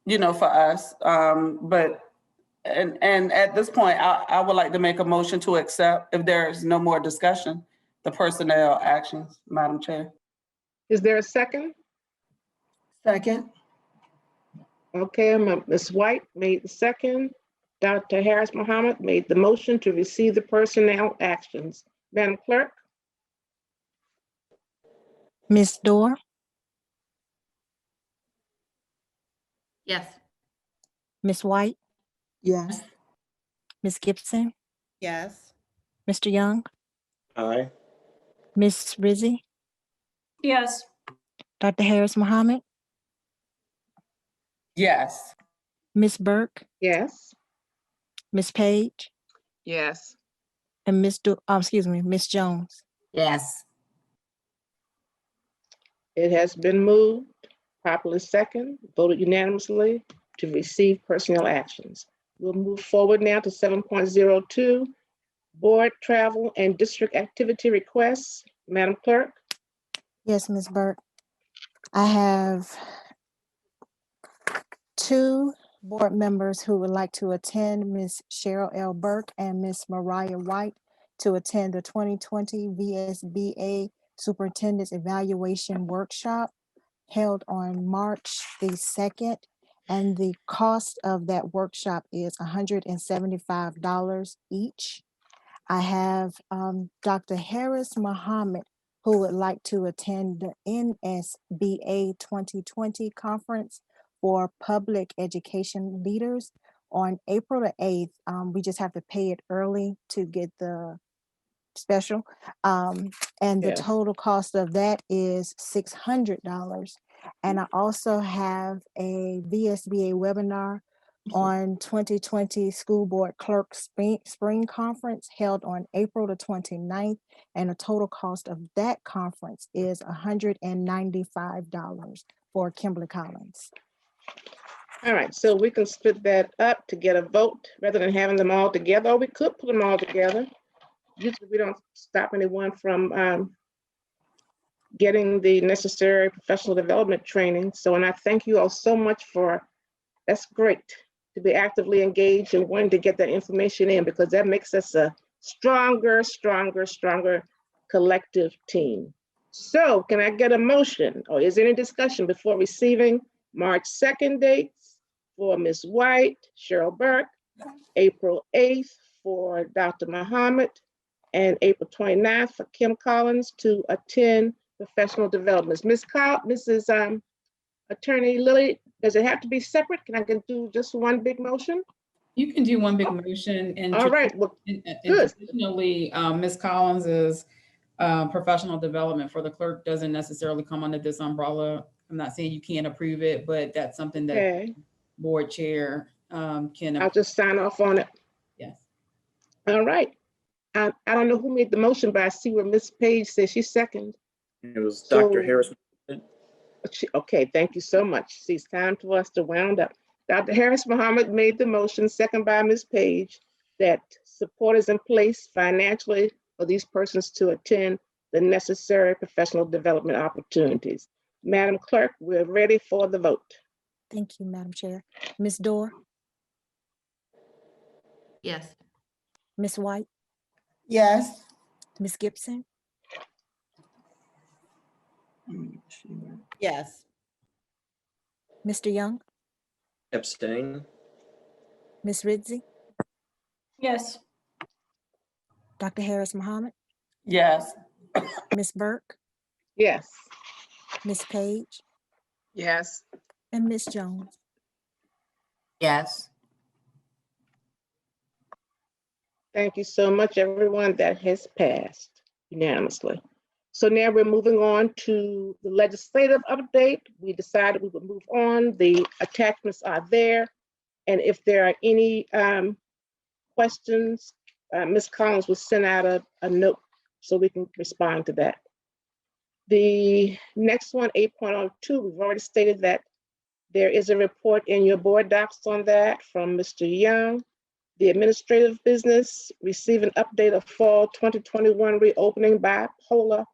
for us. But at this point, I would like to make a motion to accept, if there is no more discussion, the personnel actions, Madam Chair. Is there a second? Second. Okay, Ms. White made the second. Dr. Harris Muhammad made the motion to receive the personnel actions. Madam Clerk? Ms. Dorr, Yes. Ms. White, Yes. Ms. Gibson, Yes. Mr. Young, Aye. Ms. Rizzi, Yes. Dr. Harris Muhammad, Yes. Ms. Burke, Yes. Ms. Page, Yes. and Ms. Jones. Yes. It has been moved, properly second, voted unanimously to receive personnel actions. We'll move forward now to 7.02, board travel and district activity requests. Madam Clerk? Yes, Ms. Burke. I have 2 board members who would like to attend, Ms. Cheryl L. Burke and Ms. Mariah White, to attend the 2020 VSBA Superintendent's Evaluation Workshop held on March the 2nd. And the cost of that workshop is $175 each. I have Dr. Harris Muhammad, who would like to attend the NSBA 2020 conference for public education leaders on April the 8th. We just have to pay it early to get the special. And the Yes. total cost of that is $600. And I also have a VSBA webinar on 2020 School Board Clerk Spring Conference held on April the 29th. And the total cost of that conference is $195 for Kimberly Collins. All right, so we can split that up to get a vote rather than having them all together, or we could put them all together. Usually we don't stop anyone from getting the necessary professional development training. So, and I thank you all so much that's great to be actively engaged and wanting to get that information in, because that makes us a stronger collective team. So can I get a motion, or is there any discussion before receiving March 2nd dates for Ms. White, Cheryl Burke, April 8th for Dr. Muhammad, and April 29th for Kim Collins to attend professional developments. Mrs. Attorney Lilly, does it have to be separate? Can I do just one big motion? You can do one big motion and. All right, well, and good. traditionally, Ms. Collins's professional development for the clerk doesn't necessarily come under this umbrella. I'm not saying you can't approve it, but that's something that Okay, board chair can. I'll just sign off on it. Yes. All right. I don't know who made the motion, but I see where Ms. Page says she's second. It was So- Dr. Harris. Okay, thank you so much. See, it's time for us to round up. Dr. Harris Muhammad made the motion, second by Ms. Page, that support is in place financially for these persons to attend the necessary professional development opportunities. Madam Clerk, we're ready for the vote. Thank you, Madam Chair. Ms. Dorr, Yes. Ms. White, Yes. Ms. Gibson, Yes. Mr. Young, Abstain. Ms. Ritzie, Yes. Dr. Harris Muhammad, Yes. Ms. Burke, Yes. Ms. Page, Yes. and Ms. Jones. Yes. Thank you so much, everyone. That has passed unanimously. So now we're moving on to the legislative update. We decided we would move on. The attachments are there. And if there are any questions, Ms. Collins will send out a note so we can respond to that. The next one, 8.02, we've already stated that there is a report in your board docs on that from Mr. Young. The administrative business, receive an update of fall 2021 reopening bipolar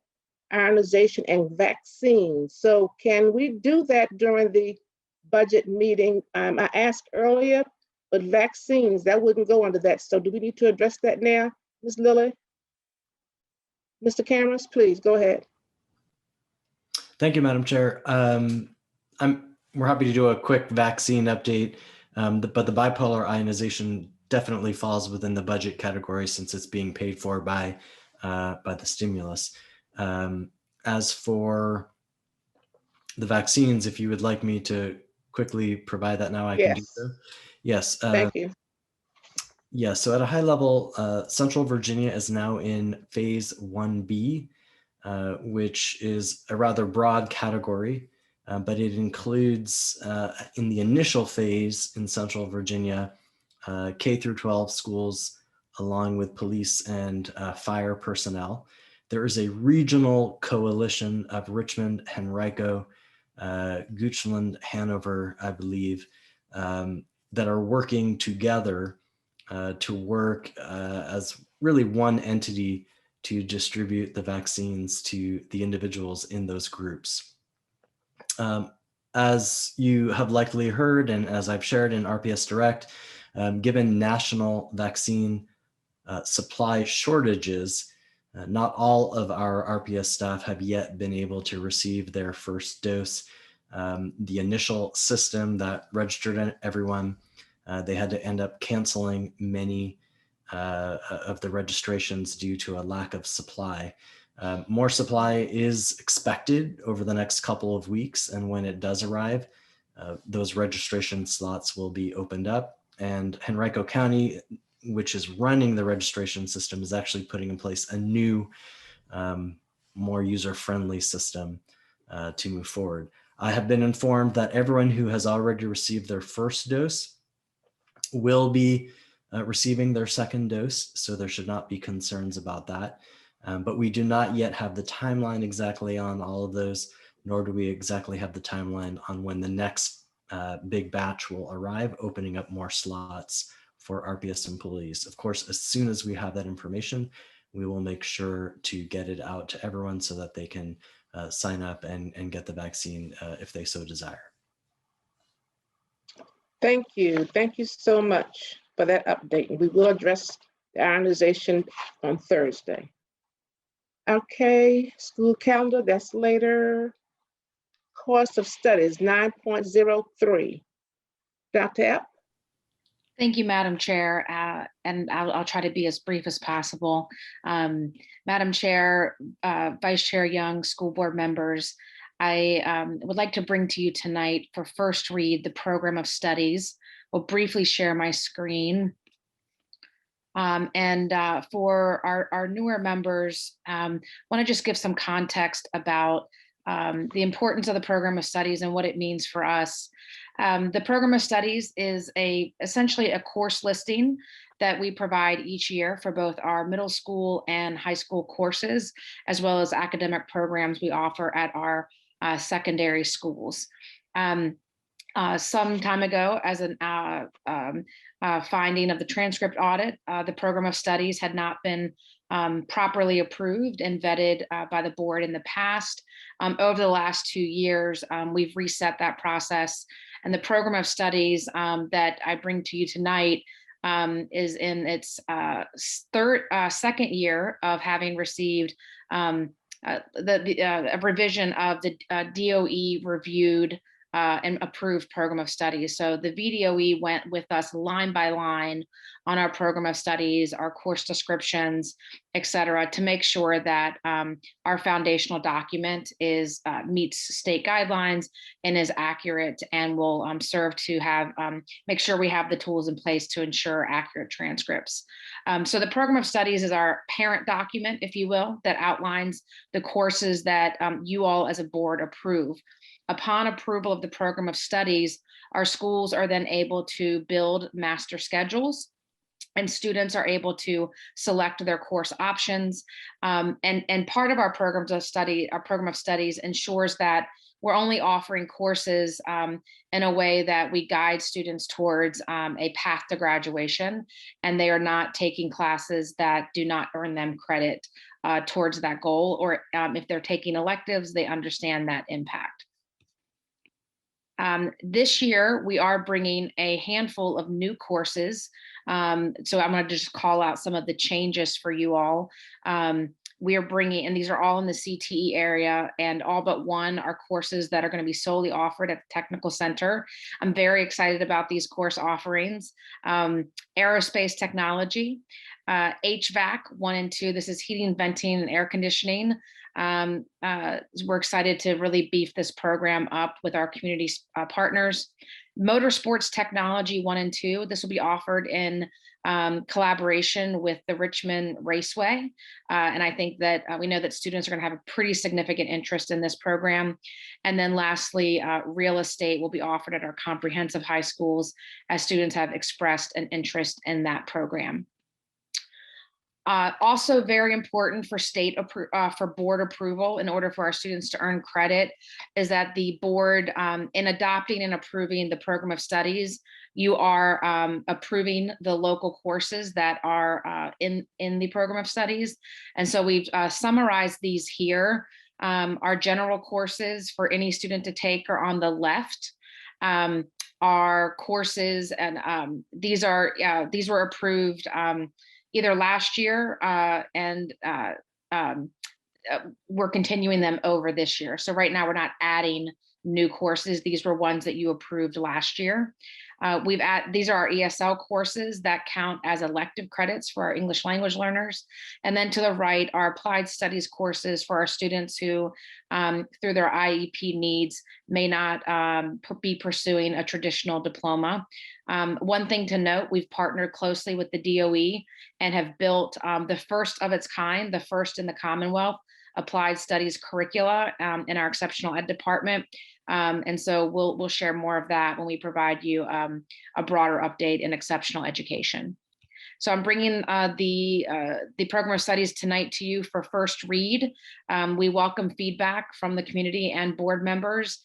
ionization and vaccines. So can we do that during the budget meeting? I asked earlier, but vaccines, that wouldn't go under that. So do we need to address that now, Ms. Lilly? Mr. Cameras, please go ahead. Thank you, Madam Chair. We're happy to do a quick vaccine update, but the bipolar ionization definitely falls within the budget category since it's being paid for by the stimulus. As for the vaccines, if you would like me to quickly provide that now, I can do so. Yes. Thank you. Yeah, so at a high level, Central Virginia is now in phase 1B, which is a rather broad category, but it includes in the initial phase in Central Virginia, K through 12 schools, along with police and fire personnel. There is a regional coalition of Richmond, Henrico, Goochland, Hanover, I believe, that are working together to work as really one entity to distribute the vaccines to the individuals in those groups. As you have likely heard, and as I've shared in RPS Direct, given national vaccine supply shortages, not all of our RPS staff have yet been able to receive their first dose. The initial system that registered everyone, they had to end up canceling many of the registrations due to a lack of supply. More supply is expected over the next couple of weeks, and when it does arrive, those registration slots will be opened up. And Henrico County, which is running the registration system, is actually putting in place a new, more user-friendly system to move forward. I have been informed that everyone who has already received their first dose will be receiving their second dose, so there should not be concerns about that. But we do not yet have the timeline exactly on all of those, nor do we exactly have the timeline on when the next big batch will arrive, opening up more slots for RPS employees. Of course, as soon as we have that information, we will make sure to get it out to everyone so that they can sign up and get the vaccine if they so desire. Thank you. Thank you so much for that update. We will address the ionization on Thursday. Okay, school calendar, that's later. Course of studies, 9.03. Dr. Epp? Thank you, Madam Chair, and I'll try to be as brief as possible. Madam Chair, Vice Chair Young, school board members, I would like to bring to you tonight for first read the program of studies. We'll briefly share my screen. For our newer members, want to just give some context about the importance of the program of studies and what it means for us. The program of studies is essentially a course listing that we provide each year for both our middle school and high school courses, as well as academic programs we offer at our secondary schools. Some time ago, as an finding of the transcript audit, the program of studies had not been properly approved and vetted by the board in the past. Over the last 2 years, we've reset that process, and the program of studies that I bring to you tonight is in its second year of having received a revision of the DOE reviewed and approved program of studies. So the VDOE went with us line by line on our program of studies, our course descriptions, et cetera, to make sure that our foundational document meets state guidelines and is accurate, and will serve to make sure we have the tools in place to ensure accurate transcripts. So the program of studies is our parent document, if you will, that outlines the courses that you all as a board approve. Upon approval of the program of studies, our schools are then able to build master schedules, and students are able to select their course options. And part of our program of studies ensures that we're only offering courses in a way that we guide students towards a path to graduation, and they are not taking classes that do not earn them credit towards that goal, or if they're taking electives, they understand that impact. This year, we are bringing a handful of new courses. So I'm going to just call out some of the changes for you all. We are bringing, and these are all in the CTE area, and all but one are courses that are going to be solely offered at the Technical Center. I'm very excited about these course offerings. Aerospace Technology, HVAC 1 and 2, this is heating, venting, and air conditioning. We're excited to really beef this program up with our community partners. Motorsports Technology 1 and 2, this will be offered in collaboration with the Richmond Raceway. And I think that we know that students are going to have a pretty significant interest in this program. And then lastly, real estate will be offered at our comprehensive high schools, as students have expressed an interest in that program. Also very important for for board approval in order for our students to earn credit is that the board, in adopting and approving the program of studies, you are approving the local courses that are in the program of studies. And so we've summarized these here. Our general courses for any student to take are on the left. Our courses, and these were approved either last year and we're continuing them over this year. So right now we're not adding new courses. These were ones that you approved last year. These are our ESL courses that count as elective credits for our English language learners. And then to the right are applied studies courses for our students who, through their IEP needs, may not be pursuing a traditional diploma. One thing to note, we've partnered closely with the DOE and have built the first of its kind, the first in the Commonwealth, applied studies curricula in our exceptional ed department. And so we'll share more of that when we provide you a broader update in exceptional education. So I'm bringing the program of studies tonight to you for first read. We welcome feedback from the community and board members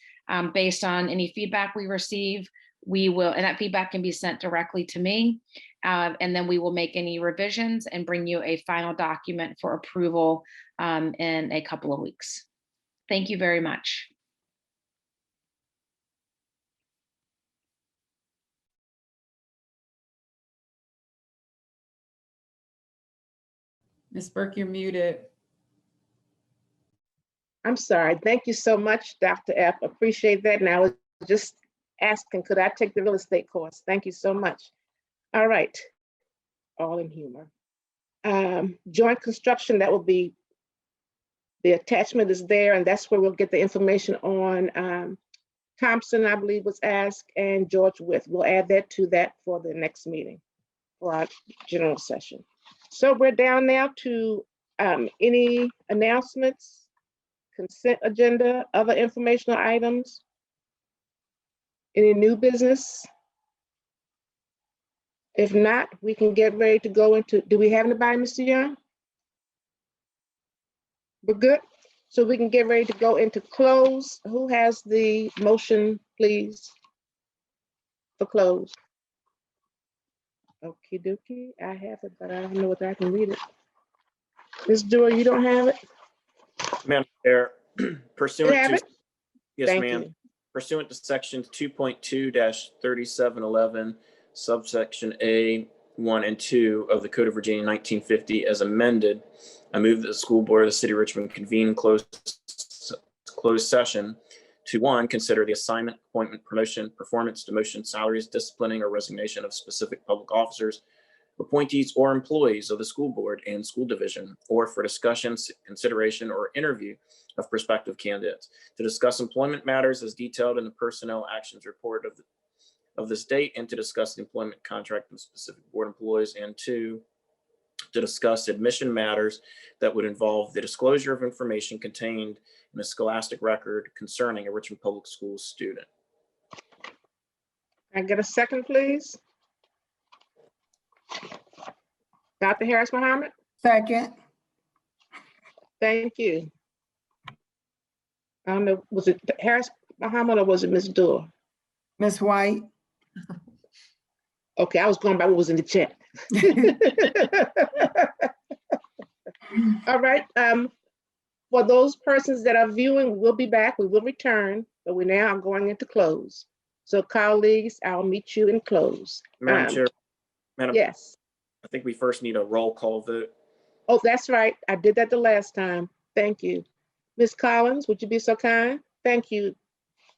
based on any feedback we receive. And that feedback can be sent directly to me. And then we will make any revisions and bring you a final document for approval in a couple of weeks. Thank you very much. Ms. Burke, you're muted. I'm sorry. Thank you so much, Dr. F. Appreciate that. And I was just asking, could I take the real estate course? Thank you so much. All right. All in humor. Joint construction, that will be, the attachment is there, and that's where we'll get the information on Thompson, I believe, was asked, and George Wythe. We'll add that to that for the next meeting, for our general session. So we're down now to any announcements, consent agenda, other informational items, any new business? If not, we can get ready to go into, do we have anybody, Mr. Young? We're good? So we can get ready to go into close. Who has the motion, please, for close? Okie dokie, I have it, but I don't know whether I can read it. Ms. Dewar, you don't have it? Madam Chair, pursuant have to, it? yes, Thank ma'am. you. Pursuant to section 2.2-3711, subsection A, 1 and 2 of the Code of Virginia 1950 as amended, I move that the school board of the city of Richmond convene closed session to 1, consider the assignment, appointment, promotion, performance, demotion, salaries, disciplining, or resignation of specific public officers, appointees, or employees of the school board and school division, or for discussion, consideration, or interview of prospective candidates, to discuss employment matters as detailed in the personnel actions report of this date, and to discuss the employment contract of specific board employees, and 2, to discuss admission matters that would involve the disclosure of information contained in a scholastic record concerning a Richmond Public Schools student. Can I get a second, please? Dr. Harris Muhammad? Second. Thank you. I don't know, was it Harris Muhammad or was it Ms. Dewar? Ms. White. Okay, I was going by what was in the chat. All right. For those persons that are viewing, we'll be back. We will return, but we now are going into close. So colleagues, I'll meet you in close. Madam Chair, Madam, yes. I think we first need a roll call vote. Oh, that's right. I did that the last time. Thank you. Ms. Collins, would you be so kind? Thank you,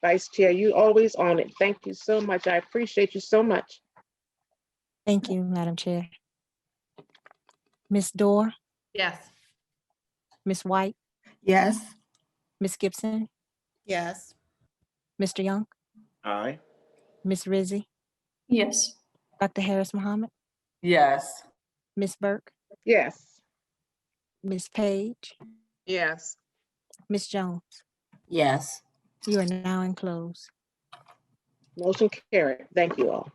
Vice Chair. You always on it. Thank you so much. I appreciate you so much. Thank you, Madam Chair. Ms. Dorr, Yes. Ms. White, Yes. Ms. Gibson, Yes. Mr. Young, Aye. Ms. Rizzi, Yes. Dr. Harris Muhammad, Yes. Ms. Burke, Yes. Ms. Page, Yes. Ms. Jones. Yes. You are now in close. Motion carried. Thank you all.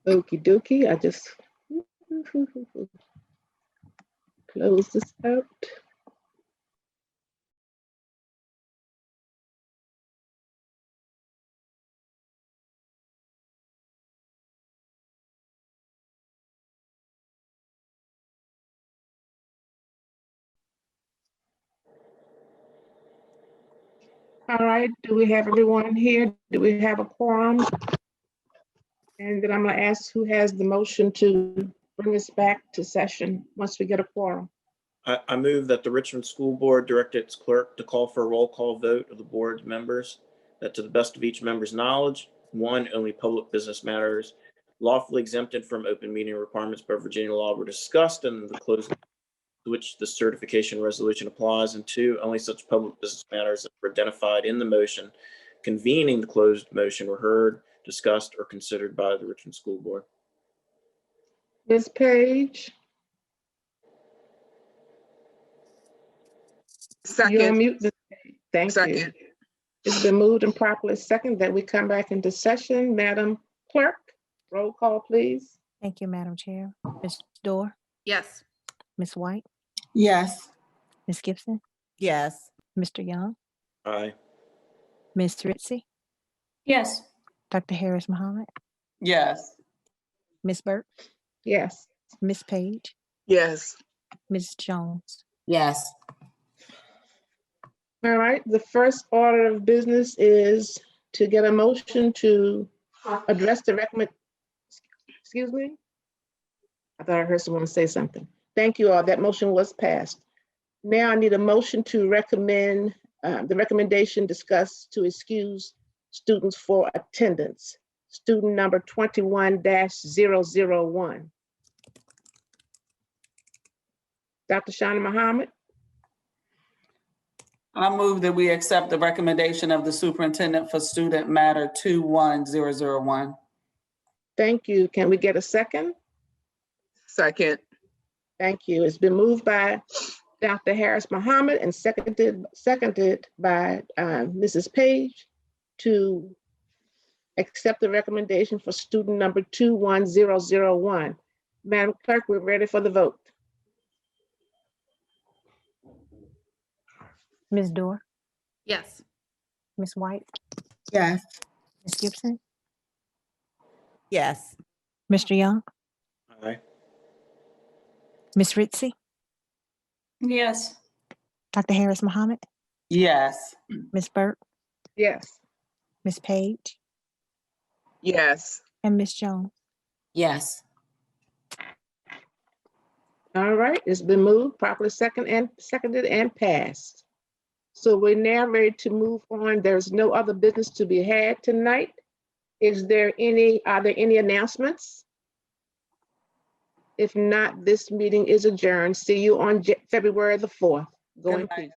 Okie dokie. I just close this out. All right, do we have everyone here? Do we have a quorum? And then I'm gonna ask who has the motion to bring us back to session once we get a quorum. I move that the Richmond School Board direct its clerk to call for a roll call vote of the board members, that to the best of each member's knowledge, 1, only public business matters lawfully exempted from open meeting requirements by Virginia law were discussed, and the closed to which the certification resolution applies, and 2, only such public business matters that were identified in the motion convening the closed motion were heard, discussed, or considered by the Richmond School Board. Ms. Page? You Second. unmute. Thank you. It's been moved and properly second that we come back into session. Madam Clerk, roll call, please. Thank you, Madam Chair. Ms. Dorr, Yes. Ms. White, Yes. Ms. Gibson, Yes. Mr. Young, Aye. Ms. Ritzy, Yes. Dr. Harris Muhammad, Yes. Ms. Burke, Yes. Ms. Page, Yes. Ms. Jones. Yes. All right, the first order of business is to get a motion to address the excuse me? I thought I heard someone say something. Thank you all, that motion was passed. Now I need a motion to recommend, the recommendation discussed to excuse students for attendance. Student number 21-001. Dr. Shana Muhammad, I move that we accept the recommendation of the superintendent for student matter 21001. thank you. Can we get a second? Second. Thank you. It's been moved by Dr. Harris Muhammad and seconded by Mrs. Page to accept the recommendation for student number 21001. Madam Clerk, we're ready for the vote. Ms. Dorr, Yes. Ms. White, Yes. Ms. Gibson, Yes. Mr. Young, Aye. Ms. Ritzy, Yes. Dr. Harris Muhammad, Yes. Ms. Burke, Yes. Ms. Page, Yes. and Ms. Jones. Yes. All right, it's been moved, properly seconded and passed. So we're now ready to move on. There's no other business to be had tonight. Are there any announcements? If not, this meeting is adjourned. See you on February the 4th. Go in Good night. peace.